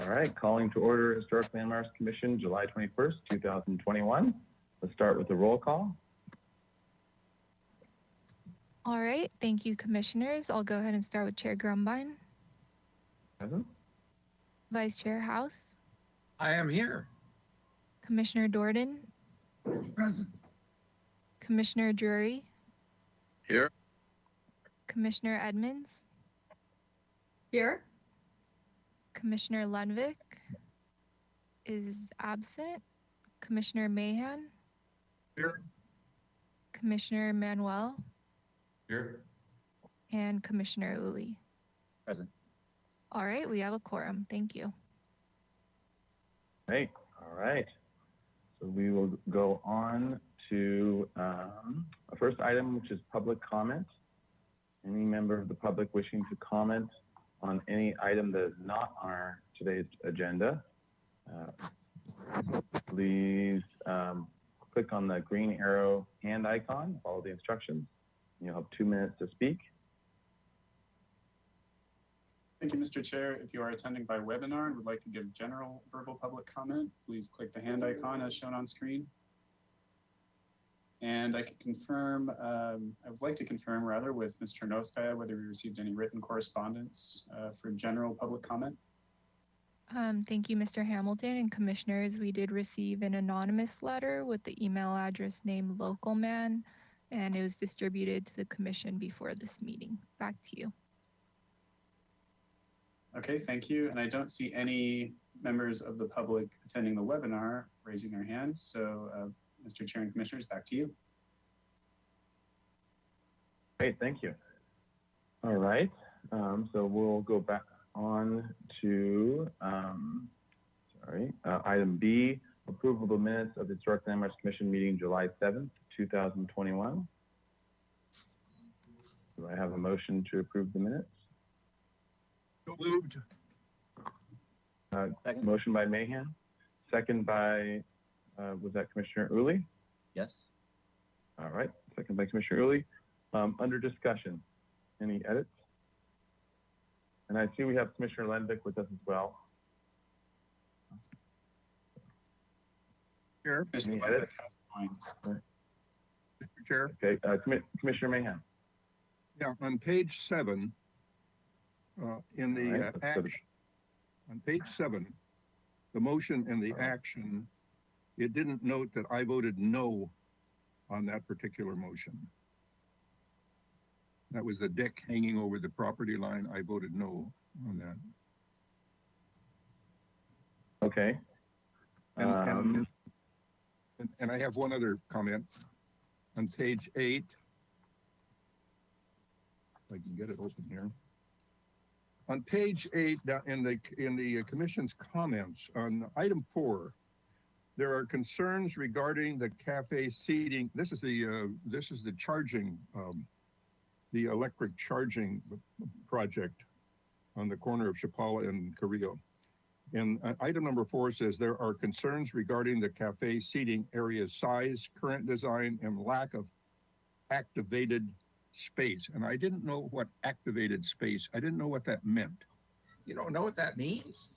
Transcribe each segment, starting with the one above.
All right, calling to order Historic Landmarks Commission, July 21st, 2021. Let's start with the roll call. All right, thank you, commissioners. I'll go ahead and start with Chair Grumbine. Present. Vice Chair House. I am here. Commissioner Dordan. Present. Commissioner Drury. Here. Commissioner Edmonds. Here. Commissioner Lundvik is absent. Commissioner Mahan. Here. Commissioner Manuel. Here. And Commissioner Uli. Present. All right, we have a quorum. Thank you. Great. All right. So we will go on to our first item, which is public comment. Any member of the public wishing to comment on any item that is not on today's agenda, please click on the green arrow hand icon, follow the instructions. You'll have 2 minutes to speak. Thank you, Mr. Chair. If you are attending by webinar and would like to give general verbal public comment, please click the hand icon as shown on screen. And I can confirm, I would like to confirm rather with Ms. Chernovskaya whether we received any written correspondence for general public comment. Thank you, Mr. Hamilton and commissioners. We did receive an anonymous letter with the email address named localman, and it was distributed to the commission before this meeting. Back to you. Okay, thank you. And I don't see any members of the public attending the webinar raising their hands. So Mr. Chair and commissioners, back to you. Great, thank you. All right, so we'll go back on to item B, approval of the minutes of the Historic Landmarks Commission meeting July 7th, 2021. Do I have a motion to approve the minutes? So moved. Motion by Mahan, second by, was that Commissioner Uli? Yes. All right, second by Commissioner Uli. Under discussion, any edits? And I see we have Commissioner Lundvik with us as well. Here. Any edits? Mr. Chair. Okay, Commissioner Mahan. Yeah, on page 7, in the All right, action, on page 7, the motion and the action, it didn't note that I voted no on that particular motion. That was the deck hanging over the property line. I voted no on that. Okay. And I have one other comment. On page 8, if I can get it open here. On page 8, in the commission's comments on item 4, there are concerns regarding the cafe seating. This is the charging, the electric charging project on the corner of Chapala and Carrillo. And item number 4 says there are concerns regarding the cafe seating area size, current design, and lack of activated space. And I didn't know what activated space, I didn't know what that meant. You don't know what that means?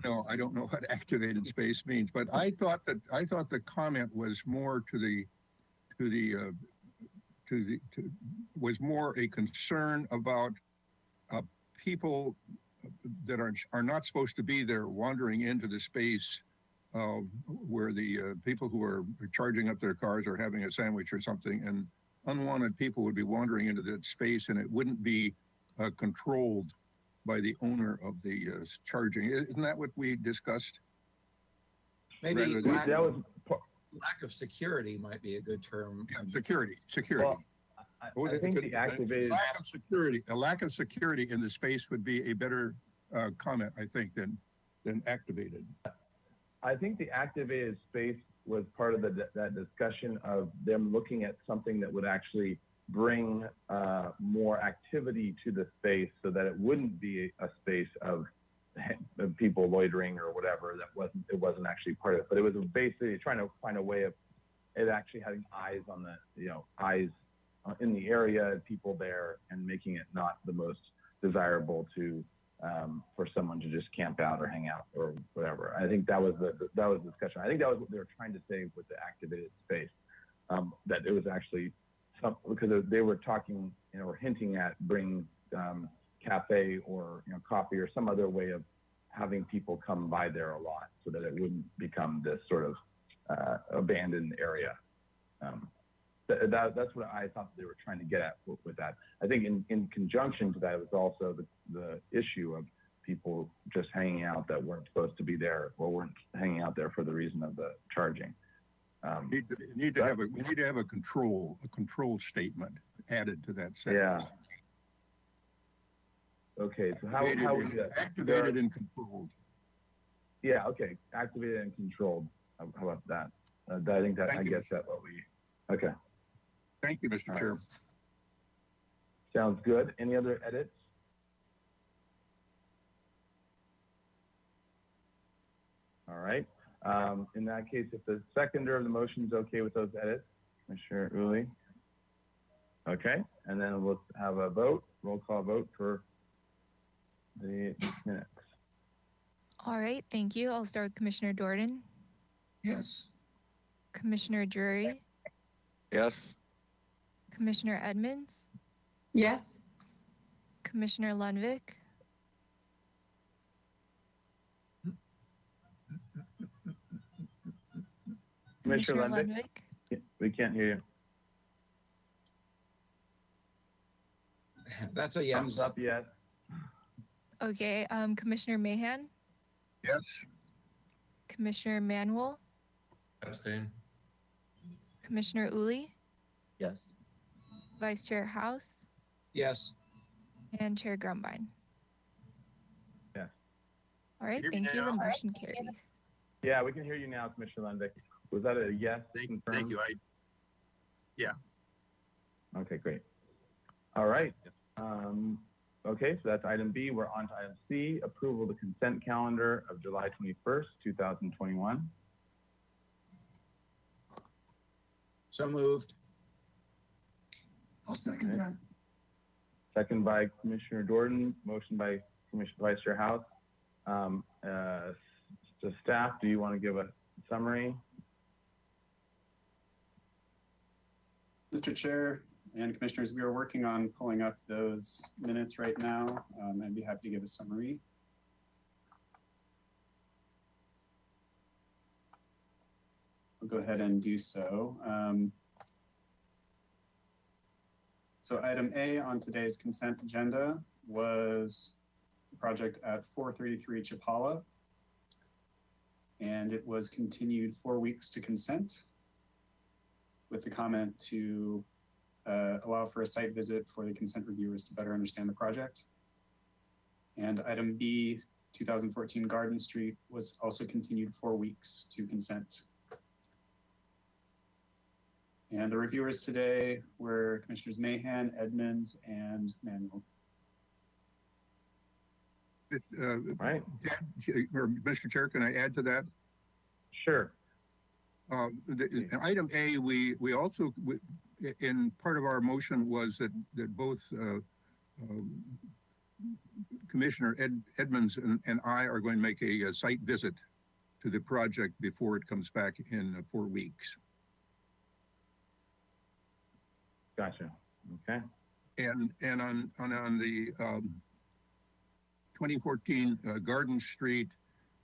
No, I don't know what activated space means, but I thought the comment was more was more a concern about people that are not supposed to be there wandering into the space where the people who are charging up their cars or having a sandwich or something, and unwanted people would be wandering into that space, and it wouldn't be controlled by the owner of the charging. Isn't that what we discussed? Maybe that was lack of security might be a good term. Yeah, security. Well, I think the activated a lack of security in the space would be a better comment, I think, than activated. I think the activated space was part of that discussion of them looking at something that would actually bring more activity to the space, so that it wouldn't be a space of people loitering or whatever. It wasn't actually part of it, but it was basically trying to find a way of it actually having eyes on the eyes in the area, people there, and making it not the most desirable to for someone to just camp out or hang out or whatever. I think that was the discussion. I think that was what they were trying to say with the activated space, that it was actually because they were talking, or hinting at bringing cafe or coffee or some other way of having people come by there a lot, so that it wouldn't become this sort of abandoned area. That's what I thought they were trying to get at with that. I think in conjunction to that was also the issue of people just hanging out that weren't supposed to be there or weren't hanging out there for the reason of the charging. We need to have a control statement added to that sentence. Yeah. Okay, so how would you do that? Activated and controlled. Yeah, okay, activated and controlled. How about that? I think that, I guess that's what we, okay. Thank you, Mr. Chair. Sounds good. Any other edits? All right. In that case, if the seconder of the motion is okay with those edits, Commissioner Uli. Okay, and then we'll have a vote, roll call vote for the minutes. All right, thank you. I'll start with Commissioner Jordan, Yes. Commissioner Drury, Yes. Commissioner Edmonds, Yes. Commissioner Lundvik, Commissioner Lundvik, we can't hear you. That's a Thumbs yes. up, yes. Okay, Commissioner Mahan, Yes. Commissioner Manuel, Abstain. Commissioner Uli, Yes. Vice Chair House, Yes. and Chair Grumbine. Yes. All right, Hear me thank you. The now? motion carries. Yeah, we can hear you now, Commissioner Lundvik. Was that a yes? Thank confirmed? you. Okay, great. All right. Okay, so that's item B. We're on to item C, approval of the consent calendar of July 21st, 2021. So moved. I'll second that. Second by Commissioner Jordan, motion by Commissioner Vice Chair House. So staff, do you want to give a summary? Mr. Chair and Commissioners, we are working on pulling up those minutes right now. I'd be happy to give a summary. I'll go ahead and do so. So item A on today's consent agenda was the project at 433 Chapala. And it was continued 4 weeks to consent with the comment to allow for a site visit for the consent reviewers to better understand the project. And item B, 2014 Garden Street was also continued 4 weeks to consent. And the reviewers today were Commissioners Mahan, Edmonds, and Manuel. Right. Mr. Chair, can I add to that? Sure. Item A, we also, in part of our motion was that both Commissioner Edmonds and I are going to make a site visit to the project before it comes back in 4 weeks. Gotcha. Okay. And on the 2014 Garden Street,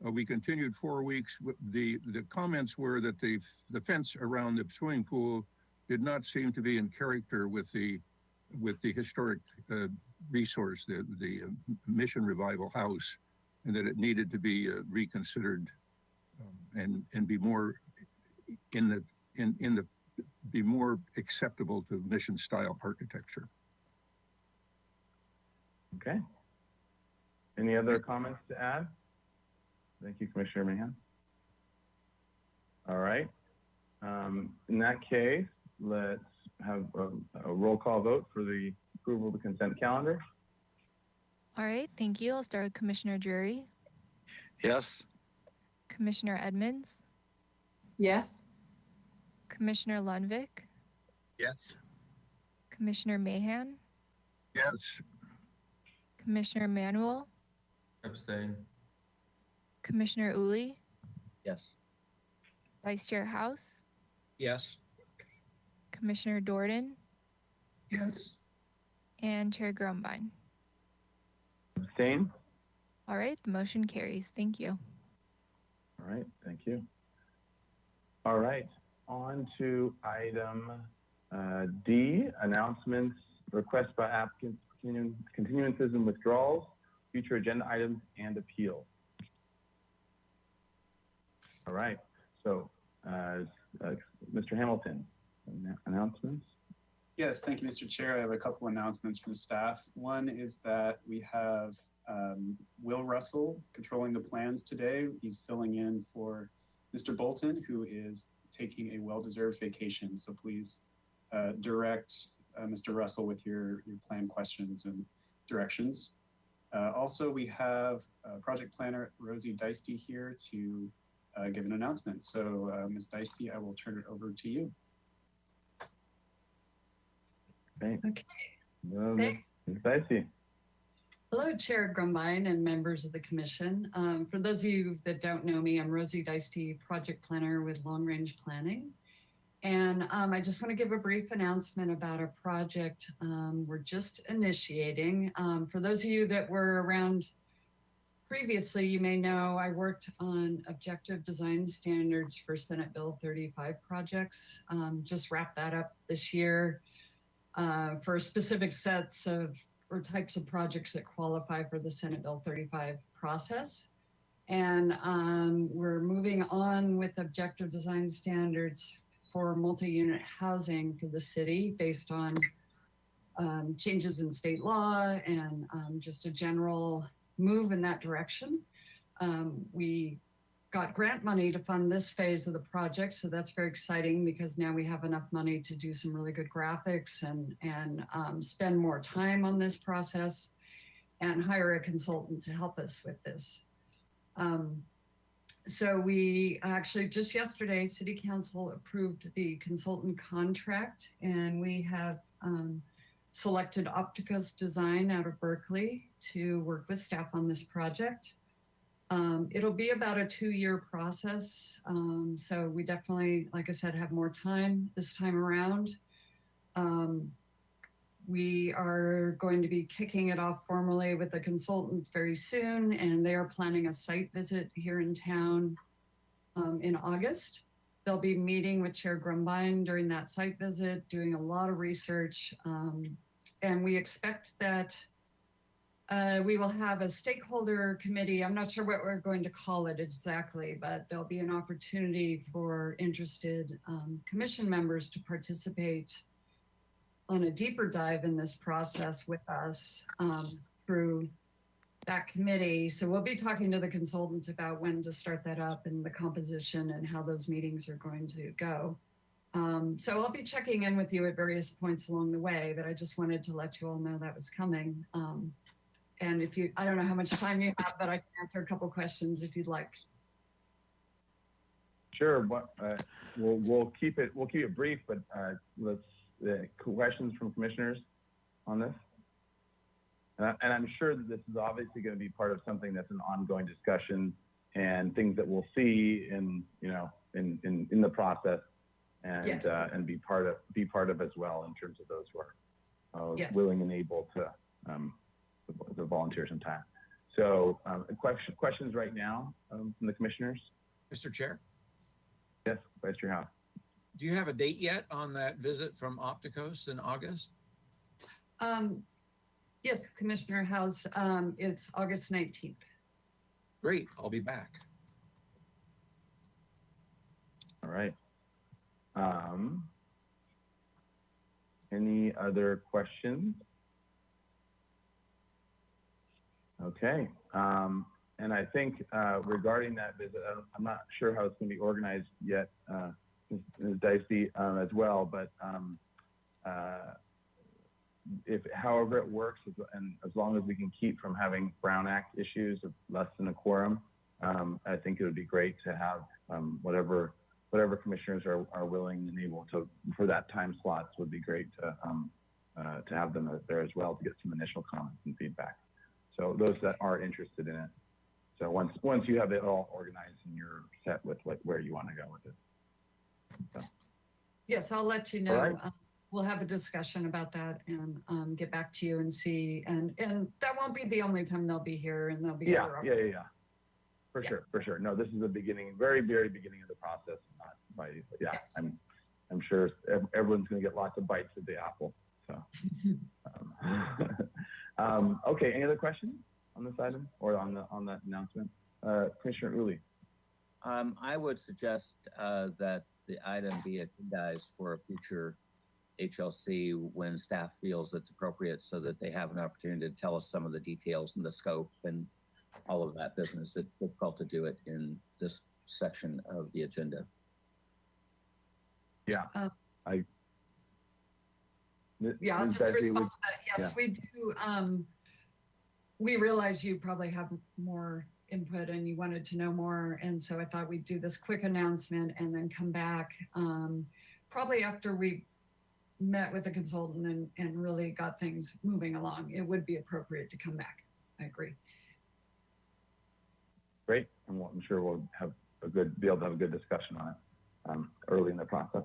we continued 4 weeks. The comments were that the fence around the swimming pool did not seem to be in character with the historic resource, the Mission Revival House, and that it needed to be reconsidered and be more be more acceptable to mission style architecture. Okay. Any other comments to add? Thank you, Commissioner Mahan. All right. In that case, let's have a roll call vote for the approval of the consent calendar. All right, thank you. I'll start with Commissioner Drury, Yes. Commissioner Edmonds, Yes. Commissioner Lundvik, Yes. Commissioner Mahan, Yes. Commissioner Manuel, Abstain. Commissioner Uli, Yes. Vice Chair House, Yes. Commissioner Dordan, Yes. and Chair Grumbine. Abstain? All right, the motion carries. Thank you. All right, thank you. All right, on to item D, announcements, requests by applicants, continuances and withdrawals, future agenda items, and appeals. All right, so Mr. Hamilton, announcements? Yes, thank you, Mr. Chair. I have a couple announcements from staff. One is that we have Will Russell controlling the plans today. He's filling in for Mr. Bolton, who is taking a well-deserved vacation. So please direct Mr. Russell with your plan questions and directions. Also, we have project planner Rosie Deisty here to give an announcement. So Ms. Deisty, I will turn it over to you. Okay. Okay. Ms. Dicey. Hello, Chair Grumbine and members of the commission. For those of you that don't know me, I'm Rosie Deisty, project planner with Long Range Planning. And I just want to give a brief announcement about a project we're just initiating. For those of you that were around previously, you may know I worked on objective design standards for Senate Bill 35 projects. Just wrapped that up this year for specific sets of or types of projects that qualify for the Senate Bill 35 process. And we're moving on with objective design standards for multi-unit housing for the city based on changes in state law and just a general move in that direction. We got grant money to fund this phase of the project, so that's very exciting because now we have enough money to do some really good graphics and spend more time on this process and hire a consultant to help us with this. So we actually just yesterday, City Council approved the consultant contract, and we have selected Opticos Design out of Berkeley to work with staff on this project. It'll be about a 2-year process. So we definitely, like I said, have more time this time around. We are going to be kicking it off formally with a consultant very soon, and they are planning a site visit here in town in August. They'll be meeting with Chair Grumbine during that site visit, doing a lot of research. And we expect that we will have a stakeholder committee. I'm not sure what we're going to call it exactly, but there'll be an opportunity for interested commission members to participate on a deeper dive in this process with us through that committee. So we'll be talking to the consultants about when to start that up and the composition and how those meetings are going to go. So I'll be checking in with you at various points along the way, but I just wanted to let you all know that was coming. And if you, I don't know how much time you have, but I can answer a couple questions if you'd like. Sure. We'll keep it brief, but let's questions from commissioners on this. And I'm sure that this is obviously going to be part of something that's an ongoing discussion and things that we'll see in in the process and Yes. And be part of as well in terms of those who are Yes. willing and able to volunteer some time. So questions right now from the commissioners? Mr. Chair, Yes, Vice Chair House. do you have a date yet on that visit from Opticos in August? Yes, Commissioner House, it's August 19th. Great, I'll be back. All right. Any other questions? Okay. And I think regarding that visit, I'm not sure how it's going to be organized yet, Ms. Dicey, as well, but if however it works, and as long as we can keep from having Brown Act issues of less than a quorum, I think it would be great to have whatever commissioners are willing and able to for that time slots would be great to have them there as well to get some initial comments and feedback. So those that are interested in it. So once you have it all organized and you're set with like where you want to go with it. So, Yes, I'll let you All know. right. We'll have a discussion about that and get back to you and see. And that won't be the only time they'll be here, and there'll be yeah, other yeah. For Yeah. sure, for sure. No, this is the beginning, very, very beginning of the process. Not by, yeah, Yes. I'm sure everyone's going to get lots of bites of the apple. So, okay. Any other questions on this item or on that announcement? Commissioner Uli. I would suggest that the item be agendized for a future HLC when staff feels it's appropriate, so that they have an opportunity to tell us some of the details and the scope and all of that business. It's difficult to do it in this section of the agenda. Yeah, I'll Ms. just Dicey, respond to that. Yes, we do. We realize you probably have more input and you wanted to know more. And so I thought we'd do this quick announcement and then come back probably after we met with the consultant and really got things moving along. It would be appropriate to come back. I agree. Great, and I'm sure we'll be able to have a good discussion on it early in the process.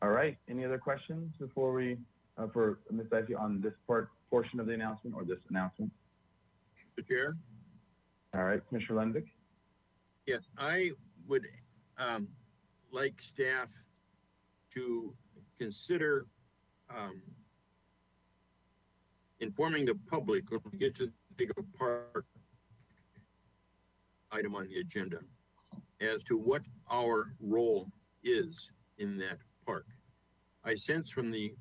All right, any other questions before we, for Ms. Dicey on this portion of the announcement or this announcement? Mr. Chair? All right, Commissioner Lendick? Yes, I would like staff to consider informing the public when we get to the big park item on the agenda as to what our role is in that park. I sense from the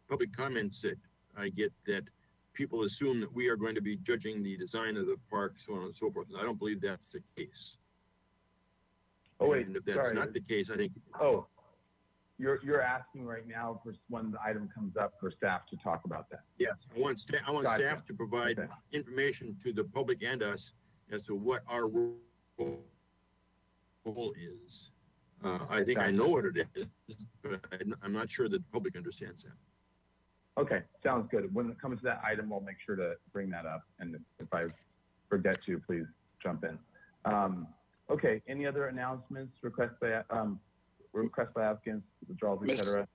public comments that I get that people assume that we are going to be judging the design of the park, so on and so forth. And I don't believe that's the case. Oh, wait, And if that's sorry. not the case, I think. Oh, you're asking right now for when the item comes up for staff to talk about that. Yes, I want Gotcha. staff to provide Okay. information to the public and us as to what our role is. I think I Gotcha. know what it is, but I'm not sure that the public understands that. Okay, sounds good. When it comes to that item, we'll make sure to bring that up. And if I forget to, please jump in. Okay, any other announcements, requests by applicants, withdrawals, et cetera?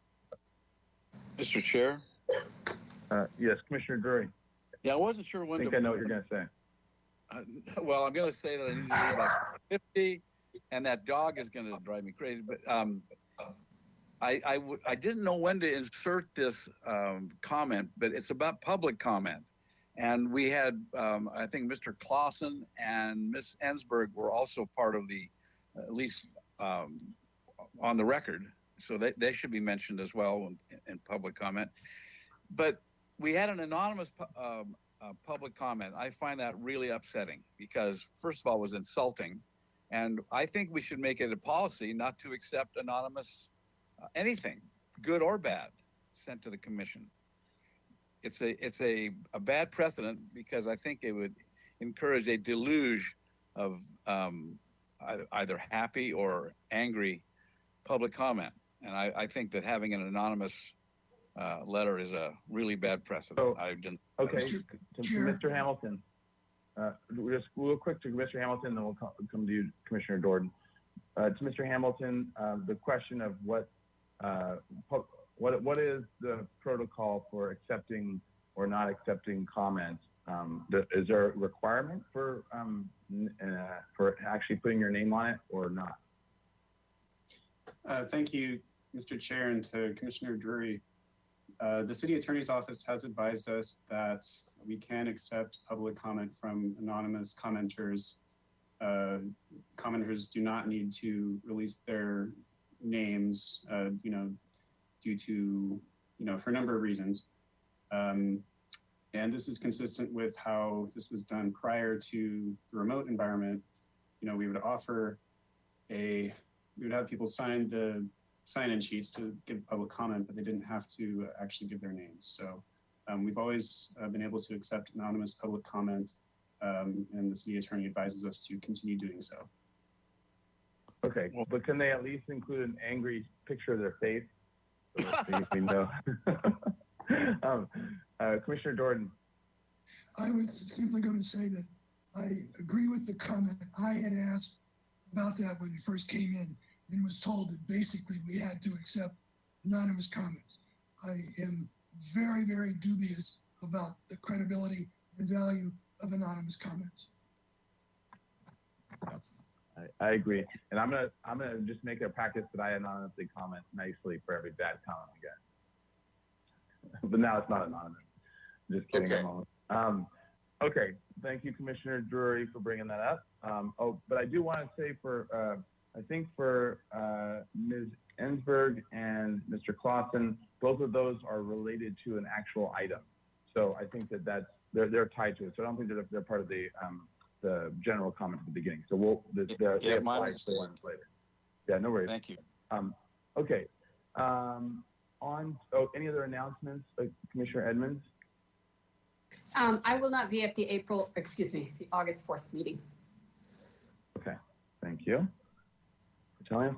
Mr. Chair? Yes, Commissioner Drury. Yeah, I wasn't sure I when think I know what you're going to say. well, I'm going to say that I need to read like 50, and that dog is going to drive me crazy. But I didn't know when to insert this comment, but it's about public comment. And we had, I think Mr. Clausen and Ms. Ensberg were also part of the, at least on the record. So they should be mentioned as well in public comment. But we had an anonymous public comment. I find that really upsetting because, first of all, it was insulting. And I think we should make it a policy not to accept anonymous anything, good or bad, sent to the commission. It's a bad precedent because I think it would encourage a deluge of either happy or angry public comment. And I think that having an anonymous letter is a really bad precedent. So, I didn't. Okay, to Mr. Hamilton. Just real quick to Mr. Hamilton, then we'll come to you, Commissioner Jordan. To Mr. Hamilton, the question of what is the protocol for accepting or not accepting comments? Is there a requirement for actually putting your name on it or not? Thank you, Mr. Chair, and to Commissioner Drury. The City Attorney's Office has advised us that we can accept public comment from anonymous commenters. Commenters do not need to release their names, due to, for a number of reasons. And this is consistent with how this was done prior to the remote environment. We would have people sign the sign-in sheets to give public comment, but they didn't have to actually give their names. So we've always been able to accept anonymous public comment, and the city attorney advises us to continue doing so. Okay, but can they at least include an angry picture of their face? So we know. Commissioner Jordan. I was simply going to say that I agree with the comment. I had asked about that when we first came in and was told that basically we had to accept anonymous comments. I am very, very dubious about the credibility and value of anonymous comments. I agree, and I'm gonna just make it a practice that I anonymously comment nicely for every bad comment I get. But now it's not anonymous. Just kidding. Okay. Okay. Thank you, Commissioner Drury, for bringing that up. But I do want to say I think for Ms. Ensberg and Mr. Clausen, both of those are related to an actual item. So I think they're tied to it. So I don't think they're part of the general comment at the beginning. So they apply later. Yeah, no worries. Thank you. Okay. Any other announcements, Commissioner Edmonds? I will not be at the the August 4th meeting. Okay, thank you for telling us.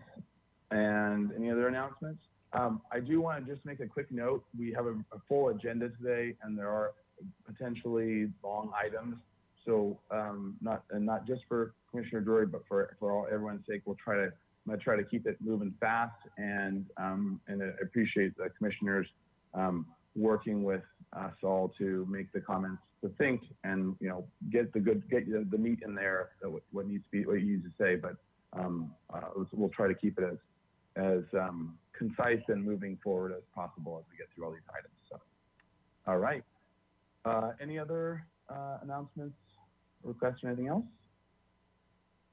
And any other announcements? I do want to just make a quick note. We have a full agenda today, and there are potentially long items. So not just for Commissioner Drury, but for everyone's sake, I'm gonna try to keep it moving fast, and I appreciate the commissioners working with us all to make the comments succinct and get the meat in there, what needs to be, what you need to say. But we'll try to keep it as concise and moving forward as possible as we get through all these items. So, all right. Any other announcements, requests, or anything else?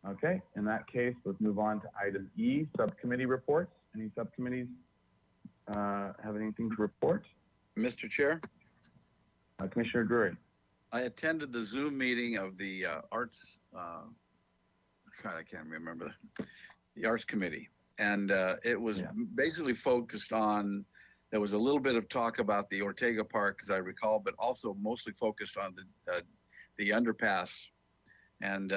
Okay. In that case, let's move on to item E, subcommittee reports. Any subcommittees have anything to report? Mr. Chair? Commissioner Drury. I attended the Zoom meeting of the Arts, God, I can't remember, the Arts Committee. And it was basically focused on, there was a little bit of talk about the Ortega Park, as I recall, but also mostly focused on the underpass. And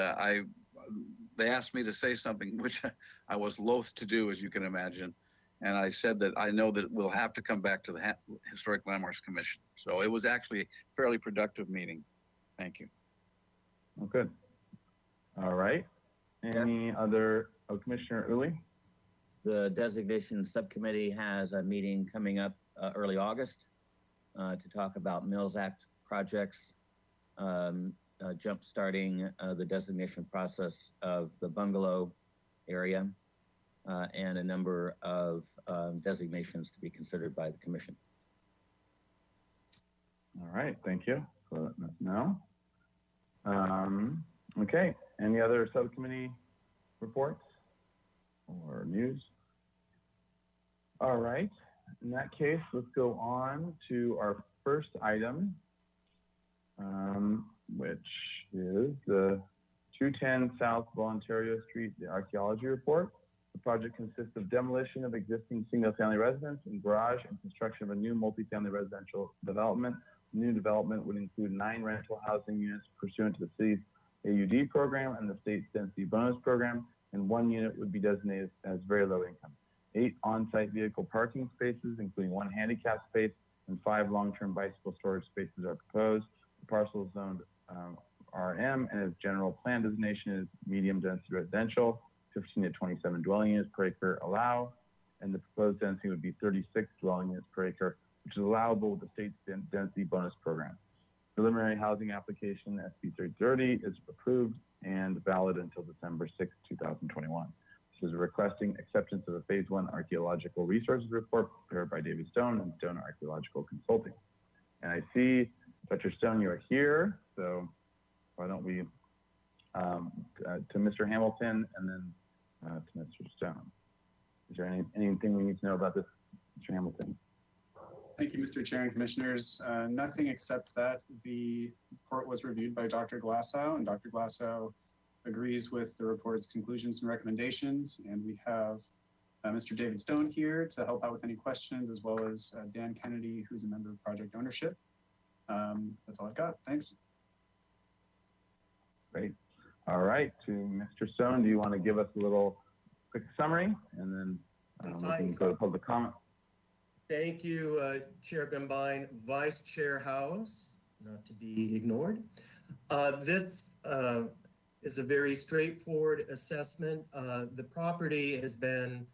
they asked me to say something, which I was loath to do, as you can imagine. And I said that I know that we'll have to come back to the Historic Landmarks Commission. So it was actually a fairly productive meeting. Thank you. Oh, good. All right. Any other, Commissioner Uli? The designation subcommittee has a meeting coming up early August to talk about Mills Act projects, jump-starting the designation process of the bungalow area, and a number of designations to be considered by the commission. All right, thank you for letting us know. Okay, any other subcommittee reports or news? All right, in that case, let's go on to our first item, which is the 210 South Voluntario Street, the archaeology report. The project consists of demolition of existing single-family residence and garage and construction of a new multifamily residential development. The new development would include 9 rental housing units pursuant to the city's AUD program and the state's density bonus program, and 1 unit would be designated as very low income. 8 on-site vehicle parking spaces, including 1 handicap space, and 5 long-term bicycle storage spaces are proposed. The parcel is zoned RM, and its general plan designation is medium density residential. 15 to 27 dwelling units per acre allow, and the proposed density would be 36 dwelling units per acre, which is allowable with the state's density bonus program. Preliminary housing application SB 330 is approved and valid until December 6, 2021. This is requesting acceptance of a phase 1 archaeological resources report prepared by David Stone and Stone Archaeological Consulting. And I see, Dr. Stone, you are here, so why don't we to Mr. Hamilton and then to Mr. Stone. Is there anything we need to know about this, Mr. Hamilton? Thank you, Mr. Chair and Commissioners. Nothing except that the report was reviewed by Dr. Glassow, and Dr. Glassow agrees with the report's conclusions and recommendations. And we have Mr. David Stone here to help out with any questions, as well as Dan Kennedy, who's a member of Project Ownership. That's all I've got. Thanks. Great. All right, to Mr. Stone, do you want to give us a little quick summary, and then we can go to public comment? Thank you, Chair Gumbine, Vice Chair House, not to be ignored. This is a very straightforward assessment. The property has been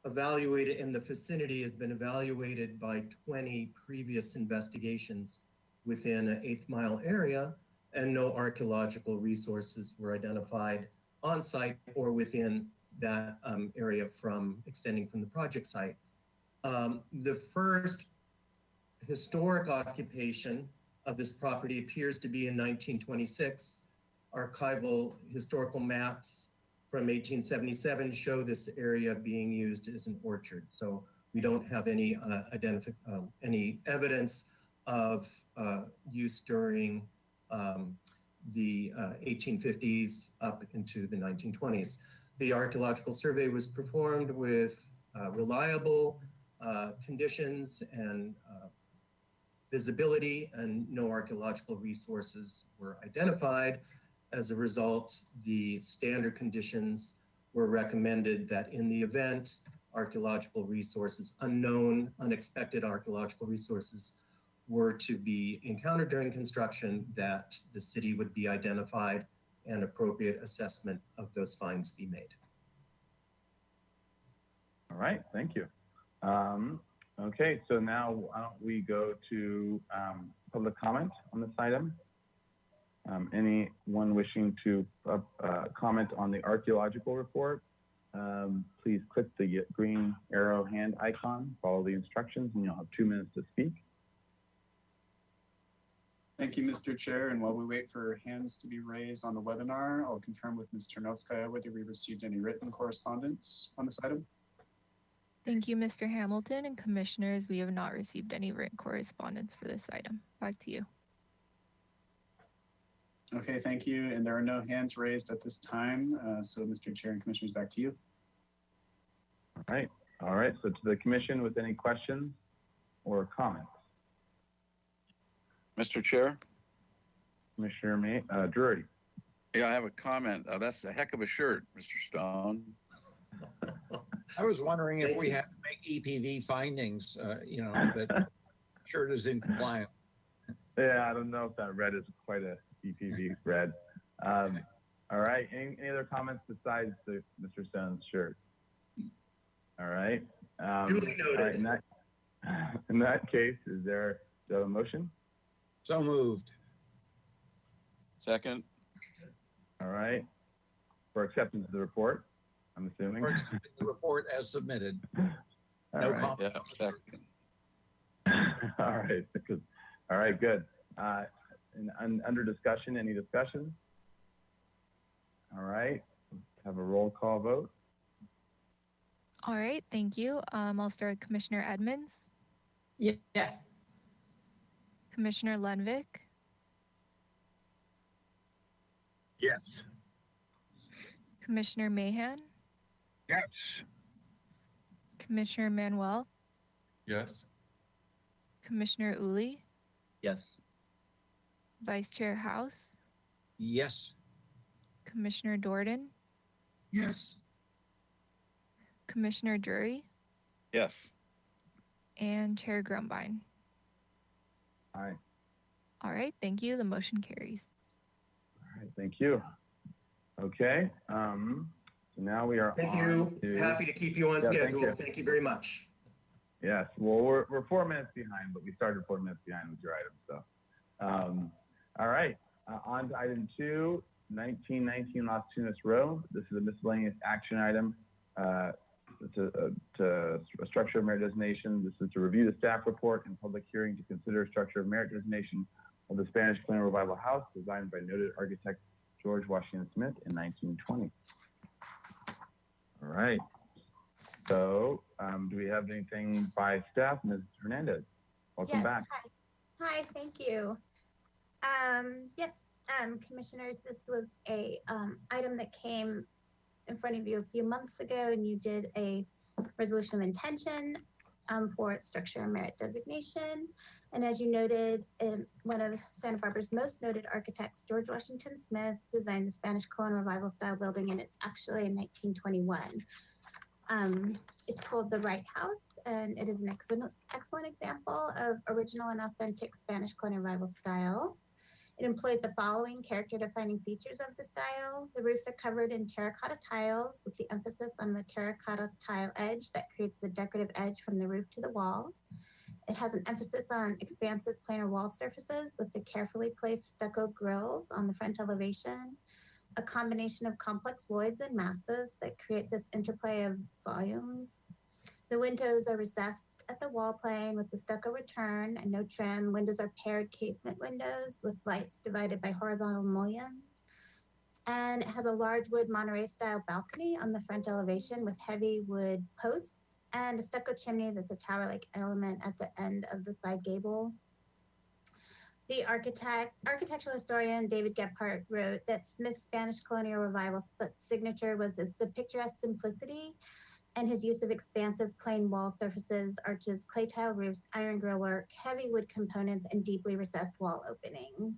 evaluated, and the vicinity has been evaluated by 20 previous investigations within an 8th Mile area, and no archaeological resources were identified on site or within that area extending from the project site. The first historic occupation of this property appears to be in 1926. Archival historical maps from 1877 show this area being used as an orchard. So we don't have any any evidence of use during the 1850s up into the 1920s. The archaeological survey was performed with reliable conditions and visibility, and no archaeological resources were identified. As a result, the standard conditions were recommended that in the event archaeological resources, unknown, unexpected archaeological resources were to be encountered during construction, that the city would be identified and appropriate assessment of those finds be made. All right, thank you. Okay, so now why don't we go to public comment on this item? Anyone wishing to comment on the archaeological report, please click the green arrow hand icon, follow the instructions, and you'll have 2 minutes to speak. Thank you, Mr. Chair. And while we wait for hands to be raised on the webinar, I'll confirm with Ms. Ternovskaya whether we received any written correspondence on this item. Thank you, Mr. Hamilton and commissioners. We have not received any written correspondence for this item. Back to you. Okay, thank you. And there are no hands raised at this time. So Mr. Chair and commissioners, back to you. All right. So to the commission with any questions or comments. Mr. Chair? Commissioner Drury. Yeah, I have a comment. That's a heck of a shirt, Mr. Stone. I was wondering if we have to make EPV findings, that shirt is in compliance. Yeah, I don't know if that red is quite a EPV red. All right, any other comments besides Mr. Stone's shirt? All right. Duly noted. All right, in that case, is there a motion? So moved. Second. All right. For acceptance of the report, I'm assuming. For accepting the report as submitted. All No right. comment. Yeah, second. All right. All right, good. And under discussion, any discussion? All right. Let's have a roll call vote. All right, thank you. I'll start with Commissioner Edmonds, Yes. Commissioner Lenvik, Yes. Commissioner Mahan, Yes. Commissioner Manuel, Yes. Commissioner Uli, Yes. Vice Chair House, Yes. Commissioner Jordan, Yes. Commissioner Drury, Yes. and Chair Grumbine. Aye. All right, thank you. The motion carries. All right, thank you. Okay. So now we are Thank on you. to- Happy to keep you on Yeah, thank schedule. you. Thank you very much. Yes, well, we're 4 minutes behind, but we started 4 minutes behind with your item, so. All right, on to item 2, 1919 Las Tunas Row. This is a miscellaneous action item to a structure of merit designation. This is to review the staff report and public hearing to consider a structure of merit designation of the Spanish Colonial Revival House designed by noted architect George Washington Smith in 1920. All right. So, do we have anything by staff? Ms. Hernandez, welcome Yes, back. Hi, thank you. Yes, commissioners, this was a item that came in front of you a few months ago, and you did a resolution of intention for its structure and merit designation. And as you noted, one of Santa Barbara's most noted architects, George Washington Smith, designed the Spanish Colonial Revival style building, and it's actually in 1921. It's called the Wright House, and it is an excellent example of original and authentic Spanish colonial revival style. It employs the following character-defining features of the style. The roofs are covered in terracotta tiles with the emphasis on the terracotta tile edge that creates the decorative edge from the roof to the wall. It has an emphasis on expansive planar wall surfaces with the carefully placed stucco grills on the front elevation, a combination of complex voids and masses that create this interplay of volumes. The windows are recessed at the wall plane with the stucco return and no trim. Windows are paired casement windows with lights divided by horizontal mullions. And it has a large wood Monterey style balcony on the front elevation with heavy wood posts and a stucco chimney that's a tower-like element at the end of the side gable. The architectural historian David Gephardt wrote that Smith's Spanish colonial revival signature was the picturesque simplicity and his use of expansive plain wall surfaces, arches, clay tile roofs, iron grillwork, heavy wood components, and deeply recessed wall openings.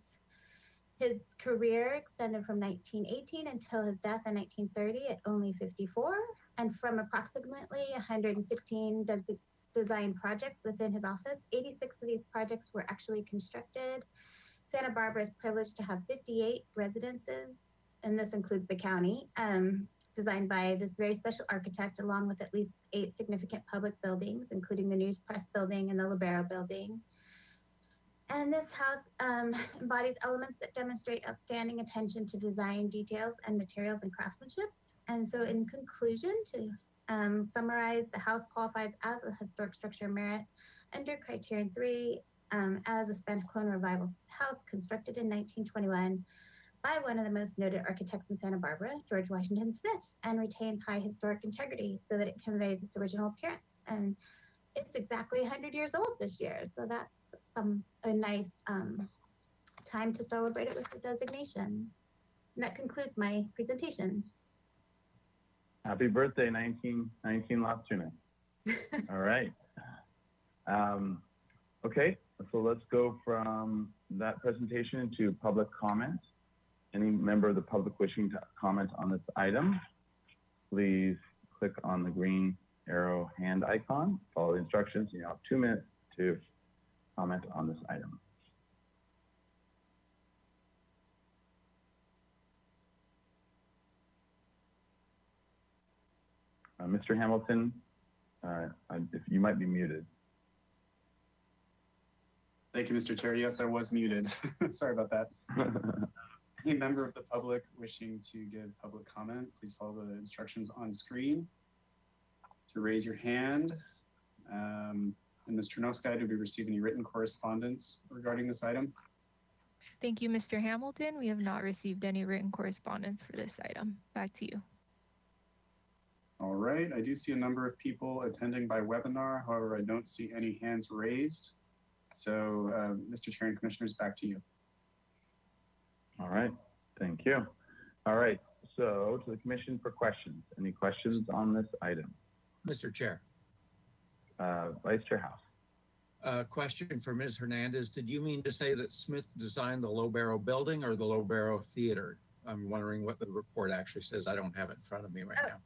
His career extended from 1918 until his death in 1930 at only 54, and from approximately 116 design projects within his office, 86 of these projects were actually constructed. Santa Barbara is privileged to have 58 residences, and this includes the county, designed by this very special architect, along with at least 8 significant public buildings, including the News Press Building and the Libero Building. And this house embodies elements that demonstrate outstanding attention to design details and materials and craftsmanship. And so in conclusion, to summarize, the house qualifies as a historic structure merit under criterion 3 as a Spanish colonial revival house constructed in 1921 by one of the most noted architects in Santa Barbara, George Washington Smith, and retains high historic integrity so that it conveys its original appearance. And it's exactly 100 years old this year, so that's a nice time to celebrate it with the designation. And that concludes my presentation. Happy birthday, 1919 Las Tunas. All right. Okay, so let's go from that presentation into public comment. Any member of the public wishing to comment on this item, please click on the green arrow hand icon, follow the instructions, and you have 2 minutes to comment on this item. Mr. Hamilton, if you might be muted. Thank you, Mr. Chair. Yes, I was muted. Sorry about that. Any member of the public wishing to give public comment, please follow the instructions on screen to raise your hand. And Ms. Chernovskaya, do we receive any written correspondence regarding this item? Thank you, Mr. Hamilton. We have not received any written correspondence for this item. Back to you. All right, I do see a number of people attending by webinar. However, I don't see any hands raised. So, Mr. Chair and Commissioners, back to you. All right, thank you. All right, so to the Commission for questions. Any questions on this item? Mr. Chair. Vice Chair House. Question for Ms. Hernandez. Did you mean to say that Smith designed the Lobero building or the Lobero Theater? I'm wondering what the report actually says. I don't have it in front of me right now.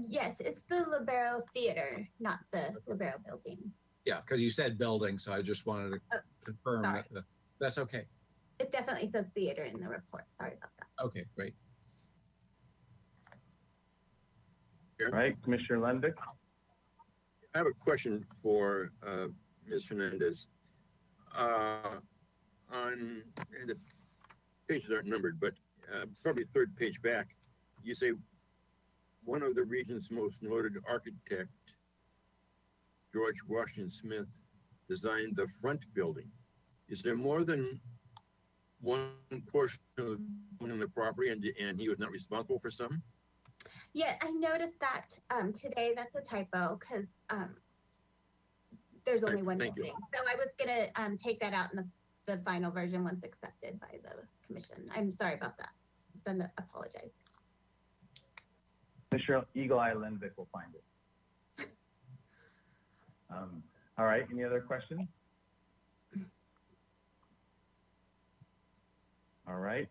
Yes, it's the Libero Theater, not the Libero Building. Yeah, because you said building, so I just wanted to confirm that. That's okay. It definitely says theater in the report. Sorry about that. Okay, great. All right, Commissioner Lendick. I have a question for Ms. Hernandez. On the pages aren't numbered, but probably 3rd page back, you say one of the region's most noted architect, George Washington Smith, designed the front building. Is there more than one portion of the property, and he was not responsible for some? Yeah, I noticed that today. That's a typo because there's only one building. So I was gonna take that out in the final version once accepted by the commission. I'm sorry about that. So I apologize. Commissioner Eagle Eye Lendick will find it. All right, any other questions? All right,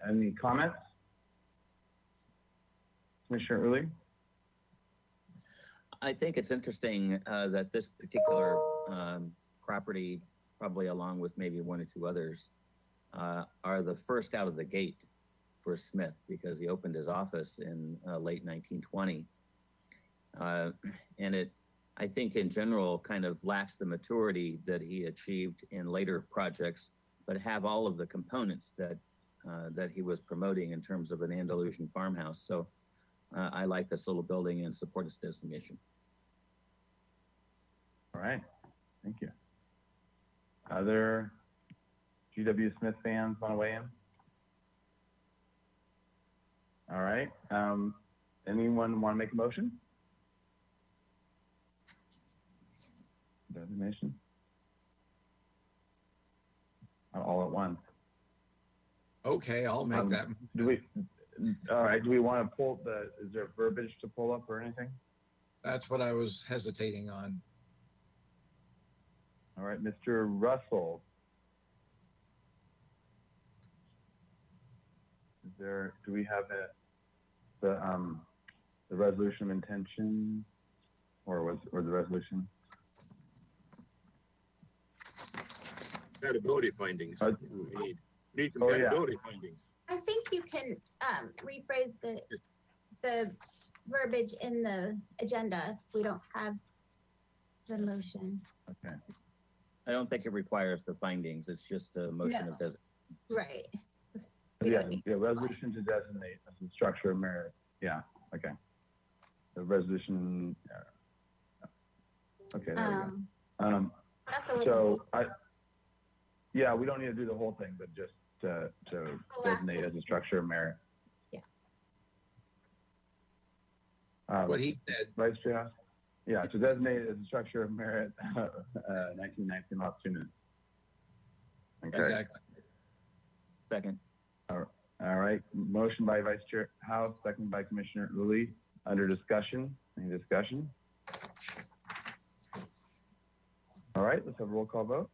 any comments? Commissioner Uli? I think it's interesting that this particular property, probably along with maybe one or two others, are the first out of the gate for Smith because he opened his office in late 1920. And it, I think in general, kind of lacks the maturity that he achieved in later projects, but have all of the components that that he was promoting in terms of an Andalusian farmhouse. So I like this little building and support its designation. All right, thank you. Other G.W. Smith fans want to weigh in? All right, anyone want to make a motion? Designation? All at once. Okay, I'll make that. Do we? All right. Do we want to pull the? Is there verbiage to pull up or anything? That's what I was hesitating on. All right, Mr. Russell. Is there? Do we have the resolution of intention, or the resolution? Compatibility findings. We need Oh, yeah. compatibility findings. I think you can rephrase the verbiage in the agenda if we don't have the motion. Okay. I don't think it requires the findings. It's just a motion No. of designation. Right. We Yeah, don't need- yeah, resolution to designate as a structure of merit. Yeah, okay. The resolution. Okay, there we go. That's a little. Yeah, we don't need to do the whole thing, but just to designate as a structure of merit. Yeah. What he said. Vice Chair? Yeah, to designate as a structure of merit, 1919 Los Tunas. Okay. Exactly. Second. All right, motion by Vice Chair House, second by Commissioner Uli. Under discussion, any discussion? All right, let's have a roll call vote.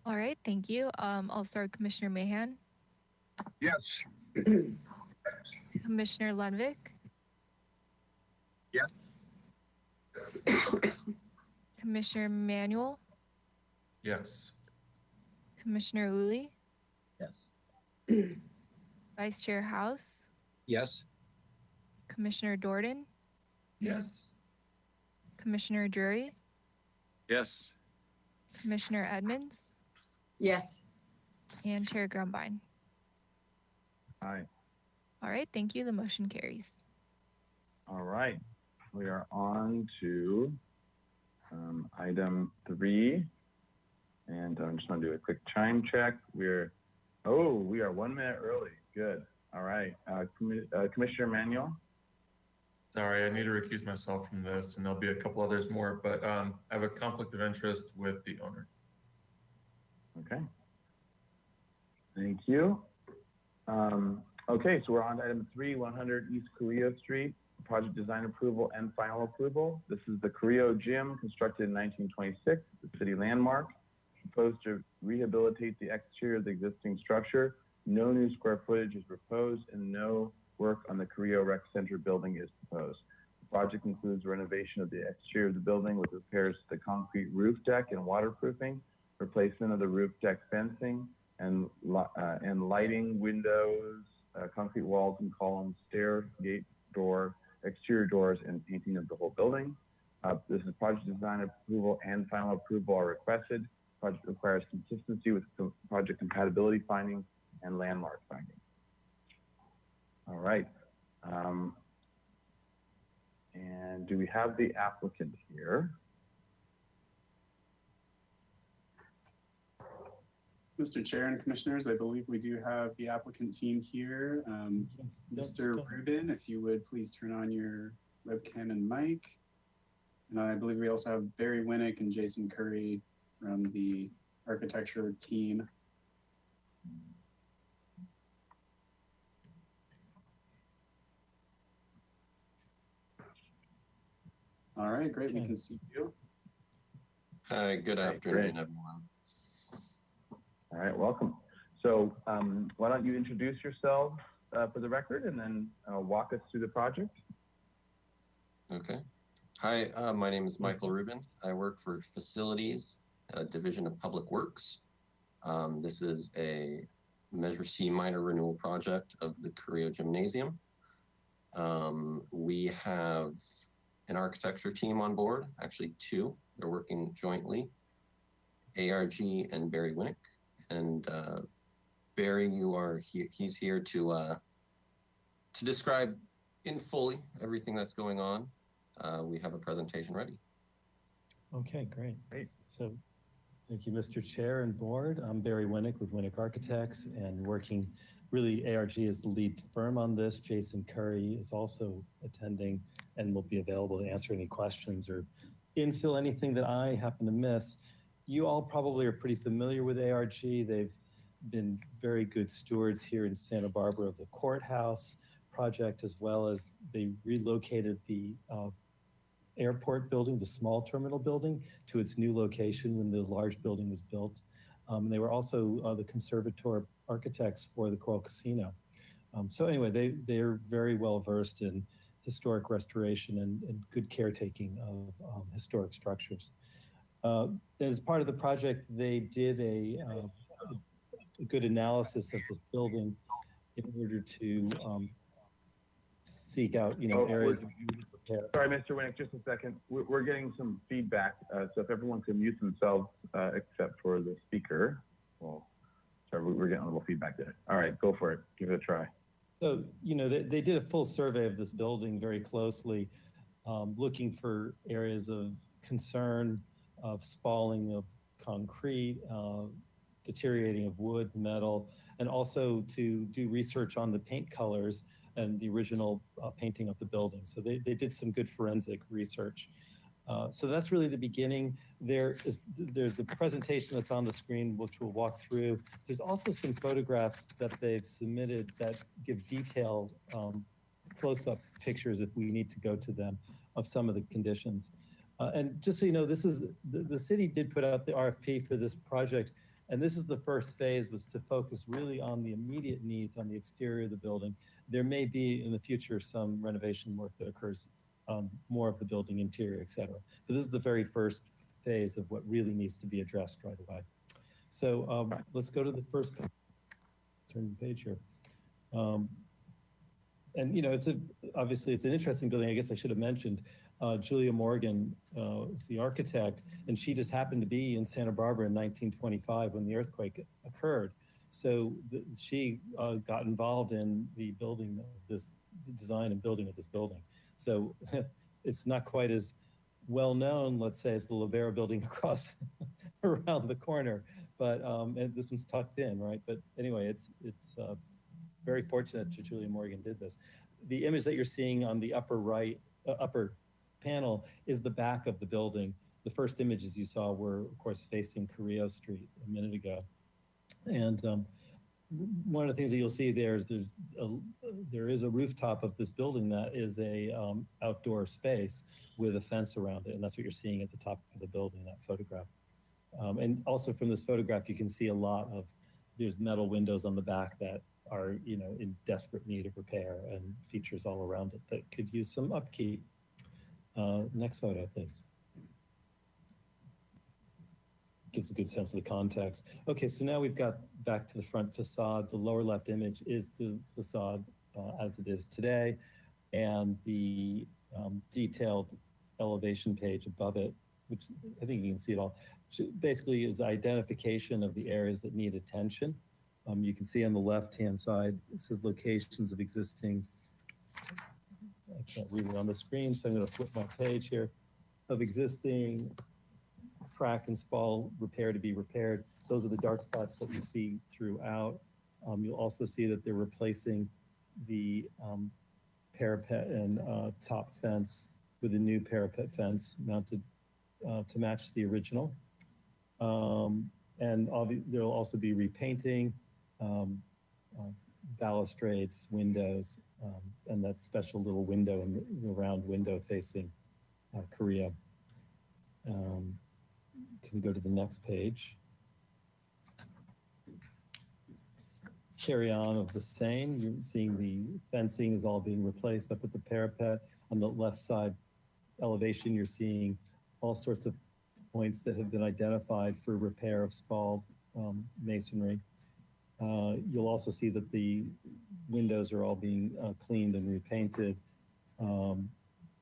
All right, thank you. I'll start Commissioner Mahan, Yes. Commissioner Lundvik, Yes. Commissioner Manuel, Yes. Commissioner Uli, Yes. Vice Chair House, Yes. Commissioner Dordan, Yes. Commissioner Drury, Yes. Commissioner Edmonds, Yes. and Chair Grumbine. Aye. All right, thank you. The motion carries. All right, we are on to item 3. And I'm just gonna do a quick chime check. We are 1 minute early. Good. All right, Commissioner Manuel. Sorry, I need to recuse myself from this, and there'll be a couple others more, but I have a conflict of interest with the owner. Okay. Thank you. Okay, so we're on to item 3, 100 East Carrillo Street, project design approval and final approval. This is the Carrillo Gym, constructed in 1926, the city landmark. Proposed to rehabilitate the exterior of the existing structure. No new square footage is proposed, and no work on the Carrillo Rec Center building is proposed. The project includes renovation of the exterior of the building with repairs to the concrete roof deck and waterproofing, replacement of the roof deck fencing, and lighting, windows, concrete walls and columns, stair, gate, door, exterior doors, and painting of the whole building. This is project design approval and final approval are requested. Project requires consistency with project compatibility findings and landmark findings. All right. And do we have the applicant here? Mr. Chair and Commissioners, I believe we do have the applicant team here. Mr. Rubin, if you would please turn on your webcam and mic. And I believe we also have Barry Winnick and Jason Curry from the architecture team. All right, great, we can see you. Hi, good afternoon, everyone. All right, welcome. So why don't you introduce yourself for the record and then walk us through the project? Okay. Hi, my name is Michael Rubin. I work for Facilities, Division of Public Works. This is a Measure C minor renewal project of the Carrillo Gymnasium. We have an architecture team on board, actually two. They're working jointly, ARG and Barry Winnick. And Barry, you are here. He's here to describe in fully everything that's going on. We have a presentation ready. Okay, great. So thank you, Mr. Chair and Board. I'm Barry Winnick with Winnick Architects, and working really ARG is the lead firm on this. Jason Curry is also attending and will be available to answer any questions or infill anything that I happen to miss. You all probably are pretty familiar with ARG. They've been very good stewards here in Santa Barbara of the courthouse project, as well as they relocated the airport building, the small terminal building, to its new location when the large building was built. And they were also the conservator architects for the Coral Casino. So anyway, they're very well versed in historic restoration and good caretaking of historic structures. As part of the project, they did a good analysis of this building in order to seek out, areas that you would prepare. Sorry, Mr. Winnick, just a second. We're getting some feedback, so if everyone can mute themselves except for the speaker. Well, sorry, we're getting a little feedback there. All right, go for it. Give it a try. So, they did a full survey of this building very closely, looking for areas of concern, of spalling of concrete, deteriorating of wood, metal, and also to do research on the paint colors and the original painting of the building. So they did some good forensic research. So that's really the beginning. There's the presentation that's on the screen, which we'll walk through. There's also some photographs that they've submitted that give detailed close-up pictures, if we need to go to them, of some of the conditions. And just so you know, this is the city did put out the RFP for this project, and this is the first phase, was to focus really on the immediate needs on the exterior of the building. There may be in the future some renovation work that occurs on more of the building interior, et cetera. But this is the very first phase of what really needs to be addressed right away. So let's go to the first page. Turn the page here. And obviously it's an interesting building. I guess I should have mentioned Julia Morgan is the architect, and she just happened to be in Santa Barbara in 1925 when the earthquake occurred. So she got involved in the building of this, the design and building of this building. So it's not quite as well known, let's say, as the Lobero building across around the corner, but and this one's tucked in, right? But anyway, it's very fortunate that Julia Morgan did this. The image that you're seeing on the upper right, upper panel is the back of the building. The first images you saw were, of course, facing Carrillo Street a minute ago. And one of the things that you'll see there is there is a rooftop of this building that is a outdoor space with a fence around it, and that's what you're seeing at the top of the building, that photograph. And also from this photograph, you can see a lot of, there's metal windows on the back that are, in desperate need of repair, and features all around it that could use some upkeep. Next photo, please. Gives a good sense of the context. Okay, so now we've got back to the front facade. The lower left image is the facade as it is today, and the detailed elevation page above it, which I think you can see it all, basically is identification of the areas that need attention. You can see on the left-hand side, it says locations of existing, I can't read it on the screen, so I'm going to flip my page here, of existing crack and spall repair to be repaired. Those are the dark spots that you see throughout. You'll also see that they're replacing the parapet and top fence with a new parapet fence mounted to match the original. And there'll also be repainting, balustrades, windows, and that special little window in the round window facing Carrillo. Can go to the next page. Carry on of the same. You're seeing the fencing is all being replaced up at the parapet. On the left side elevation, you're seeing all sorts of points that have been identified for repair of spalled masonry. You'll also see that the windows are all being cleaned and repainted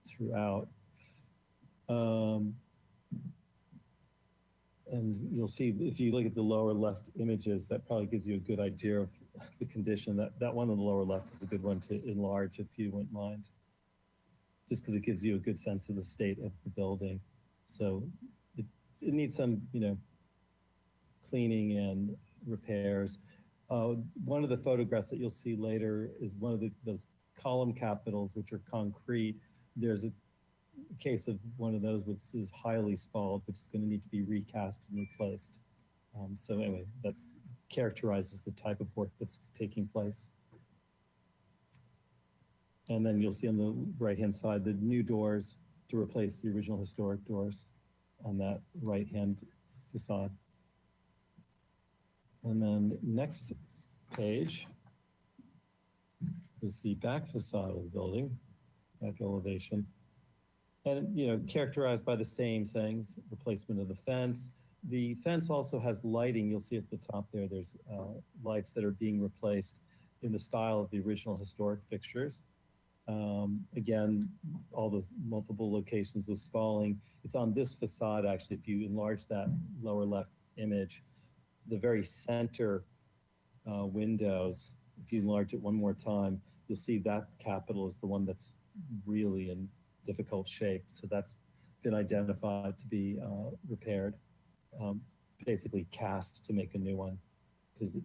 throughout. And you'll see, if you look at the lower left images, that probably gives you a good idea of the condition. That one on the lower left is a good one to enlarge if you wouldn't mind, just because it gives you a good sense of the state of the building. So it needs some, cleaning and repairs. One of the photographs that you'll see later is one of those column capitals, which are concrete. There's a case of one of those which is highly spalled, which is going to need to be recast and replaced. So anyway, that characterizes the type of work that's taking place. And then you'll see on the right-hand side, the new doors to replace the original historic doors on that right-hand facade. And then next page is the back facade of the building, back elevation. And, characterized by the same things, replacement of the fence. The fence also has lighting. You'll see at the top there, there's lights that are being replaced in the style of the original historic fixtures. Again, all those multiple locations with spalling. It's on this facade, actually, if you enlarge that lower left image, the very center windows, if you enlarge it one more time, you'll see that capital is the one that's really in difficult shape. So that's been identified to be repaired, basically cast to make a new one, because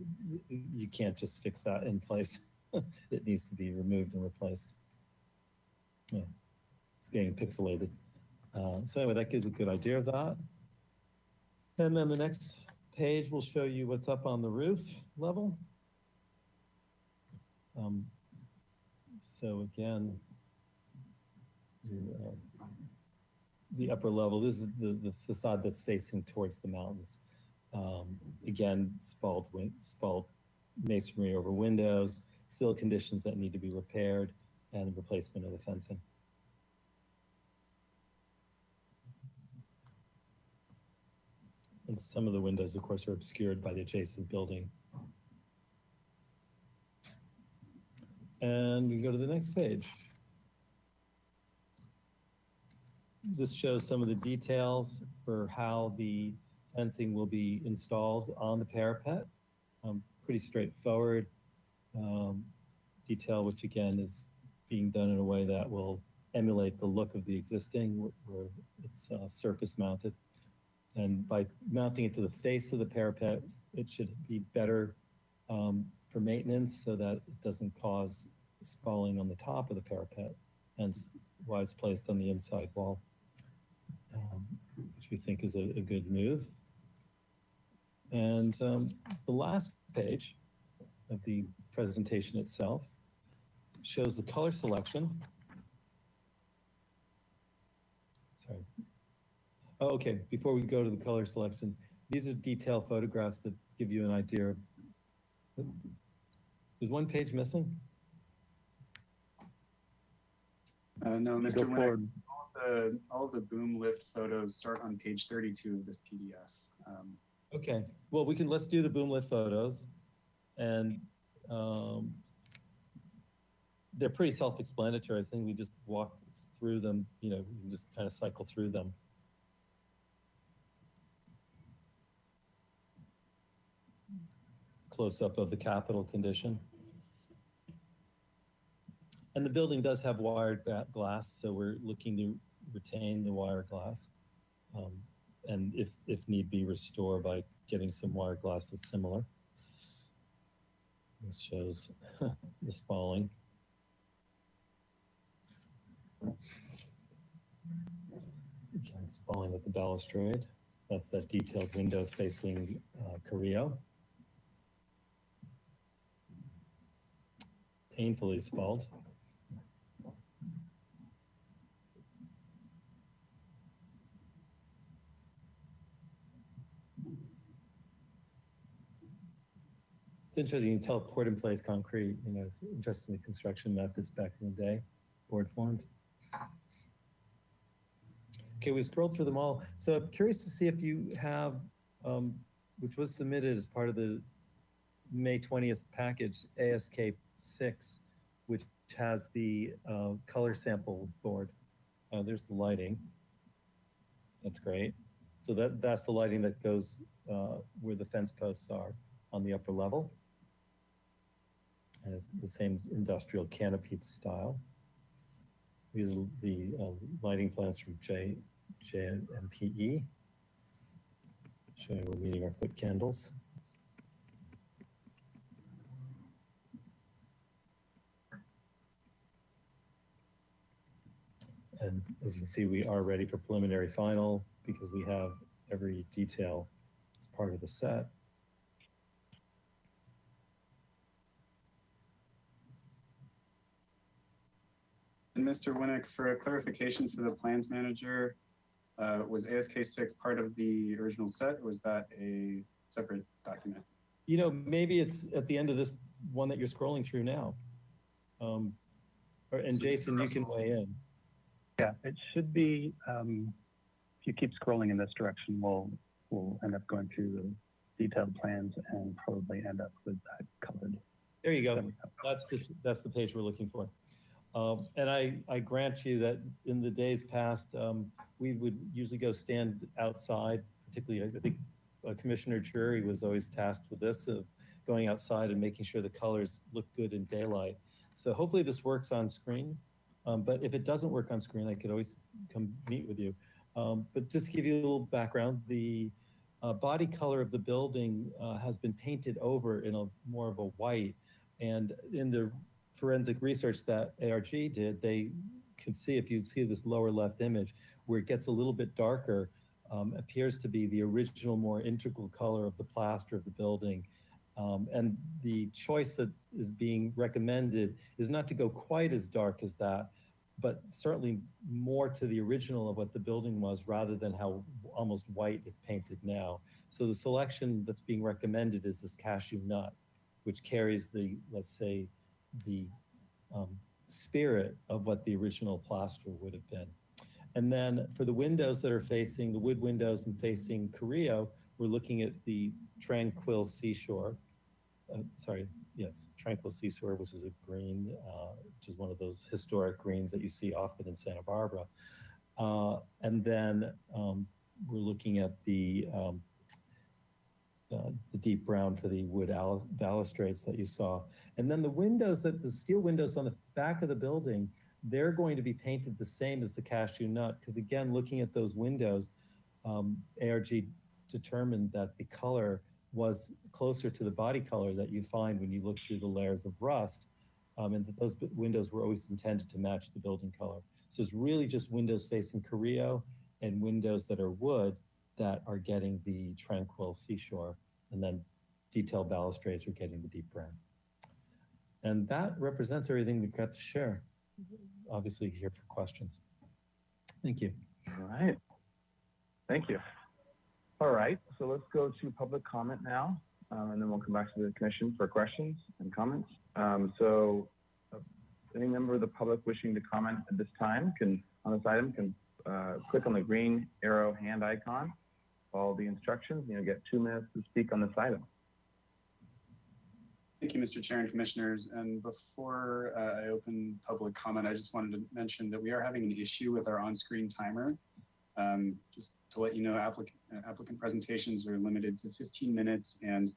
you can't just fix that in place. It needs to be removed and replaced. Yeah, it's getting pixelated. So anyway, that gives a good idea of that. And then the next page will show you what's up on the roof level. So again, the upper level, this is the facade that's facing towards the mountains. Again, spalled masonry over windows, still conditions that need to be repaired, and replacement of the fencing. And some of the windows, of course, are obscured by the adjacent building. And we go to the next page. This shows some of the details for how the fencing will be installed on the parapet. Pretty straightforward detail, which again is being done in a way that will emulate the look of the existing, where it's surface mounted. And by mounting it to the face of the parapet, it should be better for maintenance so that it doesn't cause spalling on the top of the parapet, hence why it's placed on the inside wall, which we think is a good move. And the last page of the presentation itself shows the color selection. Sorry. Oh, okay, before we go to the color selection, these are detailed photographs that give you an idea of, is one page missing? No, Mr. Winnick, all of the boom lift photos start on page 32 of this PDF. Okay, well, let's do the boom lift photos, and they're pretty self-explanatory. I think we just walk through them, you can just kind of cycle through them. Close-up of the Capitol condition. And the building does have wired glass, so we're looking to retain the wire glass. And if need be, restore by getting some wire glass that's similar. This shows the spalling. Again, spalling at the balustrade. That's that detailed window facing Carrillo. Painfully spalled. It's interesting, you can tell poured in place concrete, it's interesting the construction methods back in the day, board formed. Okay, we scrolled through them all. So I'm curious to see if you have, which was submitted as part of the May 20th package, ASK 6, which has the color sample board. There's the lighting. That's great. So that's the lighting that goes where the fence posts are on the upper level. And it's the same industrial canopied style. These are the lighting plans from JMPE. Showing we're meeting our foot candles. And as you can see, we are ready for preliminary final because we have every detail as part of the set. And Mr. Winnick, for a clarification for the plans manager, was ASK 6 part of the original set, or was that a separate document? You know, maybe it's at the end of this one that you're scrolling through now. And Jason, you can weigh in. Yeah, it should be, if you keep scrolling in this direction, we'll end up going through the detailed plans and probably end up with that colored. There you go. That's the page we're looking for. And I grant you that in the days past, we would usually go stand outside, particularly I think Commissioner Drury was always tasked with this, of going outside and making sure the colors look good in daylight. So hopefully this works on screen. But if it doesn't work on screen, I could always come meet with you. But just to give you a little background, the body color of the building has been painted over in a more of a white. And in the forensic research that ARG did, they can see, if you see this lower left image, where it gets a little bit darker, appears to be the original, more integral color of the plaster of the building. And the choice that is being recommended is not to go quite as dark as that, but certainly more to the original of what the building was, rather than how almost white it's painted now. So the selection that's being recommended is this cashew nut, which carries the, let's say, the spirit of what the original plaster would have been. And then for the windows that are facing, the wood windows and facing Carrillo, we're looking at the Tranquil Seashore. Tranquil Seashore, which is a green, which is one of those historic greens that you see often in Santa Barbara. And then we're looking at the deep brown for the wood balustrades that you saw. And then the windows, the steel windows on the back of the building, they're going to be painted the same as the cashew nut, because again, looking at those windows, ARG determined that the color was closer to the body color that you find when you look through the layers of rust, and that those windows were always intended to match the building color. So it's really just windows facing Carrillo and windows that are wood that are getting the Tranquil Seashore, and then detailed balustrades are getting the deep brown. And that represents everything we've got to share. Obviously here for questions. Thank you. All right. Thank you. All right, so let's go to public comment now, and then we'll come back to the commission for questions and comments. Any member of the public wishing to comment at this time on this item can click on the green arrow hand icon, follow the instructions, and you'll get 2 minutes to speak on this item. Thank you, Mr. Chair and Commissioners. And before I open public comment, I just wanted to mention that we are having an issue with our on-screen timer. Just to let you know, applicant presentations are limited to 15 minutes, and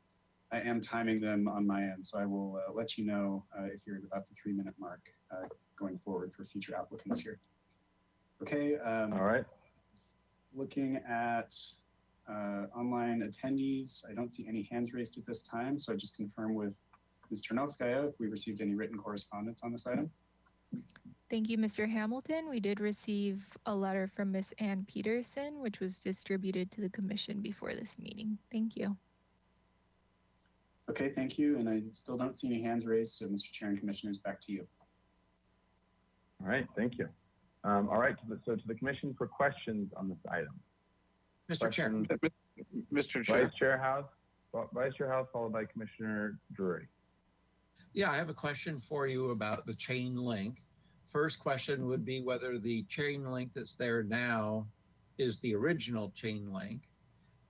I am timing them on my end. So I will let you know if you're at about the 3-minute mark going forward for future applicants here. Okay. All right. Looking at online attendees, I don't see any hands raised at this time. So I just confirm with Ms. Ternovskaya if we received any written correspondence on this item. Thank you, Mr. Hamilton. We did receive a letter from Ms. Ann Peterson, which was distributed to the commission before this meeting. Thank you. Okay, thank you. And I still don't see any hands raised. So Mr. Chair and Commissioners, back to you. All right, thank you. All right, so to the commission for questions on this item. Mr. Chair. Mr. Chair. Vice Chair House, followed by Commissioner Drury. Yeah, I have a question for you about the chain link. First question would be whether the chain link that's there now is the original chain link?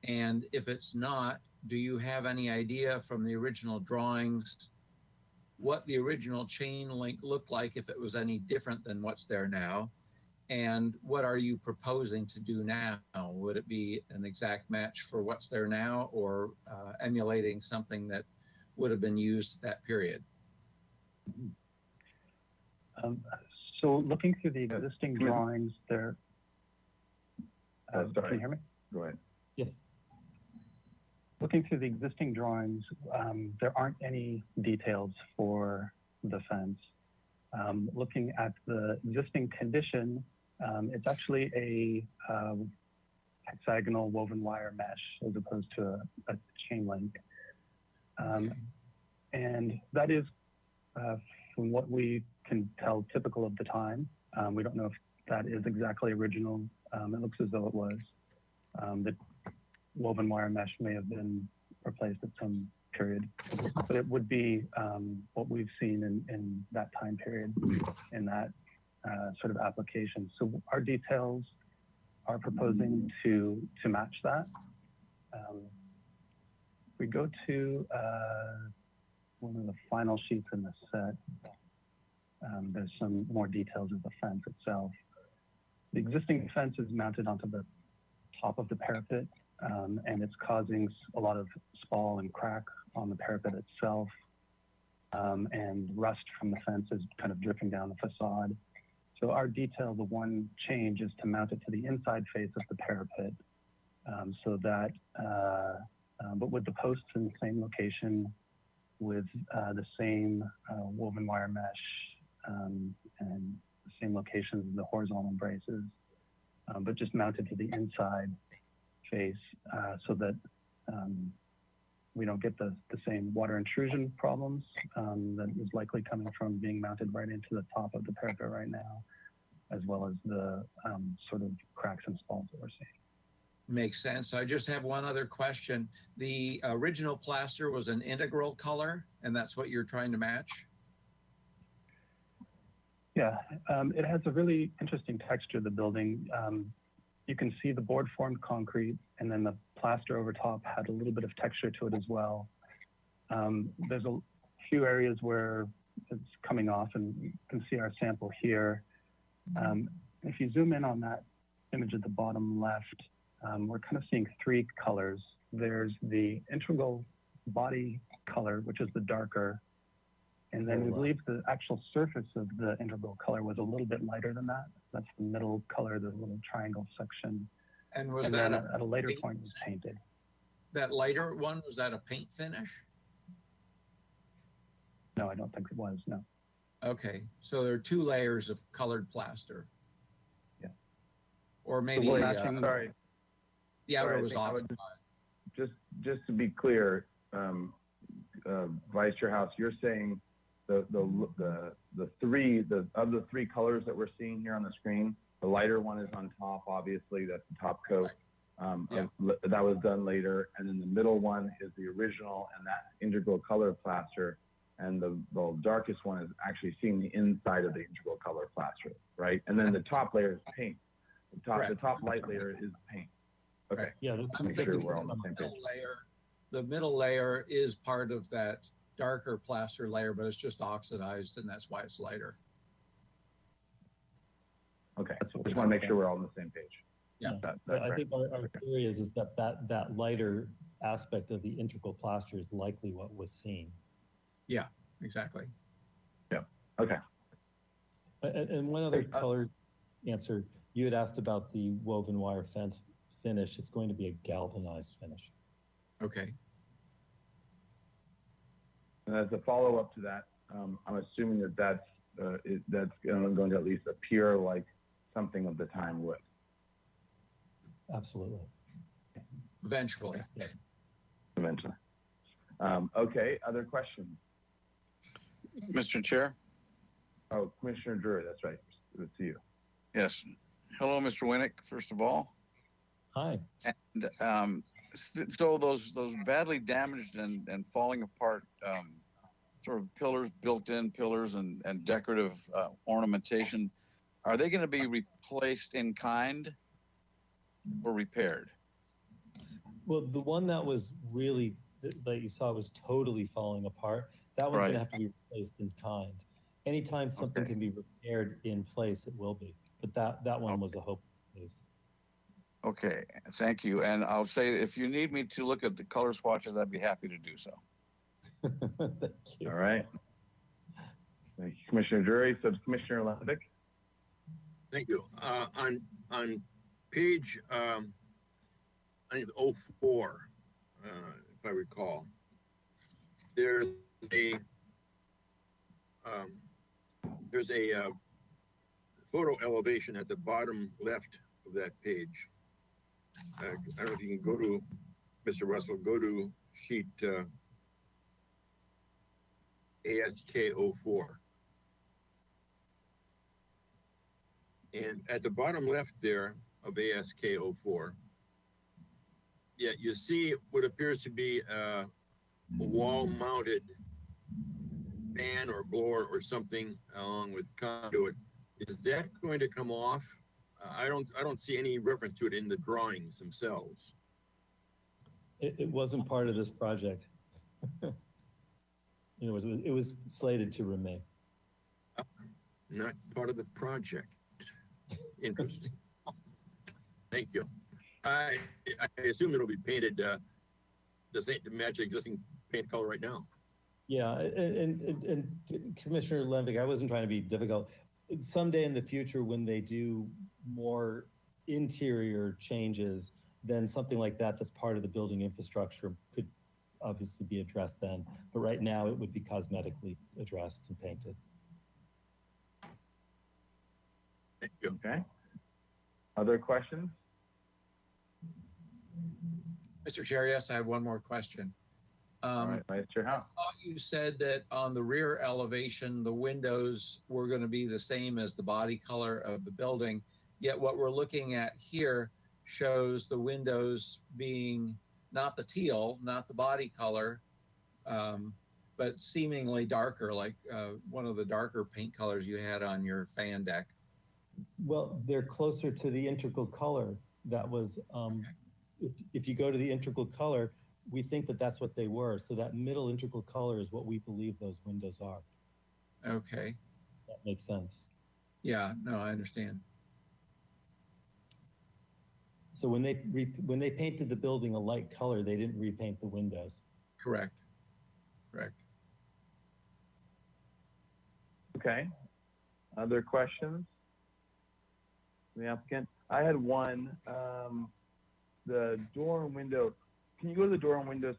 And if it's not, do you have any idea from the original drawings what the original chain link looked like, if it was any different than what's there now? And what are you proposing to do now? Would it be an exact match for what's there now, or emulating something that would have been used that period? So looking through the existing drawings there, can you hear me? Go ahead. Yes. Looking through the existing drawings, there aren't any details for the fence. Looking at the existing condition, it's actually a hexagonal woven wire mesh as opposed to a chain link. And that is, from what we can tell, typical of the time. We don't know if that is exactly original. It looks as though it was. The woven wire mesh may have been replaced at some period, but it would be what we've seen in that time period, in that sort of application. So our details are proposing to match that. We go to one of the final sheets in the set. There's some more details of the fence itself. The existing fence is mounted onto the top of the parapet, and it's causing a lot of spall and crack on the parapet itself, and rust from the fence is kind of dripping down the facade. So our detail, the one change is to mount it to the inside face of the parapet, so that, but with the posts in the same location, with the same woven wire mesh, and the same locations of the horizontal braces, but just mounted to the inside face, so that we don't get the same water intrusion problems that is likely coming from being mounted right into the top of the parapet right now, as well as the sort of cracks and spalls that we're seeing. Makes sense. I just have one other question. The original plaster was an integral color, and that's what you're trying to match? Yeah, it has a really interesting texture, the building. You can see the board formed concrete, and then the plaster over top had a little bit of texture to it as well. There's a few areas where it's coming off, and you can see our sample here. If you zoom in on that image at the bottom left, we're kind of seeing three colors. There's the integral body color, which is the darker, and then we believe the actual surface of the integral color was a little bit lighter than that. That's the middle color, the little triangle section. And was and that then at a later point was painted. That lighter one, was that a paint finish? No, I don't think it was, no. Okay, so there are two layers of colored plaster. Yeah. Or maybe So the outer was off. Just to be clear, Vice Chair House, you're saying of the three colors that we're seeing here on the screen, the lighter one is on top, obviously, that's the top coat. That was done later. And then the middle one is the original, and that integral color plaster. And the darkest one is actually seeing the inside of the integral color plaster, right? And then the top layer is paint. The top light layer is paint. Okay. Yeah, make sure we're on the same page. The middle layer is part of that darker plaster layer, but it's just oxidized, and that's why it's lighter. Okay, just want to make sure we're all on the same page. Yeah. I think our theory is that lighter aspect of the integral plaster is likely what was seen. Yeah, exactly. Yeah. Okay. And one other color answer, you had asked about the woven wire fence finish. It's going to be a galvanized finish. Okay. And as a follow-up to that, I'm assuming that's going to at least appear like something of the time would. Absolutely. Eventually. Yes. Eventually. Okay, other questions? Mr. Chair? Oh, Commissioner Drury, that's right. It's you. Yes. Hello, Mr. Winnick, first of all. Hi. And so those badly damaged and falling apart sort of pillars, built-in pillars and decorative ornamentation, are they going to be replaced in kind? were repaired? Well, the one that was really, that you saw was totally falling apart, that one's Right. gonna have to be replaced in kind. Anytime something can be repaired in place, it will be. But that one was a hope case. Okay, thank you. And I'll say, if you need me to look at the color swatches, I'd be happy to do so. Thank you. All right. Thank you, Commissioner Drury. So Commissioner Levick. Thank you. On page, I think 04, if I recall, there's a photo elevation at the bottom left of that page. I don't know if you can go to, Mr. Russell, go to sheet ASK 04. And at the bottom left there of ASK 04, yeah, you see what appears to be a wall-mounted fan or blower or something along with conduit. Is that going to come off? I don't see any reference to it in the drawings themselves. It wasn't part of this project. It was slated to remain. Not part of the project. Interesting. Thank you. I assume it'll be painted the same to match the existing paint color right now. Yeah, and Commissioner Levick, I wasn't trying to be difficult. Someday in the future, when they do more interior changes, then something like that that's part of the building infrastructure could obviously be addressed then. But right now, it would be cosmetically addressed and painted. Thank you. Okay. Other questions? Mr. Chair, yes, I have one more question. All right, Vice Chair House. I thought you said that on the rear elevation, the windows were going to be the same as the body color of the building. Yet what we're looking at here shows the windows being not the teal, not the body color, but seemingly darker, like one of the darker paint colors you had on your fan deck. Well, they're closer to the integral color that was, if you go to the integral color, we think that that's what they were. So that middle integral color is what we believe those windows are. Okay. That makes sense. Yeah, no, I understand. So when they painted the building a light color, they didn't repaint the windows. Correct. Correct. Okay. Other questions? The applicant? I had one. The door and window. Can you go to the door and window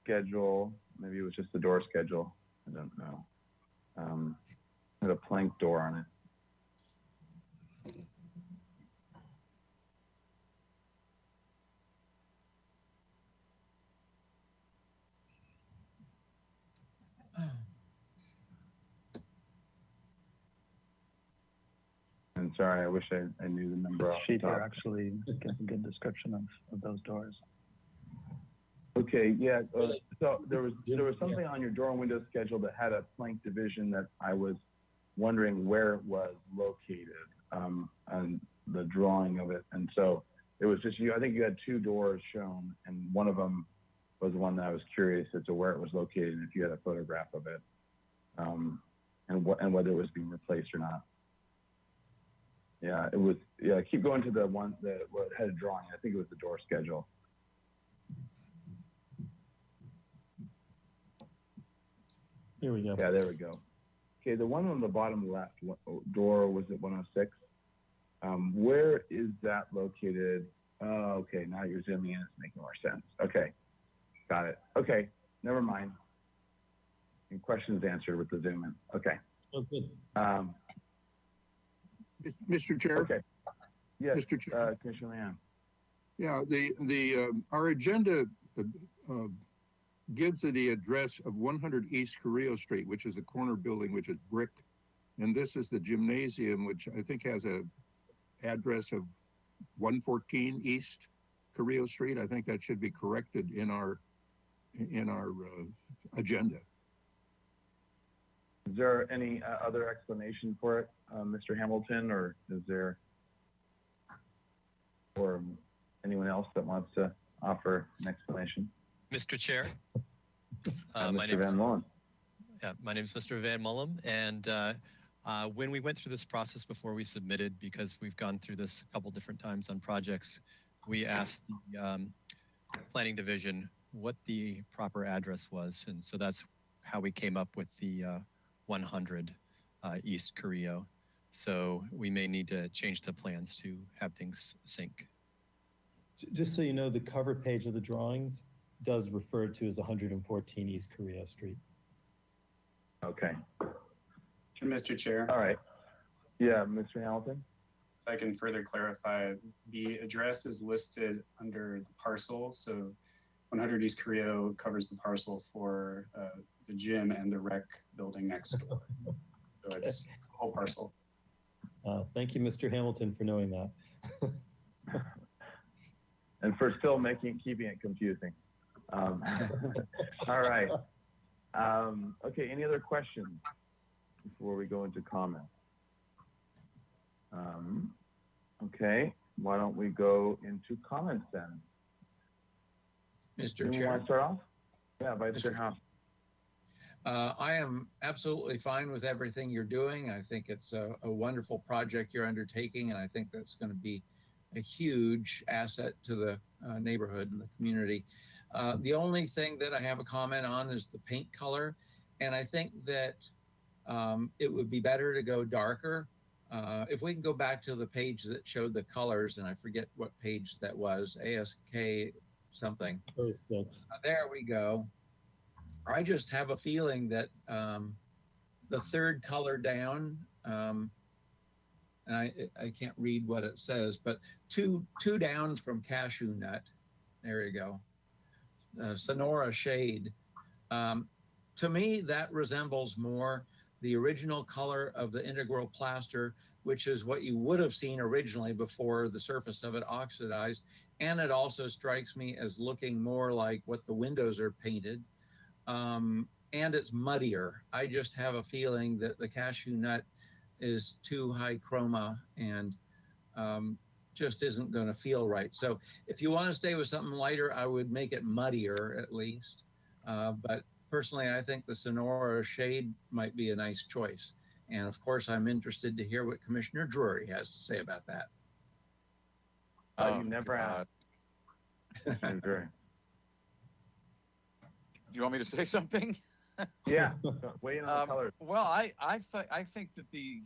schedule? Maybe it was just the door schedule. I don't know. Had a plank door on it. I'm sorry, I wish I knew the number. off the Sheet here top. actually gives a good description of those doors. Okay, yeah. So there was something on your door and window schedule that had a plank division that I was wondering where it was located on the drawing of it, and so it was just you. I think you had two doors shown, and one of them was the one that I was curious as to where it was located and if you had a photograph of it, and whether it was being replaced or not. Yeah, it was. Yeah, keep going to the one that had a drawing. I think it was the door schedule. Here we go. Yeah, there we go. Okay, the one on the bottom left door, was it 106? Where is that located? Oh, okay, now you're zooming in. It's making more sense. Okay, got it. Okay, never mind. Your question's answered with the zoom in. Okay. Oh, good. Mr. Chair? Okay. Yes, Mr. Chair. Commissioner Leon. Yeah, our agenda gives the address of 100 East Carrillo Street, which is the corner building, which is brick. And this is the gymnasium, which I think has a address of 114 East Carrillo Street. I think that should be corrected in our agenda. Is there any other explanation for it, Mr. Hamilton, or is there? or anyone else that wants to offer an explanation. Mr. Chair, Mr. Van Mullen. my name is Mr. Van Mullum, and when we went through this process before we submitted, because we've gone through this a couple different times on projects, we asked the planning division what the proper address was, and so that's how we came up with the 100 East Carrillo. So we may need to change the plans to have things sync. Just so you know, the cover page of the drawings does refer to as 114 East Carrillo Street. Okay. Mr. Chair. All right. Yeah, Mr. Hamilton. If I can further clarify, the address is listed under the parcel. So 100 East Carrillo covers the parcel for the gym and the rec building next door. So it's the whole parcel. Thank you, Mr. Hamilton, for knowing that. And for still keeping it confusing. All right. Okay, any other questions before we go into comments? Okay, why don't we go into comments then? Mr. You Chair. want to start off? Yeah, Vice Chair House. I am absolutely fine with everything you're doing. I think it's a wonderful project you're undertaking, and I think that's going to be a huge asset to the neighborhood and the community. The only thing that I have a comment on is the paint color, and I think that it would be better to go darker. If we can go back to the page that showed the colors, and I forget what page that was, ASK something. There we go. I just have a feeling that the third color down, and I can't read what it says, but two down from cashew nut. There you go. Sonora shade. To me, that resembles more the original color of the integral plaster, which is what you would have seen originally before the surface of it oxidized. And it also strikes me as looking more like what the windows are painted. And it's muddier. I just have a feeling that the cashew nut is too high chroma and just isn't going to feel right. So if you want to stay with something lighter, I would make it muddier at least. But personally, I think the Sonora shade might be a nice choice. And of course, I'm interested to hear what Commissioner Drury has to say about that. You never asked. Commissioner Drury. Do you want me to say something? Yeah, weigh in on the colors. Well, I think that the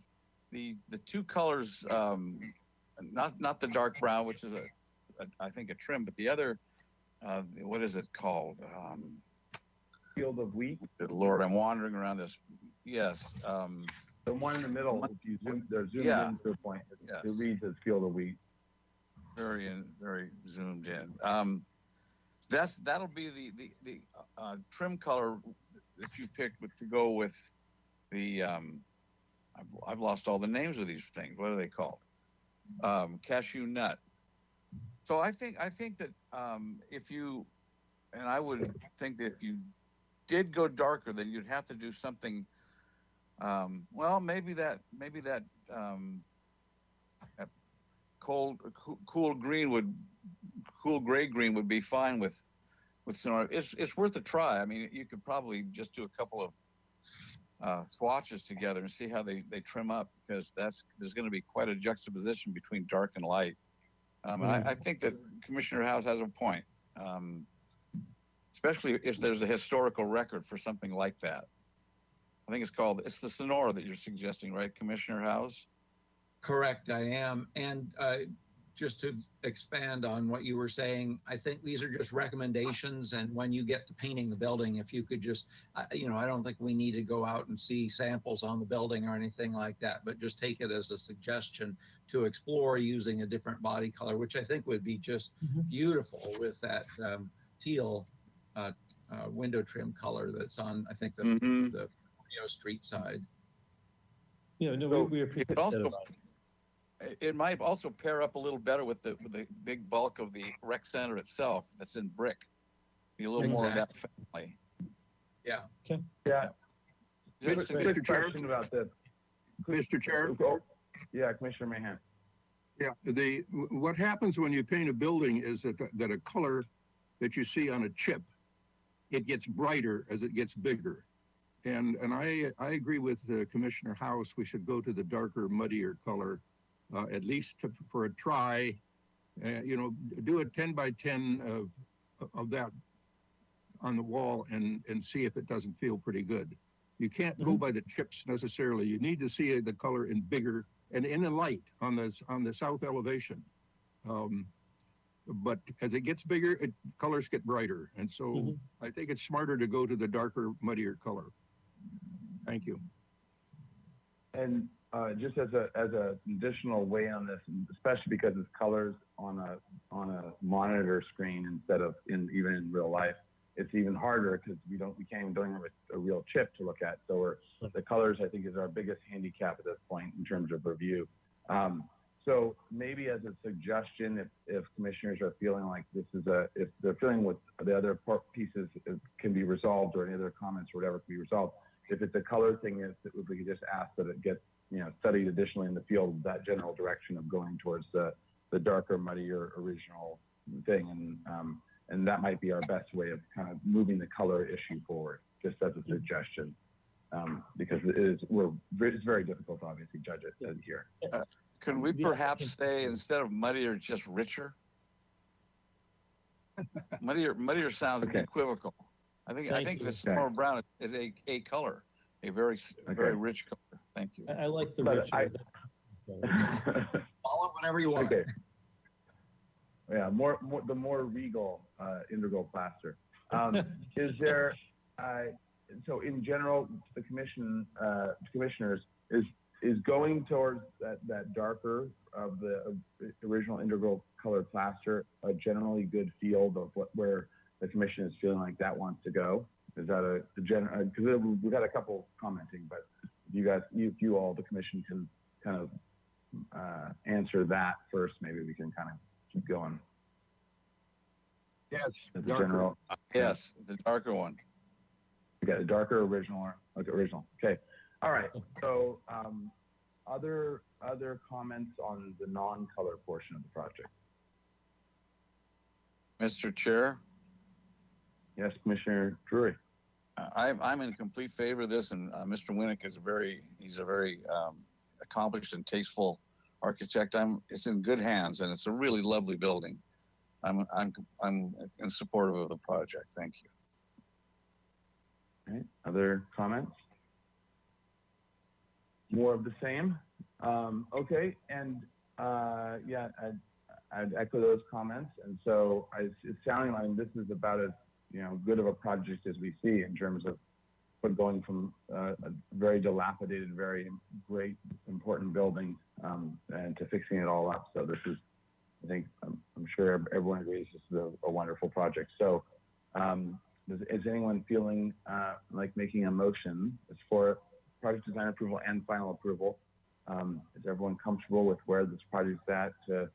two colors, not the dark brown, which is I think a trim, but the other, what is it called? Field of wheat. Good Lord, I'm wandering around this. Yes. The one in the middle, if you zoom, they're zoomed Yeah. in to a point. Yes. It reads as field of wheat. Very zoomed in. That'll be the trim color that you picked to go with the I've lost all the names of these things. What are they called? Cashew nut. So I think that if you, and I would think that if you did go darker, then you'd have to do something. Well, maybe that cool gray green would be fine with Sonora. It's worth a try. I mean, you could probably just do a couple of swatches together and see how they trim up, because there's going to be quite a juxtaposition between dark and light. I think that Commissioner House has a point, especially if there's a historical record for something like that. I think it's the Sonora that you're suggesting, right, Commissioner House? Correct, I am. And just to expand on what you were saying, I think these are just recommendations. And when you get to painting the building, if you could just, I don't think we need to go out and see samples on the building or anything like that, but just take it as a suggestion to explore using a different body color, which I think would be just beautiful with that teal window trim color that's on, I think, the Rio Street side. Yeah, no, we appreciate that. It might also pair up a little better with the big bulk of the rec center itself that's in brick. Be a little more of that family. Yeah. Okay. Yeah. Just a Quick question about this. Mr. Chair? Yeah, Commissioner Mahan. Yeah, what happens when you paint a building is that a color that you see on a chip, it gets brighter as it gets bigger. And I agree with Commissioner House. We should go to the darker, muddier color, at least for a try. You know, do a 10 by 10 of that on the wall and see if it doesn't feel pretty good. You can't go by the chips necessarily. You need to see the color in bigger and in the light on the south elevation. But as it gets bigger, colors get brighter. And so I think it's smarter to go to the darker, muddier color. Thank you. And just as a additional way on this, especially because it's colors on a monitor screen instead of even in real life, it's even harder because we can't even have a real chip to look at. So the colors, I think, is our biggest handicap at this point in terms of review. So maybe as a suggestion, if commissioners are feeling like this is if they're feeling with the other pieces can be resolved, or any other comments or whatever can be resolved, if it's a color thing, we could just ask that it gets studied additionally in the field, that general direction of going towards the darker, muddier original thing, and that might be our best way of kind of moving the color issue forward, just as a suggestion, because it's very difficult to obviously judge it here. Can we perhaps say, instead of muddier, just richer? Muddier sounds equivocal. I think this more brown is a color, a very rich color. Thank you. I like the richer. Follow whenever you want. Okay. Yeah, the more regal integral plaster. Is there? So in general, the commissioners is going towards that darker of the original integral color plaster a generally good field of where the commission is feeling like that wants to go? Is that a general? Because we've had a couple commenting, but you all, the commission, can kind of answer that first. Maybe we can kind of keep going. Yes, general. Yes, the darker one. Okay, the darker original. Okay, original. Okay. All right. So, other comments on the non-color portion of the project? Mr. Chair. Yes, Commissioner Drury. I'm in complete favor of this, and Mr. Winnick is he's a very accomplished and tasteful architect. It's in good hands, and it's a really lovely building. I'm in support of the project. Thank you. All right. Other comments? More of the same. Okay, and yeah, I'd echo those comments. And so it's sounding like this is about as good of a project as we see in terms of going from a very dilapidated, very great, important building and to fixing it all up. So this is, I think, I'm sure everyone agrees this is a wonderful project. So is anyone feeling like making a motion? It's for project design approval and final approval. Is everyone comfortable with where this project's at to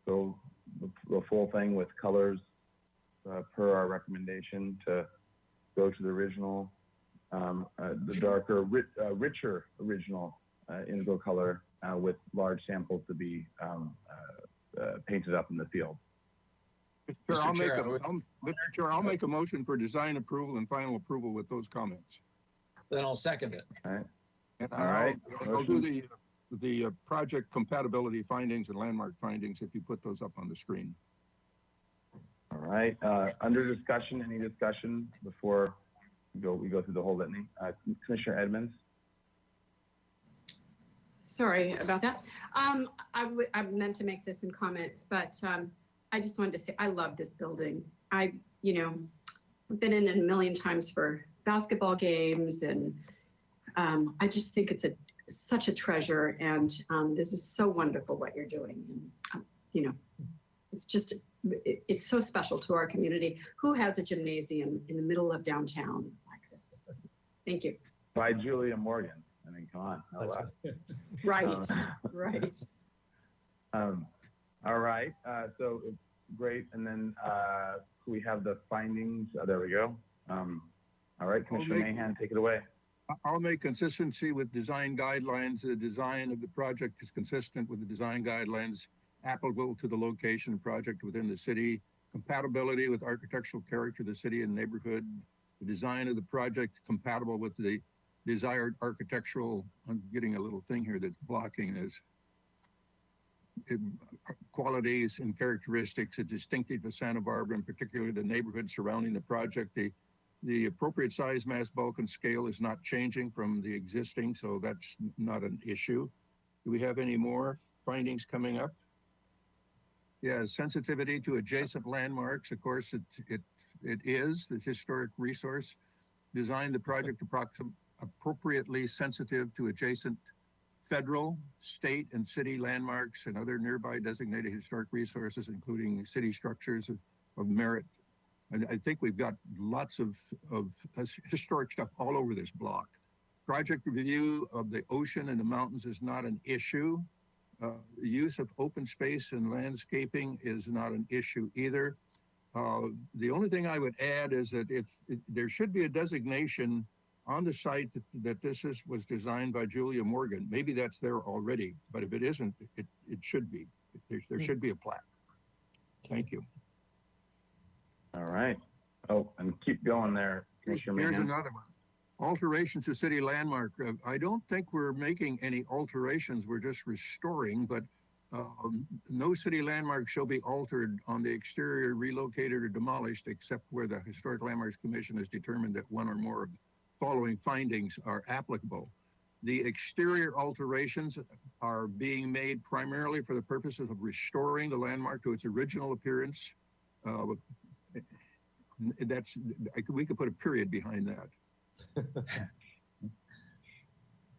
go the full thing with colors per our recommendation to go to the original, the darker, richer original indigo color with large samples to be painted up in the field? Mr. Chair, I'll make a motion for design approval and final approval with those comments. Then I'll second it. All right. And All right. I'll do the project compatibility findings and landmark findings if you put those up on the screen. All right. Under discussion, any discussion before we go through the whole litany? Commissioner Edmonds. Sorry about that. I meant to make this in comments, but I just wanted to say I love this building. I've been in it a million times for basketball games, and I just think it's such a treasure. And this is so wonderful what you're doing. And it's so special to our community. Who has a gymnasium in the middle of downtown like this? Thank you. By Julia Morgan. I mean, come on. Right, right. All right. So great. And then we have the findings. There we go. All right, Commissioner Mahan, take it away. I'll make consistency with design guidelines. The design of the project is consistent with the design guidelines applicable to the location and project within the city, compatibility with architectural character of the city and neighborhood, the design of the project compatible with the desired architectural, I'm getting a little thing here that's blocking this, qualities and characteristics are distinctive of Santa Barbara, and particularly the neighborhood surrounding the project. The appropriate size, mass, bulk, and scale is not changing from the existing, so that's not an issue. Do we have any more findings coming up? Yeah, sensitivity to adjacent landmarks. Of course, it is the historic resource. Design the project appropriately sensitive to adjacent federal, state, and city landmarks and other nearby designated historic resources, including city structures of merit. And I think we've got lots of historic stuff all over this block. Project review of the ocean and the mountains is not an issue. The use of open space and landscaping is not an issue either. The only thing I would add is that if there should be a designation on the site that this was designed by Julia Morgan. Maybe that's there already, but if it isn't, it should be. There should be a plaque. Thank you. All right. Oh, and keep going there, Commissioner Here's Mahan. another one. Alterations to city landmark. I don't think we're making any alterations. We're just restoring, but no city landmark shall be altered on the exterior, relocated, or demolished, except where the Historic Landmarks Commission has determined that one or more of the following findings are applicable. The exterior alterations are being made primarily for the purposes of restoring the landmark to its original appearance. We could put a period behind that.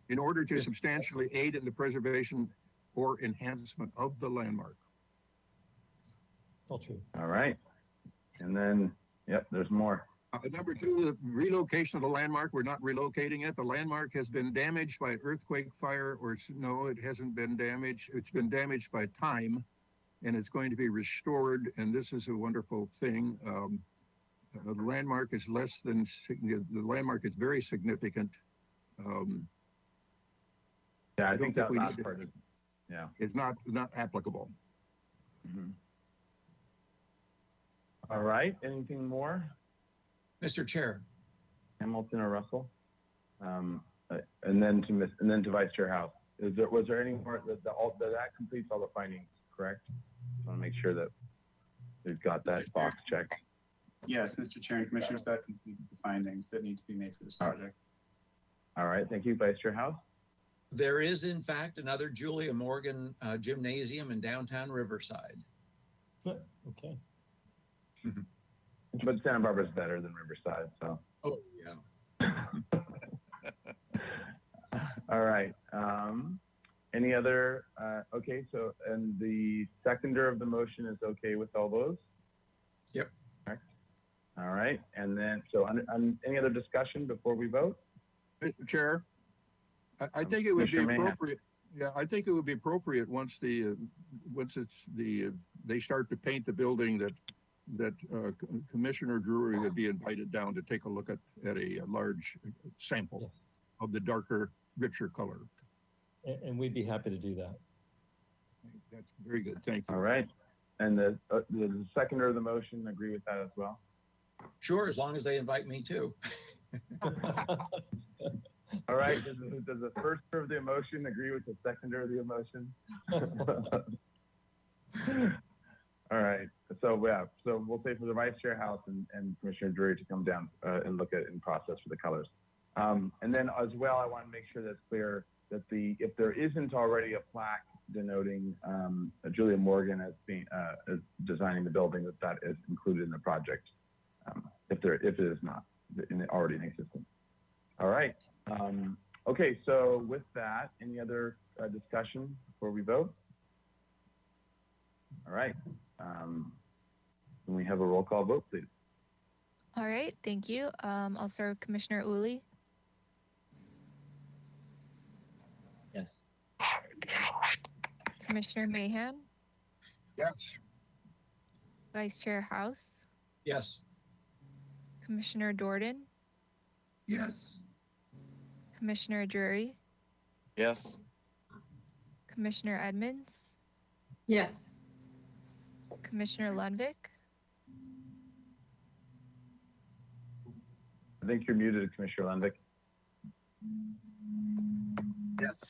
In order to substantially aid in the preservation or enhancement of the landmark. All true. All right. And then, yep, there's more. Number two, the relocation of the landmark. We're not relocating it. The landmark has been damaged by earthquake, fire, or no, it hasn't been damaged. It's been damaged by time, and it's going to be restored. And this is a wonderful thing. The landmark is the landmark is very significant. Yeah, I think that we last need part is, yeah. It's not applicable. Mm-hmm. All right, anything more? Mr. Chair. Hamilton or Russell? And then to Vice Chair House. Was there any more, that completes all the findings, correct? I want to make sure that we've got that box checked. Yes, Mr. Chair and Commissioners, that completes the findings that need to be made for this project. All right, thank you, Vice Chair House. There is, in fact, another Julia Morgan gymnasium in downtown Riverside. Okay. But Santa Barbara's better than Riverside, so. Oh, yeah. All right. Any other, okay, so, and the seconder of the motion is okay with all those? Yep. All right, and then, so on any other discussion before we vote? Mr. Chair, I think it would be Commissioner Mahan. appropriate. Yeah, I think it would be appropriate once they start to paint the building that Commissioner Drury would be invited down to take a look at a large sample of the darker, richer color. And we'd be happy to do that. That's very good. Thank you. All right, and the seconder of the motion agree with that as well? Sure, as long as they invite me too. All right, does the firster of the emotion agree with the seconder of the emotion? All right, so yeah, so we'll say for the Vice Chair House and Commissioner Drury to come down and look at in process for the colors. And then as well, I want to make sure that's clear that if there isn't already a plaque denoting Julia Morgan as being as designing the building, that is included in the project. If it is not already in existence. All right. Okay, so with that, any other discussion before we vote? All right. Can we have a roll call vote, please? All right, thank you. I'll start with Commissioner Uli. Yes. Commissioner Mahan, Yes. Vice Chair House, Yes. Commissioner Jordan, Yes. Commissioner Drury, Yes. Commissioner Edmonds, Yes. Commissioner Lundvik? I think you're muted, Commissioner Lundvik. Yes.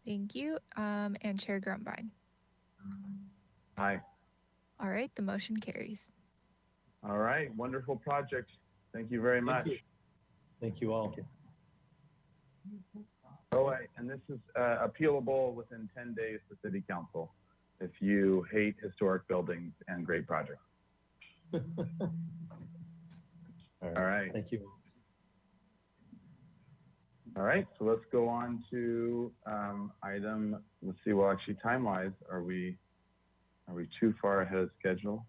Thank you. And Chair Grumbine. Aye. All right, the motion carries. All right, wonderful project. Thank you very much. Thank you all. Oh, wait, and this is appealable within 10 days to City Council if you hate historic buildings and great projects. All right. Thank you. All right, so let's go on to item, let's see, well, actually time-wise, are we too far ahead of schedule?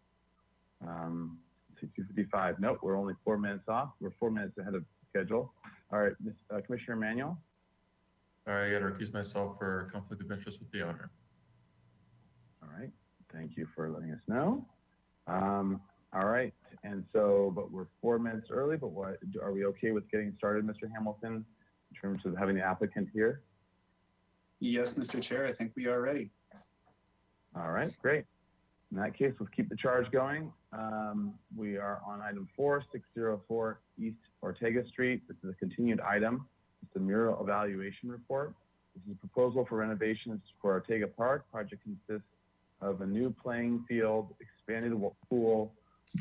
Let's see, 2:55. Nope, we're only 4 minutes off. We're 4 minutes ahead of schedule. All right, Commissioner Manuel? Sorry, I got to recuse myself for conflict of interest with the owner. All right, thank you for letting us know. All right, and so, but we're 4 minutes early, but what, are we okay with getting started, Mr. Hamilton, in terms of having the applicant here? Yes, Mr. Chair, I think we are ready. All right, great. In that case, let's keep the charge going. We are on item 4604 East Ortega Street. This is a continued item. It's the mural evaluation report. This is a proposal for renovations for Ortega Park. Project consists of a new playing field, expanded pool,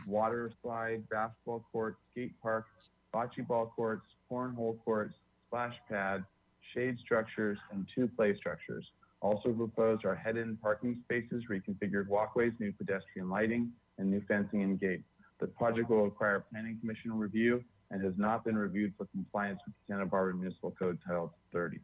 water slide, basketball court, skate park, bocce ball courts, cornhole courts, splash pad, shade structures, and 2 play structures. Also proposed are head-in parking spaces, reconfigured walkways, new pedestrian lighting, and new fencing and gates. The project will require planning commission review and has not been reviewed for compliance with Santa Barbara Municipal Code Title 30.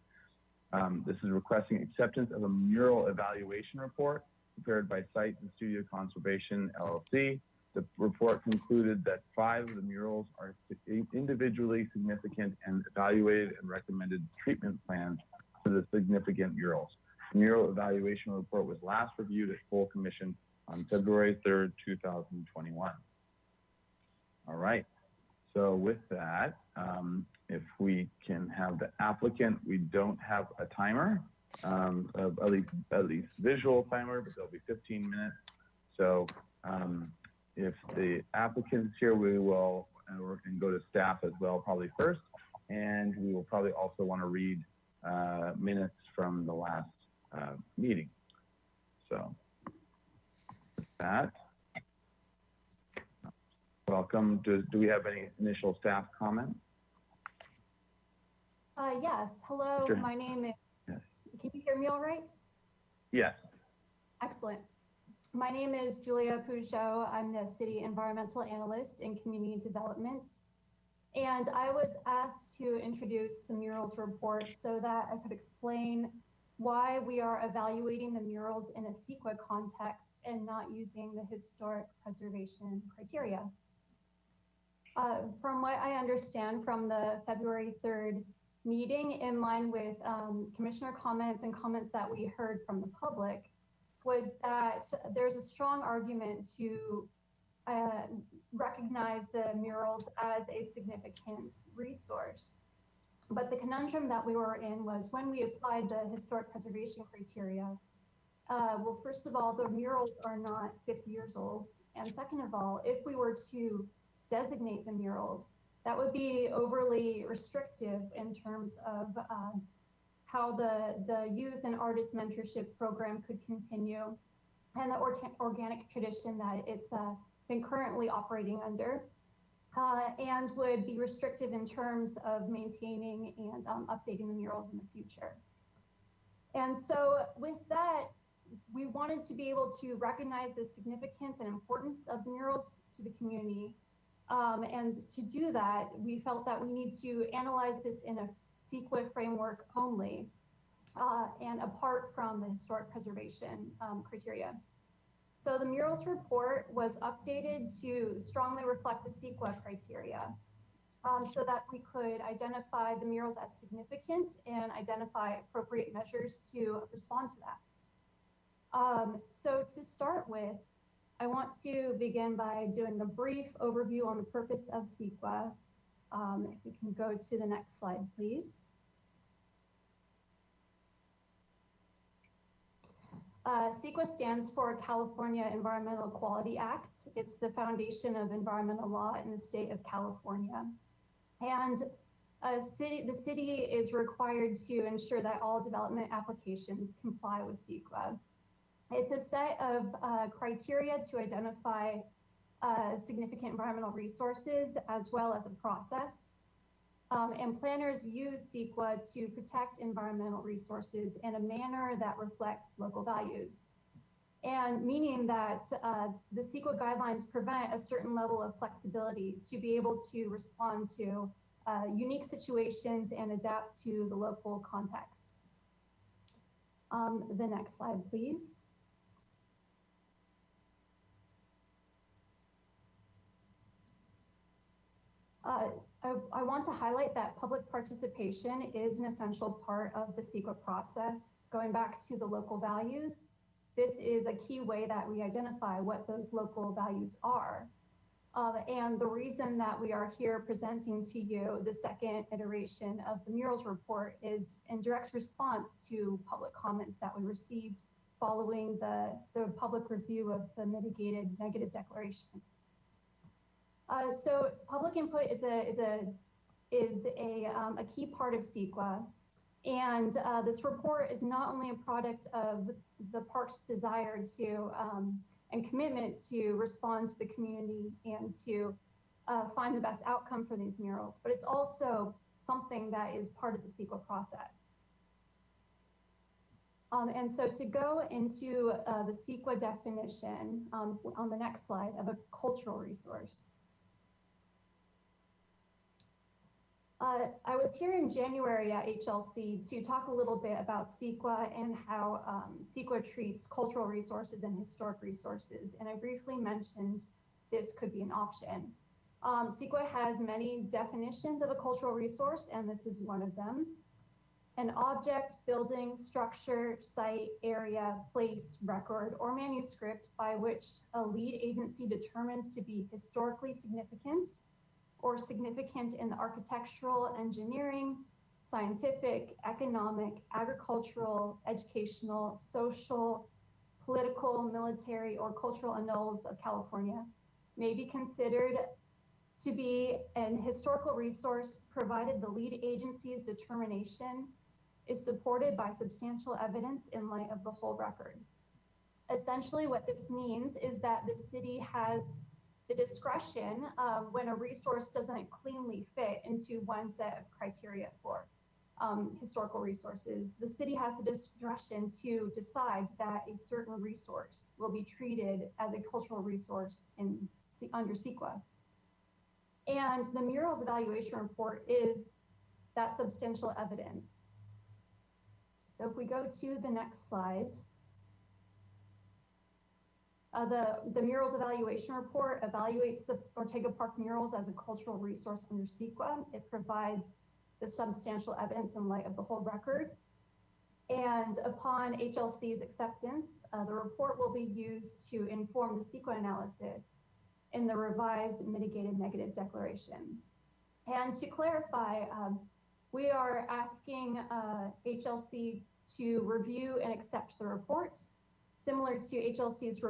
This is requesting acceptance of a mural evaluation report prepared by Site and Studio Conservation, LLC. The report concluded that 5 of the murals are individually significant and evaluated and recommended treatment plans for the significant murals. The mural evaluation report was last reviewed at full commission on February 3rd, 2021. All right. So with that, if we can have the applicant, we don't have a timer, at least visual timer, but there'll be 15 minutes. So if the applicant is here, we will and go to staff as well, probably first. And we will probably also want to read minutes from the last meeting. So with that, welcome. Do we have any initial staff comments? Yes. Hello, Sure. my name is, Yes. Can you hear me all right? Yes. Excellent. My name is Julia Peugeot. I'm the City Environmental Analyst in Community Development. And I was asked to introduce the murals report so that I could explain why we are evaluating the murals in a CEQA context and not using the historic preservation criteria. From what I understand from the February 3rd meeting, in line with commissioner comments and comments that we heard from the public, was that there's a strong argument to recognize the murals as a significant resource. But the conundrum that we were in was when we applied the historic preservation criteria, well, first of all, the murals are not 50 years old. And second of all, if we were to designate the murals, that would be overly restrictive in terms of how the youth and artist mentorship program could continue and the organic tradition that it's been currently operating under, and would be restrictive in terms of maintaining and updating the murals in the future. And so with that, we wanted to be able to recognize the significance and importance of the murals to the community. And to do that, we felt that we need to analyze this in a CEQA framework only, and apart from the historic preservation criteria. So the murals report was updated to strongly reflect the CEQA criteria, so that we could identify the murals as significant and identify appropriate measures to respond to that. So to start with, I want to begin by doing a brief overview on the purpose of CEQA. If we can go to the next slide, please. CEQA stands for California Environmental Quality Act. It's the foundation of environmental law in the state of California. And the city is required to ensure that all development applications comply with CEQA. It's a set of criteria to identify significant environmental resources as well as a process. And planners use CEQA to protect environmental resources in a manner that reflects local values. And meaning that the CEQA guidelines prevent a certain level of flexibility to be able to respond to unique situations and adapt to the local context. The next slide, please. I want to highlight that public participation is an essential part of the CEQA process. Going back to the local values, this is a key way that we identify what those local values are. And the reason that we are here presenting to you the second iteration of the murals report is in direct response to public comments that we received following the public review of the mitigated negative declaration. So public input is a key part of CEQA, and this report is not only a product of the park's desire to and commitment to respond to the community and to find the best outcome for these murals, but it's also something that is part of the CEQA process. And so to go into the CEQA definition on the next slide of a cultural resource. I was here in January at HLC to talk a little bit about CEQA and how CEQA treats cultural resources and historic resources. And I briefly mentioned this could be an option. CEQA has many definitions of a cultural resource, and this is one of them. An object, building, structure, site, area, place, record, or manuscript by which a lead agency determines to be historically significant or significant in the architectural, engineering, scientific, economic, agricultural, educational, social, political, military, or cultural annals of California may be considered to be an historical resource provided the lead agency's determination is supported by substantial evidence in light of the whole record. Essentially, what this means is that the city has the discretion when a resource doesn't cleanly fit into one set of criteria for historical resources. The city has the discretion to decide that a certain resource will be treated as a cultural resource under CEQA. And the murals evaluation report is that substantial evidence. So if we go to the next slide, the murals evaluation report evaluates the Ortega Park murals as a cultural resource under CEQA. It provides the substantial evidence in light of the whole record. And upon HLC's acceptance, the report will be used to inform the CEQA analysis in the revised mitigated negative declaration. And to clarify, we are asking HLC to review and accept the report, similar to HLC's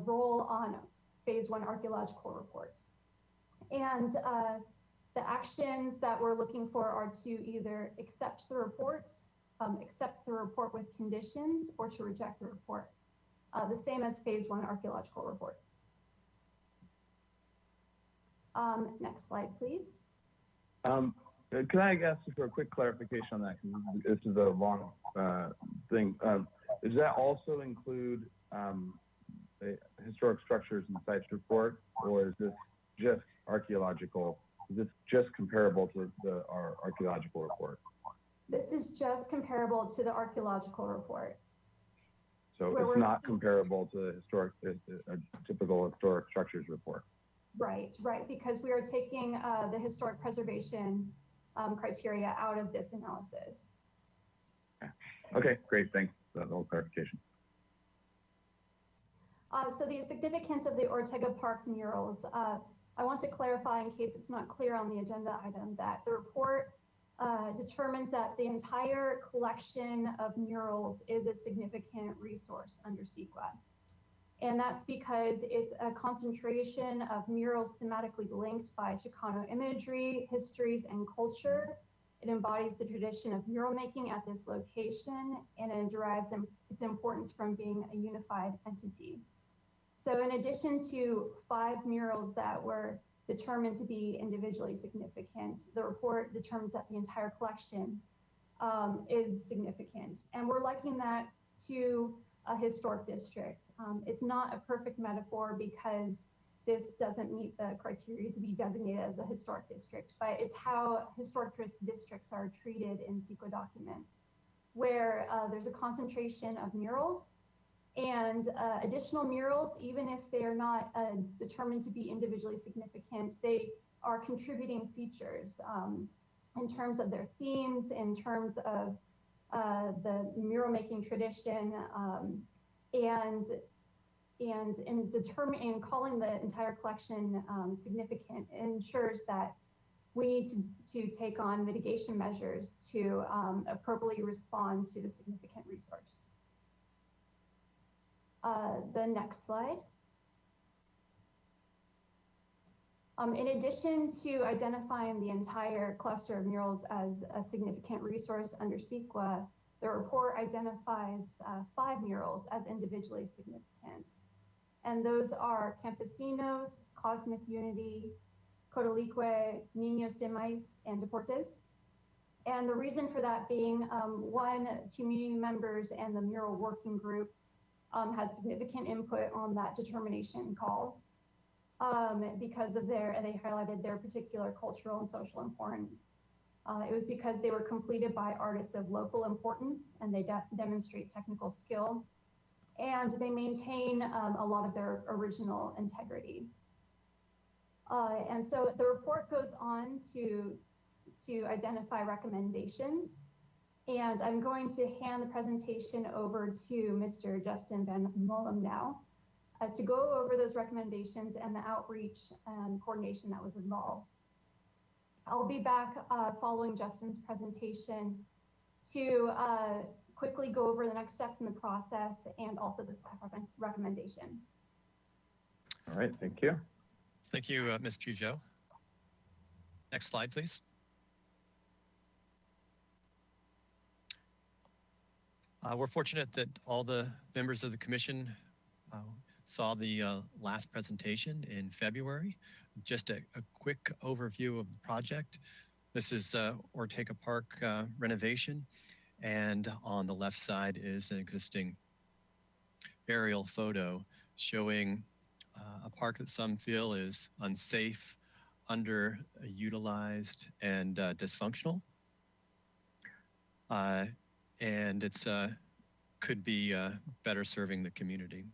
role on phase 1 archaeological reports. And the actions that we're looking for are to either accept the report with conditions, or to reject the report, the same as phase 1 archaeological reports. Next slide, please. Can I ask you for a quick clarification on that? Because this is a long thing. Does that also include historic structures and sites report, or is this just archaeological? Is this just comparable to our archaeological report? This is just comparable to the archaeological report. So it's not comparable to a typical historic structures report. Right, because we are taking the historic preservation criteria out of this analysis. Okay, great, thanks for that whole clarification. So the significance of the Ortega Park murals, I want to clarify in case it's not clear on the agenda item that the report determines that the entire collection of murals is a significant resource under CEQA. And that's because it's a concentration of murals thematically linked by Chicano imagery, histories, and culture. It embodies the tradition of mural making at this location, and it derives its importance from being a unified entity. So in addition to 5 murals that were determined to be individually significant, the report determines that the entire collection is significant. And we're likening that to a historic district. It's not a perfect metaphor because this doesn't meet the criteria to be designated as a historic district, but it's how historic districts are treated in CEQA documents, where there's a concentration of murals and additional murals, even if they are not determined to be individually significant, they are contributing features in terms of their themes, in terms of the mural making tradition, and in calling the entire collection significant ensures that we need to take on mitigation measures to appropriately respond to the significant resource. The next slide. In addition to identifying the entire cluster of murals as a significant resource under CEQA, the report identifies 5 murals as individually significant. And those are Campesinos, Cosmic Unity, Coatlicue, Niños de Maíz, and Deportes. And the reason for that being, one, community members and the mural working group had significant input on that determination call because of they highlighted their particular cultural and social importance. It was because they were completed by artists of local importance and they demonstrate technical skill, and they maintain a lot of their original integrity. And so the report goes on to identify recommendations. And I'm going to hand the presentation over to Mr. Justin Van Mollem now to go over those recommendations and the outreach and coordination that was involved. I'll be back following Justin's presentation to quickly go over the next steps in the process and also the staff recommendation. All right, thank you. Thank you, Ms. Peugeot. Next slide, please. We're fortunate that all the members of the commission saw the last presentation in February. Just a quick overview of the project. This is Ortega Park renovation, and on the left side is an existing aerial photo showing a park that some feel is unsafe, underutilized, and dysfunctional. And it's could be better serving the community.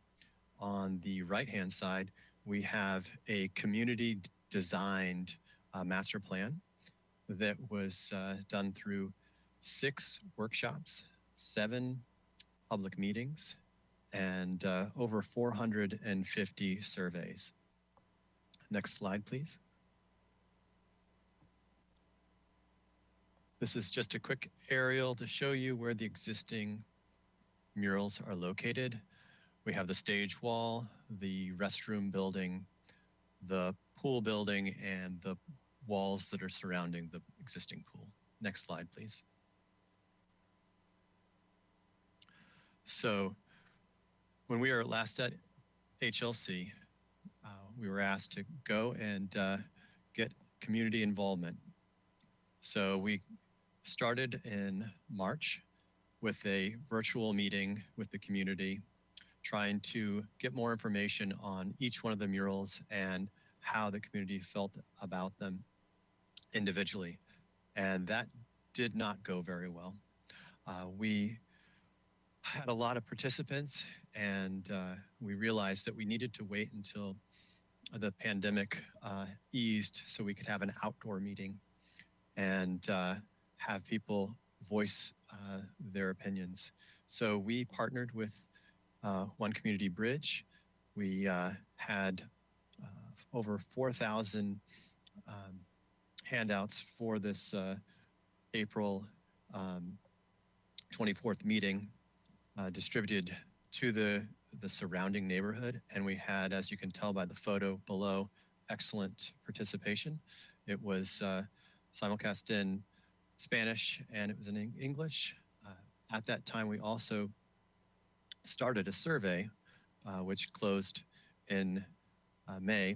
On the right-hand side, we have a community designed master plan that was done through 6 workshops, 7 public meetings, and over 450 surveys. Next slide, please. This is just a quick aerial to show you where the existing murals are located. We have the stage wall, the restroom building, the pool building, and the walls that are surrounding the existing pool. Next slide, please. So when we were last at HLC, we were asked to go and get community involvement. So we started in March with a virtual meeting with the community, trying to get more information on each one of the murals and how the community felt about them individually. And that did not go very well. We had a lot of participants, and we realized that we needed to wait until the pandemic eased so we could have an outdoor meeting and have people voice their opinions. So we partnered with One Community Bridge. We had over 4,000 handouts for this April 24th meeting distributed to the surrounding neighborhood. And we had, as you can tell by the photo below, excellent participation. It was simulcast in Spanish and it was in English. At that time, we also started a survey, which closed in May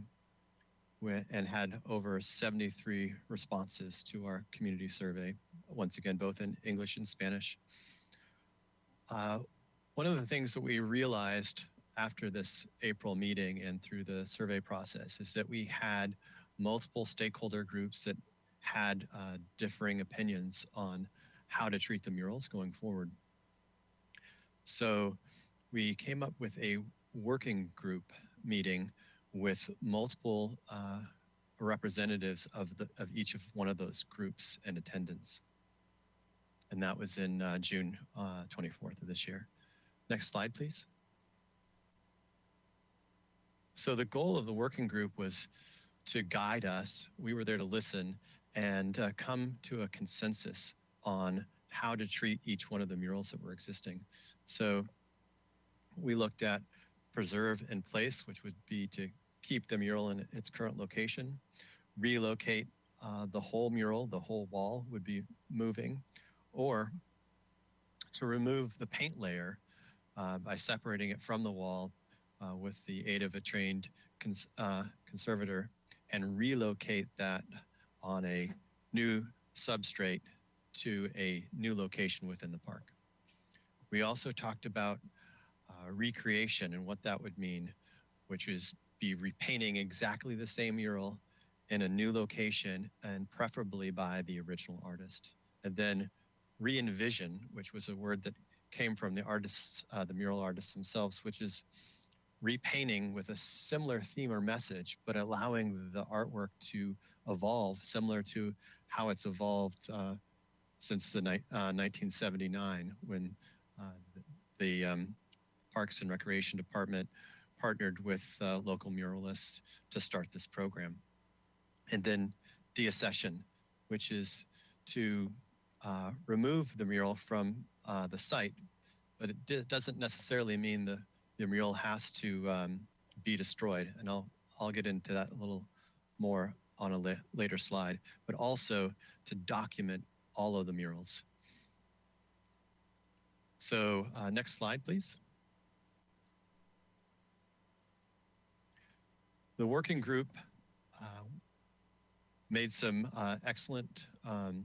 and had over 73 responses to our community survey, once again, both in English and Spanish. One of the things that we realized after this April meeting and through the survey process is that we had multiple stakeholder groups that had differing opinions on how to treat the murals going forward. So we came up with a working group meeting with multiple representatives of each of one of those groups in attendance. And that was in June 24th of this year. Next slide, please. So the goal of the working group was to guide us. We were there to listen and come to a consensus on how to treat each one of the murals that were existing. So we looked at preserve in place, which would be to keep the mural in its current location, relocate the whole mural, the whole wall would be moving, or to remove the paint layer by separating it from the wall with the aid of a trained conservator and relocate that on a new substrate to a new location within the park. We also talked about recreation and what that would mean, which is be repainting exactly the same mural in a new location and preferably by the original artist. And then re-envision, which was a word that came from the artists, the mural artists themselves, which is repainting with a similar theme or message, but allowing the artwork to evolve similar to how it's evolved since the 1979 when the Parks and Recreation Department partnered with local muralists to start this program. And then deaccession, which is to remove the mural from the site, but it doesn't necessarily mean the mural has to be destroyed. And I'll get into that a little more on a later slide, but also to document all of the murals. So next slide, please. The working group made some excellent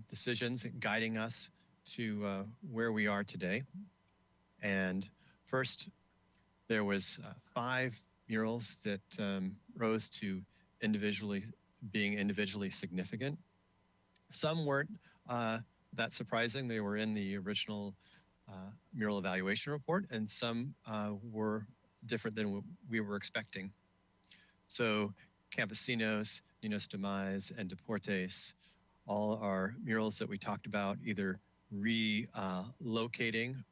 decisions guiding us to where we are today. And first, there was 5 murals that rose to being individually significant. Some weren't that surprising. They were in the original mural evaluation report, and some were different than what we were expecting. So Campesinos, Ninos de Mais, and Deportes, all are murals that we talked about either relocating,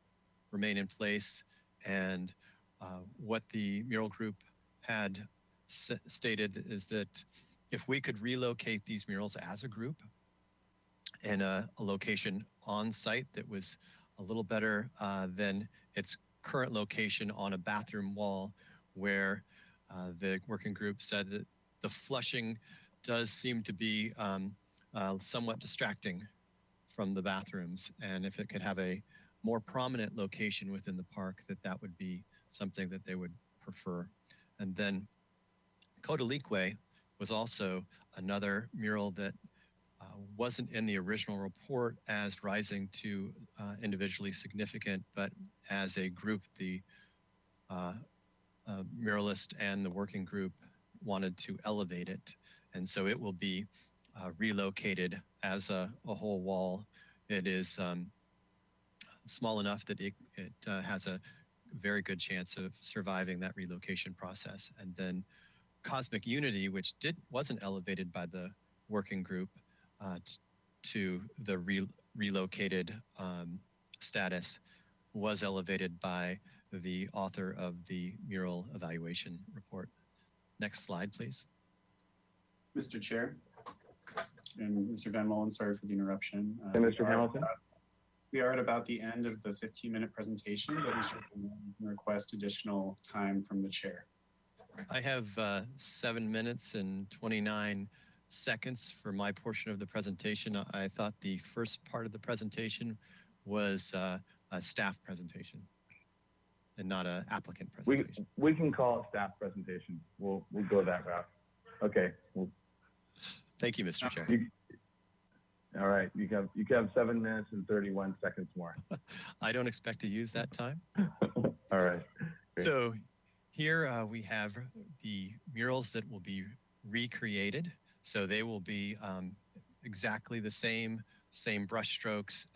remain in place, and what the mural group had stated is that if we could relocate these murals as a group in a location on site that was a little better than its current location on a bathroom wall, where the working group said that the flushing does seem to be somewhat distracting from the bathrooms, and if it could have a more prominent location within the park, that would be something that they would prefer. And then Coatlicue was also another mural that wasn't in the original report as rising to individually significant, but as a group, the muralist and the working group wanted to elevate it. And so it will be relocated as a whole wall. It is small enough that it has a very good chance of surviving that relocation process. And then Cosmic Unity, which wasn't elevated by the working group to the relocated status, was elevated by the author of the mural evaluation report. Next slide, please. Mr. Chair, and Mr. Van Mullen, sorry for the interruption. And Mr. Hamilton? We are at about the end of the 15-minute presentation, but Mr. Van Mullen can request additional time from the chair. I have 7 minutes and 29 seconds for my portion of the presentation. I thought the first part of the presentation was a staff presentation and not an applicant presentation. We can call it staff presentation. We'll go that route. Okay. Thank you, Mr. Chair. All right. You have 7 minutes and 31 seconds more. I don't expect to use that time. All right. Great. So here we have the murals that will be recreated. So they will be exactly the same brush strokes,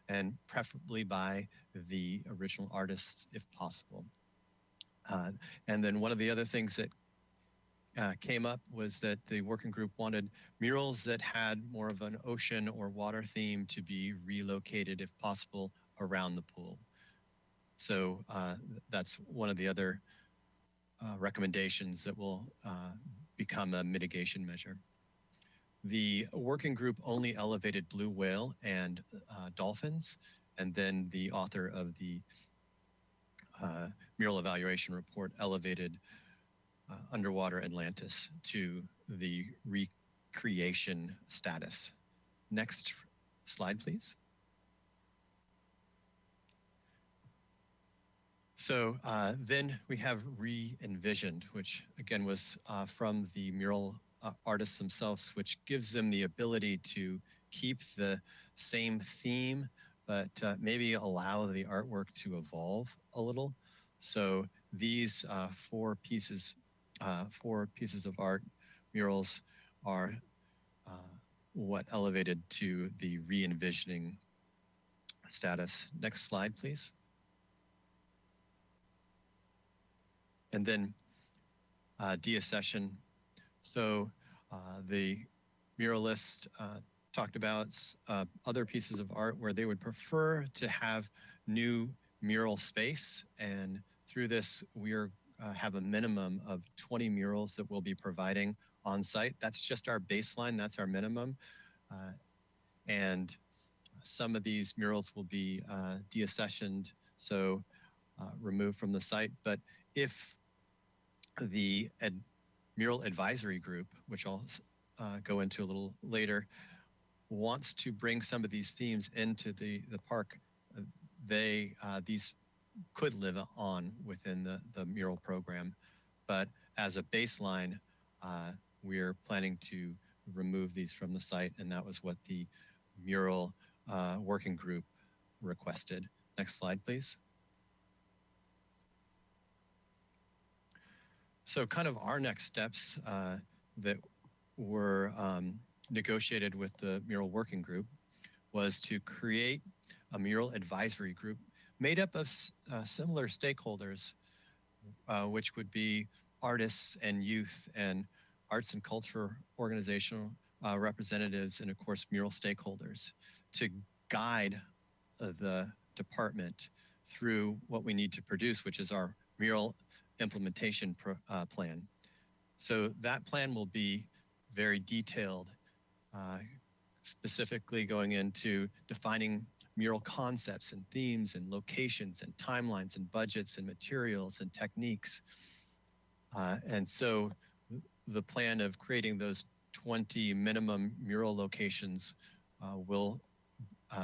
and preferably by the original artists if possible. And then one of the other things that came up was that the working group wanted murals that had more of an ocean or water theme to be relocated if possible around the pool. So that's one of the other recommendations that will become a mitigation measure. The working group only elevated blue whale and dolphins, and then the author of the mural evaluation report elevated underwater Atlantis to the recreation status. Next slide, please. So then we have re-envisioned, which again was from the mural artists themselves, which gives them the ability to keep the same theme, but maybe allow the artwork to evolve a little. So these four pieces of art murals are what elevated to the re-envisioning status. Next slide, please. And then deaccession. So the muralist talked about other pieces of art where they would prefer to have new mural space, and through this we have a minimum of 20 murals that we'll be providing on site. That's just our baseline, that's our minimum. And some of these murals will be deaccessioned, so removed from the site. But if the mural advisory group, which I'll go into a little later, wants to bring some of these themes into the park, these could live on within the mural program. But as a baseline, we're planning to remove these from the site, and that was what the mural working group requested. Next slide, please. So kind of our next steps that were negotiated with the mural working group was to create a mural advisory group made up of similar stakeholders, which would be artists and youth and arts and culture organizational representatives, and of course mural stakeholders, to guide the department through what we need to produce, which is our mural implementation plan. So that plan will be very detailed, specifically going into defining mural concepts and themes and locations and timelines and budgets and materials and techniques. And so the plan of creating those 20 minimum mural locations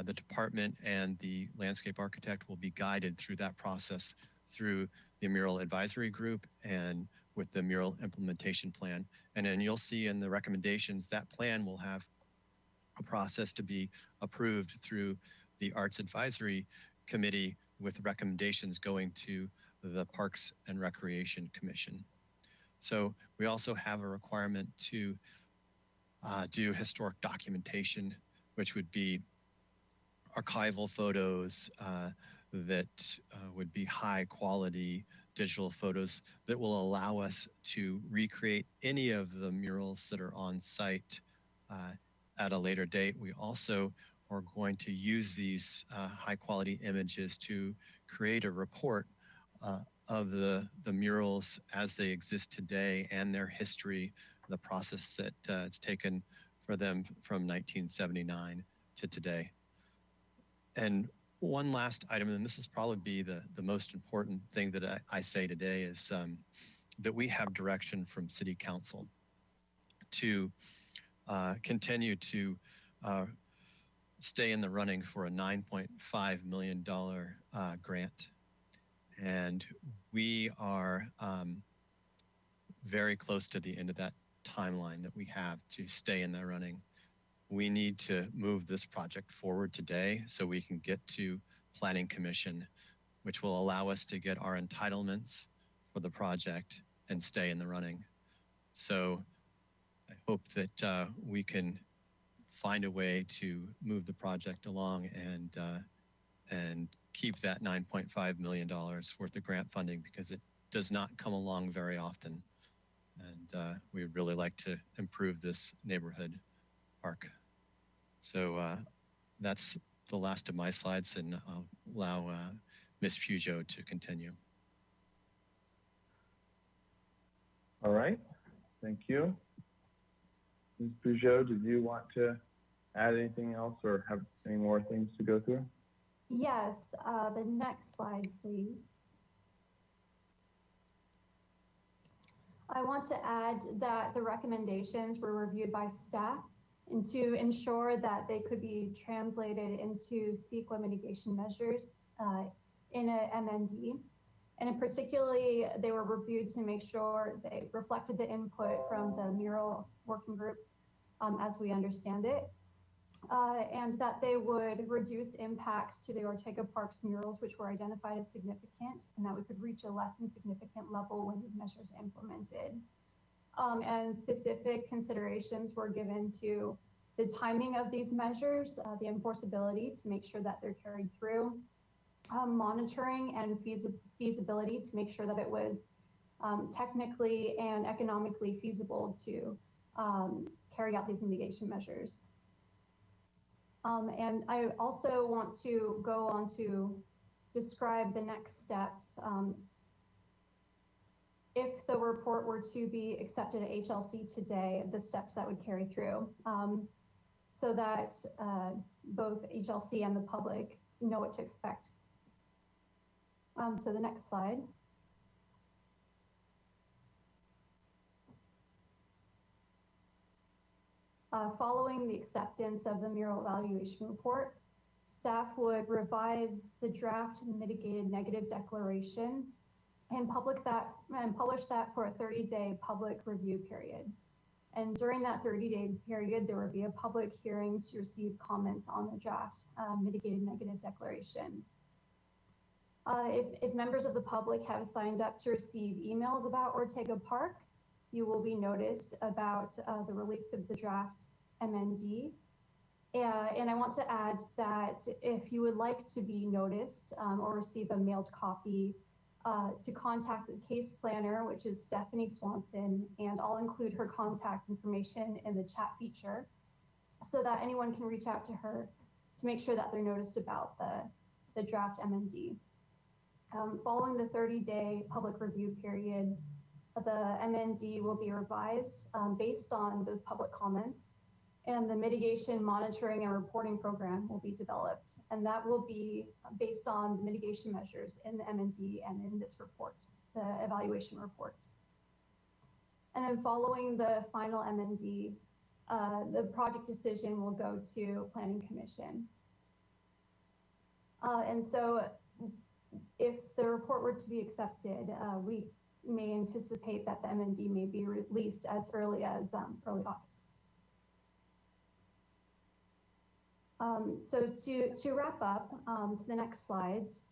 the department and the landscape architect will be guided through that process through the mural advisory group and with the mural implementation plan. And then you'll see in the recommendations that plan will have a process to be approved through the Arts Advisory Committee with recommendations going to the Parks and Recreation Commission. So we also have a requirement to do historic documentation, which would be archival photos that would be high quality digital photos that will allow us to recreate any of the murals that are on site at a later date. We also are going to use these high quality images to create a report of the murals as they exist today and their history, the process that it's taken for them from 1979 to today. And one last item, and this is probably be the most important thing that I say today, is that we have direction from City Council to continue to stay in the running for a $9.5 million grant. And we are very close to the end of that timeline that we have to stay in that running. We need to move this project forward today so we can get to Planning Commission, which will allow us to get our entitlements for the project and stay in the running. So I hope that we can find a way to move the project along and keep that $9.5 million worth of grant funding, because it does not come along very often. And we'd really like to improve this neighborhood park. So that's the last of my slides, and I'll allow Ms. Peugeot to continue. All right, thank you. Ms. Peugeot, did you want to add anything else or have any more things to go through? Yes, the next slide, please. I want to add that the recommendations were reviewed by staff and to ensure that they could be translated into CEQA mitigation measures in a MND. And particularly, they were reviewed to make sure they reflected the input from the mural working group as we understand it, and that they would reduce impacts to the Ortega Park's murals, which were identified as significant, and that we could reach a less than significant level when these measures are implemented. And specific considerations were given to the timing of these measures, the enforceability to make sure that they're carried through, monitoring and feasibility to make sure that it was technically and economically feasible to carry out these mitigation measures. And I also want to go on to describe the next steps. If the report were to be accepted at HLC today, the steps that would carry through, so that both HLC and the public know what to expect. So the next slide. Following the acceptance of the mural evaluation report, staff would revise the draft mitigated negative declaration and publish that for a 30-day public review period. And during that 30-day period, there would be a public hearing to receive comments on the draft mitigated negative declaration. If members of the public have signed up to receive emails about Ortega Park, you will be noticed about the release of the draft MND. And I want to add that if you would like to be noticed or receive a mailed copy, to contact the case planner, which is Stephanie Swanson, and I'll include her contact information in the chat feature so that anyone can reach out to her to make sure that they're noticed about the draft MND. Following the 30-day public review period, the MND will be revised based on those public comments, and the mitigation monitoring and reporting program will be developed. And that will be based on mitigation measures in the MND and in this report, the evaluation report. And then following the final MND, the project decision will go to Planning Commission. And so if the report were to be accepted, we may anticipate that the MND may be released as early as early August. So to wrap up, to the next slides.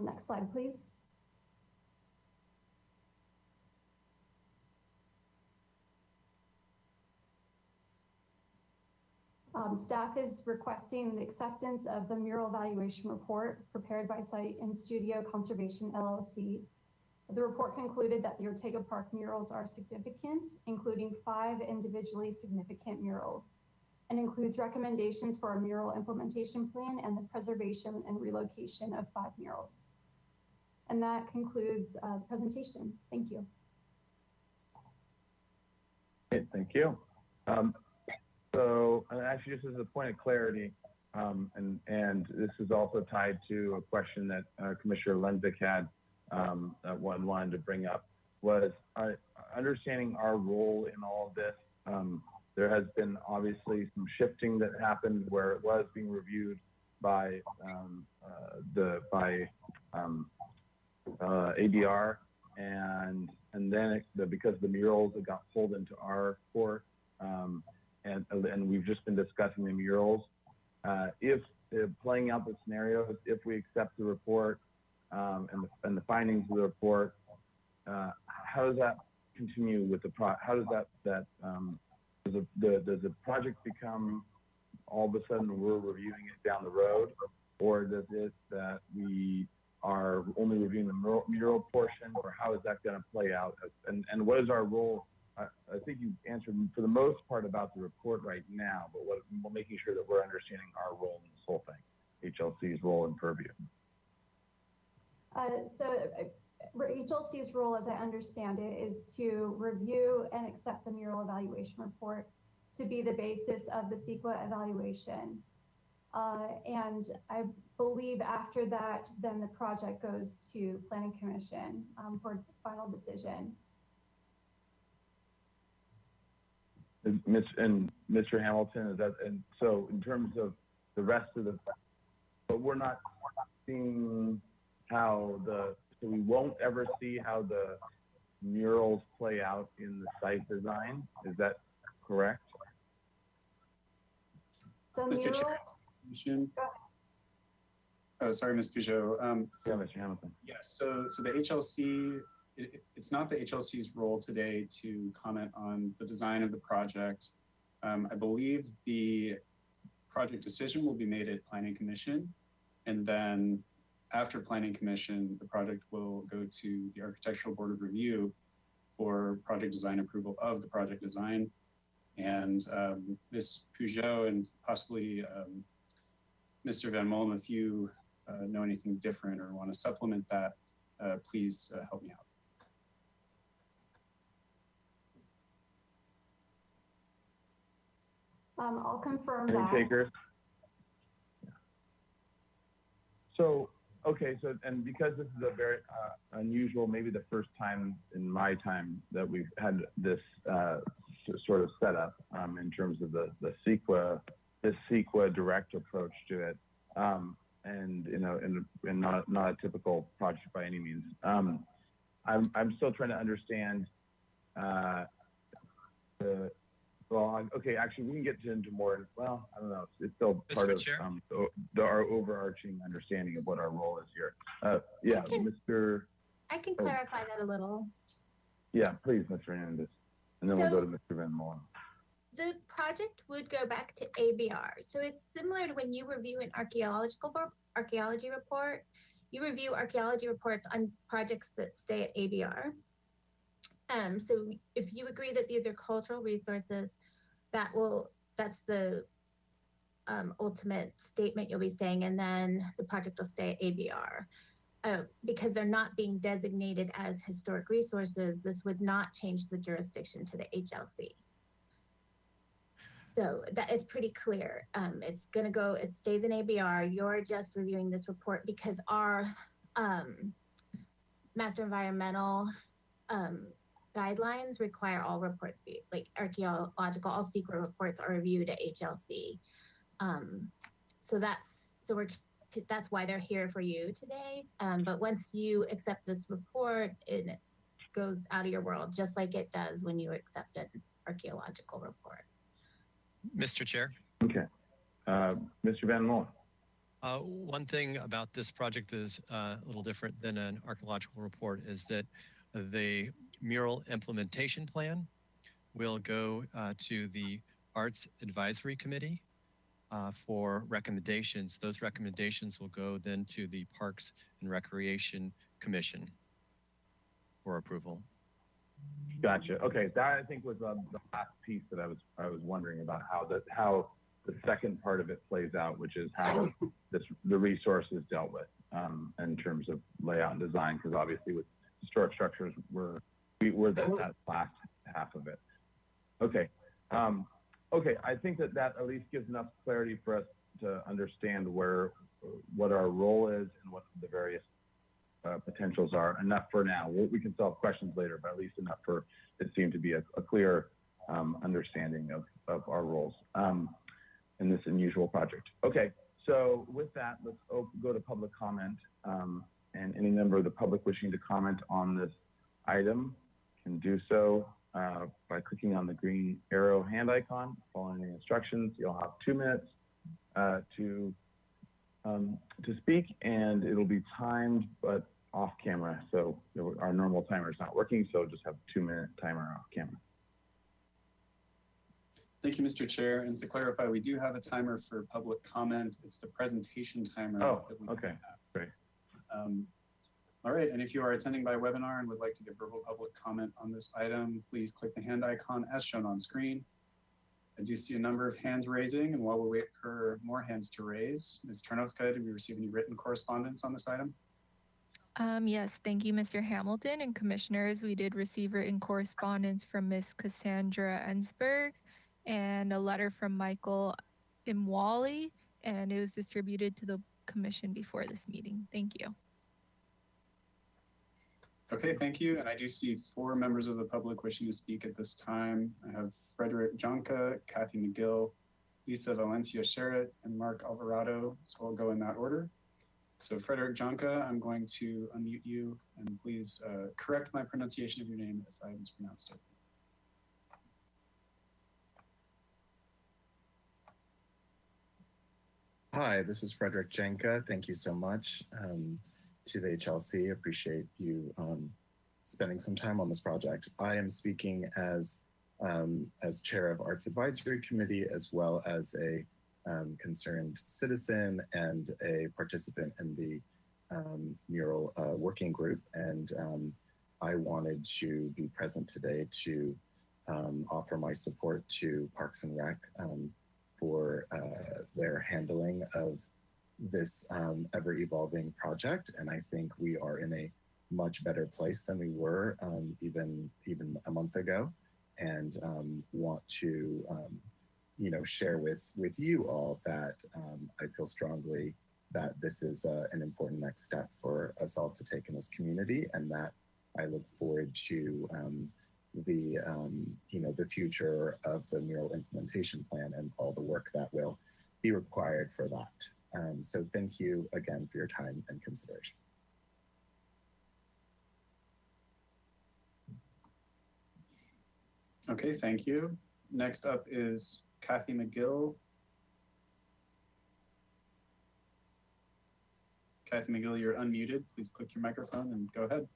Next slide, please. Staff is requesting the acceptance of the mural evaluation report prepared by Site and Studio Conservation LLC. The report concluded that the Ortega Park murals are significant, including 5 individually significant murals. and includes recommendations for a mural implementation plan and the preservation and relocation of 5 murals. And that concludes the presentation. Thank you. Okay, thank you. So actually, just as a point of clarity, and this is also tied to a question that Commissioner Lenzik had that one wanted to bring up, was understanding our role in all of this. There has been obviously some shifting that happened where it was being reviewed by ADR, and then because the murals, it got pulled into our court, and we've just been discussing the murals. If playing out the scenarios, if we accept the report and the findings of the report, how does that continue with the how does that does the project become all of a sudden we're reviewing it down the road, or does it that we are only reviewing the mural portion, or how is that going to play out? And what is our role? I think you answered for the most part about the report right now, but we're making sure that we're understanding our role in this whole thing, HLC's role in purview. HLC's role, as I understand it, is to review and accept the mural evaluation report to be the basis of the CEQA evaluation. And I believe after that, then the project goes to Planning Commission for final decision. And Mr. Hamilton, is that, and so in terms of the rest of but we're not seeing how so we won't ever see how the murals play out in the site design. Is that correct? Mr. Chair, oh, sorry, Ms. Peugeot. Yeah, Mr. Hamilton. Yes, so the HLC, it's not the HLC's role today to comment on the design of the project. I believe the project decision will be made at Planning Commission, and then after Planning Commission, the project will go to the Architectural Board of Review for project design approval of the project design. And Ms. Peugeot and possibly Mr. Van Molen, if you know anything different or want to supplement that, please help me out. I'll confirm Any that. takers? So, okay, so, and because this is a very unusual, maybe the first time in my time that we've had this sort of setup in terms of the CEQA direct approach to it, and you know, and not a typical project by any means. I'm still trying to understand okay, actually, we can get into more. Well, I don't know. It's still part of our overarching understanding of what our role is here. Yeah, Mr. I can clarify that a little. Yeah, please, Mr. Hernandez, and then we'll go to Mr. Van Molen. The project would go back to ABR. So it's similar to when you review an archaeology report. You review archaeology reports on projects that stay at ABR. So if you agree that these are cultural resources, that's the ultimate statement you'll be saying, and then the project will stay at ABR. Because they're not being designated as historic resources, this would not change the jurisdiction to the HLC. So that is pretty clear. It's gonna go, it stays in ABR. You're just reviewing this report because our master environmental guidelines require all reports be like archaeological, all secret reports are reviewed at HLC. So that's why they're here for you today. But once you accept this report, it goes out of your world, just like it does when you accept an archaeological report. Mr. Chair. Okay. Mr. Van Molen. One thing about this project is a little different than an archaeological report is that the mural implementation plan will go to the Arts Advisory Committee for recommendations. Those recommendations will go then to the Parks and Recreation Commission for approval. Gotcha. Okay, that I think was the last piece that I was wondering about how the second part of it plays out, which is how the resource is dealt with in terms of layout and design, because obviously with historic structures, we're that last half of it. Okay. Okay, I think that at least gives enough clarity for us to understand what our role is and what the various potentials are. Enough for now. We can solve questions later, but at least enough for it seemed to be a clear understanding of our roles in this unusual project. Okay, so with that, let's go to public comment. And any member of the public wishing to comment on this item can do so by clicking on the green arrow hand icon, following the instructions. You'll have 2 minutes to speak, and it'll be timed but off camera. So our normal timer is not working, so just have a 2-minute timer off camera. Thank you, Mr. Chair. And to clarify, we do have a timer for public comment. It's the presentation timer. Oh, okay, great. All right, and if you are attending by webinar and would like to give verbal public comment on this item, please click the hand icon as shown on screen. I do see a number of hands raising, and while we wait for more hands to raise, Ms. Tarnowska, did we receive any written correspondence on this item? Yes, thank you, Mr. Hamilton and commissioners. We did receive written correspondence from Ms. Cassandra Ensberg and a letter from Michael Imwali, and it was distributed to the commission before this meeting. Thank you. Okay, thank you. And I do see 4 members of the public wishing to speak at this time. I have Frederick Jonka, Kathy McGill, Lisa Valencia Sherritt, and Mark Alvarado. So I'll go in that order. So Frederick Jonka, I'm going to unmute you, and please correct my pronunciation of your name if I mispronounced it. Hi, this is Frederick Jenka. Thank you so much to the HLC. Appreciate you spending some time on this project. I am speaking as chair of Arts Advisory Committee, as well as a concerned citizen and a participant in the mural working group. And I wanted to be present today to offer my support to Parks and Rec for their handling of this ever-evolving project. And I think we are in a much better place than we were even a month ago, and want to share with you all that I feel strongly that this is an important next step for us all to take in this community, and that I look forward to the future of the mural implementation plan and all the work that will be required for that. So thank you again for your time and consideration. Okay, thank you. Next up is Kathy McGill. Kathy McGill, you're unmuted. Please click your microphone and go ahead.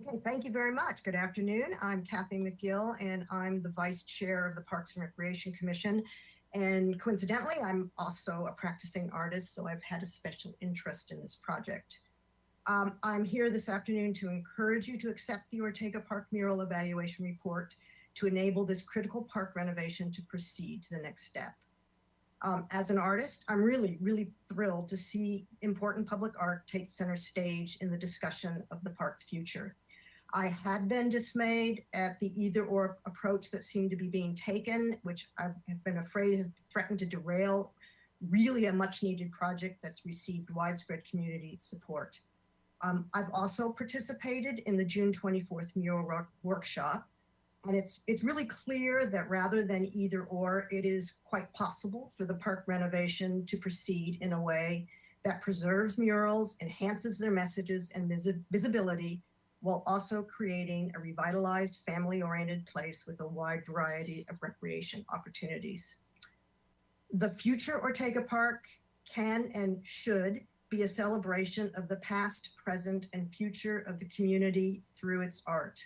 Okay, thank you very much. Good afternoon. I'm Kathy McGill, and I'm the Vice Chair of the Parks and Recreation Commission. And coincidentally, I'm also a practicing artist, so I've had a special interest in this project. I'm here this afternoon to encourage you to accept the Ortega Park Mural Evaluation Report to enable this critical park renovation to proceed to the next step. As an artist, I'm really, really thrilled to see important public art take center stage in the discussion of the park's future. I had been dismayed at the either-or approach that seemed to be being taken, which I have been afraid has threatened to derail really a much-needed project that's received widespread community support. I've also participated in the June 24th mural workshop, and it's really clear that rather than either-or, it is quite possible for the park renovation to proceed in a way that preserves murals, enhances their messages and visibility, while also creating a revitalized, family-oriented place with a wide variety of recreation opportunities. The future Ortega Park can and should be a celebration of the past, present, and future of the community through its art.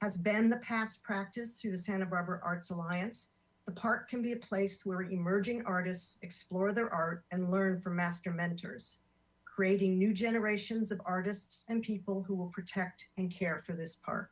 Has been the past practice through the Santa Barbara Arts Alliance, the park can be a place where emerging artists explore their art and learn from master mentors, creating new generations of artists and people who will protect and care for this park.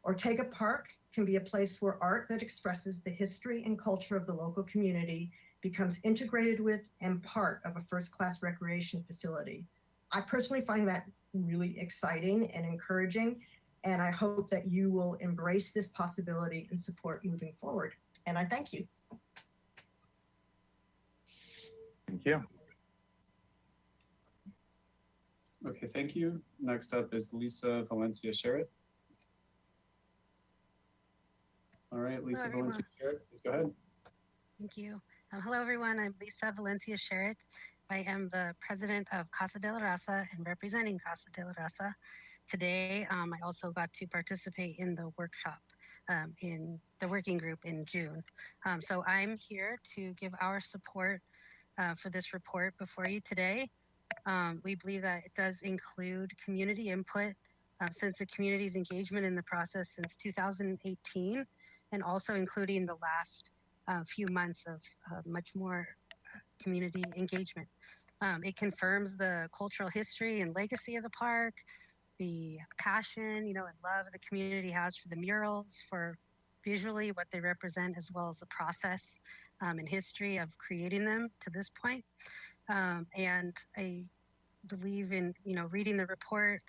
Ortega Park can be a place where art that expresses the history and culture of the local community becomes integrated with and part of a first-class recreation facility. I personally find that really exciting and encouraging, and I hope that you will embrace this possibility and support moving forward. And I thank you. Thank you. Okay, thank you. Next up is Lisa Valencia Sherritt. All right, Lisa Hello, Valencia Sherritt, please go ahead. Thank you. Hello, everyone. I'm Lisa Valencia Sherritt. I am the president of Casa de la Raza and representing Casa de la Raza. Today, I also got to participate in the workshop in the working group in June. So I'm here to give our support for this report before you today. We believe that it does include community input since the community's engagement in the process since 2018, and also including the last few months of much more community engagement. It confirms the cultural history and legacy of the park, the passion, and love the community has for the murals, for visually what they represent, as well as the process and history of creating them to this point. And I believe in, reading the report,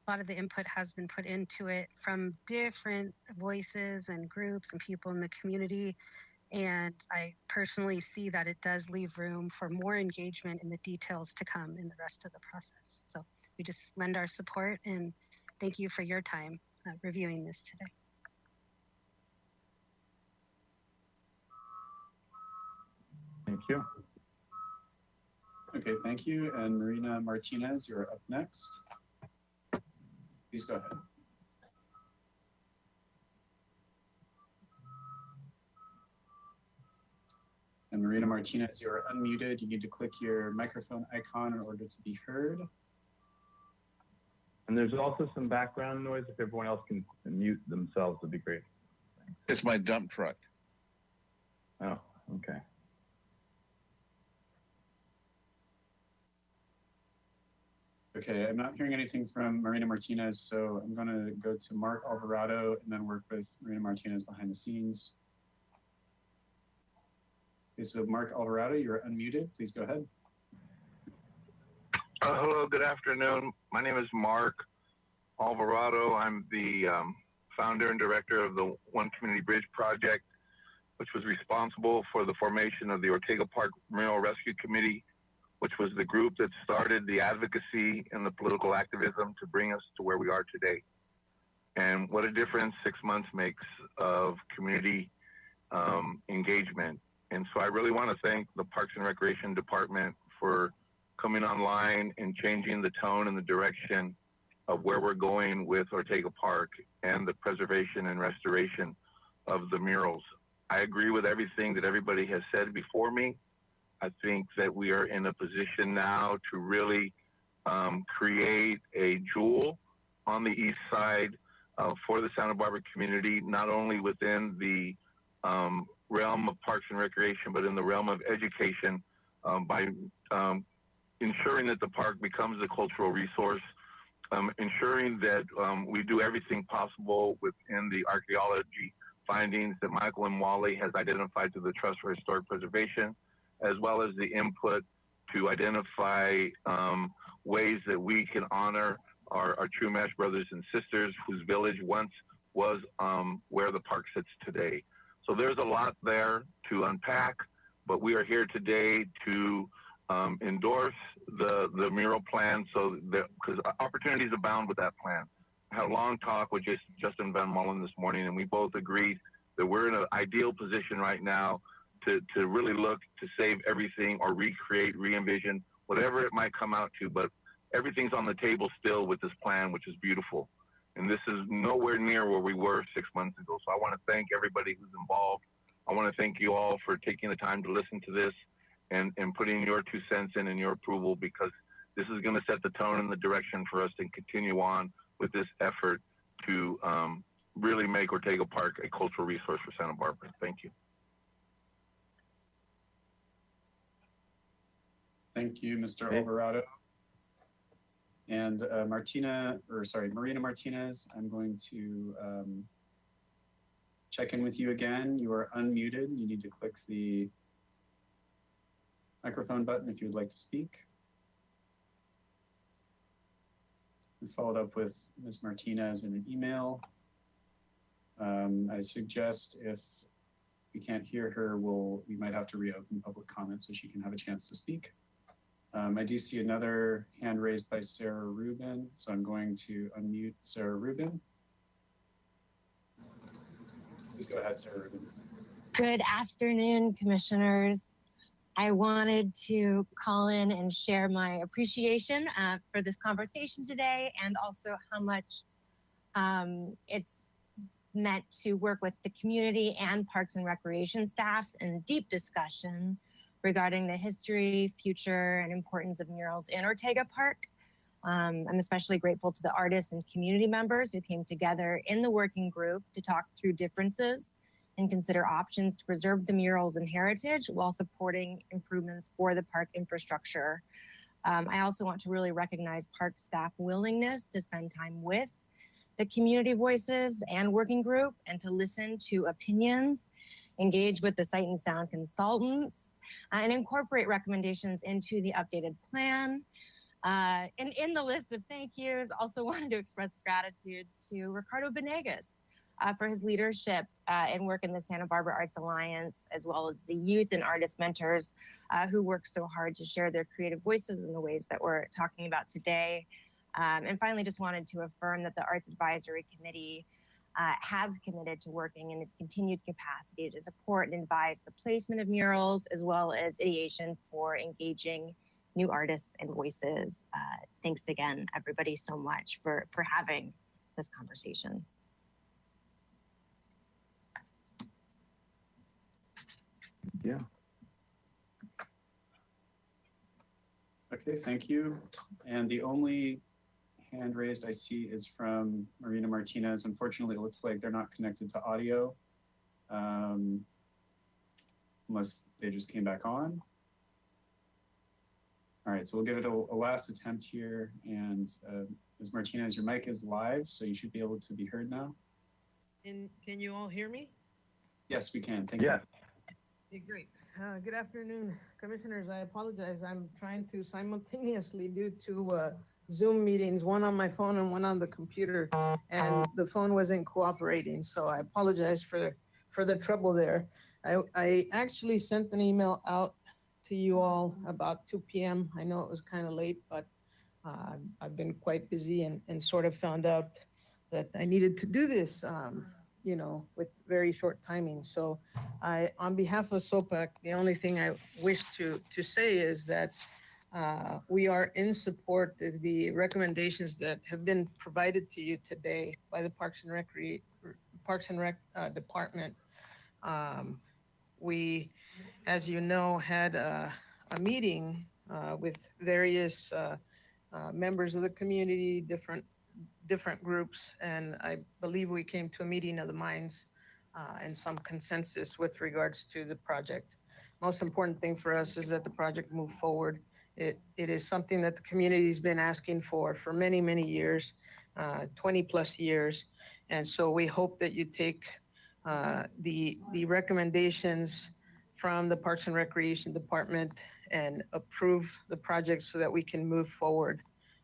a lot of the input has been put into it from different voices and groups and people in the community. And I personally see that it does leave room for more engagement in the details to come in the rest of the process. So we just lend our support and thank you for your time reviewing this today. Thank you. Okay, thank you. And Marina Martinez, you're up next. Please go ahead. And Marina Martinez, you're unmuted. You need to click your microphone icon in order to be heard. And there's also some background noise. If everyone else can mute themselves, it'd be great. It's my dump truck. Oh, okay. Okay, I'm not hearing anything from Marina Martinez, so I'm going to go to Mark Alvarado and then work with Marina Martinez behind the scenes. Okay, so Mark Alvarado, you're unmuted. Please go ahead. Hello, good afternoon. My name is Mark Alvarado. I'm the founder and director of the One Community Bridge Project, which was responsible for the formation of the Ortega Park Mural Rescue Committee, which was the group that started the advocacy and the political activism to bring us to where we are today. And what a difference 6 months makes of community engagement. And so I really want to thank the Parks and Recreation Department for coming online and changing the tone and the direction of where we're going with Ortega Park and the preservation and restoration of the murals. I agree with everything that everybody has said before me. I think that we are in a position now to really create a jewel on the east side for the Santa Barbara community, not only within the realm of Parks and Recreation, but in the realm of education by ensuring that the park becomes a cultural resource, ensuring that we do everything possible within the archaeology findings that Michael and Wally has identified to the Trust for Historic Preservation, as well as the input to identify ways that we can honor our Chumash brothers and sisters whose village once was where the park sits today. So there's a lot there to unpack, but we are here today to endorse the mural plan because opportunities abound with that plan. I had a long talk with Justin Van Mullen this morning, and we both agreed that we're in an ideal position right now to really look to save everything or recreate, re-envision, whatever it might come out to, but everything's on the table still with this plan, which is beautiful. And this is nowhere near where we were 6 months ago. So I want to thank everybody who's involved. I want to thank you all for taking the time to listen to this and putting your 2 cents in and your approval, because this is going to set the tone and the direction for us to continue on with this effort to really make Ortega Park a cultural resource for Santa Barbara. Thank you. Thank you, Mr. Alvarado. And Marina Martinez, I'm going to check in with you again. You are unmuted. You need to click the microphone button if you would like to speak. We followed up with Ms. Martinez in an email. I suggest if we can't hear her, we might have to reopen public comment so she can have a chance to speak. I do see another hand raised by Sarah Rubin, so I'm going to unmute Sarah Rubin. Please go ahead, Sarah Rubin. Good afternoon, commissioners. I wanted to call in and share my appreciation for this conversation today, and also how much it's meant to work with the community and Parks and Recreation staff in deep discussion regarding the history, future, and importance of murals in Ortega Park. I'm especially grateful to the artists and community members who came together in the working group to talk through differences and consider options to preserve the murals and heritage while supporting improvements for the park infrastructure. I also want to really recognize park staff willingness to spend time with the community voices and working group and to listen to opinions, engage with the Sight and Sound consultants, and incorporate recommendations into the updated plan. And in the list of thank yous, also wanted to express gratitude to Ricardo Benegas for his leadership and work in the Santa Barbara Arts Alliance, as well as the youth and artist mentors who work so hard to share their creative voices in the ways that we're talking about today. And finally, just wanted to affirm that the Arts Advisory Committee has committed to working in a continued capacity to support and advise the placement of murals, as well as ideation for engaging new artists and voices. Thanks again, everybody, so much for having this conversation. Yeah. Okay, thank you. And the only hand raised I see is from Marina Martinez. Unfortunately, it looks like they're not connected to audio, unless they just came back on. All right, so we'll give it a last attempt here. And Ms. Martinez, your mic is live, so you should be able to be heard now. Can you all hear me? Yes, we can. Thank you. Okay, great. Good afternoon, commissioners. I apologize. I'm trying to simultaneously do two Zoom meetings, one on my phone and one on the computer, and the phone wasn't cooperating. So I apologize for the trouble there. I actually sent an email out to you all about 2 p.m. I know it was kind of late, but I've been quite busy and sort of found out that I needed to do this, you know, with very short timing. So on behalf of SOPAC, the only thing I wish to say is that we are in support of the recommendations that have been provided to you today by the Parks and Rec Department. We, as you know, had a meeting with various members of the community, different groups, and I believe we came to a meeting of the minds and some consensus with regards to the project. Most important thing for us is that the project move forward. It is something that the community's been asking for many, many years, 20 plus years. And so we hope that you take the recommendations from the Parks and Recreation Department and approve the project so that we can move forward.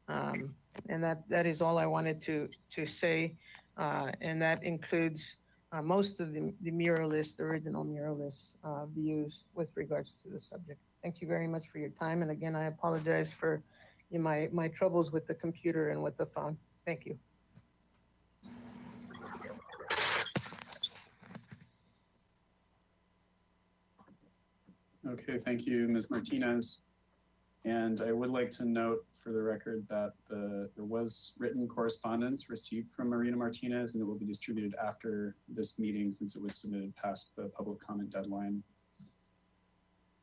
And that is all I wanted to say. And that includes most of the muralist, the original muralist views with regards to the subject. Thank you very much for your time. And again, I apologize for my troubles with the computer and with the phone. Thank you. Okay, thank you, Ms. Martinez. And I would like to note for the record that there was written correspondence received from Marina Martinez, and it will be distributed after this meeting since it was submitted past the public comment deadline.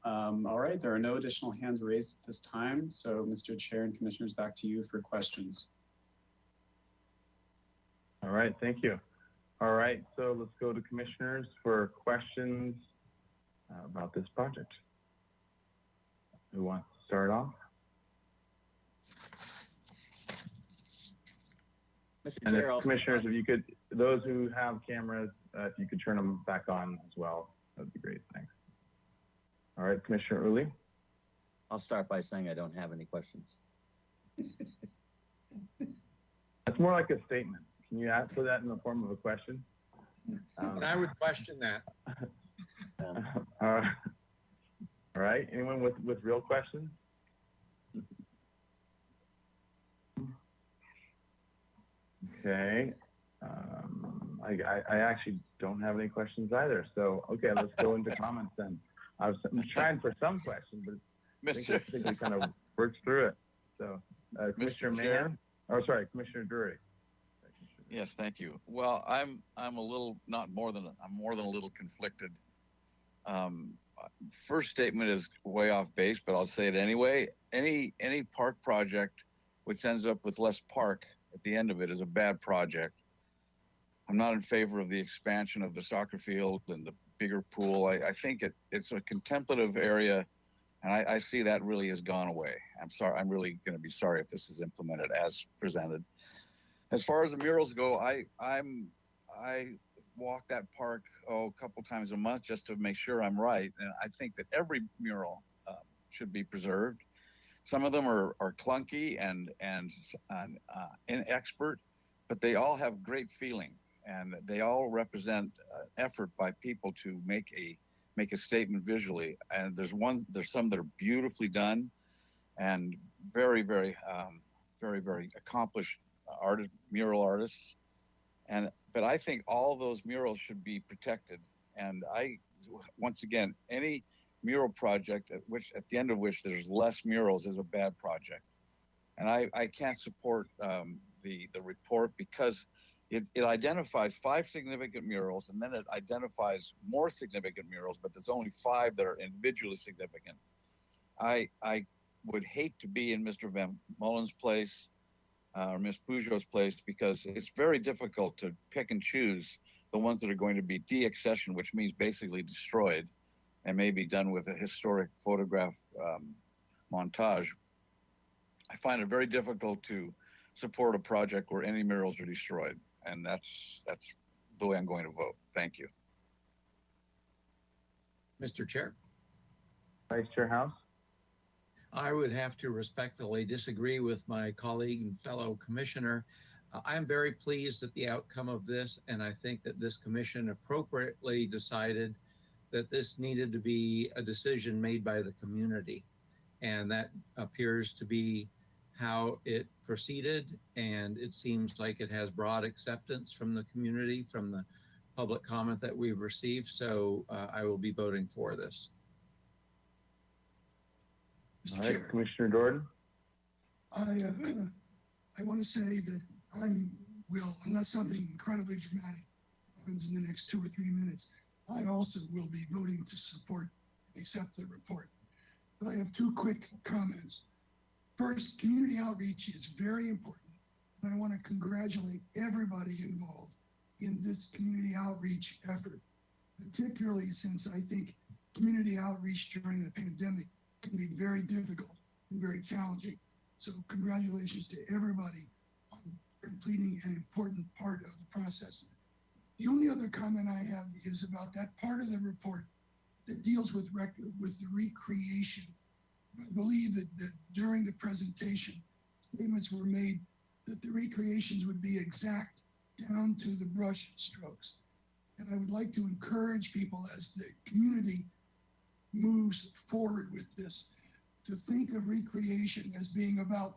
All right, there are no additional hands raised at this time. So Mr. Chair and Commissioners, back to you for questions. All right, thank you. All right, so let's go to commissioners for questions about this project. Who wants to start off? And if, commissioners, if you could, those who have cameras, if you could turn them back on as well, that'd be great. Thanks. All right, Commissioner Uli. I'll start by saying I don't have any questions. That's more like a statement. Can you ask for that in the form of a question? And I would question that. All right. Anyone with real questions? Okay. I actually don't have any questions either. So, okay, let's go into comments then. I'm trying for some questions, but I think we kind of worked through it. So, Commissioner Mahan, or sorry, Commissioner Drury. Yes, thank you. Well, I'm a little I'm more than a little conflicted. First statement is way off base, but I'll say it anyway. Any park project which ends up with less park at the end of it is a bad project. I'm not in favor of the expansion of the soccer field and the bigger pool. I think it's a contemplative area, and I see that really has gone away. I'm sorry. I'm really going to be sorry if this is implemented as presented. As far as the murals go, I walk that park a couple times a month just to make sure I'm right, and I think that every mural should be preserved. Some of them are clunky and inexpert, but they all have great feeling, and they all represent effort by people to make a statement visually. And there's some that are beautifully done, and very accomplished mural artists. But I think all those murals should be protected. And once again, any mural project at the end of which there's less murals is a bad project. And I can't support the report because it identifies 5 significant murals, and then it identifies more significant murals, but there's only 5 that are individually significant. I would hate to be in Mr. Van Mullen's place or Ms. Peugeot's place, because it's very difficult to pick and choose the ones that are going to be de-accessioned, which means basically destroyed, and may be done with a historic photograph montage. I find it very difficult to support a project where any murals are destroyed, and that's the way I'm going to vote. Thank you. Mr. Chair. Vice Chair House. I would have to respectfully disagree with my colleague and fellow commissioner. I'm very pleased at the outcome of this, and I think that this commission appropriately decided that this needed to be a decision made by the community. And that appears to be how it proceeded, and it seems like it has broad acceptance from the community, from the public comment that we've received. So I will be voting for this. All right, Commissioner Jordan. I want to say that unless something incredibly dramatic happens in the next 2 or 3 minutes, I also will be voting to support and accept the report. But I have 2 quick comments. First, community outreach is very important, and I want to congratulate everybody involved in this community outreach effort, particularly since I think community outreach during the pandemic can be very difficult and very challenging. So congratulations to everybody on completing an important part of the process. The only other comment I have is about that part of the report that deals with the recreation. I believe that during the presentation, statements were made that the recreations would be exact down to the brush strokes. And I would like to encourage people as the community moves forward with this to think of recreation as being about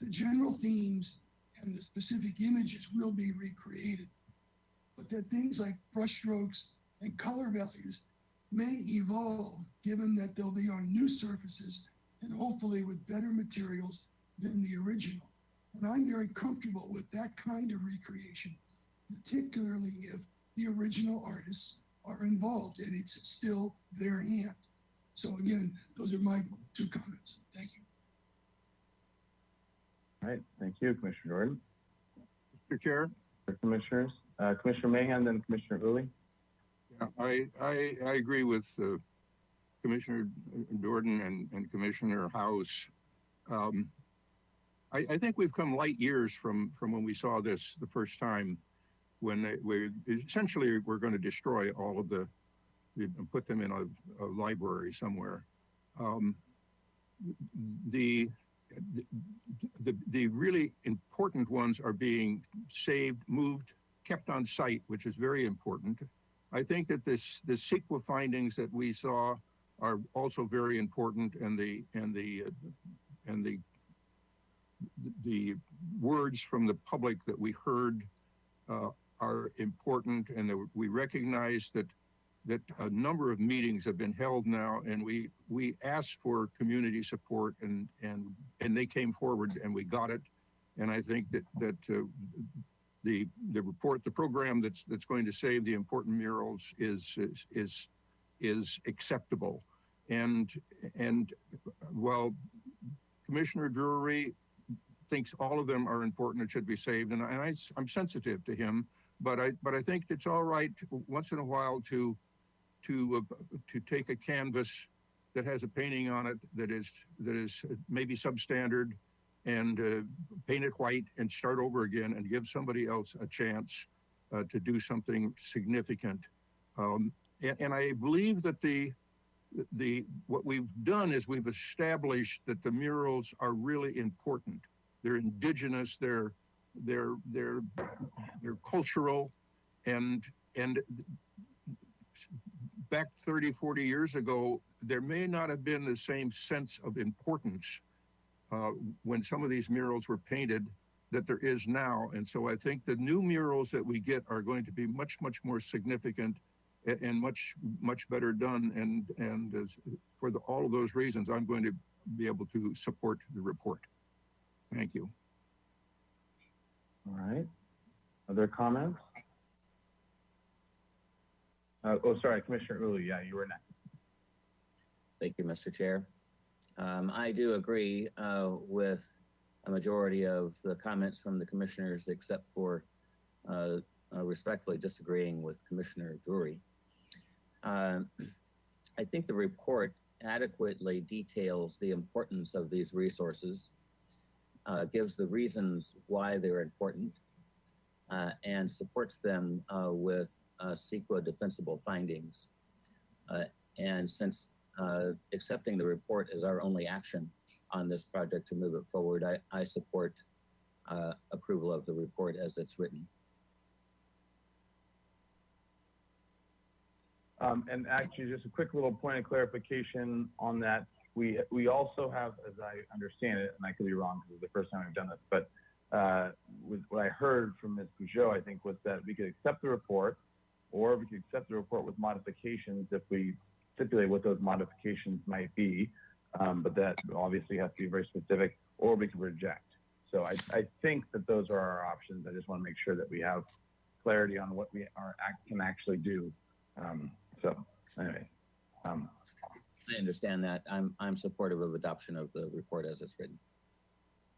the general themes, and the specific images will be recreated, but that things like brushstrokes and color values may evolve given that they'll be on new surfaces and hopefully with better materials than the original. And I'm very comfortable with that kind of recreation, particularly if the original artists are involved and it's still their hand. So again, those are my 2 comments. Thank you. All right, thank you, Commissioner Jordan. Mr. Chair. Commissioners, Commissioner Mahan, then Commissioner Uli. Yeah, I agree with Commissioner Jordan and Commissioner House. I think we've come light years from when we saw this the first time, when we essentially we're going to destroy all of put them in a library somewhere. The really important ones are being saved, moved, kept on site, which is very important. I think that the CEQA findings that we saw are also very important, and the words from the public that we heard are important, and that we recognize that a number of meetings have been held now, and we asked for community support, and they came forward, and we got it. And I think that the report, the program that's going to save the important murals is acceptable. And while Commissioner Drury thinks all of them are important and should be saved, and I'm sensitive to him, but I think it's all right once in a while to take a canvas that has a painting on it that is maybe substandard, and paint it white and start over again and give somebody else a chance to do something significant. And I believe that what we've done is we've established that the murals are really important. They're indigenous, they're cultural, and back 30, 40 years ago, there may not have been the same sense of importance when some of these murals were painted that there is now. And so I think the new murals that we get are going to be much, much more significant and much, much better done. And for all of those reasons, I'm going to be able to support the report. Thank you. All right. Other comments? Sorry, Commissioner Uli. Yeah, you were next. Thank you, Mr. Chair. I do agree with a majority of the comments from the commissioners, except for respectfully disagreeing with Commissioner Drury. I think the report adequately details the importance of these resources, gives the reasons why they're important, and supports them with CEQA defensible findings. And since accepting the report is our only action on this project to move it forward, I support approval of the report as it's written. And actually, just a quick little point of clarification on that. We also have, as I understand it, and I could be wrong because it's the first time I've done this, but what I heard from Ms. Peugeot, I think, was that we could accept the report, or we could accept the report with modifications if we stipulate what those modifications might be, but that obviously has to be very specific, or we could reject. So I think that those are our options. I just want to make sure that we have clarity on what we can actually do. So anyway. I understand that. I'm supportive of adoption of the report as it's written.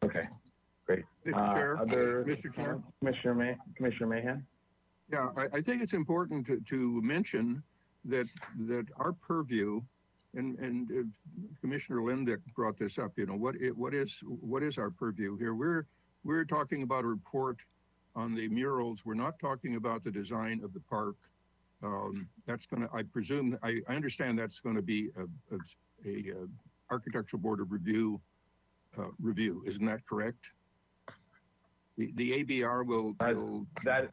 Okay, great. Mr. Chair, Mr. Chair, Commissioner Mahan. Yeah, I think it's important to mention that our purview, and Commissioner Lindick brought this up. You know, what is our purview here? We're talking about a report on the murals. We're not talking about the design of the park. That's going to, I presume, I understand that's going to be a Architectural Board of Review review. Isn't that correct? The ABR will. That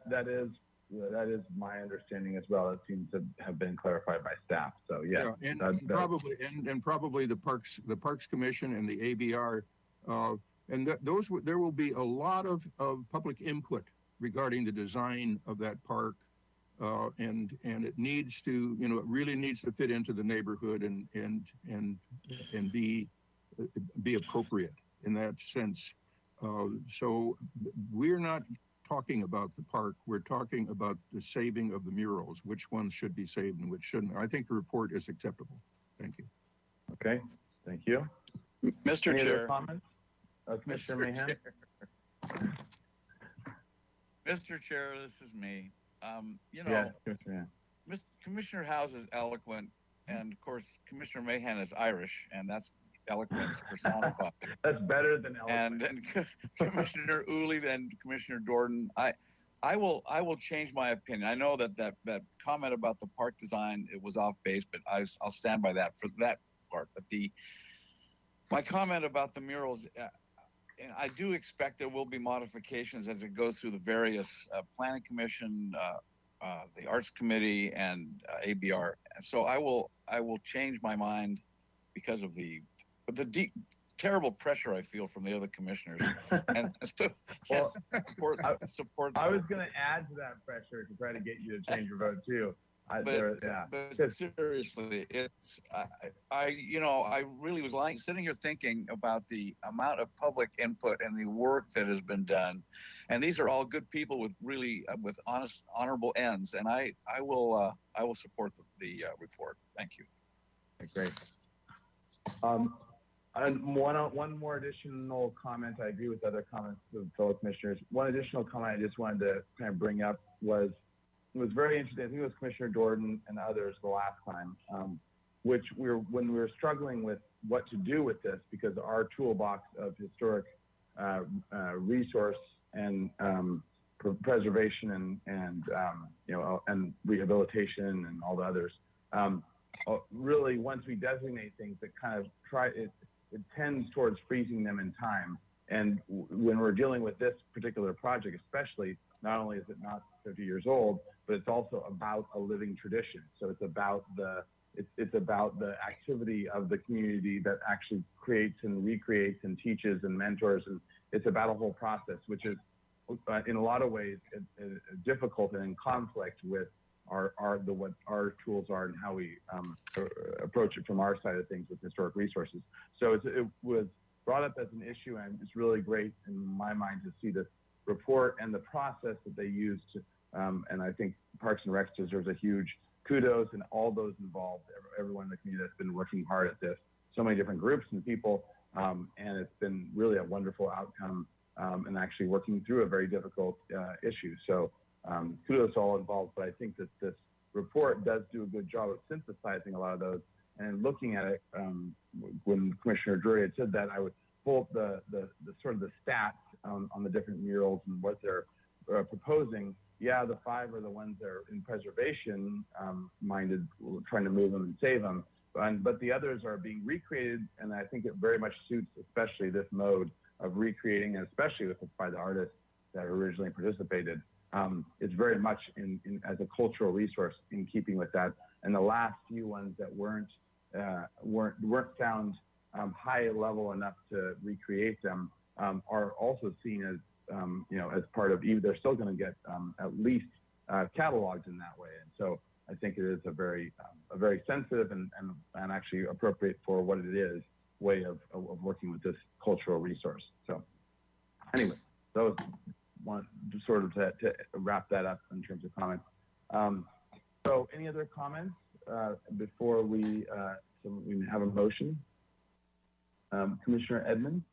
is my understanding as well. It seems to have been clarified by staff. So yeah, and probably the Parks Commission and the ABR, and there will be a lot of public input regarding the design of that park. And it needs to, it really needs to fit into the neighborhood and be appropriate in that sense. So we're not talking about the park. We're talking about the saving of the murals, which ones should be saved and which shouldn't. I think the report is acceptable. Thank you. Okay, thank you. Mr. Any Chair. other comments? Commissioner Mahan? Mr. Chair, this is me. Yeah, Commissioner House is eloquent, and of course, Commissioner Mahan is Irish, and that's eloquence personified. That's better than eloquent. And Commissioner Uli, then Commissioner Jordan. I will change my opinion. I know that comment about the park design, it was off base, but I'll stand by that for that part. But my comment about the murals, I do expect there will be modifications as it goes through the various planning commission, the arts committee, and ABR. So I will change my mind because of the terrible pressure I feel from the other commissioners. And support. I was going to add to that pressure to try to get you to change your vote too. But seriously, it's I really was sitting here thinking about the amount of public input and the work that has been done, and these are all good people with really with honest, honorable ends, and I will support the report. Thank you. Okay, great. And one more additional comment. I agree with other comments of fellow commissioners. One additional comment I just wanted to kind of bring up was very interesting. I think it was Commissioner Jordan and others the last time, when we were struggling with what to do with this, because our toolbox of historic resource and preservation and rehabilitation and all the others. Really, once we designate things, it kind of it tends towards freezing them in time. And when we're dealing with this particular project, especially, not only is it not 50 years old, but it's also about a living tradition. So it's about it's about the activity of the community that actually creates and recreates and teaches and mentors, and it's about a whole process, which is in a lot of ways difficult and in conflict with what our tools are and how we approach it from our side of things with historic resources. So it was brought up as an issue, and it's really great in my mind to see this report and the process that they used to, and I think Parks and Recs deserves a huge kudos, and all those involved, everyone in the community that's been working hard at this, so many different groups and people, and it's been really a wonderful outcome, and actually working through a very difficult issue. So kudos to all involved, but I think that this report does do a good job of synthesizing a lot of those. And looking at it, when Commissioner Drury had said that, I would pull up the sort of the stats on the different murals and what they're proposing. Yeah, the 5 are the ones that are in preservation minded, trying to move them and save them. But the others are being recreated, and I think it very much suits, especially this mode of recreating, and especially by the artists that originally participated. It's very much in as a cultural resource in keeping with that. And the last few ones that weren't found high level enough to recreate them are also seen as as part of, even they're still going to get at least cataloged in that way. And so I think it is a very sensitive and actually appropriate for what it is way of working with this cultural resource. So anyway, those want to sort of to wrap that up in terms of comments. So any other comments before we have a motion? Commissioner Edmonds?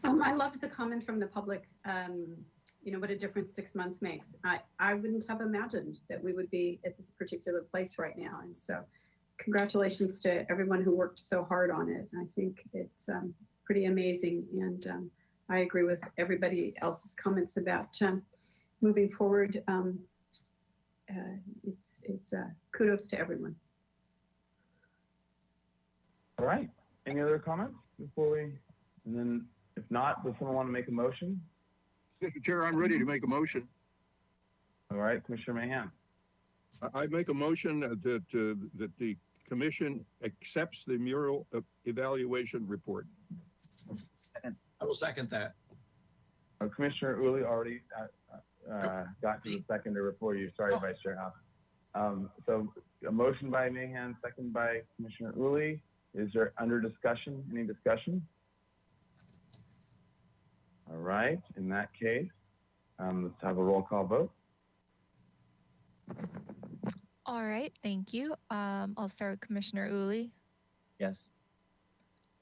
I loved the comment from the public, what a difference 6 months makes. I wouldn't have imagined that we would be at this particular place right now. And so congratulations to everyone who worked so hard on it. I think it's pretty amazing. And I agree with everybody else's comments about moving forward. It's kudos to everyone. All right. Any other comments before we, and then if not, does someone want to make a motion? Mr. Chair, I'm ready to make a motion. All right, Commissioner Mahan. I make a motion that the commission accepts the mural evaluation report. I will second that. Commissioner Uli already got to the seconder before you. Sorry, Vice Chair House. So a motion by Mahan, second by Commissioner Uli. Is there under discussion? Any discussion? All right. In that case, let's have a roll call vote. All right, thank you. I'll start with Commissioner Uli. Yes.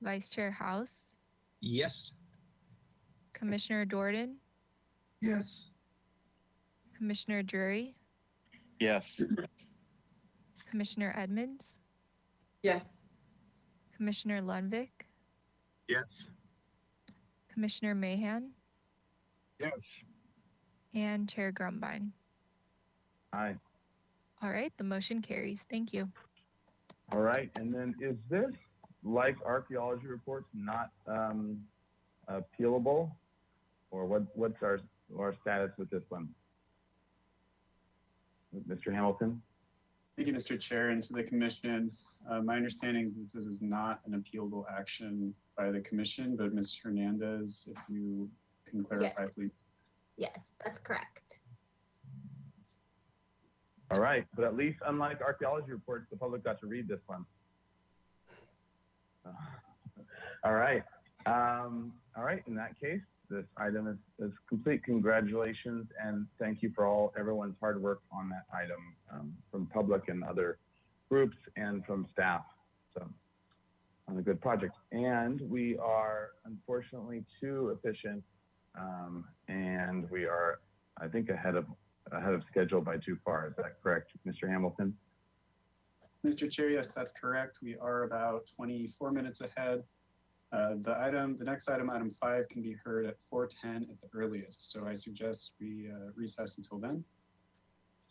Vice Chair House. Yes. Commissioner Jordan. Yes. Commissioner Drury. Yes. Commissioner Edmonds. Yes. Commissioner Lundvik, Yes. Commissioner Mahan, Yes. and Chair Grumbine. Aye. All right, the motion carries. Thank you. All right, and then is this, like archaeology reports, not appealable? Or what's our status with this one? Mr. Hamilton? Thank you, Mr. Chair, and to the commission. My understanding is that this is not an appealable action by the commission, but Ms. Hernandez, if you can clarify, please. Yes, that's correct. All right, but at least unlike archaeology reports, the public got to read this one. All right. All right, in that case, this item is complete. Congratulations, and thank you for everyone's hard work on that item from public and other groups and from staff. So on a good project. And we are unfortunately too efficient, and we are, I think, ahead of schedule by too far. Is that correct, Mr. Hamilton? Mr. Chair, yes, that's correct. We are about 24 minutes ahead. The next item, item 5, can be heard at 4:10 at the earliest. So I suggest we recess until then.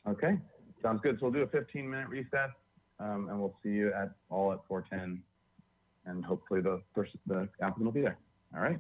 Okay, sounds good. So we'll do a 15-minute recess, and we'll see you all at 4:10, and hopefully the applicant will be there. All right.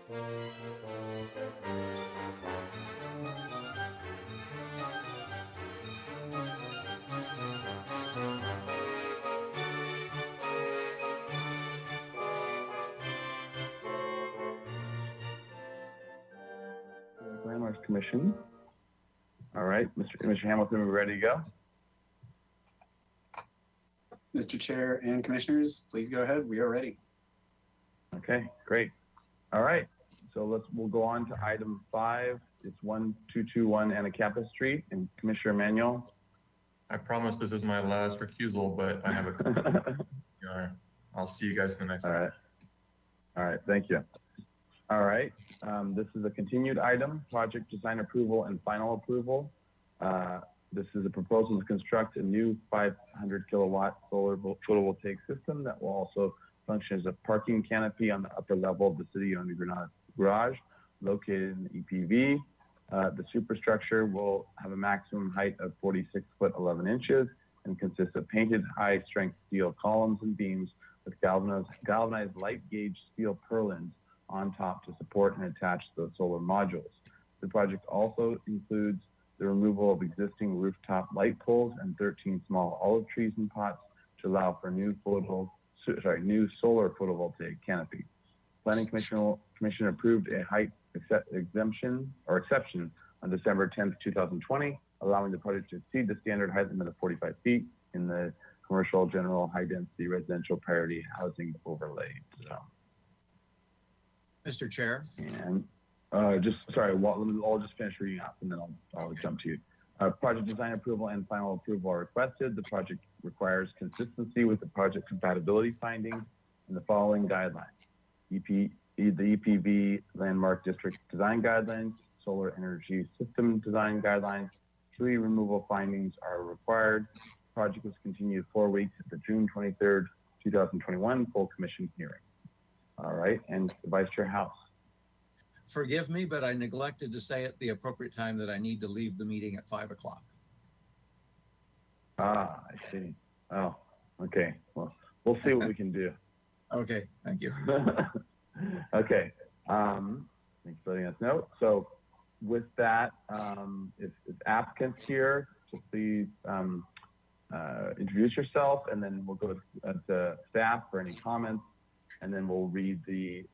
Landmarks Commission. All right, Mr. Hamilton, we're ready to go? Mr. Chair and Commissioners, please go ahead. We are ready. Okay, great. All right, so we'll go on to item 5. It's 1221 Anacapa Street, and Commissioner Emanuel. I promise this is my last recusal, but I have a I'll see you guys in the next one. All right, thank you. All right, this is a continued item, project design approval and final approval. This is a proposal to construct a new 500 kilowatt solar photovoltaic system that will also function as a parking canopy on the upper level of the city-owned Granada garage located in the EPV. The superstructure will have a maximum height of 46 foot 11 inches and consists of painted high-strength steel columns and beams with galvanized light gauge steel purlins on top to support and attach the solar modules. The project also includes the removal of existing rooftop light poles and 13 small olive trees and pots to allow for new solar photovoltaic canopy. Planning Commission approved a height exception on December 10th, 2020, allowing the project to exceed the standard height limit of 45 feet in the commercial general high density residential priority housing overlay zone. Mr. Chair. And I'll just finish reading up and then I'll jump to you. Project design approval and final approval are requested. The project requires consistency with the project compatibility findings and the following guidelines. The EPV Landmark District Design Guidelines, Solar Energy System Design Guidelines, tree removal findings are required. Project was continued 4 weeks at the June 23rd, 2021 full commission hearing. All right, and Vice Chair House. Forgive me, but I neglected to say at the appropriate time that I need to leave the meeting at 5 o'clock. Ah, I see. Oh, okay. Well, we'll see what we can do. Okay, thank you. Okay. Thanks for letting us know. So with that, if applicants here, so please introduce yourself, and then we'll go to staff for any comments, and then we'll read the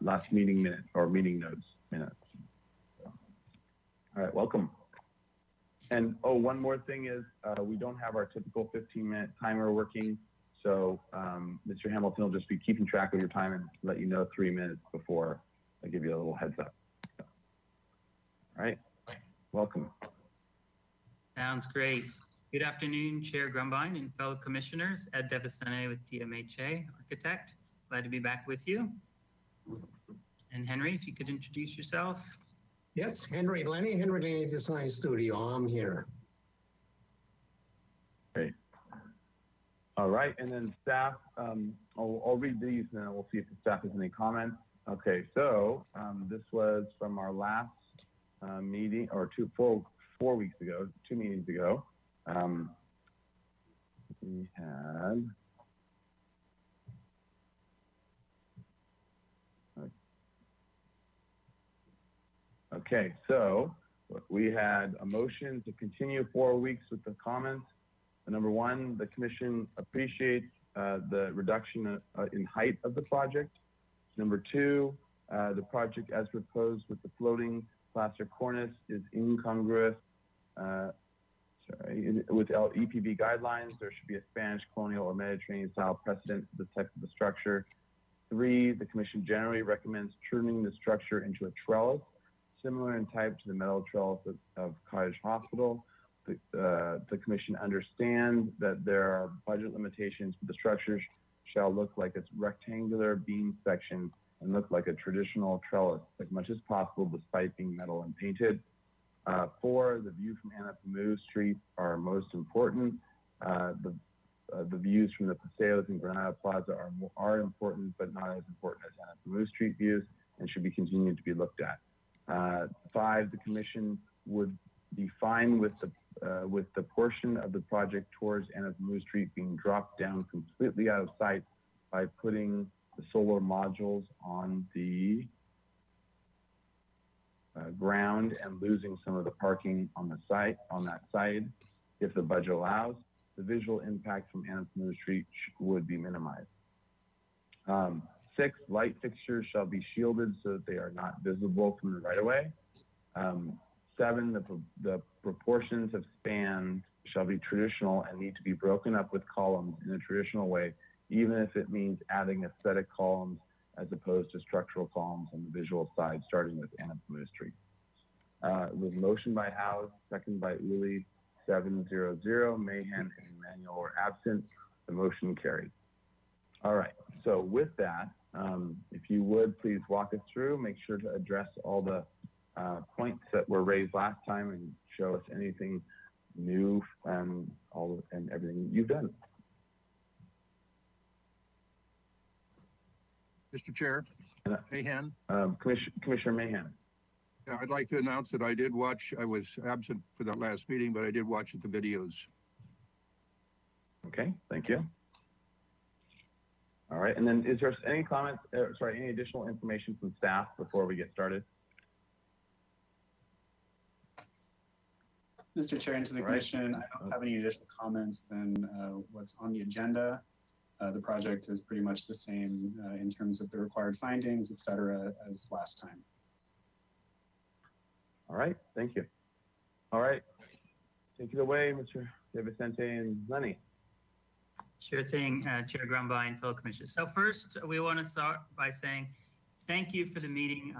last meeting minute or meeting notes minutes. So, all right, welcome. And one more thing is we don't have our typical 15-minute timer working. So Mr. Hamilton will just be keeping track of your time and let you know 3 minutes before I give you a little heads up. So, all right, welcome. Sounds great. Good afternoon, Chair Grumbine and fellow commissioners. Ed Devasene with DMHA Architect. Glad to be back with you. And Henry, if you could introduce yourself. Yes, Henry Lenny Design Studio. I'm here. Great. All right, and then staff, I'll read these and then we'll see if the staff has any comments. Okay, so this was from our last meeting, or 4 weeks ago, 2 meetings ago. We had, okay, so we had a motion to continue 4 weeks with the comments. Number one, the commission appreciates the reduction in height of the project. Number two, the project as proposed with the floating plaster cornice is incongruous with EPV guidelines. There should be a Spanish, colonial, or Mediterranean style precedent for the type of the structure. 3, the commission generally recommends turning the structure into a trellis, similar in type to the metal trellis of Cottage Hospital. The commission understands that there are budget limitations, but the structure shall look like a rectangular beam section and look like a traditional trellis as much as possible, despite being metal and painted. 4, the view from Anna Pamu Street are most important. The views from the Paseos and Granada Plaza are important, but not as important as Anna Pamu Street views, and should be continued to be looked at. 5, the commission would be fine with the portion of the project towards Anna Pamu Street being dropped down completely out of sight by putting the solar modules on the ground and losing some of the parking on the site, on that side, if the budget allows, the visual impact from Anna Street would be minimized. 6, light fixtures shall be shielded so that they are not visible from the right-of-way. 7, the proportions of spans shall be traditional and need to be broken up with columns in a traditional way, even if it means adding aesthetic columns as opposed to structural columns on the visual side, starting with Anna Street. With motion by House, second by Uli, 700, Mahan and Emmanuel are absent. The motion carried. All right, so with that, if you would please walk us through, make sure to address all the points that were raised last time and show us anything new and everything you've done. Mr. Chair, Mahan. Commissioner Mahan. Yeah, I'd like to announce that I did watch, I was absent for that last meeting, but I did watch the videos. Okay, thank you. All right, and then is there any comments, any additional information from staff before we get started? Mr. Chair, and to the Commission, I don't have any additional comments than what's on the agenda. The project is pretty much the same in terms of the required findings, et cetera, as last time. All right, thank you. All right, take it away, Mr. De Vicente and Lenny. Sure thing, Chair Grumbine, fellow commissioners. So first, we want to start by saying thank you for the meeting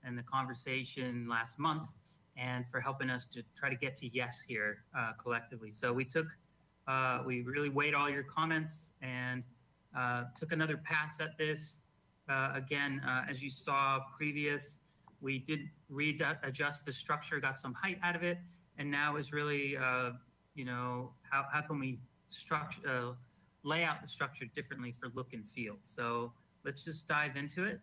and the conversation last month, and for helping us to try to get to yes here collectively. So we really weighed all your comments and took another pass at this. Again, as you saw previous, we did adjust the structure, got some height out of it, and now is really, how can we lay out the structure differently for look and feel. So let's just dive into it.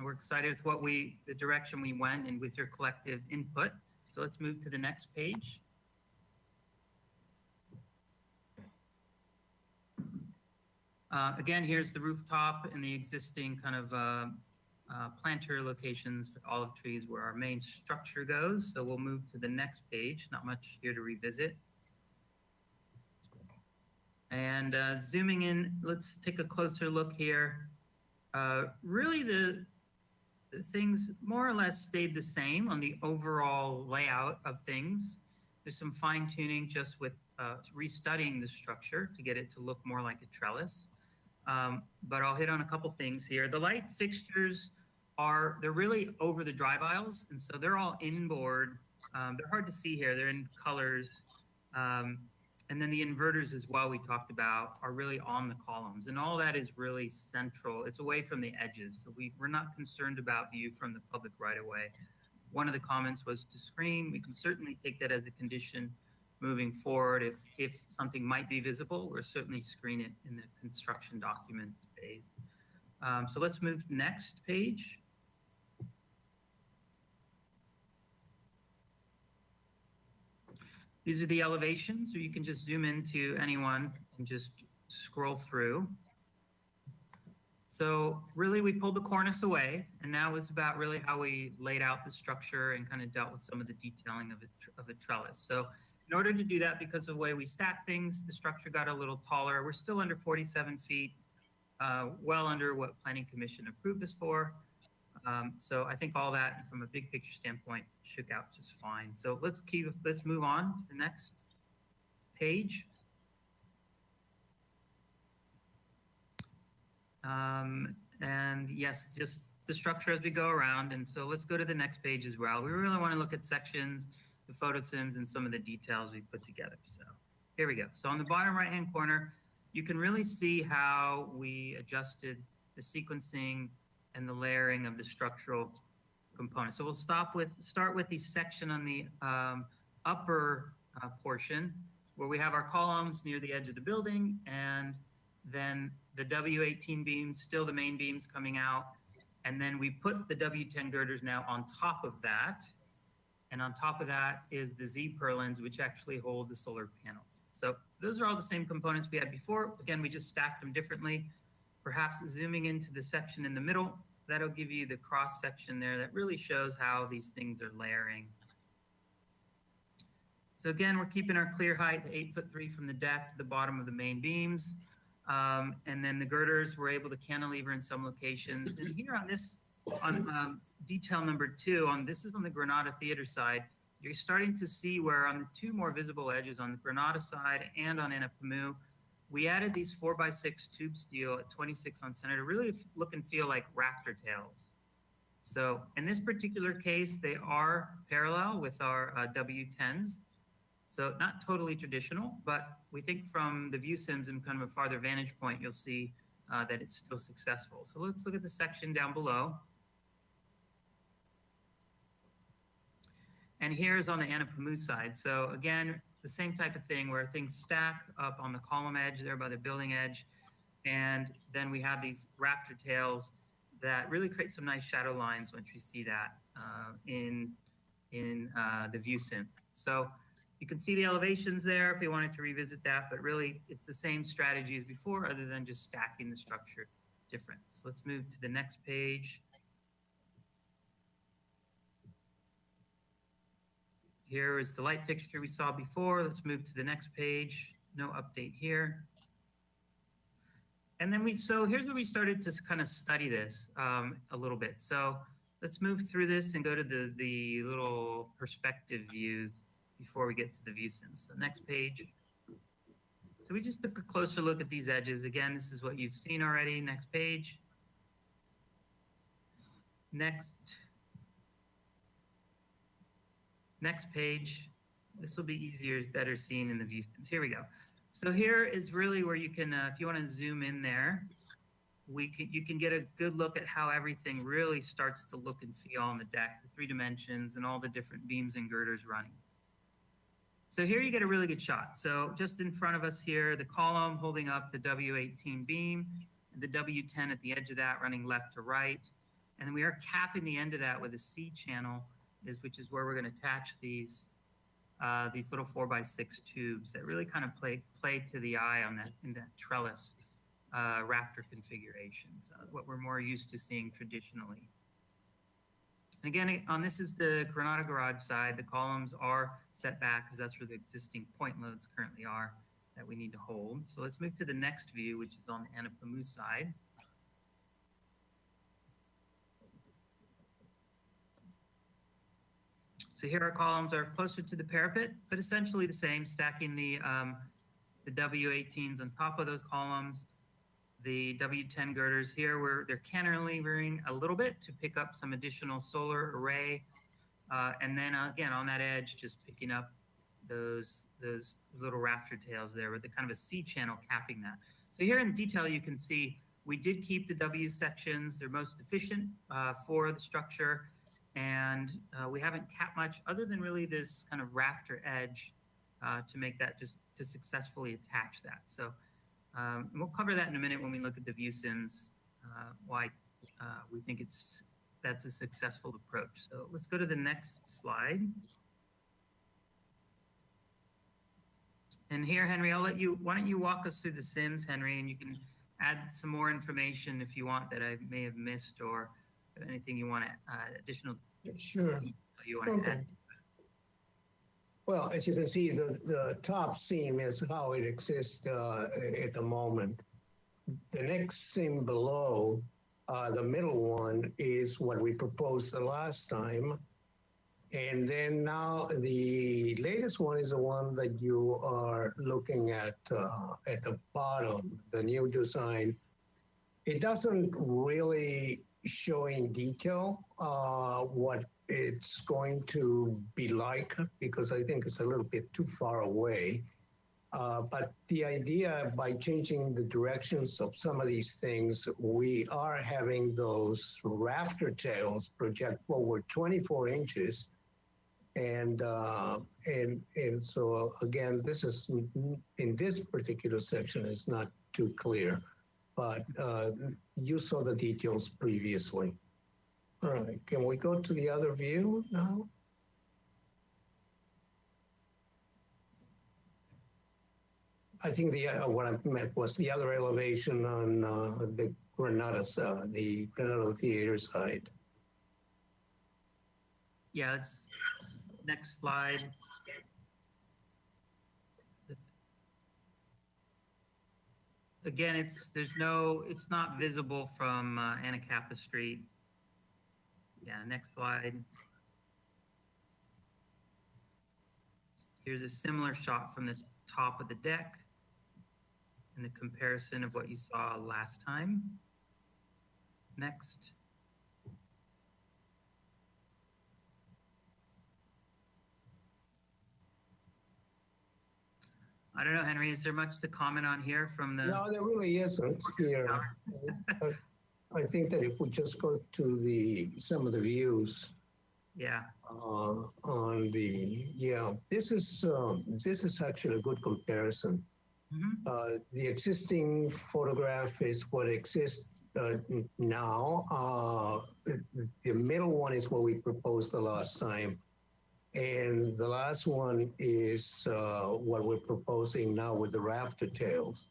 We're excited with the direction we went and with your collective input. So let's move to the next page. Again, here's the rooftop and the existing kind of planter locations for olive trees where our main structure goes. So we'll move to the next page. Not much here to revisit. And zooming in, let's take a closer look here. Really, the things more or less stayed the same on the overall layout of things. There's some fine tuning just with restudying the structure to get it to look more like a trellis. But I'll hit on a couple things here. The light fixtures they're really over the drive aisles, and so they're all inboard. They're hard to see here. They're in colors. And then the inverters as well we talked about are really on the columns, and all that is really central. It's away from the edges, so we're not concerned about view from the public right away. One of the comments was to screen. We can certainly take that as a condition moving forward. If something might be visible, we'll certainly screen it in the construction document phase. So let's move next page. These are the elevations, so you can just zoom into anyone and just scroll through. So really we pulled the cornice away, and now it's about really how we laid out the structure and kind of dealt with some of the detailing of a trellis. So in order to do that, because of the way we stack things, the structure got a little taller. We're still under 47 feet, well under what Planning Commission approved us for. So I think all that from a big picture standpoint shook out just fine. So let's move on to the next page. And yes, just the structure as we go around. And so let's go to the next page as well. We really want to look at sections, the photo sims, and some of the details we put together. So here we go. So on the bottom right-hand corner, you can really see how we adjusted the sequencing and the layering of the structural components. So we'll start with the section on the upper portion where we have our columns near the edge of the building, and then the W18 beams, still the main beams coming out. And then we put the W10 girders now on top of that. And on top of that is the Z purlins, which actually hold the solar panels. So those are all the same components we had before. Again, we just stacked them differently. perhaps zooming into the section in the middle, that'll give you the cross section there that really shows how these things are layering. So again, we're keeping our clear height 8'3" from the deck to the bottom of the main beams. And then the girders, we're able to cantilever in some locations. And here on this, on detail number 2, this is on the Granada Theater side, you're starting to see where on the 2 more visible edges on the Granada side and on Anapamu, we added these 4x6 tube steel at 26 on center to really look and feel like rafter tails. So in this particular case, they are parallel with our W10s. So not totally traditional, but we think from the view sims and kind of a farther vantage point, you'll see that it's still successful. So let's look at the section down below. And here's on the Anapamu side. So again, the same type of thing where things stack up on the column edge there by the building edge. And then we have these rafter tails that really create some nice shadow lines once you see that in the view sim. So you can see the elevations there if you wanted to revisit that, but really it's the same strategy as before other than just stacking the structure different. So let's move to the next page. Here is the light fixture we saw before. Let's move to the next page. No update here. And then here's where we started to kind of study this a little bit. So let's move through this and go to the little perspective views before we get to the view sims. So next page. So we just took a closer look at these edges. Again, this is what you've seen already. Next page. Next page. This will be easier, better seen in the view sims. Here we go. So here is really where you can, if you want to zoom in there, you can get a good look at how everything really starts to look and feel on the deck, the 3 dimensions and all the different beams and girders running. So here you get a really good shot. So just in front of us here, the column holding up the W18 beam, and the W10 at the edge of that running left to right. And then we are capping the end of that with a C channel, which is where we're going to attach these little 4x6 tubes that really kind of play to the eye on that in that trellis rafter configurations, what we're more used to seeing traditionally. And again, this is the Granada garage side. The columns are set back because that's where the existing point loads currently are that we need to hold. So let's move to the next view, which is on the Anapamu side. So here our columns are closer to the parapet, but essentially the same, stacking the W18s on top of those columns. The W10 girders here, they're cantilevering a little bit to pick up some additional solar array. And then again, on that edge, just picking up those little rafter tails there with the kind of a C channel capping that. So here in detail, you can see we did keep the W sections. They're most efficient for the structure. And we haven't capped much other than really this kind of rafter edge to make that just to successfully attach that. So we'll cover that in a minute when we look at the view sims, why we think that's a successful approach. So let's go to the next slide. And here, Henry, why don't you walk us through the sims, Henry, and you can add some more information if you want that I may have missed or anything you want to additional. Sure. You want to add? Well, as you can see, the top seam is how it exists at the moment. The next seam below, the middle one, is what we proposed the last time. And then now the latest one is the one that you are looking at the bottom, the new design. It doesn't really show in detail what it's going to be like, because I think it's a little bit too far away. But the idea, by changing the directions of some of these things, we are having those rafter tails project forward 24 inches. And so again, this is in this particular section is not too clear, but you saw the details previously. All right, can we go to the other view now? I think what I meant was the other elevation on the Granada Theater side. Yeah, it's next slide. Again, it's not visible from Anacapa Street. Yeah, next slide. Here's a similar shot from the top of the deck and the comparison of what you saw last time. Next. I don't know, Henry, is there much to comment on here from the? No, there really isn't here. I think that if we just go to some of the views. Yeah. On this is actually a good comparison. Mm-hmm. The existing photograph is what exists now. The middle one is what we proposed the last time. And the last one is what we're proposing now with the rafter tails.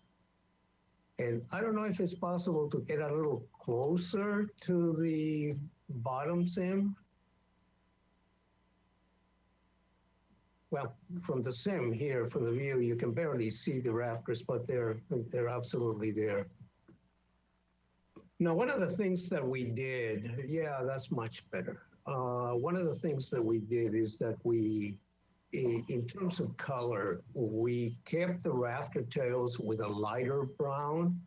And I don't know if it's possible to get a little closer to the bottom sim. Well, from the sim here, from the view, you can barely see the rafters, but they're absolutely there. Now, one of the things that we did, yeah, that's much better. One of the things that we did is that in terms of color, we kept the rafter tails with a lighter brown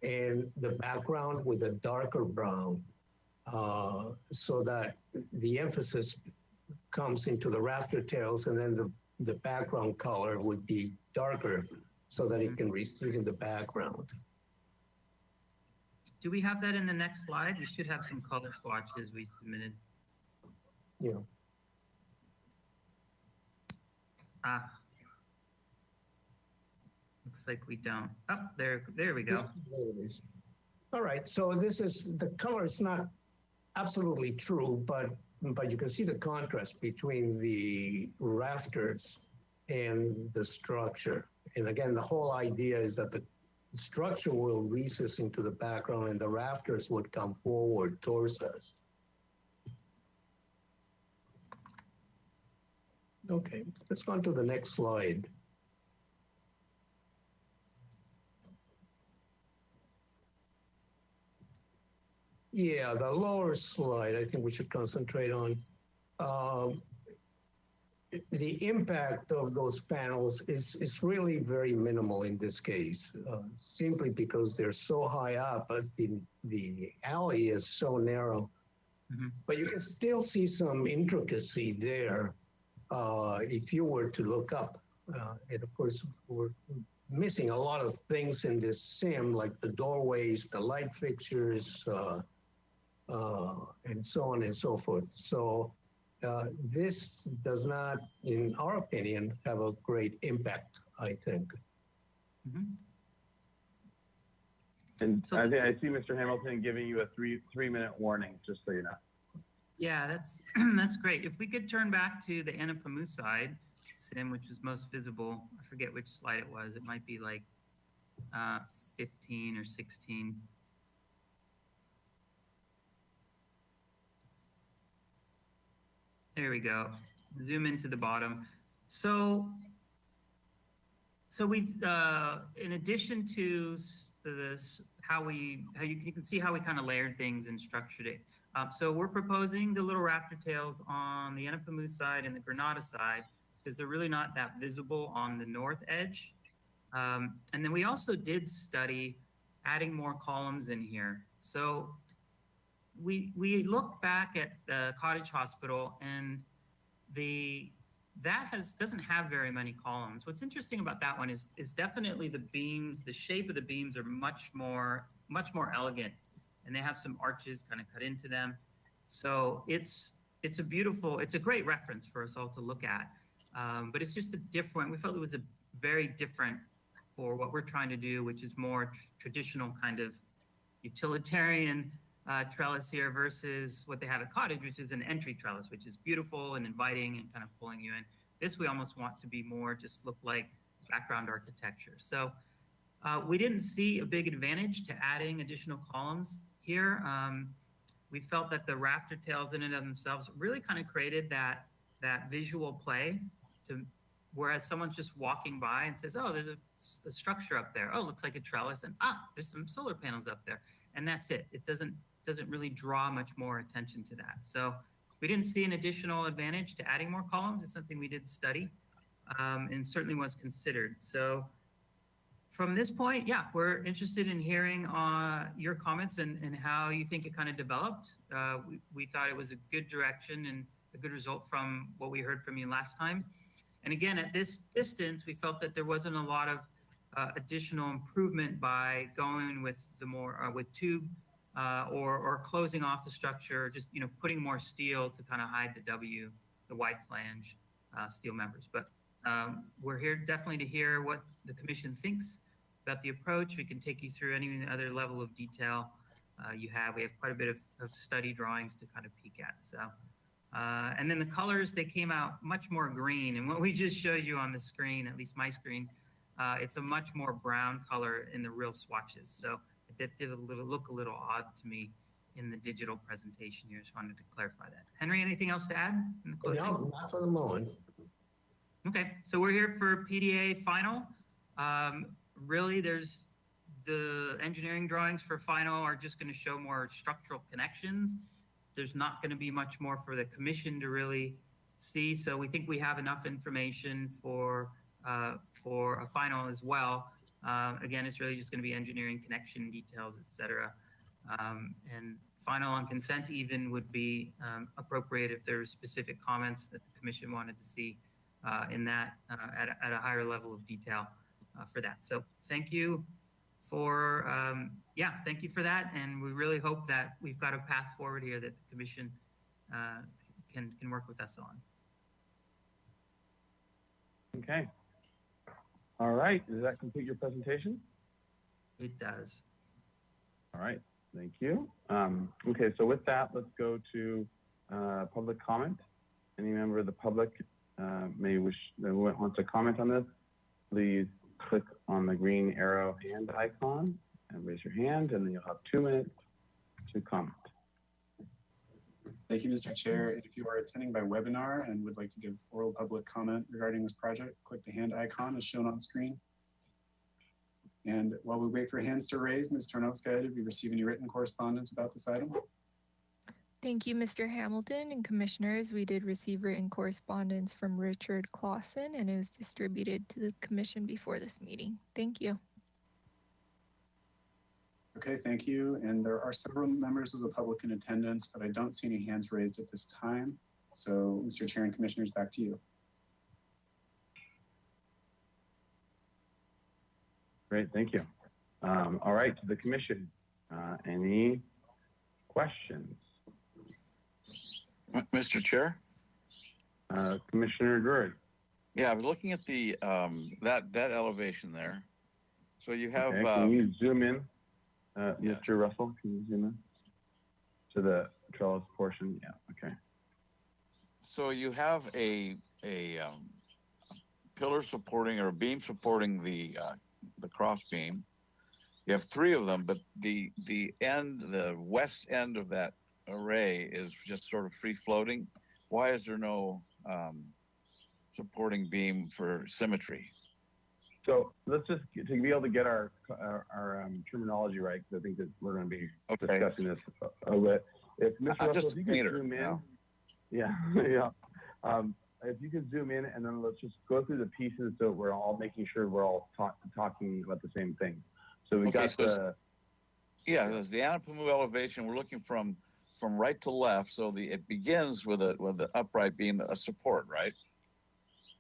and the background with a darker brown, so that the emphasis comes into the rafter tails, and then the background color would be darker so that it can recede in the background. Do we have that in the next slide? We should have some color swatches we submitted. Yeah. Looks like we don't. Oh, there we go. There it is. All right, so the color is not absolutely true, but you can see the contrast between the rafters and the structure. And again, the whole idea is that the structure will recess into the background and the rafters would come forward towards us. Okay, let's go on to the next slide. Yeah, the lower slide, I think we should concentrate on. The impact of those panels is really very minimal in this case, simply because they're so high up, but the alley is so narrow. Mm-hmm. But you can still see some intricacy there if you were to look up. And of course, we're missing a lot of things in this sim, like the doorways, the light fixtures, and so on and so forth. So this does not, in our opinion, have a great impact, I think. Mm-hmm. And so I see Mr. Hamilton giving you a three-minute warning, just so you know. Yeah, that's great. If we could turn back to the Anapamu side sim, which was most visible. I forget which slide it was. It might be like 15 or 16. There we go. Zoom into the bottom. So we, in addition to this, you can see how we kind of layered things and structured it. So we're proposing the little rafter tails on the Anapamu side and the Granada side, because they're really not that visible on the north edge. And then we also did study adding more columns in here. So we look back at the Cottage Hospital, and doesn't have very many columns. What's interesting about that one is definitely the beams. The shape of the beams are much more elegant, and they have some arches kind of cut into them. So it's a great reference for us all to look at. But it's just we felt it was a very different for what we're trying to do, which is more traditional kind of utilitarian trellis here versus what they have at Cottage, which is an entry trellis, which is beautiful and inviting and kind of pulling you in. This we almost want to be more just look like background architecture. So we didn't see a big advantage to adding additional columns here. We felt that the rafter tails in and of themselves really kind of created that visual play to, whereas someone's just walking by and says, oh, there's a structure up there. Oh, looks like a trellis, and there's some solar panels up there. And that's it. It doesn't really draw much more attention to that. So we didn't see an additional advantage to adding more columns. It's something we did study and certainly was considered. So from this point, yeah, we're interested in hearing your comments and how you think it kind of developed. We thought it was a good direction and a good result from what we heard from you last time. And again, at this distance, we felt that there wasn't a lot of additional improvement by going with the more with tube or closing off the structure, just putting more steel to kind of hide the wide flange steel members. But we're here definitely to hear what the commission thinks about the approach. We can take you through any other level of detail you have. We have quite a bit of study drawings to kind of peek at. So, and then the colors, they came out much more green. And what we just showed you on the screen, at least my screen, it's a much more brown color in the real swatches. So that did look a little odd to me in the digital presentation here. Just wanted to clarify that. Henry, anything else to add in the closing? No, not for the moment. Okay, so we're here for PDA final. Really, there's the engineering drawings for final are just going to show more structural connections. There's not going to be much more for the commission to really see. So we think we have enough information for a final as well. Again, it's really just going to be engineering connection details, et cetera. And final on consent even would be appropriate if there's specific comments that the commission wanted to see in that at a higher level of detail for that. So thank you for, thank you for that. And we really hope that we've got a path forward here that the commission can work with us on. Okay. All right. Does that complete your presentation? It does. All right. Thank you. Okay. So with that, let's go to public comment. Any member of the public wants to comment on this, please click on the green arrow hand icon and raise your hand, and then you'll have 2 minutes to comment. Thank you, Mr. Chair. If you are attending by webinar and would like to give oral public comment regarding this project, click the hand icon as shown on screen. And while we wait for hands to raise, Ms. Tarnowska, have you received any written correspondence about this item? Thank you, Mr. Hamilton and commissioners. We did receive written correspondence from Richard Clausen, and it was distributed to the commission before this meeting. Thank you. Okay, thank you. And there are several members of the public in attendance, but I don't see any hands raised at this time. So, Mr. Chair and commissioners, back to you. Great, thank you. All right, to the commission. Any questions? Mr. Chair? Commissioner Drury. Yeah, I was looking at the that elevation there. So you have. Okay, can you zoom in, Mr. Russell? Can you zoom in to the trellis portion? Yeah. Okay. So you have a pillar supporting or a beam supporting the cross beam. You have 3 of them, but the west end of that array is just sort of free floating. Why is there no supporting beam for symmetry? So let's just to be able to get our terminology right, because I think that we're going to be discussing this a bit. If Mr. Russell, if you could zoom in, if you could zoom in, and then let's just go through the pieces so we're all making sure we're all talking about the same thing. So we got the there's the Anapamu elevation. We're looking from right to left, so it begins with the upright beam, a support, right?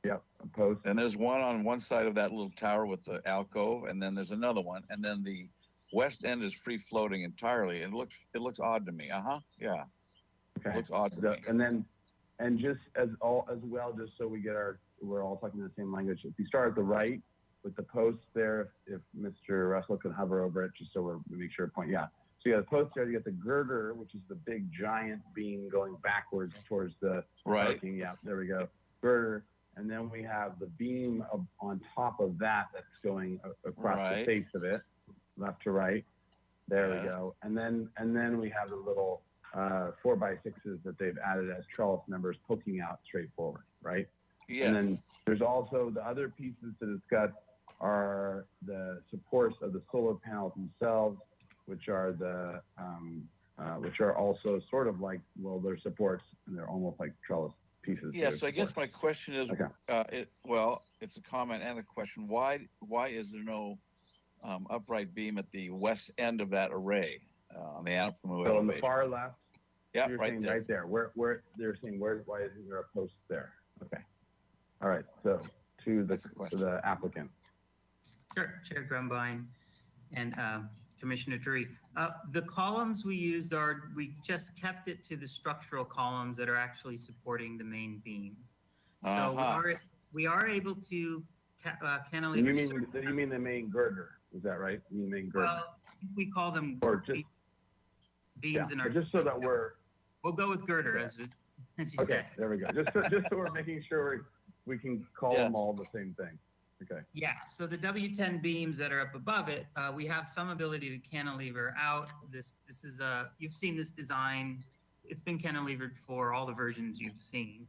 Yeah, a post. And there's one on one side of that little tower with the alcove, and then there's another one, and then the west end is free floating entirely. It looks odd to me. Yeah. Okay. It looks odd to me. And then, and just as well, just so we're all talking the same language. If you start at the right with the post there, if Mr. Russell can hover over it, just so we make sure point. Yeah. So you got the post there, you got the girder, which is the big giant beam going backwards towards the parking. Yeah, there we go. Girder. and then we have the beam on top of that that's going across the Right. face of it, left to right. There Yes. we go. And then we have the little 4x6s that they've added as trellis members poking out straight forward, right? Yes. And then there's also the other pieces to discuss are the supports of the solar panels themselves, which are which are also sort of like, well, they're supports and they're almost like trellis pieces. Yeah, They're so I guess supports. my question is, Okay. it's a comment and a question. Why is there no upright beam at the west end of that array on the Anapamu So on the elevation? far left, Yeah, you're right saying there. right there. Where they're saying why isn't there a post there? Okay. All right. So to the applicant. Sure, Chair Grumbine and Commissioner Drury. The columns we used we just kept it to the structural columns that are actually supporting the main beams. So Uh-huh. we are able to cantilever. You mean the main girder? Is that right? You mean main girder? Well, we call them Or just beams in our. just so that We'll go with girder as you okay. said. There we go. Just so we're making sure we can call them all the same thing. Okay. Yeah, so the W10 beams that are up above it, we have some ability to cantilever out. This is you've seen this design. It's been cantilevered for all the versions you've seen.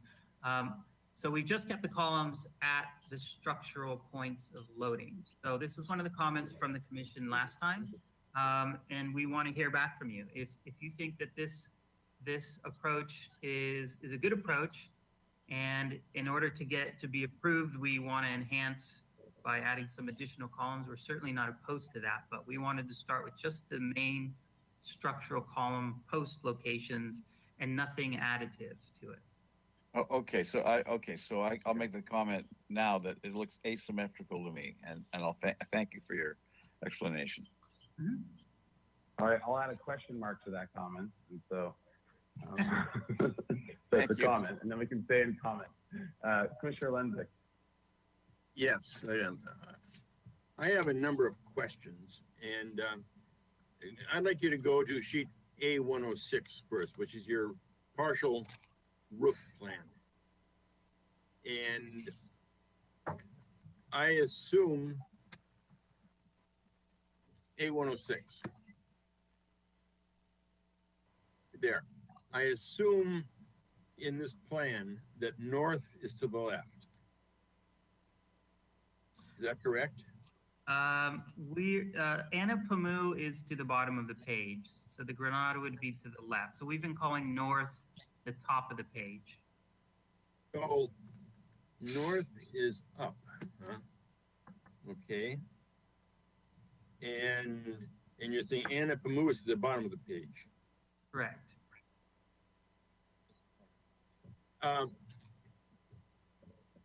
So we just kept the columns at the structural points of loading. So this is one of the comments from the commission last time. And we want to hear back from you. If you think that this approach is a good approach, and in order to be approved, we want to enhance by adding some additional columns. We're certainly not opposed to that, but we wanted to start with just the main structural column post locations and nothing additive to it. Oh, okay, so I'll make the comment now that it looks asymmetrical to me, and I'll thank you for your explanation. Mm-hmm. All right, I'll add a question mark to that comment, and so it's a comment, and then we can say in comment. Commissioner Lenzik. Yes, I have a number of questions, and I'd like you to go to sheet A106 first, which is your partial roof plan. And I assume A106. There. I assume in this plan that north is to the left. Is that correct? Anapamu is to the bottom of the page. So the Granada would be to the left. So we've been calling north the top of the page. So north is up, huh? Okay. And you're saying Anapamu is to the bottom of the page. Correct.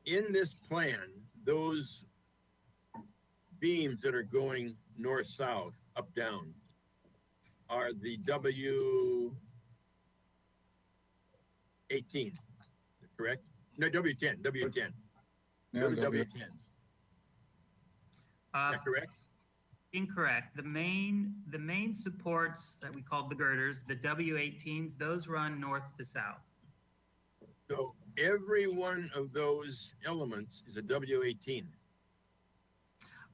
In this plan, those beams that are going north-south, up-down, are the W18, correct? No, W10. No, Those are W10s. Is that correct? Incorrect. The main supports that we call the girders, the W18s, those run north to south. So every one of those elements is a W18.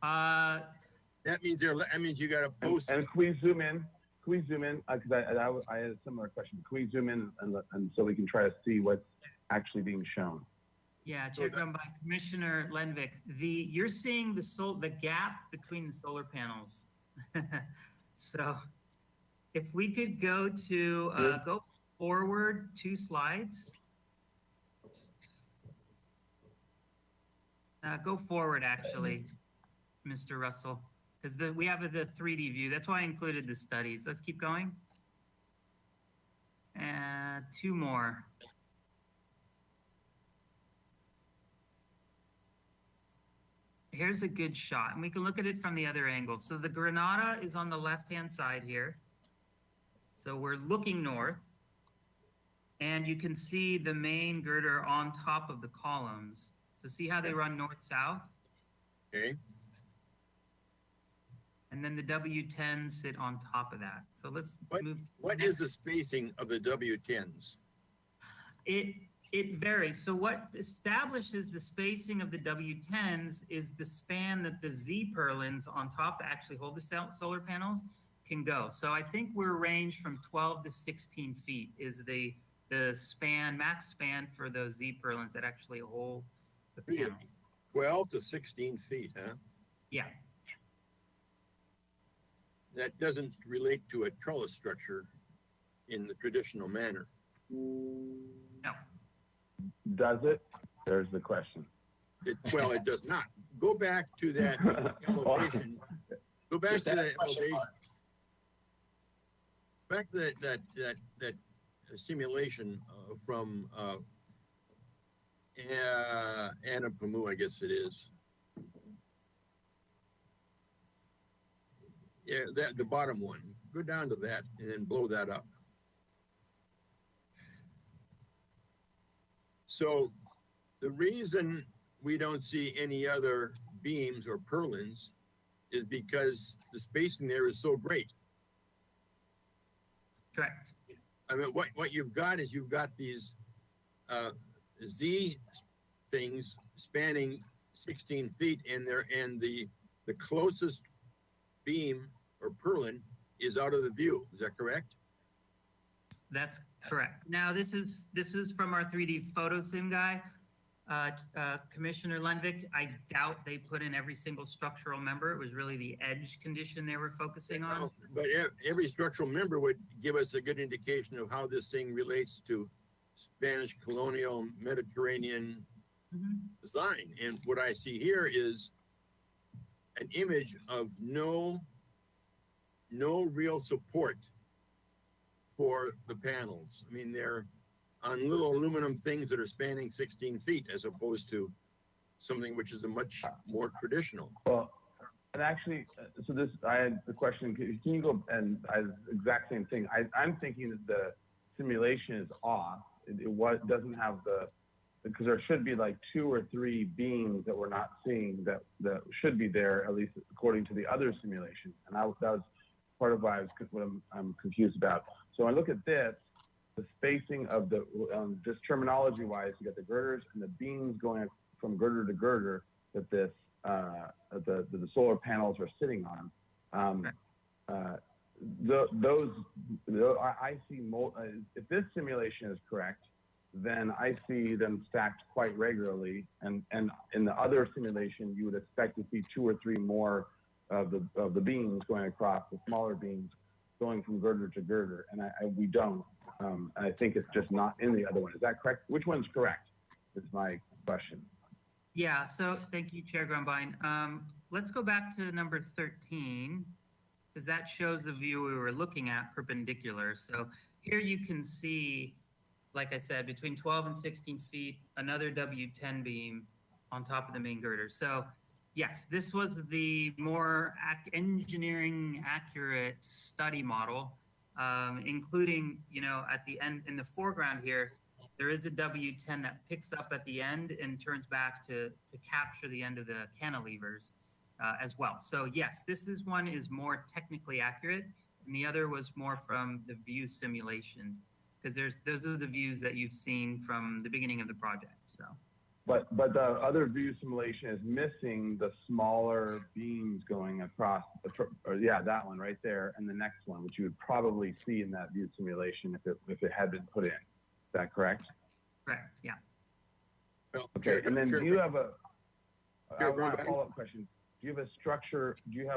That means you got a post. And can we zoom in? Because I had a similar question. Can we zoom in and so we can try to see what's actually being shown? Yeah, Chair Grumbine, Commissioner Lenvik, you're seeing the gap between the solar panels. So if we could go forward 2 slides. Go forward, actually, Mr. Russell, because we have the 3D view. That's why I included the studies. Let's keep going. 2 more. Here's a good shot, and we can look at it from the other angle. So the Granada is on the left-hand side here. So we're looking north, and you can see the main girder on top of the columns. So see how they run north-south? Okay. And then the W10s sit on top of that. So let's move. What is the spacing of the W10s? It It varies. So what establishes the spacing of the W10s is the span that the Z purlins on top that actually hold the solar panels can go. So I think we're ranged from 12 to 16 feet is the span, max span for those Z purlins that actually hold the panel. 12 to 16 feet, huh? Yeah. That doesn't relate to a trellis structure in the traditional manner. No. Does it? There's the question. Well, it does not. Go back to that elevation. Go back to that elevation. Back to that simulation from Anapamu, I guess it is. Yeah, the bottom one. Go down to that and then blow that up. So the reason we don't see any other beams or purlins is because the spacing there is so great. Correct. I mean, what you've got is you've got these Z things spanning 16 feet, and the closest beam or purlin is out of the view. Is that correct? That's correct. Now this is from our 3D photo sim guy, Commissioner Lundvik. I doubt they put in every single structural member. It was really the edge condition they were focusing on. But every structural member would give us a good indication of how this thing relates to Spanish colonial Mediterranean design. And what I see here is an image of no real support for the panels. I mean, they're on little aluminum things that are spanning 16 feet as opposed to something which is a much more traditional. Well, and actually, so this, I had the question, can you go, and exact same thing. I'm thinking that the simulation is off. It doesn't have because there should be like 2 or 3 beams that we're not seeing that should be there, at least according to the other simulation. And that was part of why I'm confused about. So I look at this, the spacing of the, just terminology wise, you got the girders and the beams going from girder to girder that the solar panels are sitting on. I see, if this simulation is correct, then I see them stacked quite regularly. And in the other simulation, you would expect to see 2 or 3 more of the beams going across, the smaller beams going from girder to girder, and we don't. I think it's just not in the other one. Is that correct? Which one's correct? Is my question. Yeah. So thank you, Chair Grumbine. Let's go back to number 13, because that shows the view we were looking at perpendicular. So here you can see, like I said, between 12 and 16 feet, another W10 beam on top of the main girder. So yes, this was the more engineering accurate study model, including, at the end, in the foreground here, there is a W10 that picks up at the end and turns back to capture the end of the cantilevers as well. So yes, this one is more technically accurate, and the other was more from the view simulation, because those are the views that you've seen from the beginning of the project. So. But the other view simulation is missing the smaller beams going across, that one right there, and the next one, which you would probably see in that view simulation if it had been put in. Is that correct? Correct. Yeah. Okay. And then do you have a follow-up question? Do you have a structure? Do you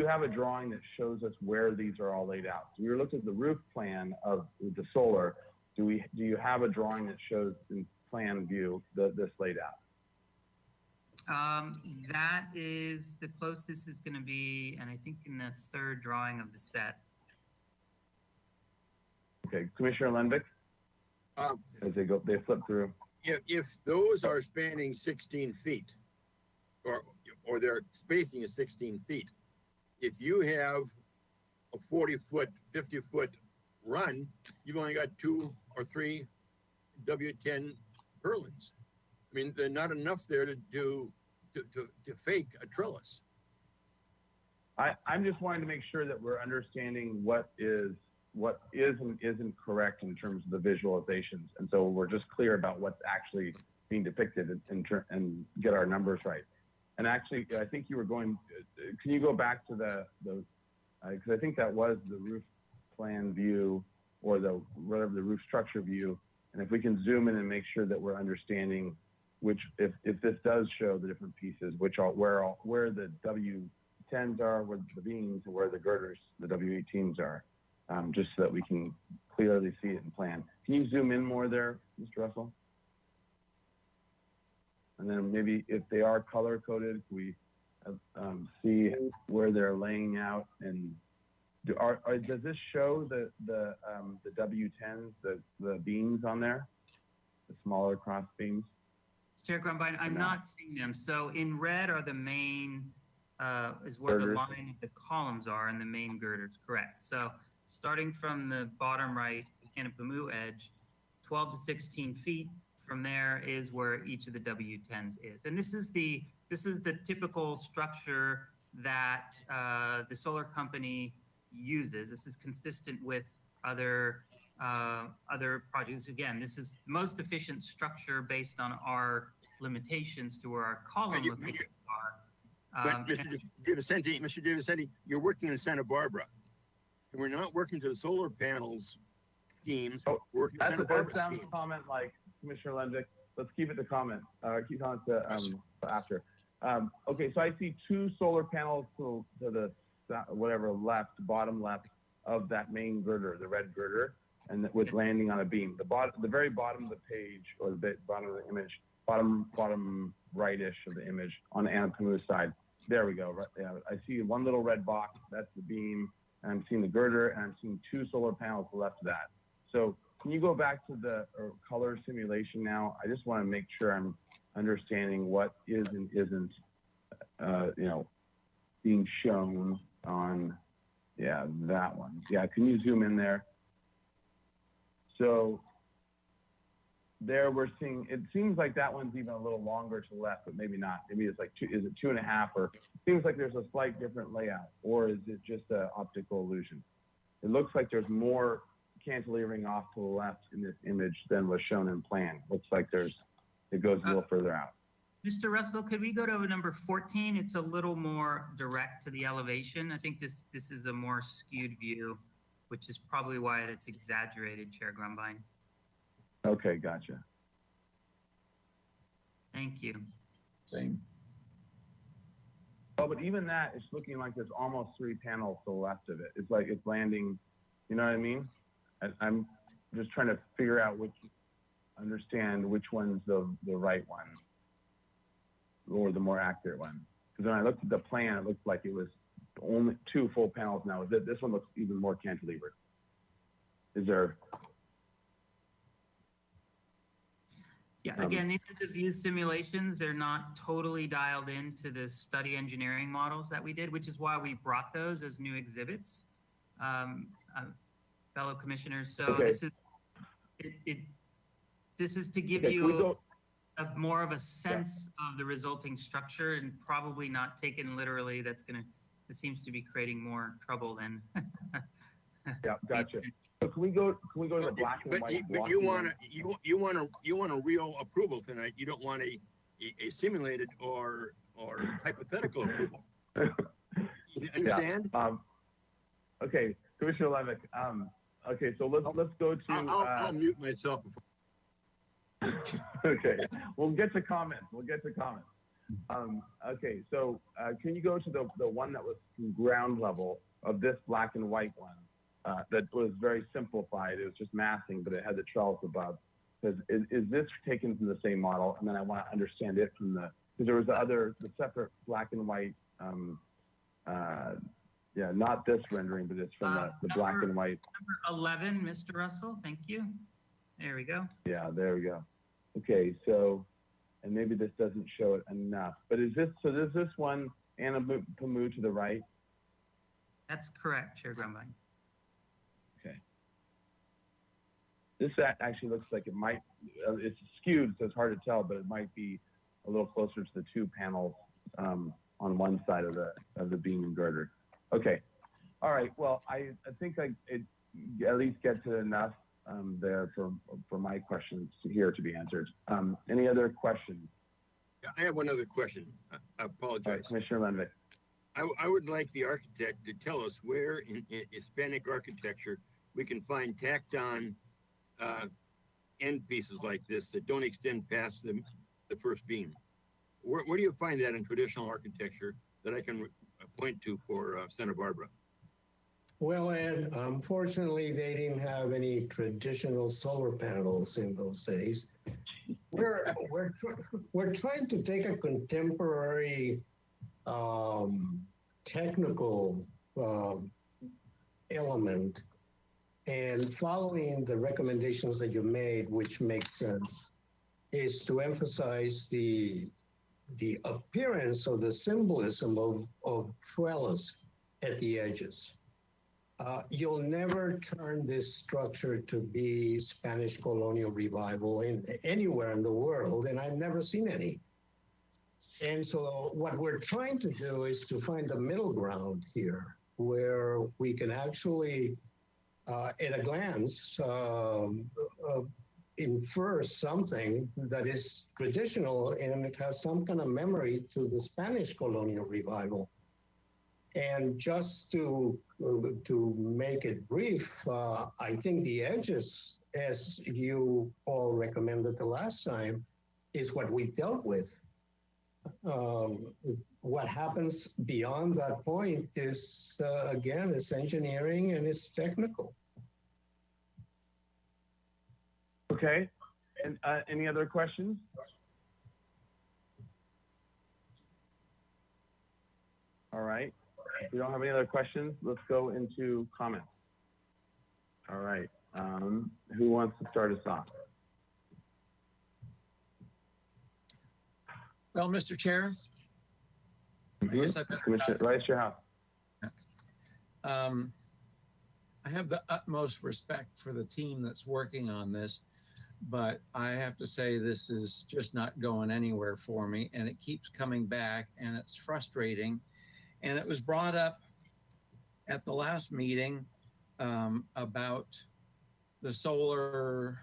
have a drawing that shows us where these are all laid out? So we were looking at the roof plan of the solar. Do you have a drawing that shows in plan view this laid out? That is the closest is going to be, and I think in the third drawing of the set. Okay, Commissioner Lundvik, as they flip through. If those are spanning 16 feet, or their spacing is 16 feet, if you have a 40-foot, 50-foot run, you've only got 2 or 3 W10 purlins. I mean, they're not enough there to fake a trellis. I'm just wanting to make sure that we're understanding what is what is and isn't correct in terms of the visualizations. And so we're just clear about what's actually being depicted and get our numbers right. And actually, I think you were going, can you go back to because I think that was the roof plan view or whatever the roof structure view. And if we can zoom in and make sure that we're understanding which, if this does show the different pieces, where the W10s are, where the beams, and where the girders, the W18s are, just so that we can clearly see it in plan. Can you zoom in more there, Mr. Russell? And then maybe if they are color coded, can we see where they're laying out, and does this show the W10s, the beams on there, the smaller cross beams? Chair Grumbine, I'm not seeing them. So in red are the main, is where Girders. the line of the columns are and the main girders, correct. So starting from the bottom right Kanapamu edge, 12 to 16 feet from there is where each of the W10s is. And this is the typical structure that the solar company uses. This is consistent with other projects. Again, this is the most efficient structure based on our limitations to where our column locations are. But Mr. DeVicente, you're working in Santa Barbara. And we're not working to the solar panels schemes. We're working to Santa Barbara That sounds schemes. comment like Commissioner Lendick. Let's keep it to comment. Keep on to after. Okay, so I see two solar panels to the bottom left of that main girder, the red girder, and with landing on a beam. The very bottom of the page, or the bottom of the image, bottom rightish of the image on Anapamu's side. There we go. Right, yeah, I see one little red box. That's the beam. And I'm seeing the girder, and I'm seeing two solar panels to the left of that. So can you go back to the color simulation now? I just want to make sure I'm understanding what is and isn't, being shown on, that one. Yeah, can you zoom in there? So there we're seeing, it seems like that one's even a little longer to the left, but maybe not. Maybe it's like is it 2.5, or it seems like there's a slight different layout, or is it just an optical illusion? It looks like there's more cantilevering off to the left in this image than was shown in plan. Looks like it goes a little further out. Mr. Russell, could we go to number 14? It's a little more direct to the elevation. I think this is a more skewed view, which is probably why it's exaggerated, Chair Grumbine. Okay, gotcha. Thank you. Same. Oh, but even that, it's looking like there's almost 3 panels to the left of it. It's like it's landing, you know what I mean? I'm just trying to figure out understand which one's the right one, or the more accurate one. Because when I looked at the plan, it looked like it was only 2 full panels now. This one looks even more cantilevered. Is there? Yeah, again, these are the view simulations. They're not totally dialed into the study engineering models that we did, which is why we brought those as new exhibits, fellow commissioners. So okay. This is to give you more of a sense of the resulting structure, and probably not taken literally. It seems to be creating more trouble than. Yeah, gotcha. So can we go to the black and white? But you want a real approval tonight. You don't want a simulated or hypothetical approval. You understand? Yeah. Okay, Commissioner Levick. Okay, so let's go to. I'll mute myself before. Okay, we'll get to comments. Okay, so can you go to the one that was from ground level of this black and white one? That was very simplified. It was just massing, but it had the trellis above. Is this taken from the same model? And then I want to understand it from because there was the separate black and white, not this rendering, but it's from the black and white. Number 11, Mr. Russell, thank you. There we go. Yeah, there we go. Okay, so, and maybe this doesn't show it enough, but is this one Anapamu to the right? That's correct, Chair Grumbine. Okay. This actually looks like it might, it's skewed, so it's hard to tell, but it might be a little closer to the 2 panels on one side of the beam and girder. Okay. All right. Well, I think at least get to enough there for my questions here to be answered. Any other questions? I have one other question. I apologize. Commissioner Lenvik. I would like the architect to tell us where in Hispanic architecture we can find tacked on end pieces like this that don't extend past the first beam. Where do you find that in traditional architecture that I can point to for Santa Barbara? Well, Ed, unfortunately, they didn't have any traditional solar panels in those days. We're trying to take a contemporary technical element and following the recommendations that you made, which makes sense, is to emphasize the appearance or the symbolism of trellis at the edges. You'll never turn this structure to be Spanish colonial revival anywhere in the world, and I've never seen any. And so what we're trying to do is to find the middle ground here, where we can actually, at a glance, infer something that is traditional and it has some kind of memory to the Spanish colonial revival. And just to make it brief, I think the edges, as you all recommended the last time, is what we dealt with. What happens beyond that point is, again, it's engineering and it's technical. Okay, and any other questions? All right. If we don't have any other questions, let's go into comments. All right. Who wants to start us off? Well, Mr. Chair, Commissioner, Rice, your house. I have the utmost respect for the team that's working on this, but I have to say this is just not going anywhere for me, and it keeps coming back, and it's frustrating. And it was brought up at the last meeting about the solar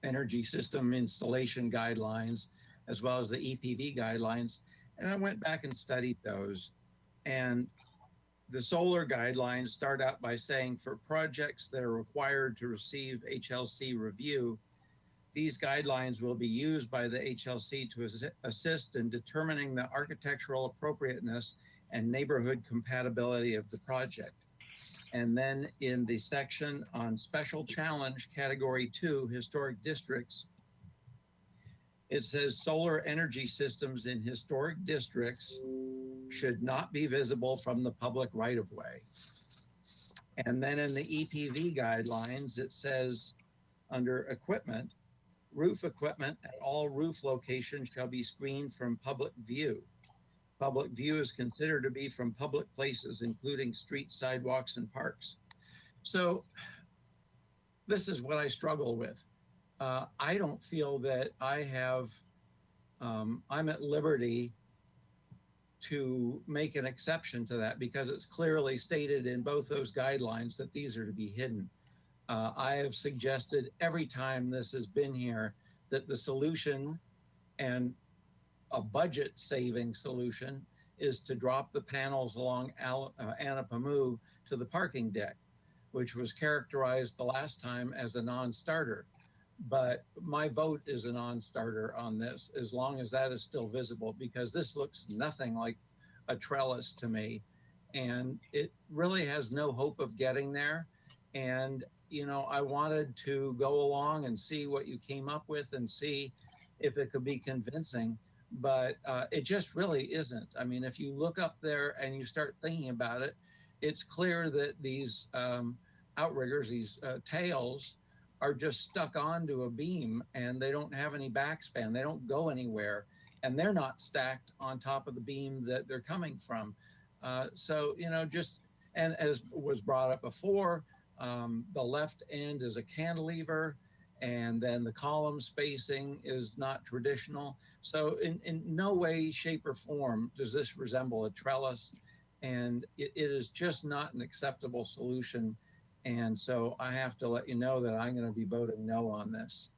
energy system installation guidelines, as well as the EPV guidelines. And I went back and studied those. And the solar guidelines start out by saying for projects that are required to receive HLC review, these guidelines will be used by the HLC to assist in determining the architectural appropriateness and neighborhood compatibility of the project. And then in the section on special challenge category 2 historic districts, it says solar energy systems in historic districts should not be visible from the public right-of-way. And then in the EPV guidelines, it says under equipment, roof equipment at all roof locations shall be screened from public view. Public view is considered to be from public places, including streets, sidewalks, and parks. So this is what I struggle with. I don't feel that I have, I'm at liberty to make an exception to that because it's clearly stated in both those guidelines that these are to be hidden. I have suggested every time this has been here that the solution, and a budget saving solution, is to drop the panels along Anapamu to the parking deck, which was characterized the last time as a non-starter. But my vote is a non-starter on this, as long as that is still visible, because this looks nothing like a trellis to me. And it really has no hope of getting there. And you know, I wanted to go along and see what you came up with and see if it could be convincing, but it just really isn't. I mean, if you look up there and you start thinking about it, it's clear that these outriggers, these tails, are just stuck onto a beam and they don't have any backspan. They don't go anywhere, and they're not stacked on top of the beam that they're coming from. So, you know, just, and as was brought up before, the left end is a cantilever, and then the column spacing is not traditional. So in no way, shape, or form does this resemble a trellis. And it is just not an acceptable solution. And so I have to let you know that I'm going to be voting no on this.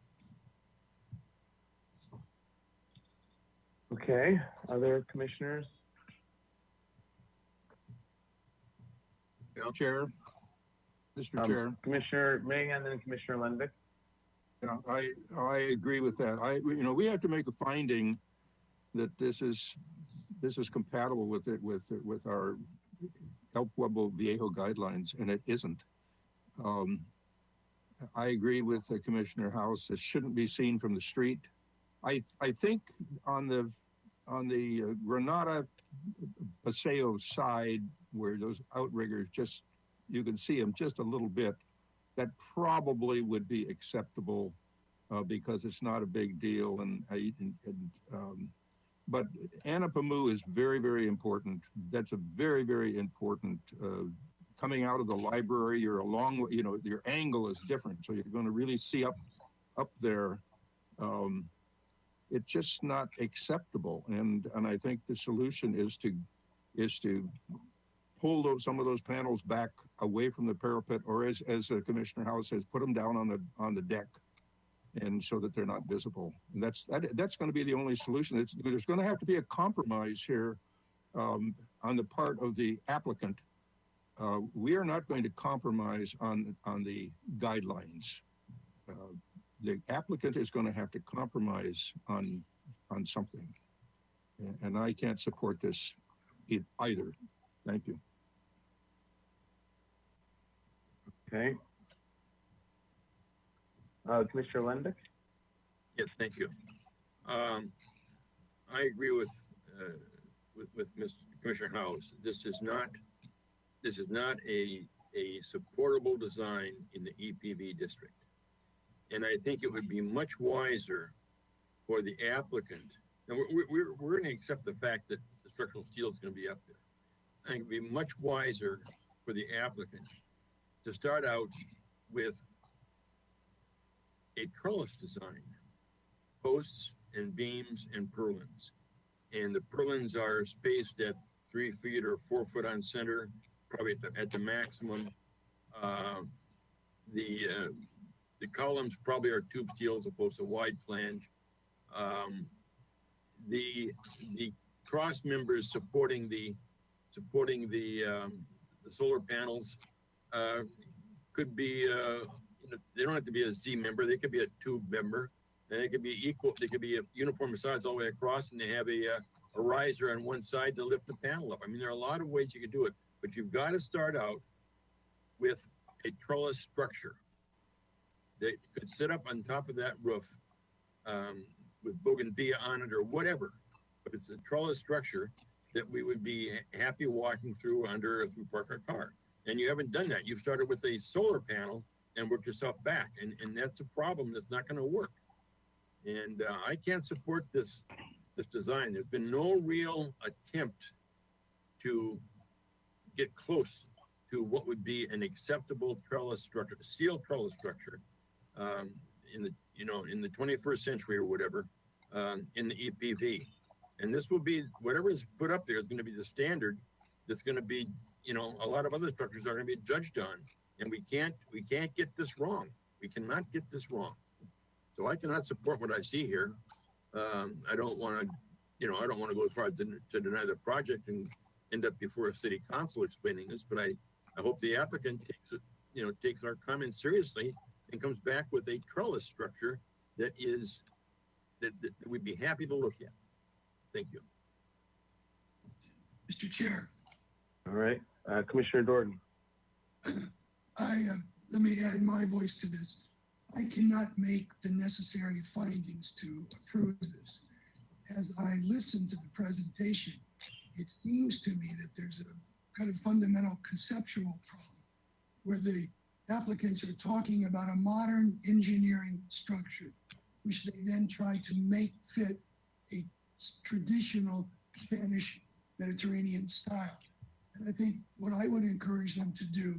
Okay, other commissioners? Chair, Mr. Chair. Commissioner May and then Commissioner Lenvick. Yeah, I agree with that. We have to make a finding that this is compatible with our El Pueblo Viejo guidelines, and it isn't. I agree with Commissioner House. It shouldn't be seen from the street. I think on the Granada Paseo side, where those outriggers you can see them just a little bit, that probably would be acceptable because it's not a big deal. But Anapamu is very, very important. That's a very, very important. Coming out of the library, you're a long way. Your angle is different, so you're going to really see up there. It's just not acceptable, and I think the solution is to pull some of those panels back away from the parapet, or as Commissioner House says, put them down on the deck, and so that they're not visible. And that's going to be the only solution. There's going to have to be a compromise here on the part of the applicant. We are not going to compromise on the guidelines. The applicant is going to have to compromise on something, and I can't support this either. Thank you. Okay. Commissioner Lenvick. Yes, thank you. I agree with Mr. Commissioner House. This is not a supportable design in the EPV district. And I think it would be much wiser for the applicant. And we're going to accept the fact that the structural steel is going to be up there. I think it would be much wiser for the applicant to start out with a trellis design, posts and beams and purlins. And the purlins are spaced at 3 feet or 4 foot on center, probably at the maximum. The columns probably are tube steel as opposed to wide flange. The cross members supporting the solar panels could be they don't have to be a Z member. They could be a tube member, and they could be equal. They could be a uniform size all the way across, and they have a riser on one side to lift the panel up. I mean, there are a lot of ways you could do it, but you've got to start out with a trellis structure that could sit up on top of that roof with bougainvillea on it or whatever. But it's a trellis structure that we would be happy walking through under as we park our car. And you haven't done that. You've started with a solar panel and worked yourself back. And that's a problem that's not going to work. And I can't support this design. There's been no real attempt to get close to what would be an acceptable trellis structure, a steel trellis structure in the 21st century or whatever, in the EPV. And this will be, whatever is put up there is going to be the standard that's going to be, a lot of other structures are going to be judged on. And we can't get this wrong. We cannot get this wrong. So I cannot support what I see here. I don't want to go as far as to deny the project and end up before a city council explaining this, but I hope the applicant takes our comments seriously and comes back with a trellis structure that we'd be happy to look at. Thank you. Mr. Chair. All right, Commissioner Dorton. Let me add my voice to this. I cannot make the necessary findings to approve this. As I listened to the presentation, it seems to me that there's a kind of fundamental conceptual problem where the applicants are talking about a modern engineering structure, which they then try to make fit a traditional Spanish Mediterranean style. And I think what I would encourage them to do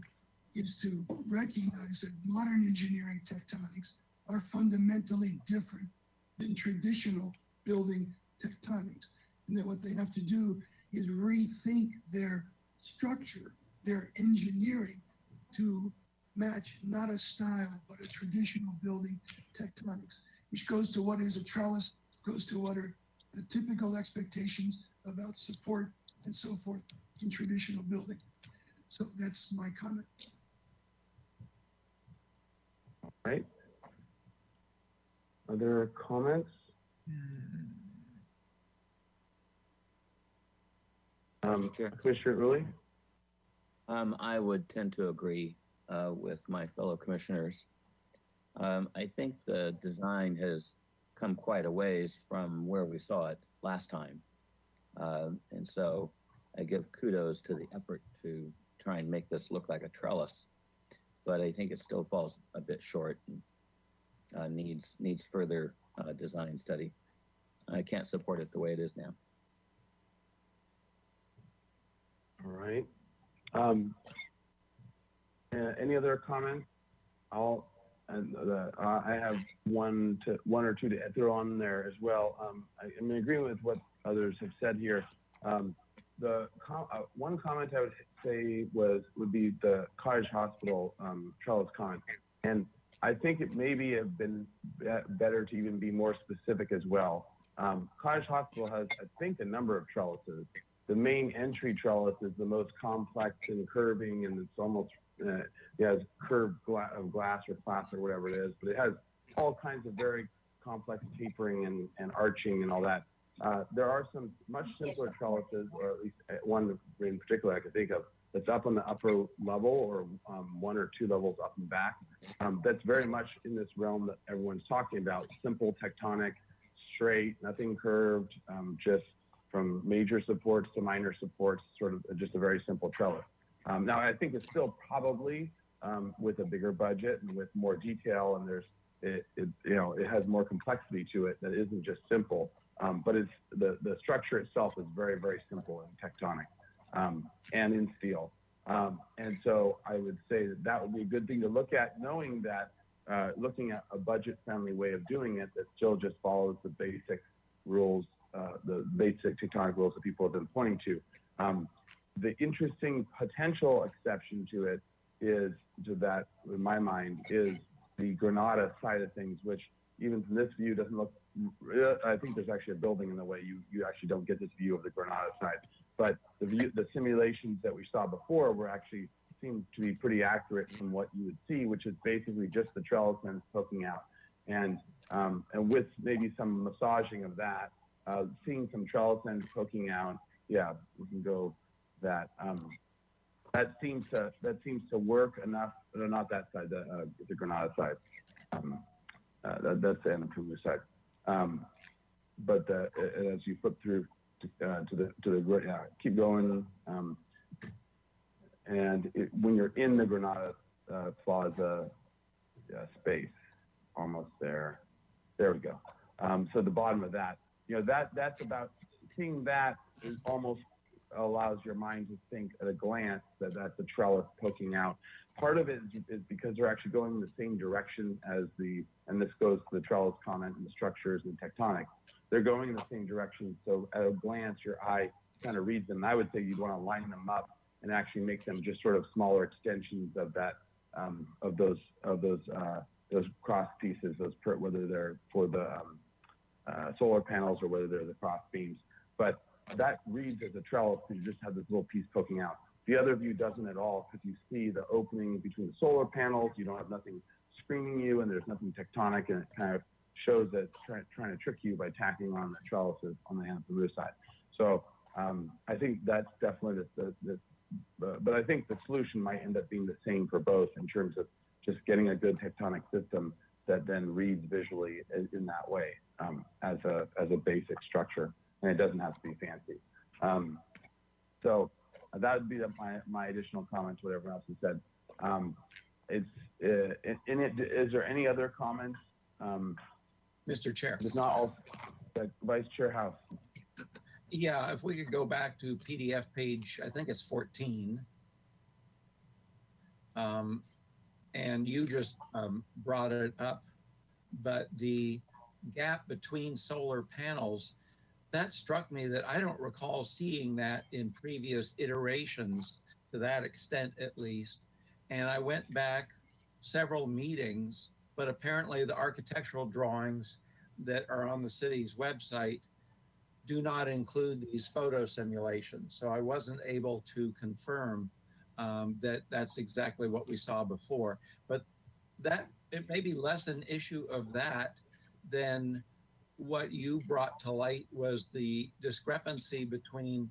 is to recognize that modern engineering tectonics are fundamentally different than traditional building tectonics. And that what they have to do is rethink their structure, their engineering to match not a style, but a traditional building tectonics, which goes to what is a trellis, goes to what are the typical expectations about support and so forth in traditional building. So that's my comment. Right. Other comments? Commissioner Rulli? I would tend to agree with my fellow commissioners. I think the design has come quite a ways from where we saw it last time. And so I give kudos to the effort to try and make this look like a trellis, but I think it still falls a bit short and needs further design study. I can't support it the way it is now. All right. Any other comments? I have one or two to throw on there as well. I'm in agreement with what others have said here. One comment I would say would be the Cottage Hospital trellis comment, and I think it maybe have been better to even be more specific as well. Cottage Hospital has, I think, a number of trellises. The main entry trellis is the most complex in curving, and it's almost it has curved glass or glass or whatever it is, but it has all kinds of very complex tapering and arching and all that. There are some much simpler trellises, or at least one in particular I could think of, that's up on the upper level or one or two levels up and back. That's very much in this realm that everyone's talking about. Simple tectonic, straight, nothing curved, just from major supports to minor supports, sort of just a very simple trellis. Now, I think it's still probably with a bigger budget and with more detail, and it has more complexity to it that isn't just simple. But it's the structure itself is very, very simple and tectonic and in steel. And so I would say that would be a good thing to look at, knowing that looking at a budget-friendly way of doing it that still just follows the basic rules, the basic tectonic rules that people have been pointing to. The interesting potential exception to it is, to that, in my mind, is the Granada side of things, which even from this view doesn't look, I think there's actually a building in the way you actually don't get this view of the Granada side. But the simulations that we saw before seemed to be pretty accurate from what you would see, which is basically just the trellis ends poking out. And with maybe some massaging of that, seeing some trellis ends poking out, yeah, we can go that. That seems to work enough. No, not that side, the Granada side. That's the Anapuma side. But as you flip through to the keep going, and when you're in the Granada Plaza space, almost there. There we go. So the bottom of that, that's about seeing that is almost allows your mind to think at a glance that that's a trellis poking out. Part of it is because they're actually going in the same direction as and this goes to the trellis comment and the structures and tectonics. They're going in the same direction. So at a glance, your eye kind of reads them. And I would say you'd want to line them up and actually make them just sort of smaller extensions of that, of those cross pieces, whether they're for the solar panels or whether they're the cross beams. But that reads as a trellis because you just have this little piece poking out. The other view doesn't at all because you see the opening between the solar panels. You don't have nothing screening you, and there's nothing tectonic, and it kind of shows that it's trying to trick you by tacking on the trellises on the Anapuma side. So I think that's definitely but I think the solution might end up being the same for both in terms of just getting a good tectonic system that then reads visually in that way as a basic structure, and it doesn't have to be fancy. So that would be my additional comments, what everyone else has said. Is there any other comments? Mr. Chair. If not, all, Vice Chair House. Yeah, if we could go back to PDF page, I think it's 14. And you just brought it up, but the gap between solar panels, that struck me that I don't recall seeing that in previous iterations to that extent, at least. And I went back several meetings, but apparently the architectural drawings that are on the city's website do not include these photo simulations. So I wasn't able to confirm that that's exactly what we saw before. But that it may be less an issue of that than what you brought to light was the discrepancy between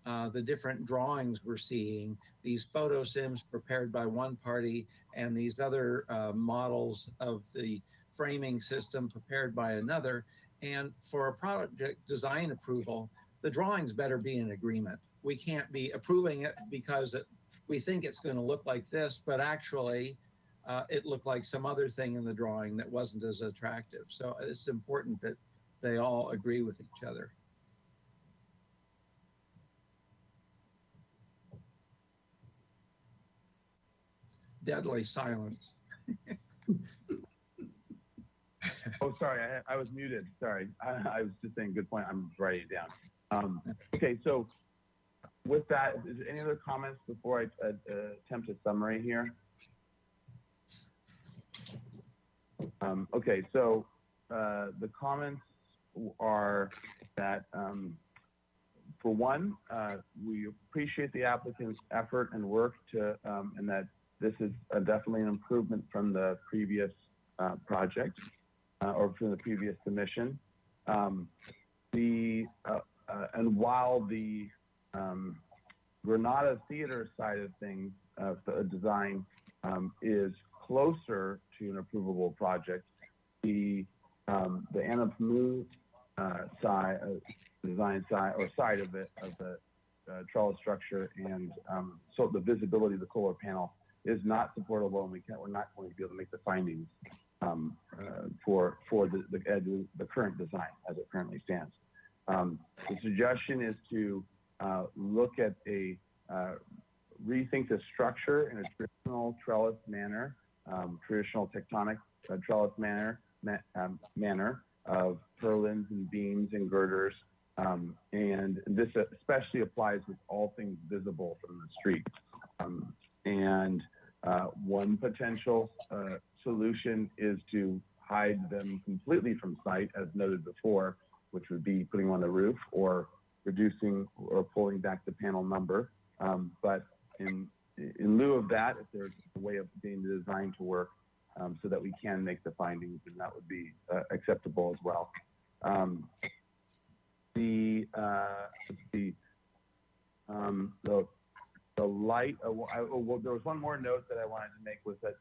the different drawings we're seeing, these photo sims prepared by one party and these other models of the framing system prepared by another. And for a project design approval, the drawings better be in agreement. We can't be approving it because we think it's going to look like this, but actually it looked like some other thing in the drawing that wasn't as attractive. So it's important that they all agree with each other. Deadly silence. Oh, sorry, I was muted. Sorry, I was just saying, good point. I'm writing it down. Okay, so with that, is there any other comments before I attempt a summary here? Okay, so the comments are that, for one, we appreciate the applicant's effort and work to, and that this is definitely an improvement from the previous project or from the previous submission. And while the Granada Theater side of things, the design is closer to an approvable project, the Anapamu side, design side or side of it, of the trellis structure and so the visibility of the solar panel is not supportable, and we're not going to be able to make the findings for the current design as it currently stands. The suggestion is to look at rethink the structure in a traditional trellis manner, traditional tectonic trellis manner of purlins and beams and girders. And this especially applies with all things visible from the street. One potential solution is to hide them completely from sight, as noted before, which would be putting on the roof or reducing or pulling back the panel number. But in lieu of that, if there's a way of getting the design to work so that we can make the findings, then that would be acceptable as well. The light, there was one more note that I wanted to make, was that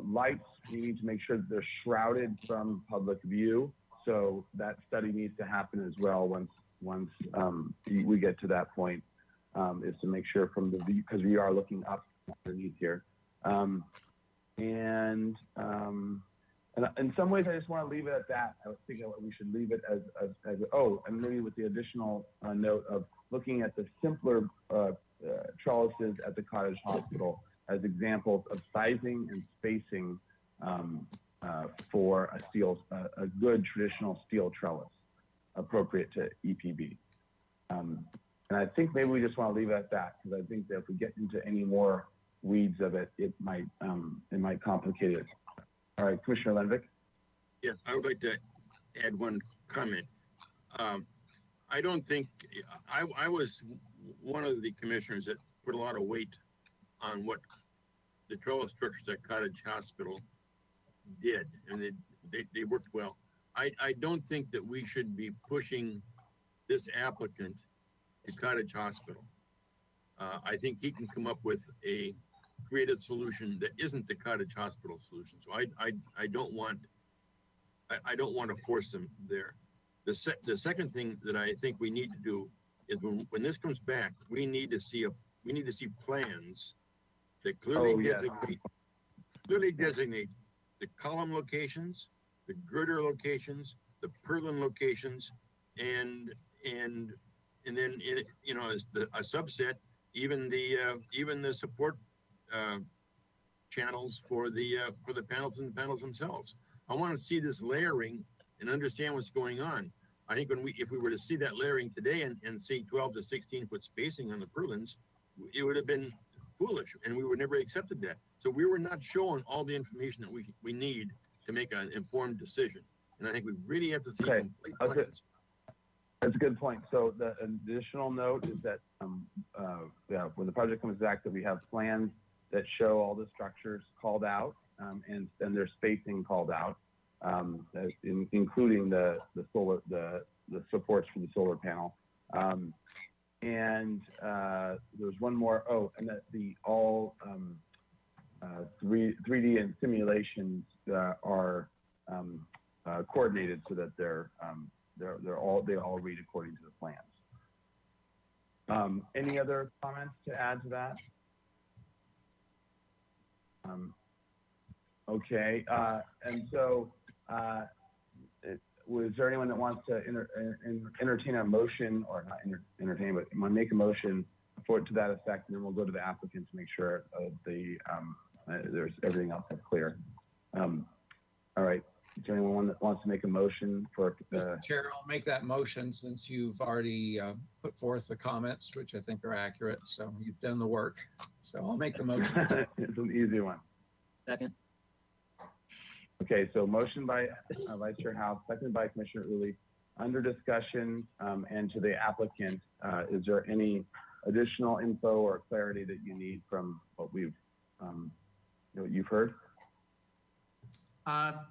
lights, we need to make sure that they're shrouded from public view. So that study needs to happen as well once we get to that point, is to make sure from the view, because we are looking up underneath here. And in some ways, I just want to leave it at that. I was thinking we should leave it as and maybe with the additional note of looking at the simpler trellises at the Cottage Hospital as examples of sizing and spacing for a good traditional steel trellis appropriate to EPB. And I think maybe we just want to leave it at that, because I think that if we get into any more weeds of it, it might complicate it. All right, Commissioner Lenvik. Yes, I would like to add one comment. I don't think, I was one of the commissioners that put a lot of weight on what the trellis structures at Cottage Hospital did, and they worked well. I don't think that we should be pushing this applicant to Cottage Hospital. I think he can come up with a creative solution that isn't the Cottage Hospital solution. So I don't want to force them there. The second thing that I think we need to do is when this comes back, we need to see plans that clearly designate the column locations, the girder locations, the purlin locations, and then as a subset, even the support channels for the panels and the panels themselves. I want to see this layering and understand what's going on. I think if we were to see that layering today and see 12 to 16 foot spacing on the purlins, it would have been foolish, and we would never accepted that. So we were not shown all the information that we need to make an informed decision. And I think we really have to see complete plans. That's a good point. So the additional note is that when the project comes back, that we have plans that show all the structures called out and their spacing called out, including the solar the supports for the solar panel. And there's one more. Oh, and that the all 3D and simulations are coordinated so that they all read according to the plans. Any other comments to add to that? Okay, and so was there anyone that wants to entertain a motion, or not entertain, but make a motion to that effect, and then we'll go to the applicant to make sure there's everything else is clear. All right. Is there anyone that wants to make a motion for Mr. Chair, I'll make that motion since you've already put forth the comments, which I think are accurate. So you've done the work. So I'll make the motion. It's an easy one. Second. Okay, so motion by Vice Chair House, seconded by Commissioner Uli. Under discussion and to the applicant, is there any additional info or clarity that you need from what we've, what you've heard?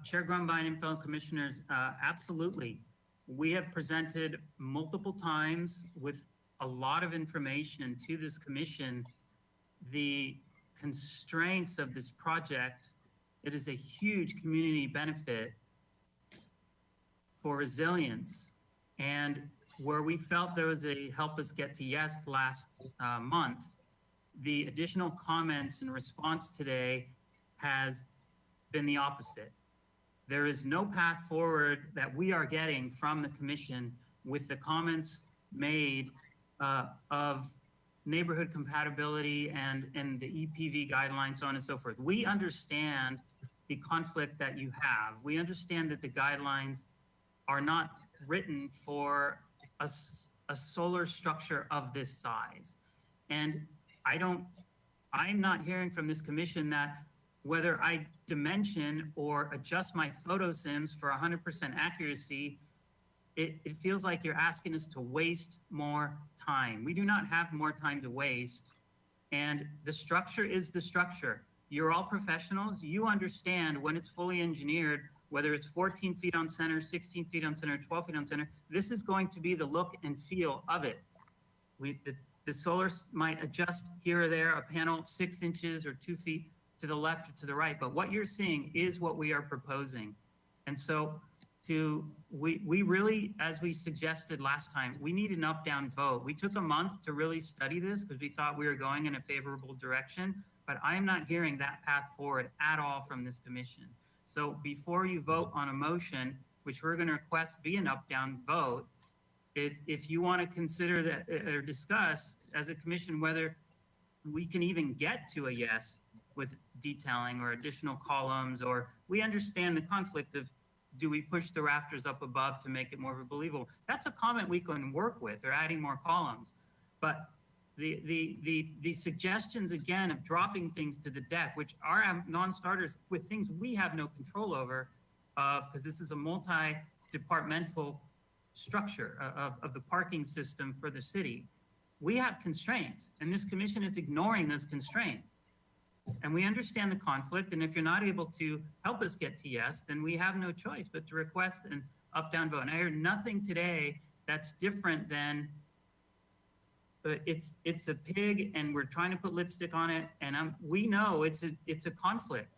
Chair Grumbine and fellow commissioners, absolutely. We have presented multiple times with a lot of information to this commission the constraints of this project. It is a huge community benefit for resilience. And where we felt there was a help us get to yes last month, the additional comments and response today has been the opposite. There is no path forward that we are getting from the commission with the comments made of neighborhood compatibility and the EPV guidelines, so on and so forth. We understand the conflict that you have. We understand that the guidelines are not written for a solar structure of this size. And I'm not hearing from this commission that whether I dimension or adjust my photo sims for 100% accuracy, it feels like you're asking us to waste more time. We do not have more time to waste. And the structure is the structure. You're all professionals. You understand when it's fully engineered, whether it's 14 feet on center, 16 feet on center, 12 feet on center, this is going to be the look and feel of it. The solar might adjust here or there, a panel 6 inches or 2 feet to the left or to the right, but what you're seeing is what we are proposing. And so we really, as we suggested last time, we need an up-down vote. We took a month to really study this because we thought we were going in a favorable direction, but I'm not hearing that path forward at all from this commission. So before you vote on a motion, which we're going to request be an up-down vote, if you want to consider that or discuss as a commission whether we can even get to a yes with detailing or additional columns, or we understand the conflict of do we push the rafters up above to make it more believable? That's a comment we can work with, or adding more columns. But the suggestions again of dropping things to the deck, which are non-starters with things we have no control over, because this is a multi-departmental structure of the parking system for the city. We have constraints, and this commission is ignoring those constraints. And we understand the conflict, and if you're not able to help us get to yes, then we have no choice but to request an up-down vote. And I heard nothing today that's different than it's a pig and we're trying to put lipstick on it, and we know it's a conflict,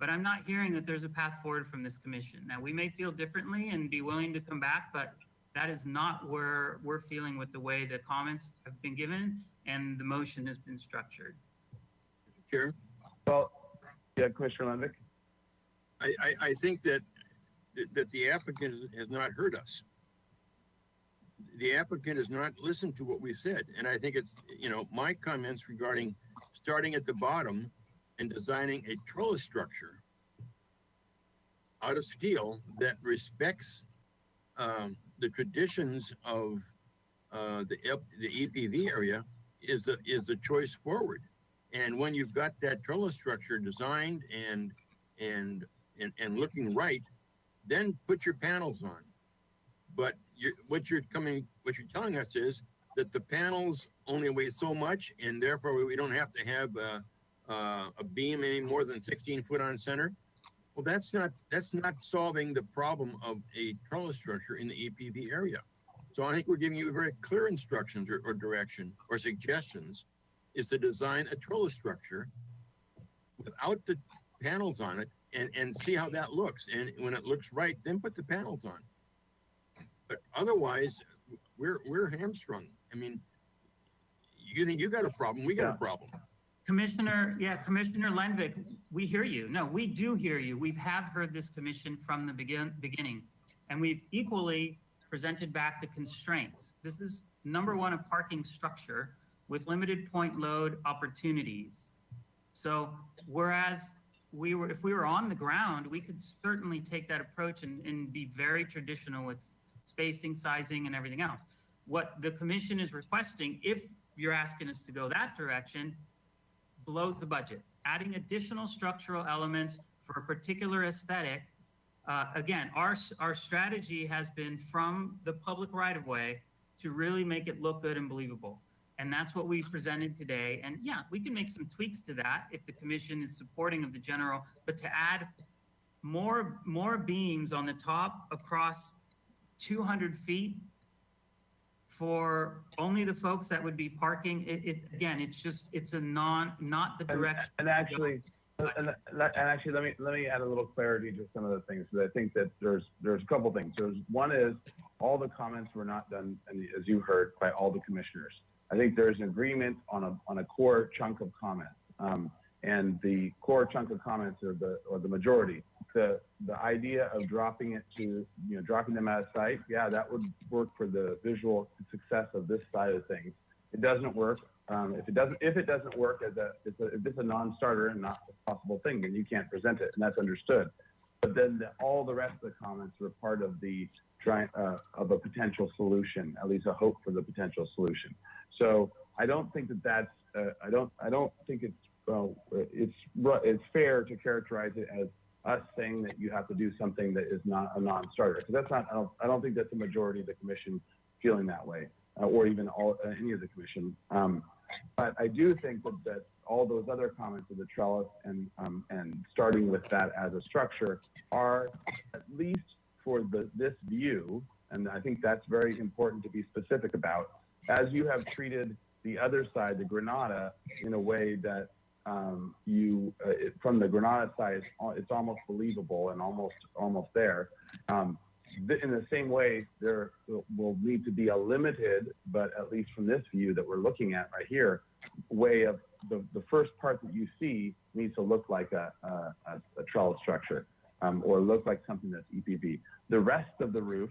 but I'm not hearing that there's a path forward from this commission. Now, we may feel differently and be willing to come back, but that is not where we're feeling with the way the comments have been given and the motion has been structured. Chair? Well, yeah, Commissioner Lenvick. I think that the applicant has not heard us. The applicant has not listened to what we've said. And I think it's, my comments regarding starting at the bottom and designing a trellis structure out of steel that respects the traditions of the EPV area is the choice forward. And when you've got that trellis structure designed and looking right, then put your panels on. But what you're telling us is that the panels only weigh so much, and therefore we don't have to have a beam any more than 16 foot on center. Well, that's not solving the problem of a trellis structure in the EPV area. So I think we're giving you very clear instructions or direction or suggestions is to design a trellis structure without the panels on it and see how that looks. And when it looks right, then put the panels on. But otherwise, we're hamstrung. I mean, you think you got a problem, we got a problem. Commissioner Lenvik, we hear you. No, we do hear you. We have heard this commission from the beginning, and we've equally presented back the constraints. This is number one, a parking structure with limited point load opportunities. So whereas if we were on the ground, we could certainly take that approach and be very traditional with spacing, sizing, and everything else. What the commission is requesting, if you're asking us to go that direction, blows the budget. Adding additional structural elements for a particular aesthetic. Again, our strategy has been from the public right-of-way to really make it look good and believable. And that's what we presented today. And yeah, we can make some tweaks to that if the commission is supporting of the general, but to add more beams on the top across 200 feet for only the folks that would be parking, it's not the direction. And actually, let me add a little clarity to some of the things, because I think that there's a couple things. One is all the comments were not done, and as you heard, by all the commissioners. I think there's an agreement on a core chunk of comments, and the core chunk of comments or the majority. The idea of dropping them out of sight, yeah, that would work for the visual success of this side of things. It doesn't work. If it doesn't work if it's a non-starter and not a possible thing, then you can't present it, and that's understood. But then all the rest of the comments were part of of a potential solution, at least a hope for the potential solution. So I don't think that's I don't think it's fair to characterize it as us saying that you have to do something that is not a non-starter, because that's not. I don't think that's the majority of the commission feeling that way, or even any of the commission. But I do think that all those other comments of the trellis and starting with that as a structure are, at least for this view, and I think that's very important to be specific about, as you have treated the other side, the Granada, in a way that from the Granada side, it's almost believable and almost there. In the same way, there will need to be a limited, but at least from this view that we're looking at right here, way of the first part that you see needs to look like a trellis structure, or look like something that's EPV. The rest of the roof,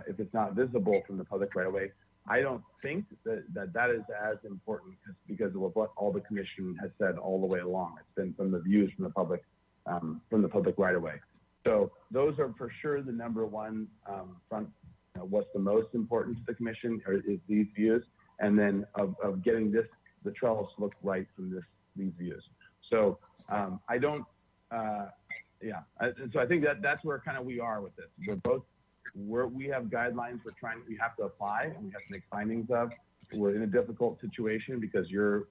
if it's not visible from the public right away, I don't think that is as important because of what all the commission has said all the way along. It's been from the views from the public right away. So those are for sure the number one front. What's the most important to the commission is these views, and then of getting the trellis look right from these views. So I don't, so I think that's where kind of we are with this. We have guidelines we have to apply and we have to make findings of. We're in a difficult situation because you're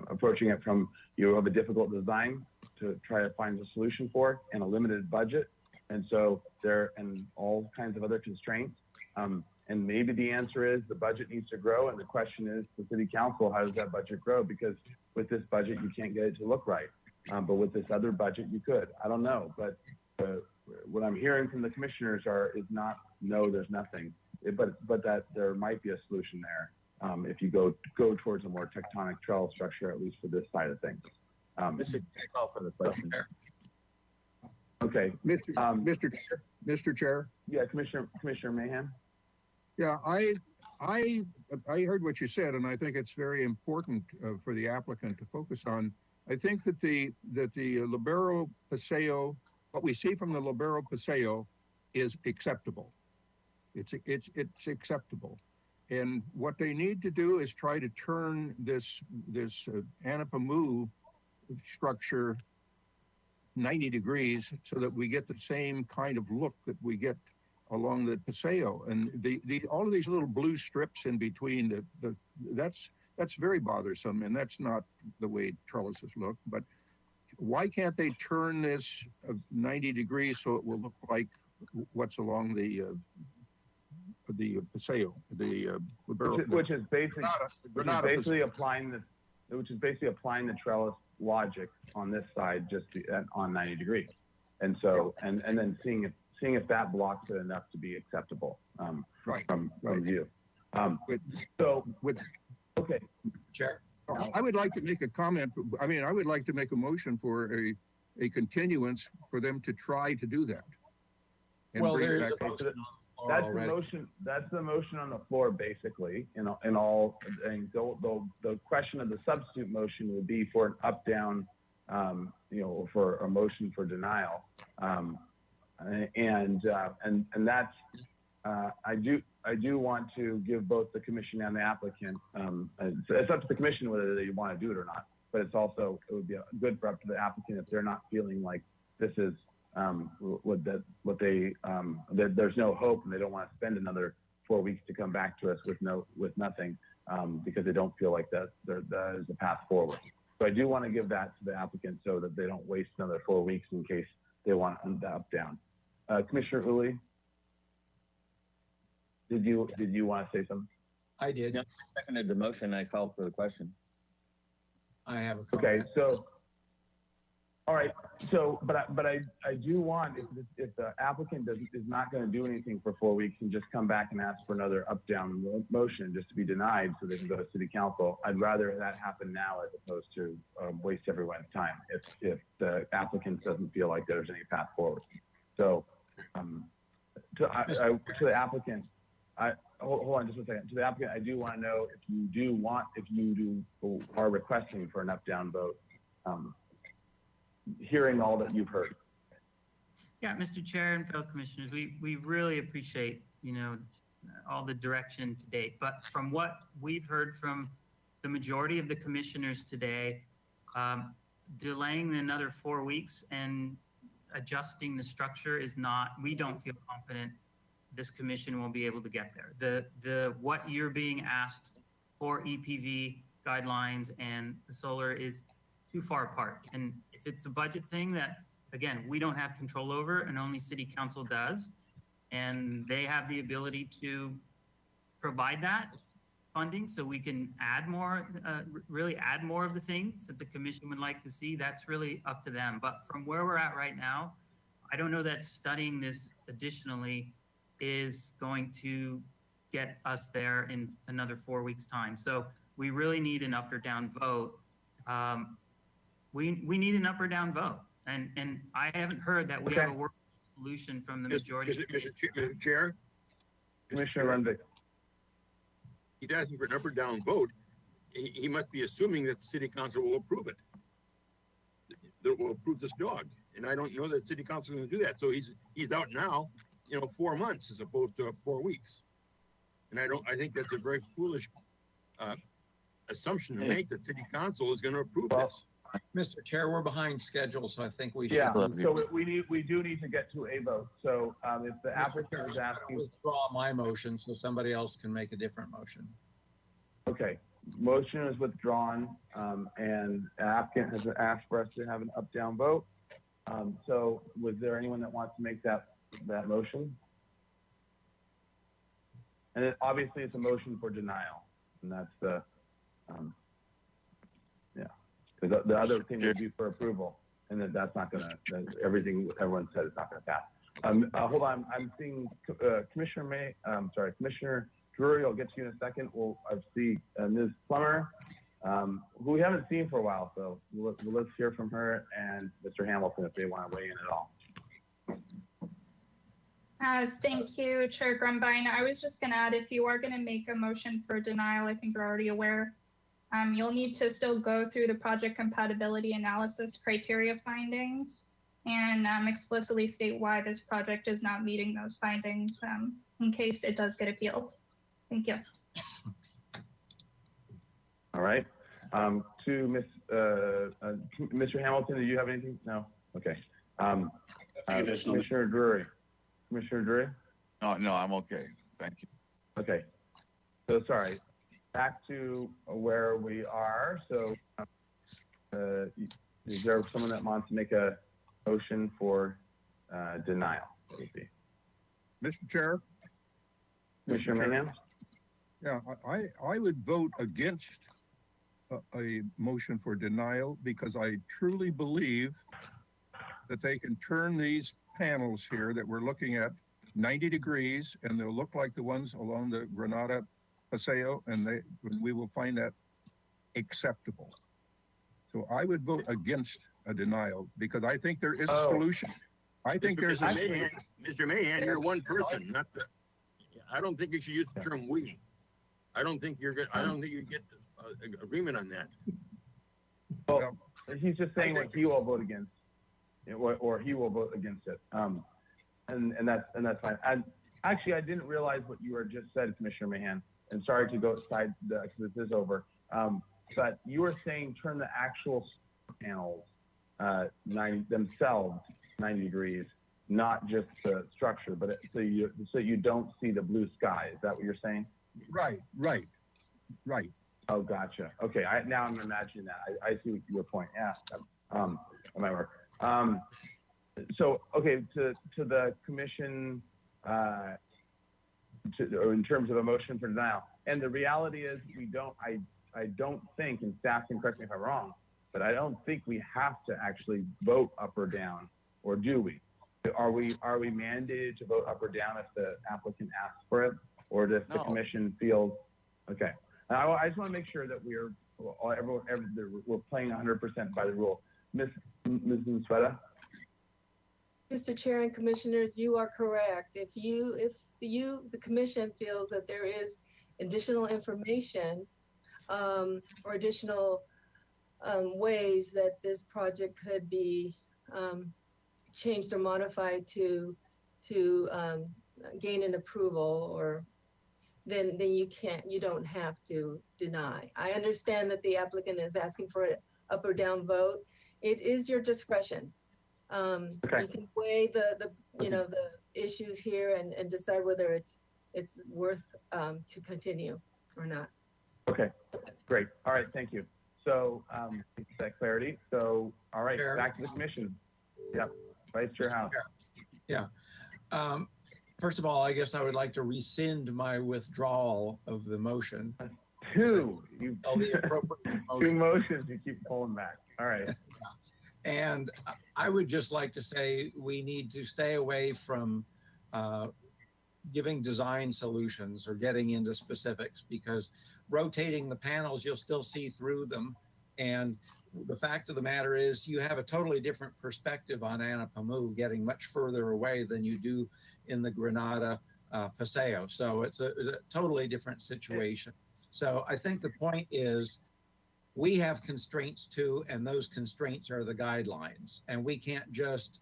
approaching it from, you have a difficult design to try to find a solution for and a limited budget. And so and all kinds of other constraints. And maybe the answer is the budget needs to grow. And the question is the city council, how does that budget grow? Because with this budget, you can't get it to look right. But with this other budget, you could. I don't know. But what I'm hearing from the commissioners is not, no, there's nothing. But that there might be a solution there if you go towards a more tectonic trellis structure, at least for this side of things. Mr. Call for the question. Okay. Mr. Chair. Yeah, Commissioner Mahan. Yeah, I heard what you said, and I think it's very important for the applicant to focus on. I think that the Libero Paseo, what we see from the Libero Paseo, is acceptable. It's acceptable. And what they need to do is try to turn this Anapamu structure 90 degrees so that we get the same kind of look that we get along the Paseo. And all of these little blue strips in between, that's very bothersome, and that's not the way trellises look. But why can't they turn this 90 degrees so it will look like what's along the Paseo, which is basically applying the trellis logic on this side, just on 90 degrees, and so and then seeing if that blocks it enough to be acceptable from view. Okay, Chair. I would like to make a comment. I mean, I would like to make a motion for a continuance for them to try to do that. Well, bring it there's back a to motion on the floor That's already. the motion. That's the motion on the floor, basically. And the question of the substitute motion would be for an up-down, for a motion for denial. And that's I do want to give both the commission and the applicant. It's up to the commission whether they want to do it or not. But it would be good for up to the applicant if they're not feeling like this is there's no hope and they don't want to spend another 4 weeks to come back to us with nothing because they don't feel like that is the path forward. So I do want to give that to the applicant so that they don't waste another 4 weeks in case they want the up down. Commissioner Uli, did you want to say something? I did. No, I seconded the motion. I called for the question. I have a Okay, comment. so, all right, so, but I do want, if the applicant is not going to do anything for 4 weeks and just come back and ask for another up-down motion just to be denied so they can go to city council, I'd rather that happen now as opposed to waste everyone's time if the applicant doesn't feel like there's any path forward. So, to the applicant, hold on just a second. To the applicant, I do want to know if you are requesting for an up-down vote, hearing all that you've heard. Yeah, Mr. Chair and fellow commissioners, we really appreciate, all the direction to date. But from what we've heard from the majority of the commissioners today, delaying another 4 weeks and adjusting the structure we don't feel confident this commission will be able to get there. What you're being asked for EPV guidelines and the solar is too far apart. And if it's a budget thing that, again, we don't have control over and only city council does, and they have the ability to provide that funding so we can add more, really add more of the things that the commission would like to see, that's really up to them. But from where we're at right now, I don't know that studying this additionally is going to get us there in another 4 weeks' time. So we really need an up or down vote. We need an up or down vote. And I haven't heard that we have a workable solution from the majority. Mr. Chair? Commissioner Runbeck. He's asking for an up or down vote. He must be assuming that the city council will approve it. That will approve this dog. And I don't know that city council is going to do that. So he's out now, 4 months as opposed to 4 weeks. And I think that's a very foolish assumption to make that city council is going to approve this. Mr. Chair, we're behind schedule, so I think we should. Yeah, so we do need to get to a vote. So if the applicant is asking. Withdraw my motion so somebody else can make a different motion. Okay, motion is withdrawn, and the applicant has asked for us to have an up-down vote. So was there anyone that wants to make that motion? And obviously it's a motion for denial, and that's the, because the other thing would be for approval, and then that's not gonna, everything everyone said is not gonna pass. Hold on, I'm seeing Commissioner Drury, I'll get to you in a second. I see Ms. Plummer, who we haven't seen for a while, so let's hear from her and Mr. Hamilton if they want to weigh in at all. Thank you, Chair Grumbine. I was just going to add, if you are going to make a motion for denial, I think you're already aware, you'll need to still go through the project compatibility analysis criteria findings and explicitly state why this project is not meeting those findings. in case it does get appealed. Thank you. All right. To Mr. Hamilton, do you have anything? No? Okay. Commissioner Drury. Commissioner Drury? No, I'm okay. Thank you. Okay. So sorry. Back to where we are. So is there someone that wants to make a motion for denial? Mr. Chair? Commissioner Mahan? Yeah, I would vote against a motion for denial because I truly believe that they can turn these panels here that we're looking at 90 degrees and they'll look like the ones along the Granada Paseo, and we will find that acceptable. So I would vote against a denial because I think there is a solution. I think there's a Mr. Mahan, you're one person, not the. I don't think you should use the term "we." I don't think you're good. I don't think you get agreement on that. Well, he's just saying what he will vote against, or he will vote against it. And that's fine. And actually, I didn't realize what you were just said, Commissioner Mahan. And sorry to go aside because this is over. But you were saying turn the actual panels 90 degrees, not just the structure, but so you don't see the blue sky. Is that what you're saying? Right. Oh, gotcha. Okay, now I'm imagining that. I see your point. Yeah, that might work. So, okay, to the commission, in terms of a motion for denial, and the reality is I don't think, and staff can correct me if I'm wrong, but I don't think we have to actually vote up or down, or do we? Are we mandated to vote up or down if the applicant asks for it, or does the commission feel? Okay, I just want to make sure that we're playing 100% by the rule. Ms. Sweta? Mr. Chair and Commissioners, you are correct. If the commission feels that there is additional information or additional ways that this project could be changed or modified to gain an approval, or then you don't have to deny. I understand that the applicant is asking for an up or down vote. It is your discretion. You can weigh the issues here and decide whether it's worth to continue or not. Okay, great. All right, thank you. So that clarity. So all right, back to the commission. Yep, Vice Chair House. Yeah. First of all, I guess I would like to rescind my withdrawal of the motion. Two motions you keep pulling back. All right. And I would just like to say we need to stay away from giving design solutions or getting into specifics, because rotating the panels, you'll still see through them. And the fact of the matter is you have a totally different perspective on Anapamu getting much further away than you do in the Granada Paseo. So it's a totally different situation. So I think the point is we have constraints too, and those constraints are the guidelines. And we can't just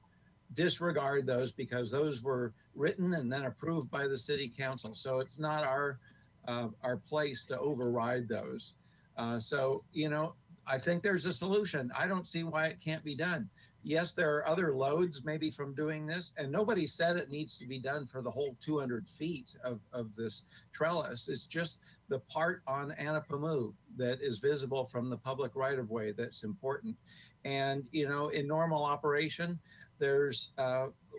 disregard those because those were written and then approved by the city council. So it's not our place to override those. So, I think there's a solution. I don't see why it can't be done. Yes, there are other loads maybe from doing this, and nobody said it needs to be done for the whole 200 feet of this trellis. It's just the part on Anapamu that is visible from the public right-of-way that's important. And, in normal operation, there's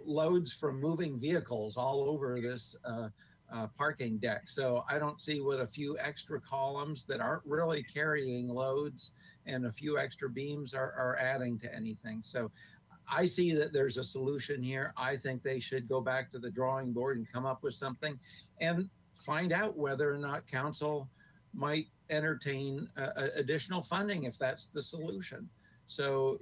loads from moving vehicles all over this parking deck. So I don't see what a few extra columns that aren't really carrying loads and a few extra beams are adding to anything. So I see that there's a solution here. I think they should go back to the drawing board and come up with something and find out whether or not council might entertain additional funding if that's the solution. So,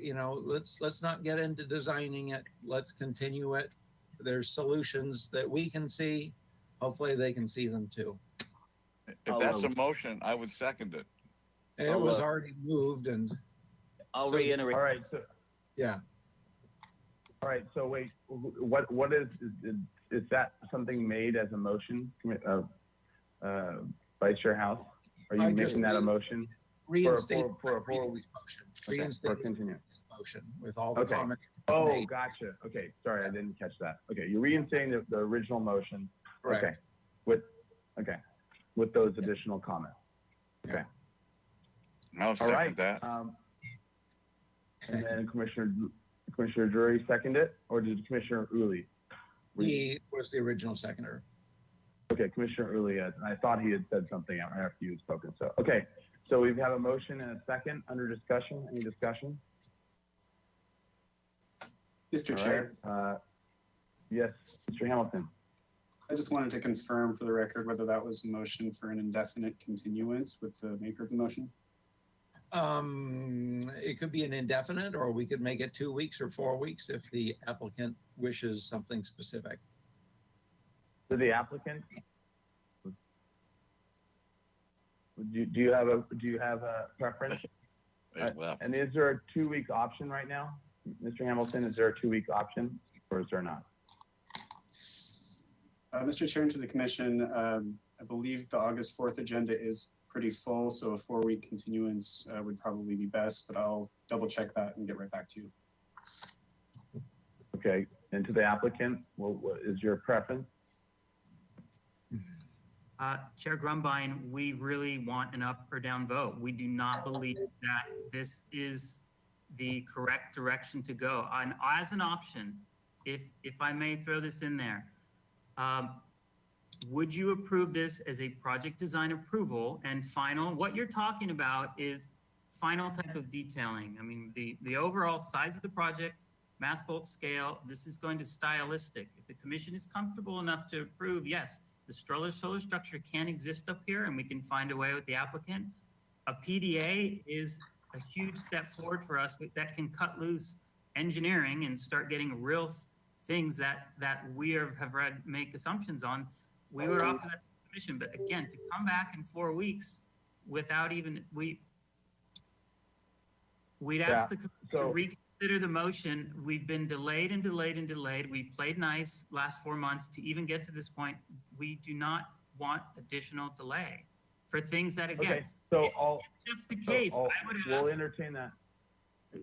let's not get into designing it. Let's continue it. There's solutions that we can see. Hopefully they can see them too. If that's a motion, I would second it. It was already moved, and I'll reiterate. All right. So, yeah. All right. So wait, what is is that something made as a motion, Vice Chair House? Are you making that a motion? Reinstate For a previous full motion. Okay, Reinstate for the continuance. previous motion with all the Okay. comments. Oh, made. gotcha. Okay, sorry, I didn't catch that. Okay, you're reinstating the original motion. Correct. Okay, with those additional comments. Okay. I'll All right. second that. And then Commissioner Drury seconded it, or did Commissioner Uli? He was the original seconder. Okay, Commissioner Uli, and I thought he had said something after you had spoken. So, okay, so we have a motion and a second under discussion. Any discussion? Mr. All Chair, right, yes, Mr. Hamilton. I just wanted to confirm for the record whether that was a motion for an indefinite continuance with the maker of the motion. It could be an indefinite, or we could make it 2 weeks or 4 weeks if the applicant wishes something specific. To the applicant? Do you have a preference? And is there a 2-week option right now? Mr. Hamilton, is there a 2-week option or is there not? Mr. Chair, and to the commission, I believe the August 4th agenda is pretty full, so a 4-week continuance would probably be best, but I'll double check that and get right back to you. Okay, and to the applicant, what is your preference? Chair Grumbine, we really want an up or down vote. We do not believe that this is the correct direction to go. And as an option, if I may throw this in there, would you approve this as a project design approval and final? What you're talking about is final type of detailing. I mean, the overall size of the project, mass bulk scale, this is going to stylistic. If the commission is comfortable enough to approve, yes, the solar structure can exist up here and we can find a way with the applicant. A PDA is a huge step forward for us that can cut loose engineering and start getting real things that we have read make assumptions on. We would offer that to the commission, but again, to come back in 4 weeks without even, we'd ask the commission to reconsider the motion. We've been delayed and delayed and delayed. We played nice last 4 months to even get to this point. We do not want additional delay for things that, again, Okay, so if that's the case, I would ask. We'll entertain that.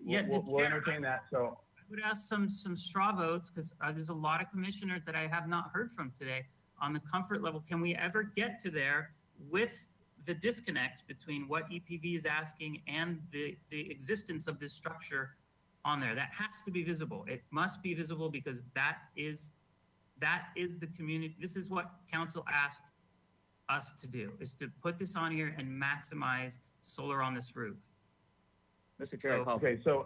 Yeah, We'll entertain that. So I would ask some straw votes because there's a lot of commissioners that I have not heard from today on the comfort level. Can we ever get to there with the disconnects between what EPV is asking and the existence of this structure on there? That has to be visible. It must be visible because that is the community. This is what council asked us to do, is to put this on here and maximize solar on this roof. Mr. Chair, okay, so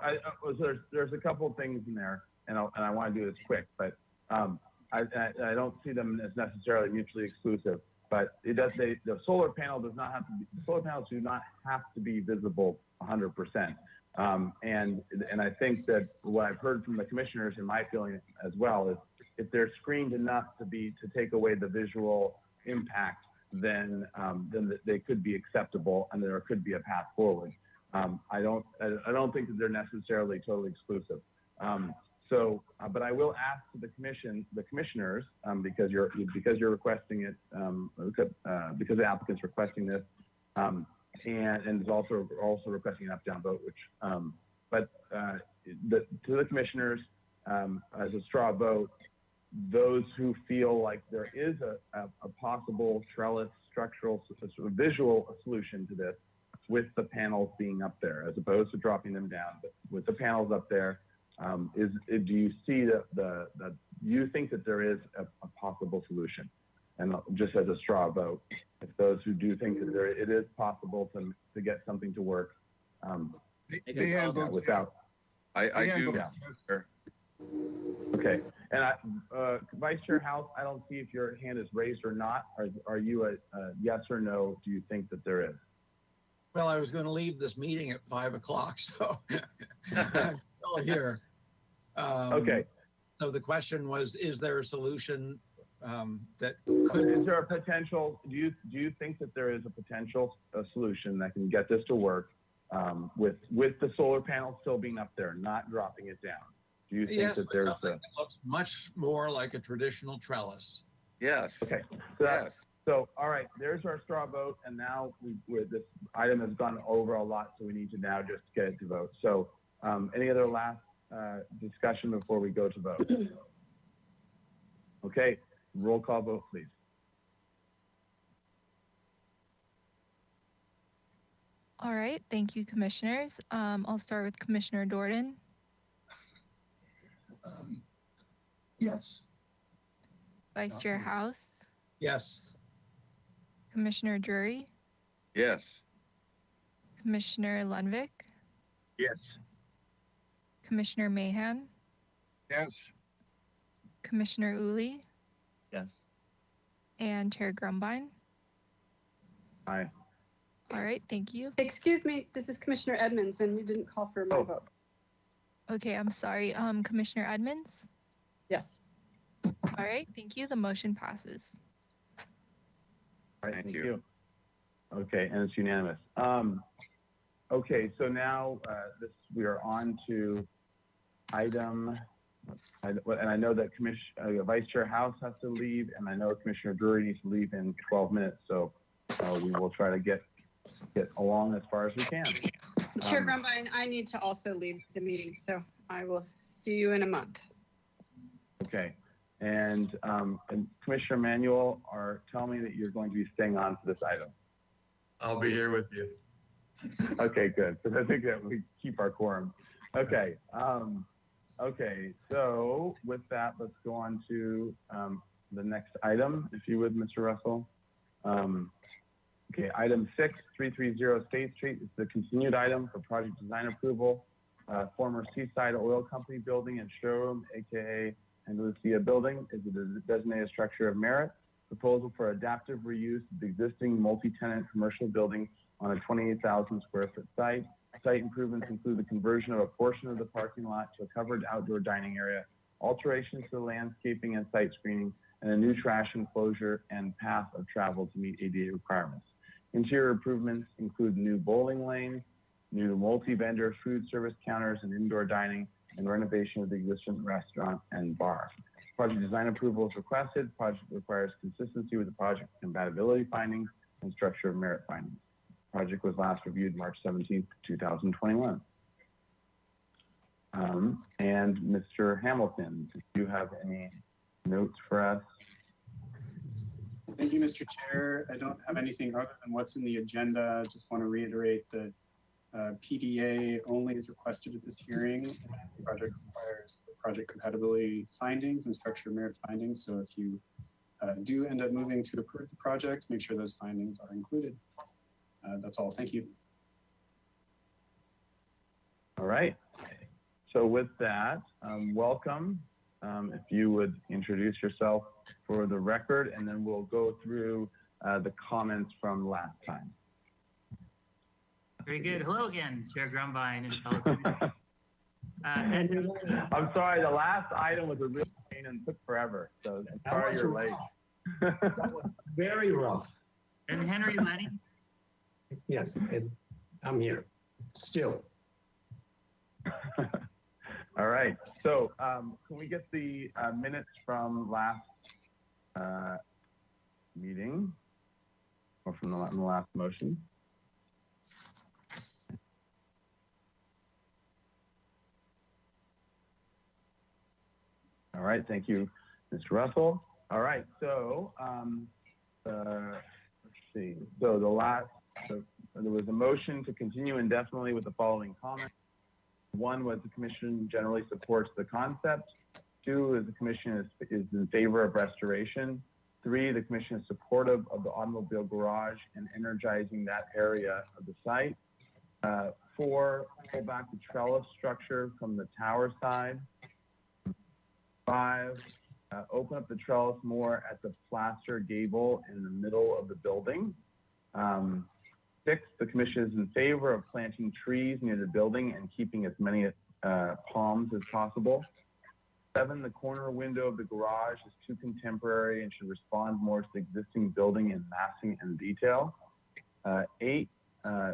there's a couple of things in there, and I want to do this quick, but I don't see them as necessarily mutually exclusive. But it does say the solar panel does not have to be. The solar panels do not have to be visible 100%. And I think that what I've heard from the commissioners, in my feeling as well, is if they're screened enough to take away the visual impact, then they could be acceptable, and there could be a path forward. I don't think that they're necessarily totally exclusive. But I will ask the commissioners, because you're requesting it, because the applicant's requesting this, and is also requesting an up-down vote, which, to the commissioners, as a straw vote, those who feel like there is a possible trellis structural sort of visual solution to this, with the panels being up there, as opposed to dropping them down, but with the panels up there, do you see that you think that there is a possible solution? And just as a straw vote, if those who do think that it is possible to get something to work, without. I do. Yeah. Sure. Okay, and Vice Chair House, I don't see if your hand is raised or not. Are you a yes or no? Do you think that there is? Well, I was going to leave this meeting at 5 o'clock, so I'm still here. Okay. So the question was, is there a solution that Is there a potential, do you think that there is a potential solution that can get this to work with the solar panels still being up there, not dropping it down? Do you think Yes, that but there's something that looks much more like a traditional trellis. Yes. Okay. So, all right, there's our straw vote, and now this item has gone over a lot, so we need to now just get it to vote. So, any other last discussion before we go to vote? Okay, roll call vote, please. All right, thank you, commissioners. I'll start with Commissioner Jordan, Yes. Vice Chair House, Yes. Commissioner Drury, Yes. Commissioner Lundvik, Yes. Commissioner Mahan, Yes. Commissioner Uli, Yes. and Chair Grumbine. Aye. All right, thank you. Excuse me, this is Commissioner Edmonds, and you didn't call for my vote. Okay, I'm sorry. Commissioner Edmonds? Yes. All right, thank you. The motion passes. All right, thank you. Okay, and it's unanimous. Okay, so now we are on to item, and I know that Vice Chair House has to leave, and I know Commissioner Drury needs to leave in 12 minutes, so we will try to get along as far as we can. Chair Grumbine, I need to also leave the meeting, so I will see you in a month. Okay, and Commissioner Manuel are telling me that you're going to be staying on for this item. I'll be here with you. Okay, good. Because I think that we keep our quorum. Okay. Okay. So with that, let's go on to the next item, if you would, Mr. Russell. Okay, item 6, 330 State Street is the continued item for project design approval. Former Seaside Oil Company building and showroom, aka Andalusia Building, is a designated structure of merit. Proposal for adaptive reuse of the existing multi-tenant commercial building on a 28,000 square foot site. Site improvements include the conversion of a portion of the parking lot to a covered outdoor dining area, alterations to the landscaping and site screening, and a new trash enclosure and path of travel to meet ADA requirements. Interior improvements include new bowling lanes, new multi-vendor food service counters and indoor dining, and renovation of the existing restaurant and bar. Project design approval is requested. Project requires consistency with the project compatibility findings and structure of merit findings. Project was last reviewed March 17th, 2021. And Mr. Hamilton, do you have any notes for us? Thank you, Mr. Chair. I don't have anything other than what's in the agenda. Just want to reiterate that PDA only is requested at this hearing. The project requires the project compatibility findings and structure merit findings. So if you do end up moving to approve the project, make sure those findings are included. That's all. Thank you. All right. So with that, welcome. If you would introduce yourself for the record, and then we'll go through the comments from last time. Very good. Hello again, Chair Grumbine and fellow commissioners. I'm sorry, the last item was a real pain and took forever. So I'm sorry you're late. That was very rough. And Henry Lenny. Yes, I'm here still. All right. So can we get the minutes from last meeting or from the last motion? All right. Thank you, Mr. Russell. All right. So let's see. So there was a motion to continue indefinitely with the following comments. 1 was the commission generally supports the concept. 2 is the commission is in favor of restoration. 3, the commission is supportive of the automobile garage and energizing that area of the site. 4, pull back the trellis structure from the tower side. 5, open up the trellis more at the plaster gable in the middle of the building. 6, the commission is in favor of planting trees near the building and keeping as many palms as possible. 7, the corner window of the garage is too contemporary and should respond more to the existing building in massing and detail. 8,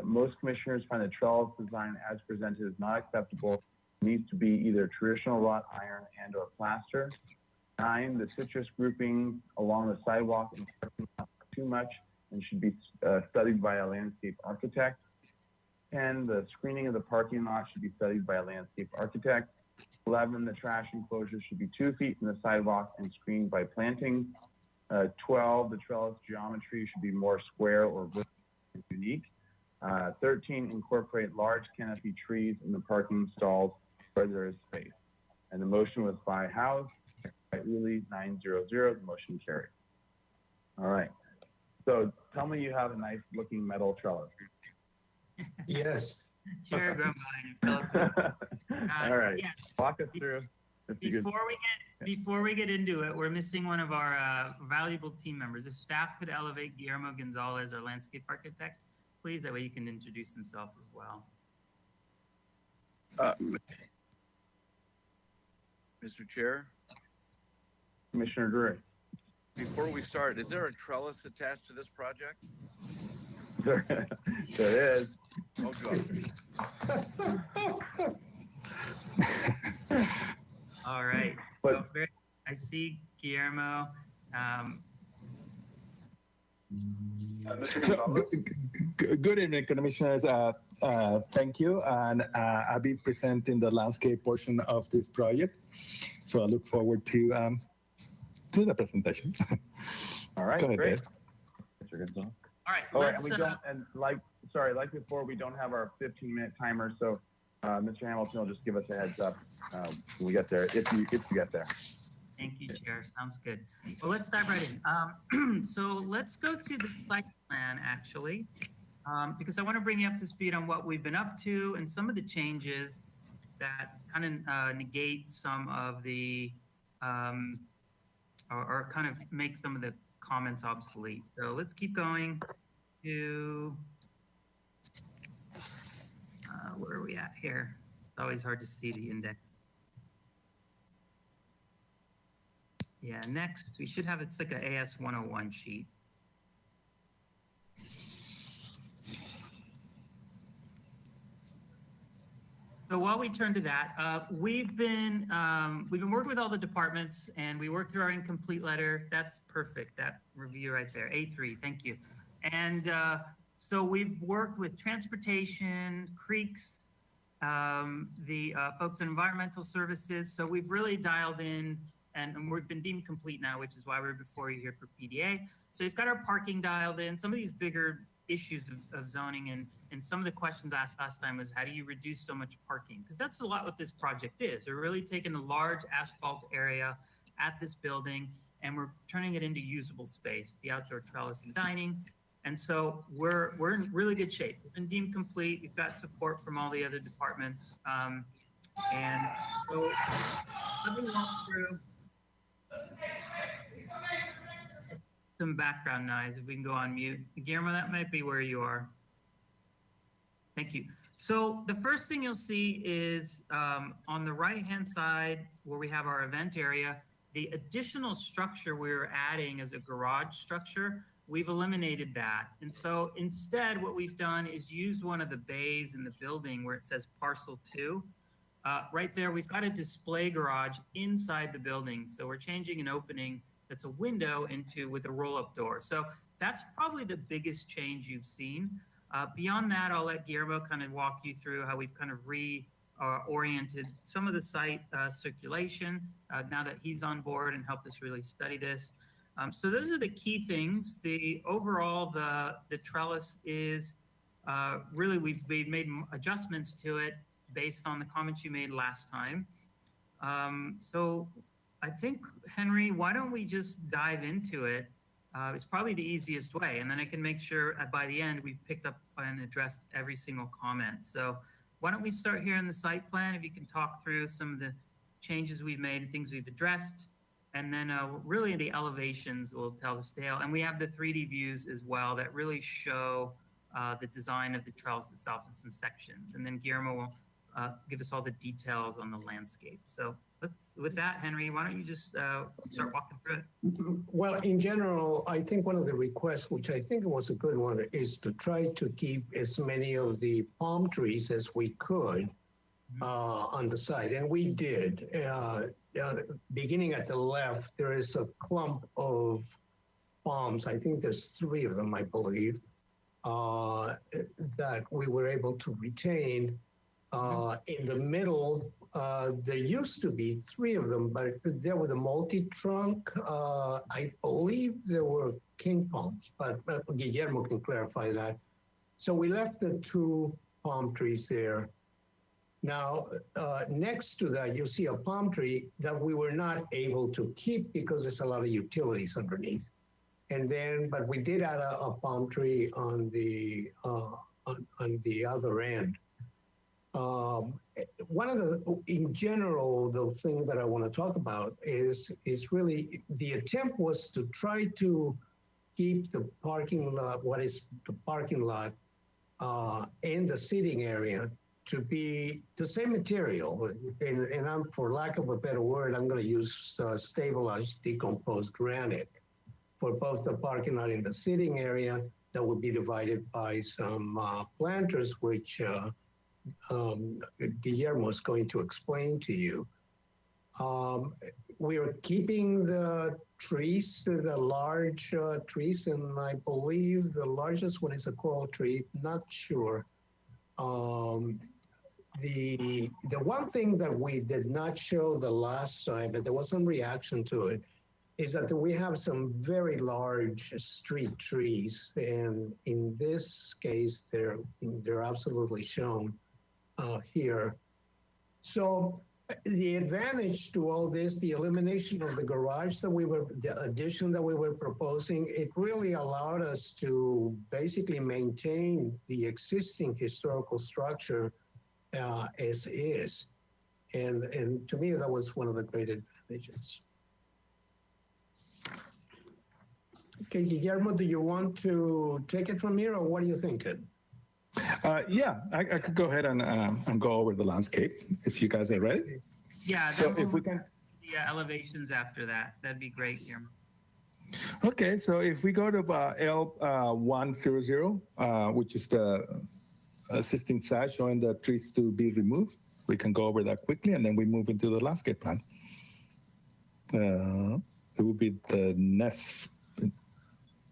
most commissioners find the trellis design as presented is not acceptable Needs to be either traditional wrought iron and or plaster. 9, the citrus grouping along the sidewalk and parking lot are too much and should be studied by a landscape architect. 10, the screening of the parking lot should be studied by a landscape architect. 11, the trash enclosure should be 2 feet from the sidewalk and screened by planting. 12, the trellis geometry should be more square or unique. 13, incorporate large canopy trees in the parking stalls where there is space. And the motion was by House, by Uli, 900. The motion carried. All right. So tell me you have a nice looking metal trellis. Yes. Chair Grumbine. All right. Yeah. Walk us through. Before we get into it, we're missing one of our valuable team members. If staff could elevate Guillermo Gonzalez, our landscape architect, please. That way you can introduce himself as well. Mr. Chair, Commissioner Drury. before we start, is there a trellis attached to this project? There is. Oh, God. All right. So I see Guillermo. Mr. Gonzalez. Good evening, Commissioners. Thank you. And I'll be presenting the landscape portion of this project. So I look forward to the presentation. All right, Go ahead, great. Dave. Mr. Gonzalez. All right. All right, and we don't, and like before, we don't have our 15-minute timer. So Mr. Hamilton will just give us a heads up when we get there, if you get there. Thank you, Chair. Sounds good. Well, let's dive right in. So let's go to the site plan, actually, because I want to bring you up to speed on what we've been up to and some of the changes that kind of negate some of the, or kind of make some of the comments obsolete. So let's keep going to, where are we at here? It's always hard to see the index. Yeah, next, we should have, it's like an AS 101 sheet. So while we turn to that, we've been working with all the departments and we worked through our incomplete letter. That's perfect, that review right there, A3, thank you. And so we've worked with transportation, creeks, the folks in environmental services. So we've really dialed in and we've been deemed complete now, which is why we're before you here for PDA. So we've got our parking dialed in. Some of these bigger issues of zoning and some of the questions asked last time was, how do you reduce so much parking? Because that's a lot what this project is. We're really taking a large asphalt area at this building and we're turning it into usable space, the outdoor trellis and dining. And so we're in really good shape. We've been deemed complete. We've got support from all the other departments. And so let me walk through some background noise. If we can go on mute. Guillermo, that might be where you are. Thank you. So the first thing you'll see is on the right-hand side where we have our event area, the additional structure we were adding as a garage structure, we've eliminated that. And so instead, what we've done is use one of the bays in the building where it says parcel 2. Right there, we've got a display garage inside the building. So we're changing an opening that's a window into with a roll-up door. So that's probably the biggest change you've seen. Beyond that, I'll let Guillermo kind of walk you through how we've kind of reoriented some of the site circulation now that he's on board and helped us really study this. So those are the key things. The overall, the trellis is really, we've made adjustments to it based on the comments you made last time. So I think, Henry, why don't we just dive into it? It's probably the easiest way. And then I can make sure by the end, we've picked up and addressed every single comment. So why don't we start here in the site plan? If you can talk through some of the changes we've made and things we've addressed. And then really the elevations will tell the tale. And we have the 3D views as well that really show the design of the trellis itself in some sections. And then Guillermo will give us all the details on the landscape. So with that, Henry, why don't you just start walking through it? Well, in general, I think one of the requests, which I think was a good one, is to try to keep as many of the palm trees as we could on the site, and we did. Beginning at the left, there is a clump of palms. I think there's 3 of them, I believe, that we were able to retain. In the middle, there used to be 3 of them, but there were the multi-trunk. I believe there were king palms, but Guillermo can clarify that. So we left the 2 palm trees there. Now, next to that, you'll see a palm tree that we were not able to keep because there's a lot of utilities underneath. And then, but we did add a palm tree on the other end. One of the, in general, the thing that I want to talk about is really the attempt was to try to keep the parking lot, what is the parking lot, and the seating area to be the same material. And I'm, for lack of a better word, I'm going to use stabilized decomposed granite for both the parking lot and the seating area that would be divided by some planters, which Guillermo is going to explain to you. We are keeping the trees, the large trees, and I believe the largest one is a coral tree, not sure. The one thing that we did not show the last time, but there was some reaction to it, is that we have some very large street trees, and in this case, they're absolutely shown here. So the advantage to all this, the elimination of the garage that the addition that we were proposing, it really allowed us to basically maintain the existing historical structure as is. And to me, that was one of the great advantages. Okay, Guillermo, do you want to take it from here, or what are you thinking? Yeah, I could go ahead and go over the landscape if you guys are ready. Yeah, so if we can. The elevations after that, that'd be great, Guillermo. Okay, so if we go to L100, which is the existing site showing the trees to be removed, we can go over that quickly, and then we move into the landscape plan. It will be the next.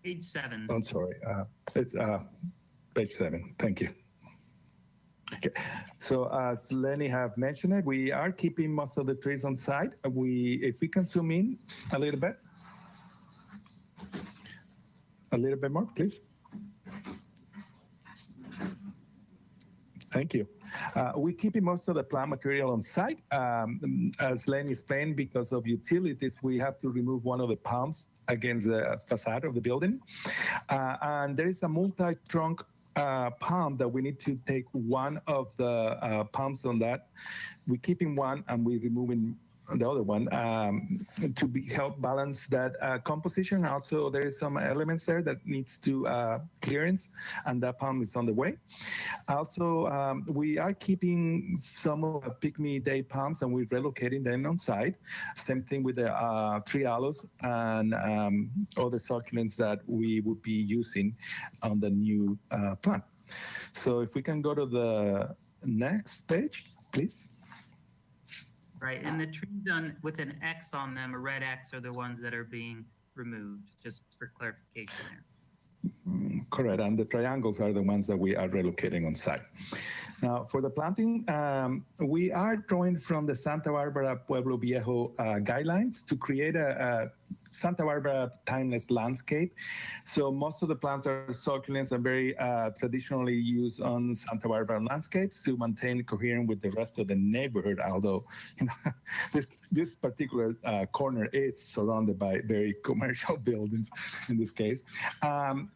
Page 7. I'm sorry, it's page 7. Thank you. Okay, so as Lenny have mentioned it, we are keeping most of the trees on site. If we can zoom in a little bit more, please. Thank you. We're keeping most of the plant material on site. As Lenny explained, because of utilities, we have to remove one of the palms against the facade of the building. And there is a multi-trunk palm that we need to take one of the palms on that. We're keeping one and we're removing the other one to help balance that composition. Also, there is some elements there that needs to clearance, and that palm is on the way. Also, we are keeping some of the pygmy day palms and we're relocating them on site. Same thing with the tree aloes and other succulents that we would be using on the new plant. So if we can go to the next page, please. Right, and the trees done with an X on them, a red X, are the ones that are being removed, just for clarification there. Correct, and the triangles are the ones that we are relocating on site. Now, for the planting, we are drawing from the Santa Barbara Pueblo Viejo guidelines to create a Santa Barbara timeless landscape. So most of the plants are succulents and very traditionally used on Santa Barbara landscapes to maintain coherent with the rest of the neighborhood, although this particular corner is surrounded by very commercial buildings in this case.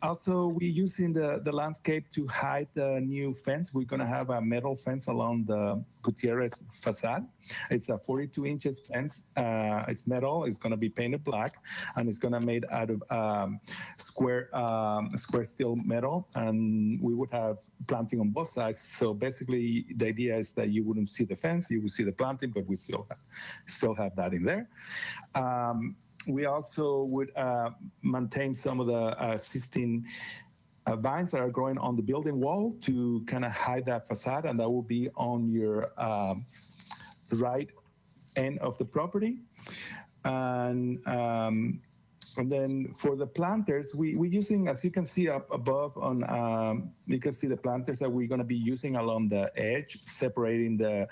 Also, we're using the landscape to hide the new fence. We're going to have a metal fence along the Gutierrez facade. It's a 42 inches fence. It's metal. It's going to be painted black, and it's going to be made out of square steel metal. And we would have planting on both sides. So basically, the idea is that you wouldn't see the fence, you would see the planting, but we still have that in there. We also would maintain some of the existing vines that are growing on the building wall to kind of hide that facade, and that will be on your right end of the property. And then for the planters, we're using, as you can see up above on, you can see the planters that we're going to be using along the edge, separating the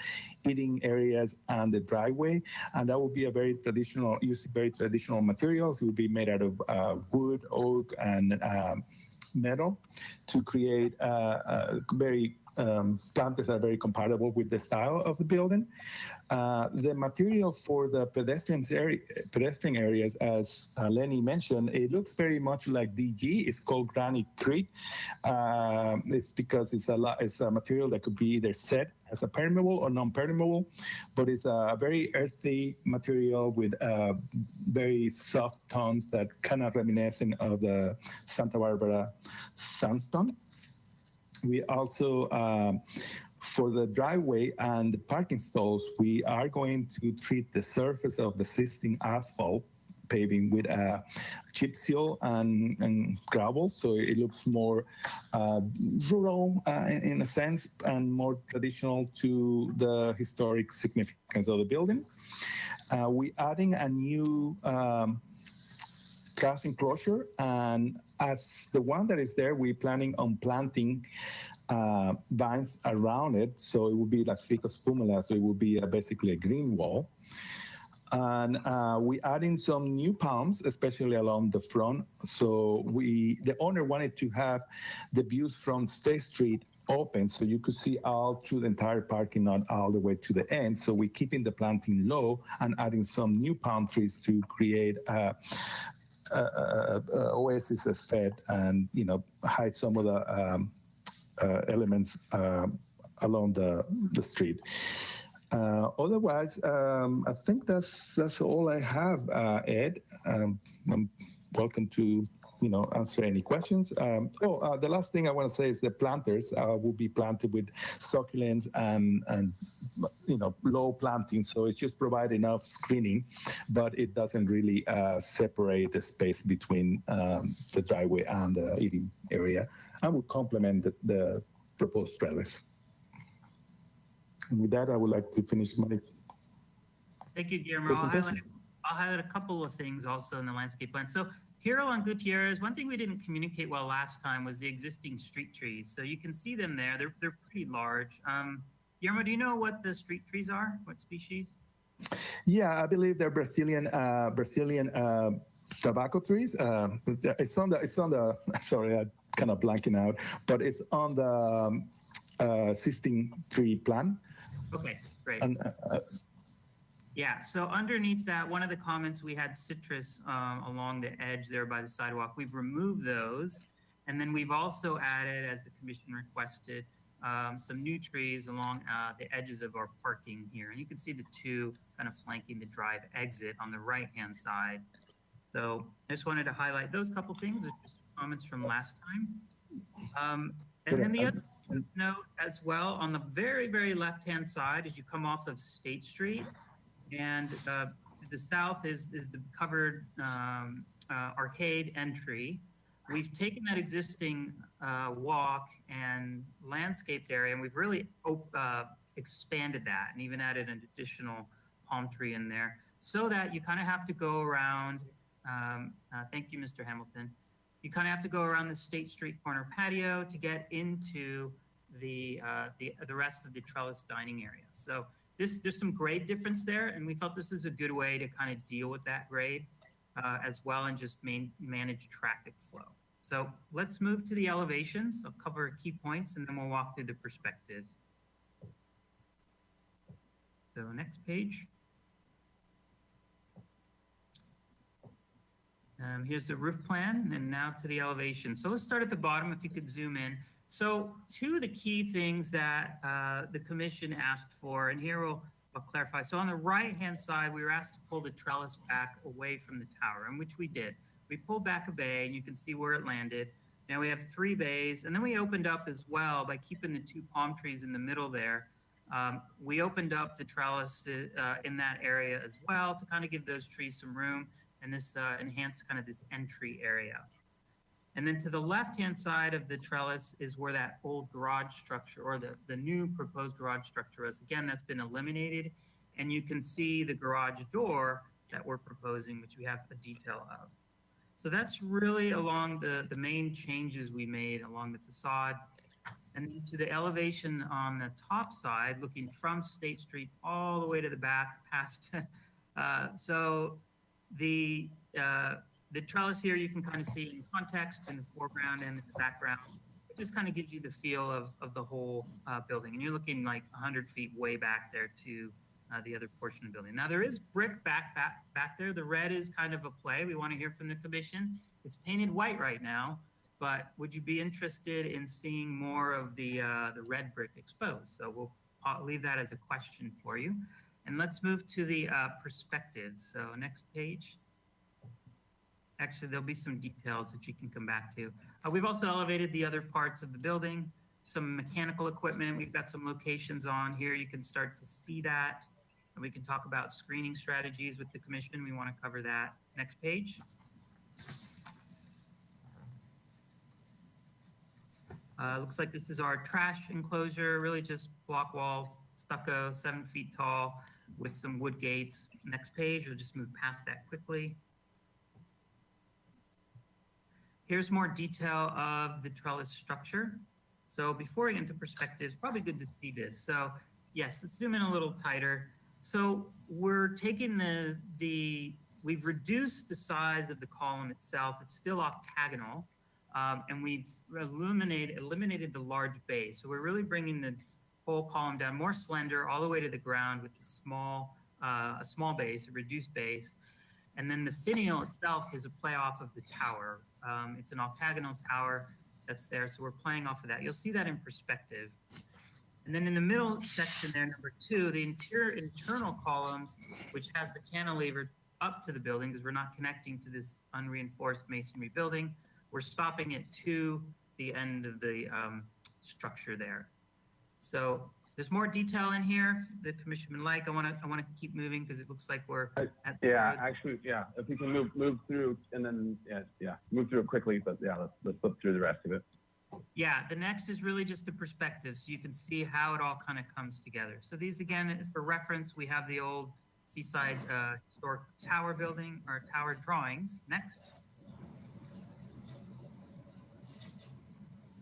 eating areas and the driveway. And that will be a very traditional, using very traditional materials. It will be made out of wood, oak, and metal to create very planters that are very compatible with the style of the building. The material for the pedestrian areas, as Lenny mentioned, it looks very much like DG. It's called granite-crete. It's because it's a material that could be either set as a permeable or non-permeable, but it's a very earthy material with very soft tones that kind of reminiscent of the Santa Barbara sandstone. We also, for the driveway and the parking stalls, we are going to treat the surface of the existing asphalt paving with chip seal and gravel, so it looks more rural in a sense and more traditional to the historic significance of the building. We're adding a new grass enclosure, and as the one that is there, we're planning on planting vines around it, so it will be like Ficus pumila, so it will be basically a green wall. And we're adding some new palms, especially along the front. So the owner wanted to have the views from State Street open, so you could see all through the entire parking lot all the way to the end. So we're keeping the planting low and adding some new palm trees to create oasis effect and hide some of the elements along the street. Otherwise, I think that's all I have, Ed. I'm welcome to answer any questions. The last thing I want to say is the planters will be planted with succulents and low planting, so it's just provide enough screening, but it doesn't really separate the space between the driveway and the eating area, and will complement the proposed trellis. And with that, I would like to finish my Thank you, Guillermo. presentation. I'll highlight a couple of things also in the landscape plan. So here along Gutierrez, one thing we didn't communicate well last time was the existing street trees. So you can see them there. They're pretty large. Guillermo, do you know what the street trees are? What species? Yeah, I believe they're Brazilian tobacco trees. It's on the. Sorry, I'm kind of blanking out, but it's on the existing tree plan. Okay, great. And, yeah, so underneath that, one of the comments, we had citrus along the edge there by the sidewalk. We've removed those. And then we've also added, as the commission requested, some new trees along the edges of our parking here. And you can see the two kind of flanking the drive exit on the right-hand side. So I just wanted to highlight those couple things, which are comments from last time. And then the other note as well, on the very, very left-hand side, as you come off of State Street, and to the south is the covered arcade entry. We've taken that existing walk and landscaped area, and we've really expanded that and even added an additional palm tree in there, so that you kind of have to go around. Thank you, Mr. Hamilton. You kind of have to go around the State Street corner patio to get into the rest of the trellis dining area. So there's some grade difference there, and we felt this is a good way to kind of deal with that grade as well, and just manage traffic flow. So let's move to the elevations. I'll cover key points, and then we'll walk through the perspectives. So next page. Here's the roof plan, and now to the elevation. So let's start at the bottom, if you could zoom in. So two of the key things that the commission asked for, and here I'll clarify. So on the right-hand side, we were asked to pull the trellis back away from the tower, and which we did. We pulled back a bay, and you can see where it landed. Now we have 3 bays, and then we opened up as well by keeping the 2 palm trees in the middle there. We opened up the trellis in that area as well to kind of give those trees some room, and this enhanced kind of this entry area. And then to the left-hand side of the trellis is where that old garage structure or the new proposed garage structure is. Again, that's been eliminated. And you can see the garage door that we're proposing, which we have a detail of. So that's really along the main changes we made along the facade. And then to the elevation on the top side, looking from State Street all the way to the back past. So the trellis here you can kind of see in context in the foreground and in the background. It just kind of gives you the feel of the whole building. And you're looking like 100 feet way back there to the other portion of the building. Now there is brick back there. The red is kind of a play. We want to hear from the commission. It's painted white right now, but would you be interested in seeing more of the red brick exposed? So we'll leave that as a question for you. And let's move to the perspective. So next page. Actually, there'll be some details that you can come back to. We've also elevated the other parts of the building, some mechanical equipment. We've got some locations on here. You can start to see that. And we can talk about screening strategies with the commission. We want to cover that. Next page. Looks like this is our trash enclosure, really just block walls, stucco, 7 feet tall with some wood gates. Next page, we'll just move past that quickly. Here's more detail of the trellis structure. So before we get into perspectives, probably good to see this. So yes, let's zoom in a little tighter. So we're taking we've reduced the size of the column itself. It's still octagonal. And we've eliminated the large base. So we're really bringing the whole column down more slender all the way to the ground with a small base, a reduced base. And then the finial itself is a play off of the tower. It's an octagonal tower that's there. So we're playing off of that. You'll see that in perspective. And then in the middle section there, number 2, the internal columns, which has the cantilever up to the building because we're not connecting to this unreinforced masonry building. We're stopping it to the end of the structure there. So there's more detail in here the commission would like. I want to keep moving because it looks like we're at actually, if we can move through and then move through it quickly, but let's flip through the rest of it. Yeah, the next is really just the perspective, so you can see how it all kind of comes together. So these, again, for reference, we have the old Seaside Historic Tower building, or tower drawings. Next.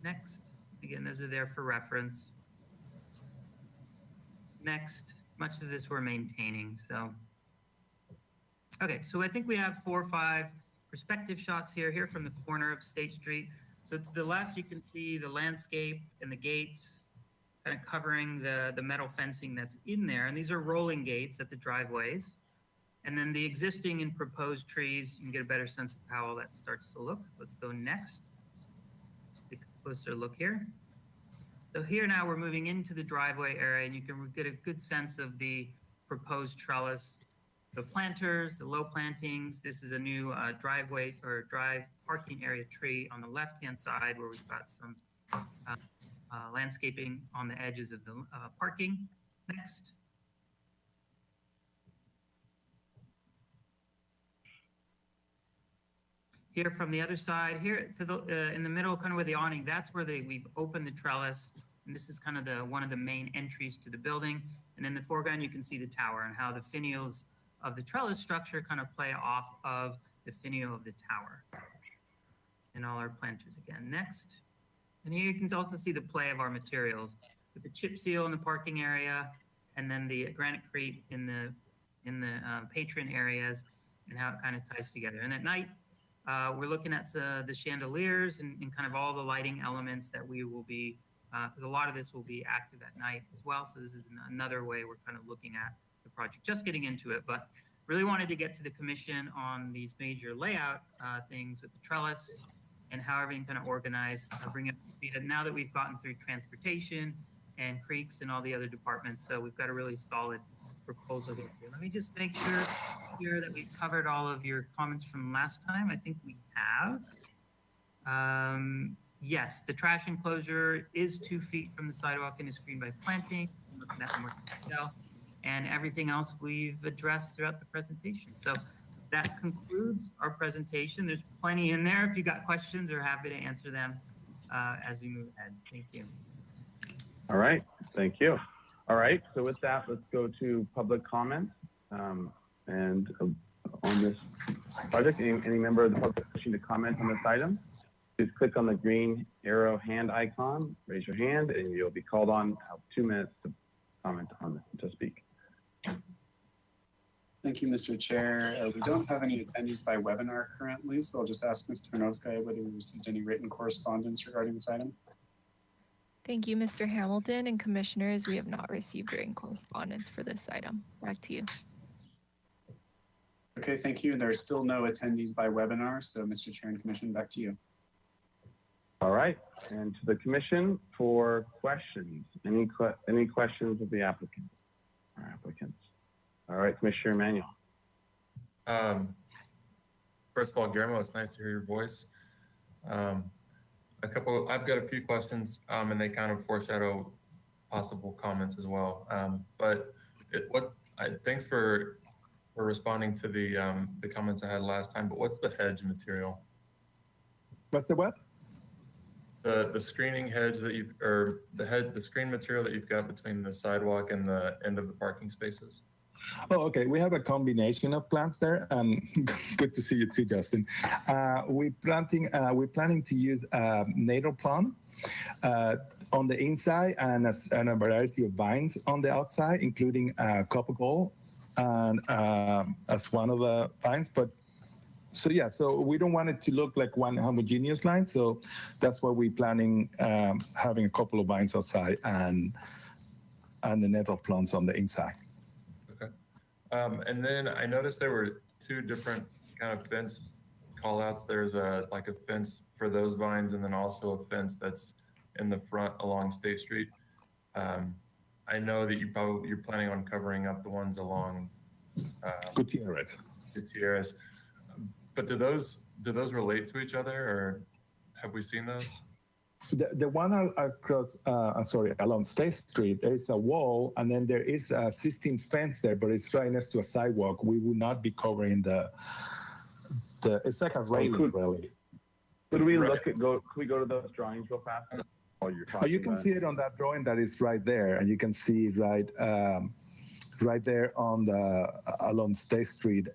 Next. Again, those are there for reference. Next. Much of this we're maintaining, so. Okay, so I think we have 4 or 5 perspective shots here from the corner of State Street. So to the left, you can see the landscape and the gates kind of covering the metal fencing that's in there. And these are rolling gates at the driveways. And then the existing and proposed trees, you can get a better sense of how all that starts to look. Let's go next. Take a closer look here. So here now we're moving into the driveway area, and you can get a good sense of the proposed trellis, the planters, the low plantings. This is a new driveway or drive parking area tree on the left-hand side where we've got some landscaping on the edges of the parking. Next. Here from the other side, here to the in the middle, kind of where the awning, that's where we've opened the trellis, and this is kind of one of the main entries to the building. And in the foreground, you can see the tower and how the finials of the trellis structure kind of play off of the finial of the tower. And all our planters again. Next. And here you can also see the play of our materials with the chip seal in the parking area, and then the granitecrete in the patron areas, and how it kind of ties together. And at night, we're looking at the chandeliers and kind of all the lighting elements that we will be, because a lot of this will be active at night as well. So this is another way we're kind of looking at the project, just getting into it, but really wanted to get to the commission on these major layout things with the trellis and how everything kind of organized, bring it up to speed. And now that we've gotten through transportation and creeks and all the other departments, so we've got a really solid proposal here. Let me just make sure here that we've covered all of your comments from last time. I think we have. Yes, the trash enclosure is 2 feet from the sidewalk and is screened by planting. I'm looking at more detail. And everything else we've addressed throughout the presentation. So that concludes our presentation. There's plenty in there. If you got questions, we're happy to answer them as we move ahead. Thank you. All right, thank you. All right, so with that, let's go to public comment. And on this project, any member of the public wishing to comment on this item, please click on the green arrow hand icon, raise your hand, and you'll be called on. Have 2 minutes to comment on this, to speak. Thank you, Mr. Chair. We don't have any attendees by webinar currently, so I'll just ask Ms. Tarnowska whether we received any written correspondence regarding this item. Thank you, Mr. Hamilton and commissioners. We have not received written correspondence for this item. Back to you. Okay, thank you. There are still no attendees by webinar, so Mr. Chair and Commission, back to you. All right, and to the commission for questions. Any questions of the applicant or applicants? All right, Commissioner Emanuel. First of all, Guillermo, it's nice to hear your voice. I've got a few questions, and they kind of foreshadow possible comments as well. Thanks for responding to the comments I had last time. But what's the hedge material? What's the what? The screening hedge that the screen material that you've got between the sidewalk and the end of the parking spaces. Oh, okay. We have a combination of plants there. Good to see you too, Justin. We're planning to use natal plant on the inside and a variety of vines on the outside, including copper gold and as one of the vines. So we don't want it to look like one homogeneous line. So that's why we're planning having a couple of vines outside and the natal plants on the inside. And then I noticed there were 2 different kind of fence call outs. There's a fence for those vines and then also a fence that's in the front along State Street. I know that you're planning on covering up the ones along Gutierrez. But do those relate to each other, or have we seen those? The one across, along State Street, there is a wall, and then there is a existing fence there, but it's right next to a sidewalk. We will not be covering it's like a railing, really. Could we can we go to those drawings real fast? You can see it on that drawing that is right there, and you can see it right there on along State Street.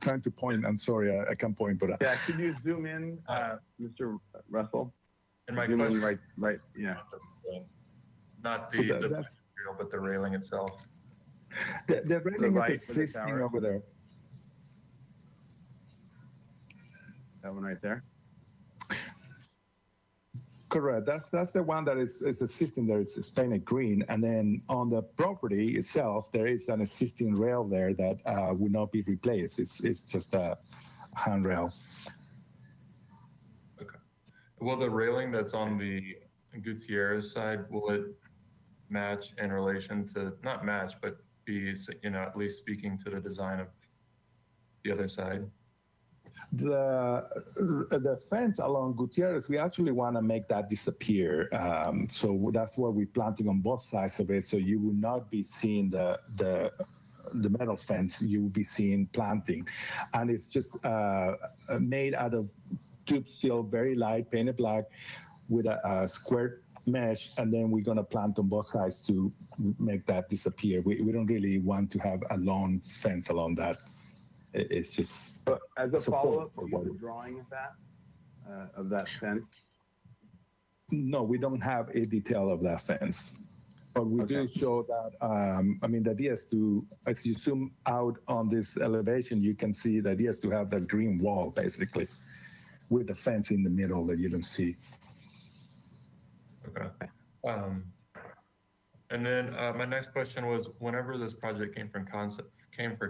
Trying to point. I'm sorry, I can't point, but yeah. Could you zoom in, Mr. Russell? And my zoom question, in right. Yeah. Not the material, but the railing itself. The railing is existing over there. That one right there. Correct. That's the one that is existing. There is painted green, and then on the property itself, there is an existing rail there that will not be replaced. It's just a handrail. Okay. Will the railing that's on the Gutierrez side, will it match in relation to, not match, but be, at least speaking to the design of the other side? The fence along Gutierrez, we actually want to make that disappear. So that's why we're planting on both sides of it. So you will not be seeing the metal fence. You will be seeing planting, and it's just made out of tube steel, very light, painted black, with a square mesh, and then we're going to plant on both sides to make that disappear. We don't really want to have a long fence along that. It's just as a follow-up, do you have a drawing of that fence? No, we don't have a detail of that fence, but we do show that. The idea is to, as you zoom out on this elevation, you can see the idea is to have that green wall basically, with the fence in the middle that you don't see. Okay. And then my next question was, whenever this project came for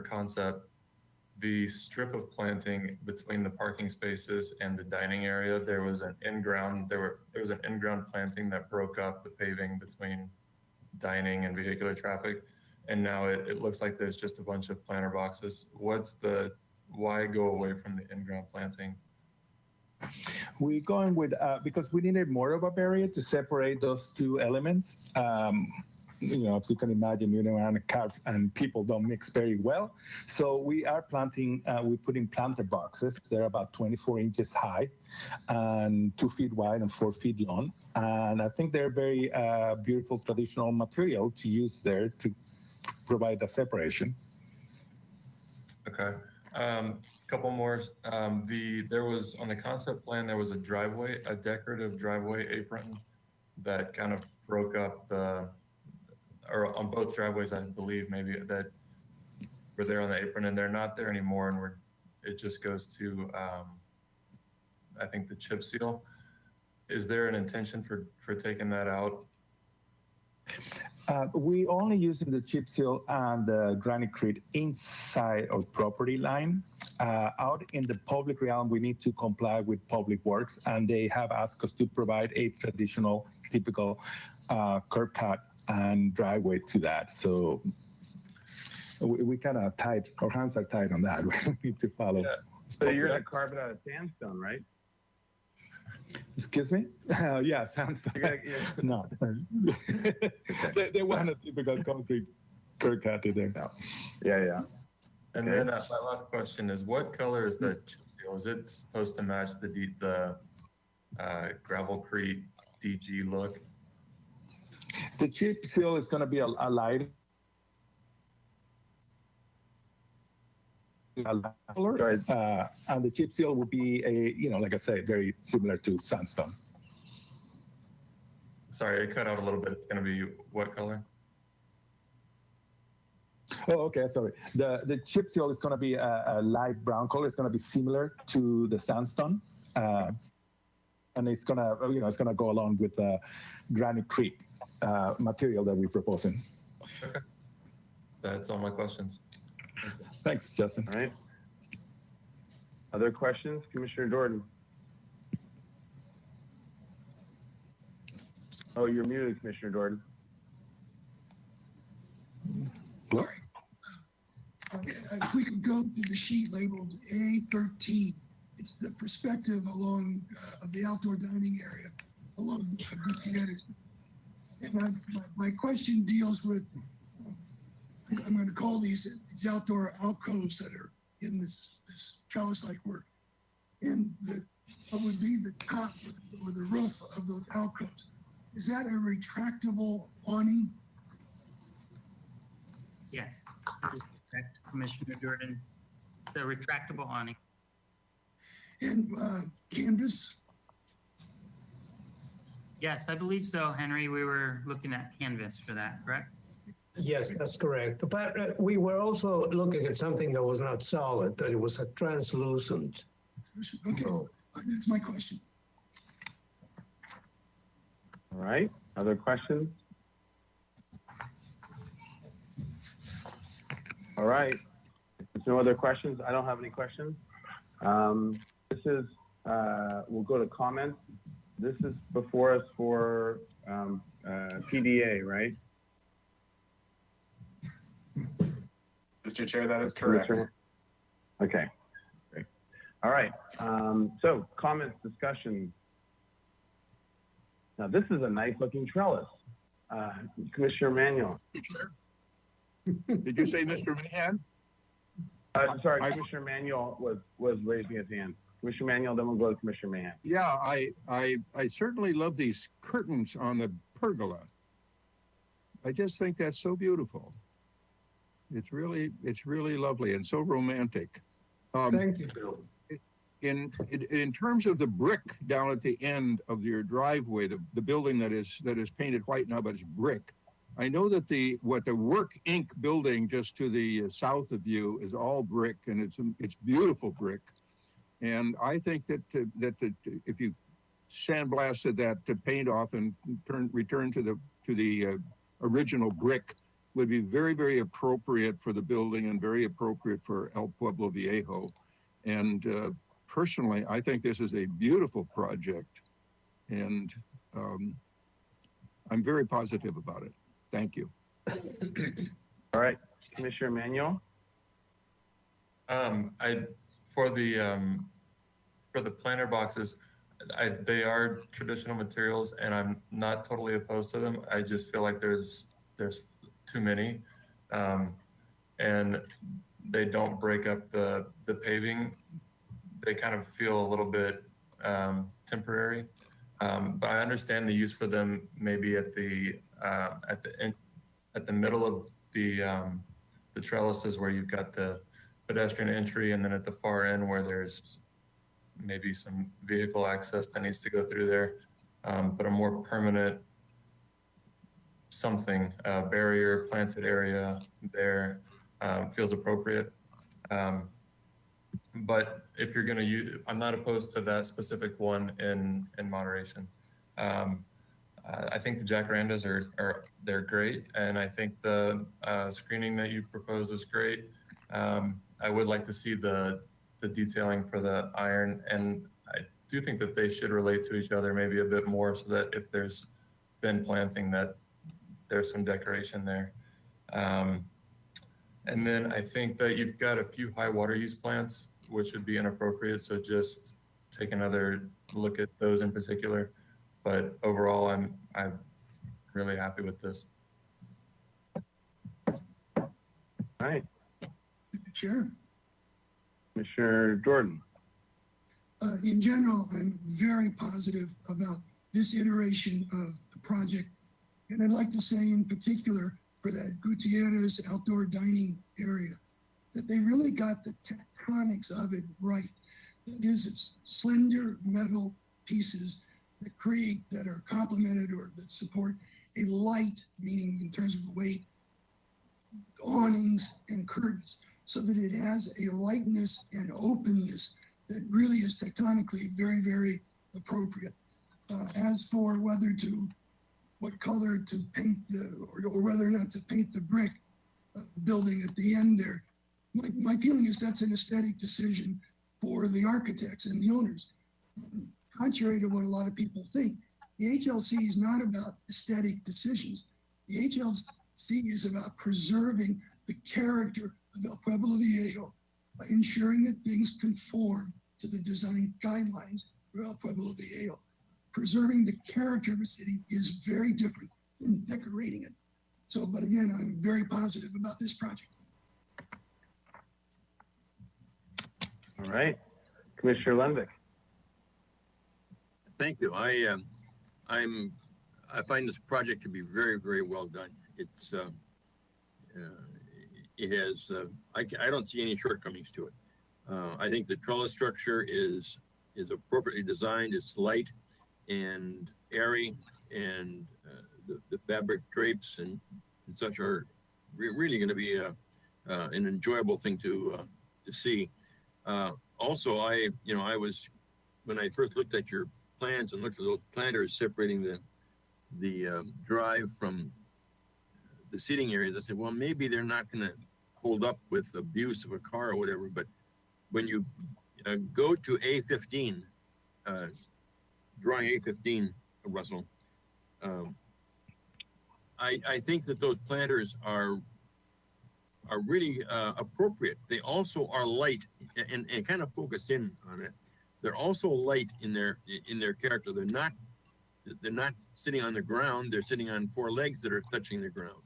concept, the strip of planting between the parking spaces and the dining area, there was an in-ground planting that broke up the paving between dining and vehicular traffic. And now it looks like there's just a bunch of planter boxes. Why go away from the in-ground planting? We're going with, because we needed more of a barrier to separate those 2 elements. as you can imagine, and cars and people don't mix very well. So we are planting, we're putting planter boxes. They're about 24 inches high and 2 feet wide and 4 feet long. And I think they're very beautiful traditional material to use there to provide the separation. Okay. Couple more. There was on the concept plan, there was a driveway, a decorative driveway apron that kind of broke up or on both driveways, I believe, maybe, that were there on the apron, and they're not there anymore, and it just goes to, I think, the chip seal. Is there an intention for taking that out? We only using the chip seal and the granitecrete inside of property line. Out in the public realm, we need to comply with Public Works, and they have asked us to provide a traditional, typical curb cut and driveway to that. So we kind of tied, our hands are tied on that. We need to follow. Yeah. So you're gonna carve it out of sandstone, right? Excuse me? Yeah, sandstone. No. They want a typical concrete curb cut in there. Yeah. And then my last question is, what color is the chip seal? Is it supposed to match the Gravelcrete DG look? The chip seal is going to be a light color, and the chip seal will be like I say, very similar to sandstone. Sorry, it cut out a little bit. It's going to be what color? Oh, okay, sorry. The chip seal is going to be a light brown color. It's going to be similar to the sandstone, and it's going to, it's going to go along with the granitecrete material that we're proposing. Okay, that's all my questions. Thanks, Justin. All right. Other questions, Commissioner Jordan? Oh, you're muted, Commissioner Jordan. Sorry. If we could go to the sheet labeled A13, it's the perspective along of the outdoor dining area along Gutierrez. And my question deals with, I'm going to call these outdoor alcoves that are in this trellis-like work. And what would be the top or the roof of those alcoves? Is that a retractable awning? Yes, that is correct, Commissioner Jordan. It's a retractable awning. And canvas? Yes, I believe so, Henry. We were looking at canvas for that, correct? Yes, that's correct. But we were also looking at something that was not solid, that it was a translucent. Okay, that's my question. All right, other questions? All right, if there's no other questions, I don't have any questions. This is, we'll go to comments. This is before us for PDA, right? Mr. Chair, that is correct. Okay, great. All right, so comments, discussion. Now this is a nice looking trellis. Commissioner Manuel. Did you say Mr. Mahan? Sorry, Commissioner Manuel was raising his hand. Commissioner Manuel, then we'll go to Commissioner Mahan. Yeah, I certainly love these curtains on the pergola. I just think that's so beautiful. It's really lovely and so romantic. Thank you, Bill. In terms of the brick down at the end of your driveway, the building that is painted white now, but it's brick. I know that the Work Inc. building just to the south of you is all brick, and it's beautiful brick. And I think that if you sandblasted that to paint off and return to the original brick, would be very, very appropriate for the building and very appropriate for El Pueblo Viejo. And personally, I think this is a beautiful project, and I'm very positive about it. Thank you. All right, Commissioner Manuel. For the planter boxes, they are traditional materials, and I'm not totally opposed to them. I just feel like there's there's too many, and they don't break up the paving. They kind of feel a little bit temporary, but I understand the use for them maybe at the middle of the trellises where you've got the pedestrian entry, and then at the far end where there's maybe some vehicle access that needs to go through there. But a more permanent something, barrier, planted area there feels appropriate. But if you're going to use, I'm not opposed to that specific one in moderation. I think the jacarandas they're great, and I think the screening that you propose is great. I would like to see the detailing for the iron, and I do think that they should relate to each other maybe a bit more, so that if there's thin planting, that there's some decoration there. And then I think that you've got a few high water use plants, which would be inappropriate. So just take another look at those in particular. But overall, I'm really happy with this. All right. Sure. Commissioner Jordan. In general, I'm very positive about this iteration of the project. And I'd like to say in particular for that Gutierrez outdoor dining area, that they really got the tectonics of it right. That is, it's slender metal pieces that are complemented or that support a light, meaning in terms of weight, awnings and curtains, so that it has a lightness and openness that really is tectonically very, very appropriate. As for what color to paint or whether or not to paint the brick building at the end there, my feeling is that's an aesthetic decision for the architects and the owners. Contrary to what a lot of people think, the HLC is not about aesthetic decisions. The HLC is about preserving the character of El Pueblo Viejo by ensuring that things conform to the design guidelines for El Pueblo Viejo. Preserving the character of a city is very different than decorating it. So, but again, I'm very positive about this project. All right. Commissioner Lundvik. Thank you. I find this project to be very, very well done. It's it has I don't see any shortcomings to it. I think the trellis structure is appropriately designed. It's light and airy, and the fabric drapes and such are really going to be an enjoyable thing to see. Also, I was, when I first looked at your plans and looked at those planters separating the drive from the seating areas, I said, well, maybe they're not going to hold up with abuse of a car or whatever. But when you go to A15, drawing A15, Russell, I think that those planters are really appropriate. They also are light and kind of focused in on it. They're also light in their character. They're not sitting on the ground. They're sitting on four legs that are touching the ground,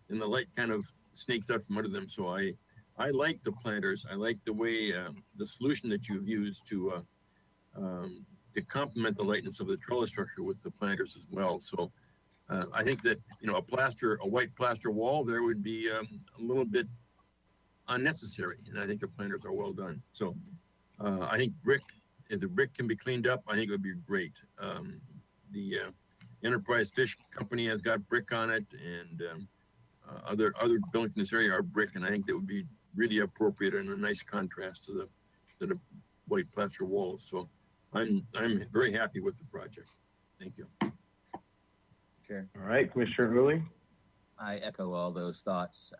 and the light kind of snakes out from under them. So I like the planters. I like the way the solution that you've used to complement the lightness of the trellis structure with the planters as well. So I think that a white plaster wall there would be a little bit unnecessary, and I think the planters are well done. So I think if the brick can be cleaned up, I think it would be great. The Enterprise Fish Company has got brick on it, and other buildings in this area are brick, and I think that would be really appropriate and a nice contrast to the white plaster walls. So I'm very happy with the project. Thank you. Chair. All right, Commissioner Hooley. I echo all those thoughts.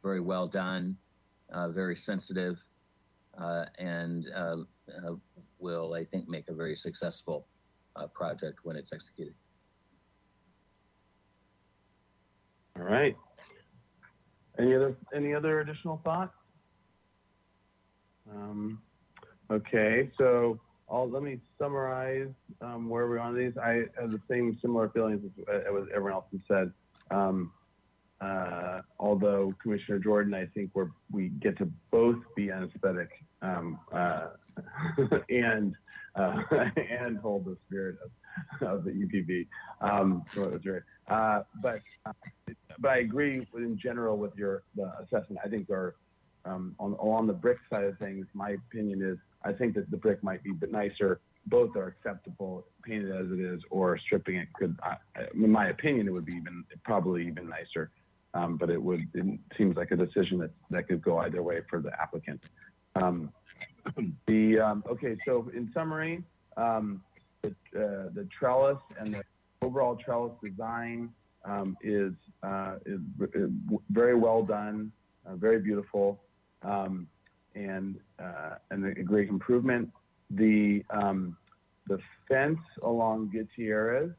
Very well done, very sensitive, and will, I think, make a very successful project when it's executed. All right. Any other additional thoughts? Okay, so let me summarize where we're on these. I have the similar feelings as everyone else has said. although Commissioner Jordan, I think we get to both be anesthetic and hold the spirit of the EPB. But I agree in general with the assessment. I think on the brick side of things, my opinion is I think that the brick might be a bit nicer. Both are acceptable, painted as it is, or stripping it could. In my opinion, it would be probably even nicer. But it seems like a decision that could go either way for the applicant. Okay, so in summary, the trellis and the overall trellis design is very well done, very beautiful, and a great improvement. The fence along Gutierrez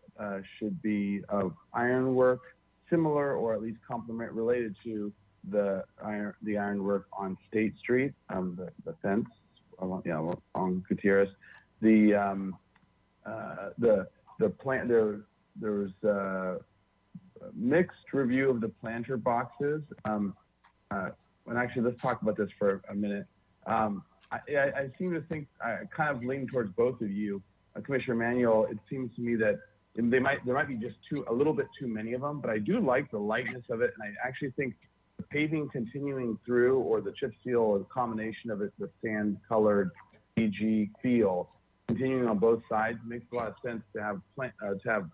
should be of ironwork, similar or at least complement related to the ironwork on State Street, the fence on Gutierrez. The plant there's a mixed review of the planter boxes. And actually, let's talk about this for a minute. I seem to think I kind of lean towards both of you, Commissioner Manuel. It seems to me that there might be just a little bit too many of them, but I do like the lightness of it, and I actually think the paving continuing through, or the chip seal, or the combination of it, the sand-colored PG feel, continuing on both sides, makes a lot of sense to have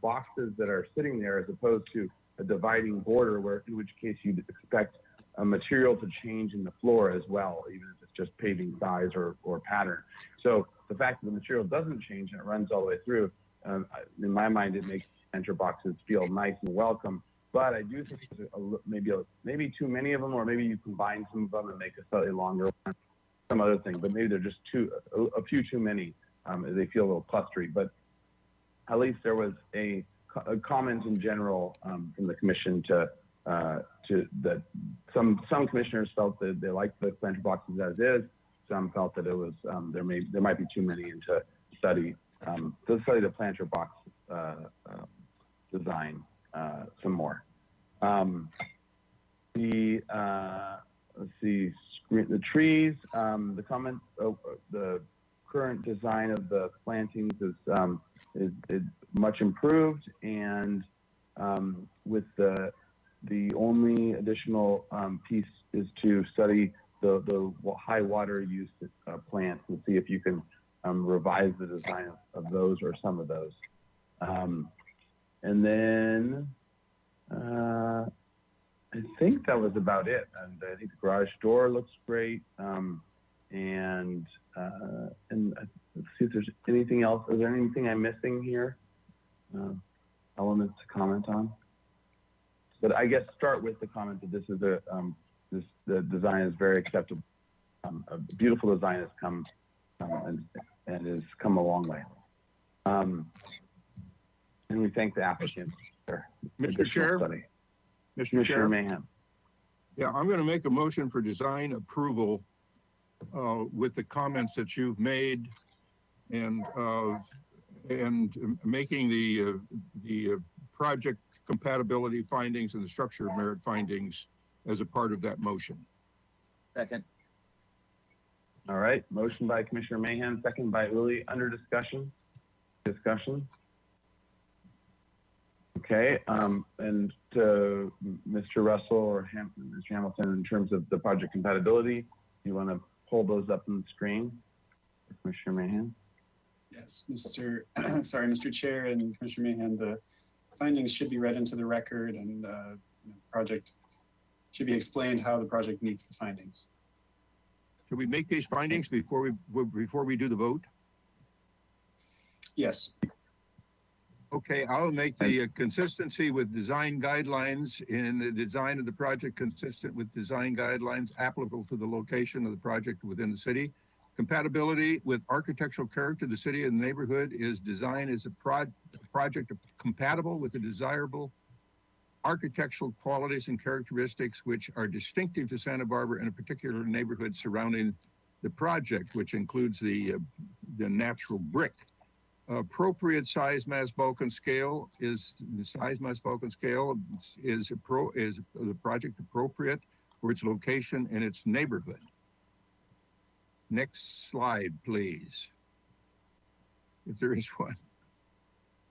boxes that are sitting there as opposed to a dividing border, in which case you'd expect a material to change in the floor as well, even if it's just paving size or pattern. So the fact that the material doesn't change and it runs all the way through, in my mind, it makes planter boxes feel nice and welcome. But I do think there's maybe too many of them, or maybe you combine some of them and make a slightly longer one, some other thing. But maybe they're just a few too many. They feel a little clustery. But at least there was a comment in general from the commission to that some commissioners felt that they liked the planter boxes as is. Some felt that it was there might be too many, and to study the planter box design some more. Let's see, the trees. The comment, the current design of the plantings is much improved, and with the only additional piece is to study the high water use plants and see if you can revise the design of those or some of those. And then I think that was about it. And I think the garage door looks great. And let's see if there's anything else. Is there anything I'm missing here? Elements to comment on? But I guess start with the comment that this is the design is very acceptable. A beautiful design has come and has come a long way. And we thank the applicant for Mr. Chair. Study. Mr. Chair. Mayhem. Yeah, I'm going to make a motion for design approval with the comments that you've made, and making the project compatibility findings and the structure of merit findings as a part of that motion. Second. All right. Motion by Commissioner Mahan, second by Uli. Under discussion. Okay. And to Mr. Russell or Mr. Hamilton, in terms of the project compatibility, you want to pull those up on the screen, Commissioner Mahan? Yes, Mr. Chair and Commissioner Mahan, the findings should be read into the record, and the project should be explained how the project meets the findings. Should we make these findings before we do the vote? Yes. Okay, I'll make the consistency with design guidelines in the design of the project consistent with design guidelines applicable to the location of the project within the city. Compatibility with architectural character of the city and the neighborhood is designed as a project compatible with the desirable architectural qualities and characteristics which are distinctive to Santa Barbara and a particular neighborhood surrounding the project, which includes the natural brick. appropriate size mass bulk and scale is the size mass bulk and scale is the project appropriate for its location and its neighborhood. Next slide, please. If there is one.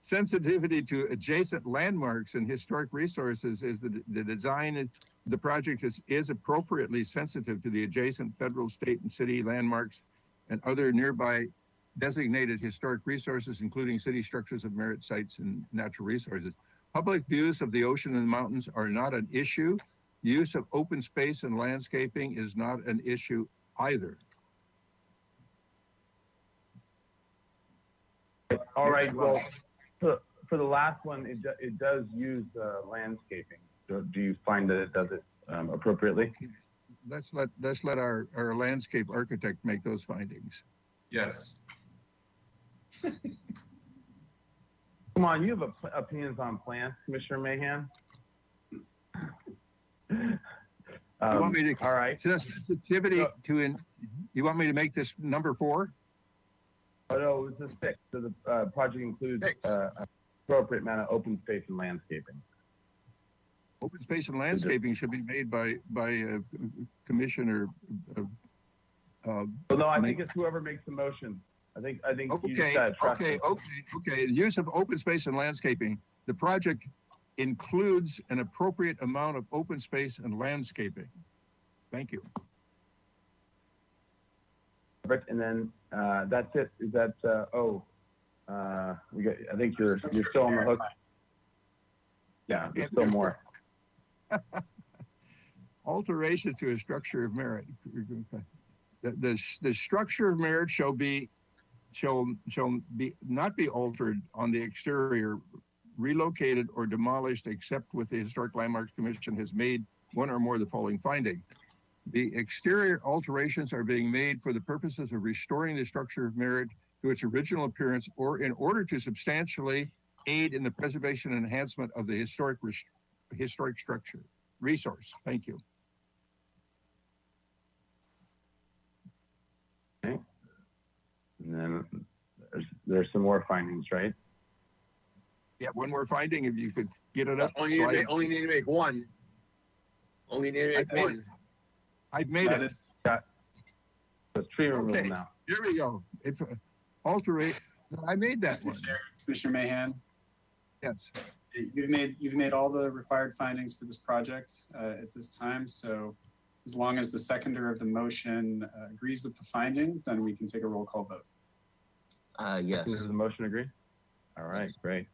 Sensitivity to adjacent landmarks and historic resources is the design. The project is appropriately sensitive to the adjacent federal, state, and city landmarks and other nearby designated historic resources, including city structures of merit, sites, and natural resources. Public views of the ocean and mountains are not an issue. Use of open space and landscaping is not an issue either. All right, well, for the last one, it does use landscaping. Do you find that it does it appropriately? Let's let our landscape architect make those findings. Yes. Come on, you have opinions on plants, Commissioner Mahan? You want me to, all right. Sensitivity to, you want me to make this number 4? Oh, no, it was a 6. So the project includes appropriate amount of open space and landscaping. Open space and landscaping should be made by Commissioner. Well, no, I think it's whoever makes the motion. I think you just gotta trust okay. The use of open space and landscaping. The project includes an appropriate amount of open space and landscaping. Thank you. Perfect. And then that's it. Is that I think you're still on the hook. Yeah, there's still more. Alteration to a structure of merit. The structure of merit shall not be altered on the exterior, relocated or demolished, except with the Historic Landmarks Commission has made one or more of the following finding. The exterior alterations are being made for the purposes of restoring the structure of merit to its original appearance or in order to substantially aid in the preservation and enhancement of the historic structure resource. Thank you. Okay. And then there's some more findings, right? Yeah, one more finding, if you could get it up. Only need to make one. Only need to make one. I've made it. It's tree removal now. Here we go. If alterate, I made that one. Commissioner Mahan. Yes. You've made all the required findings for this project at this time. So as long as the seconder of the motion agrees with the findings, then we can take a roll call vote. Yes. Does the motion agree? All right, great.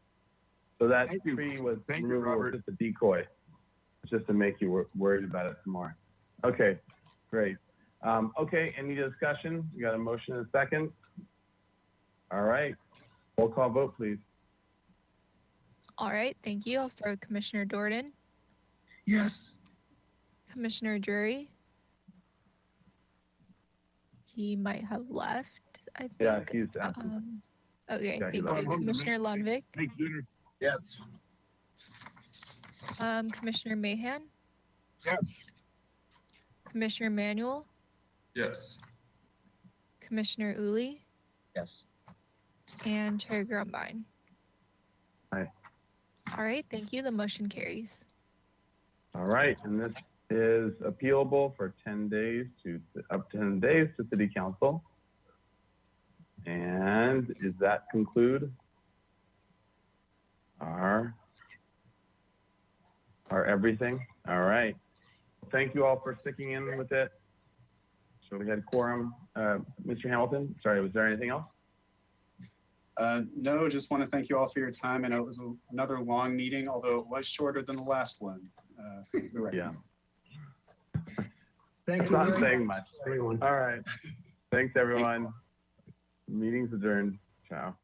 So that tree was removed just a decoy, just to make you worried about it some more. Okay, great. Okay, any discussion? We got a motion and a second. All right, roll call vote, please. All right, thank you. I'll start with Commissioner Dordan. Yes. Commissioner Drury. He might have left, I think. Yeah, he's out. Okay, Yeah, thank you. Commissioner Lundvik. Yes. Commissioner Mahan. Yes. Commissioner Manuel. Yes. Commissioner Uli. Yes. And Chair Grumbine. Aye. All right, thank you. The motion carries. All right, and this is appealable for 10 days to up to 10 days to City Council. And does that conclude our everything? All right. Thank you all for sticking in with it. So we had quorum. Mr. Hamilton, sorry, was there anything else? No, just want to thank you all for your time. I know it was another long meeting, although it was shorter than the last one. Yeah. Thank Not you. saying much. Everyone. All right. Thanks, everyone. Meeting's adjourned. Ciao.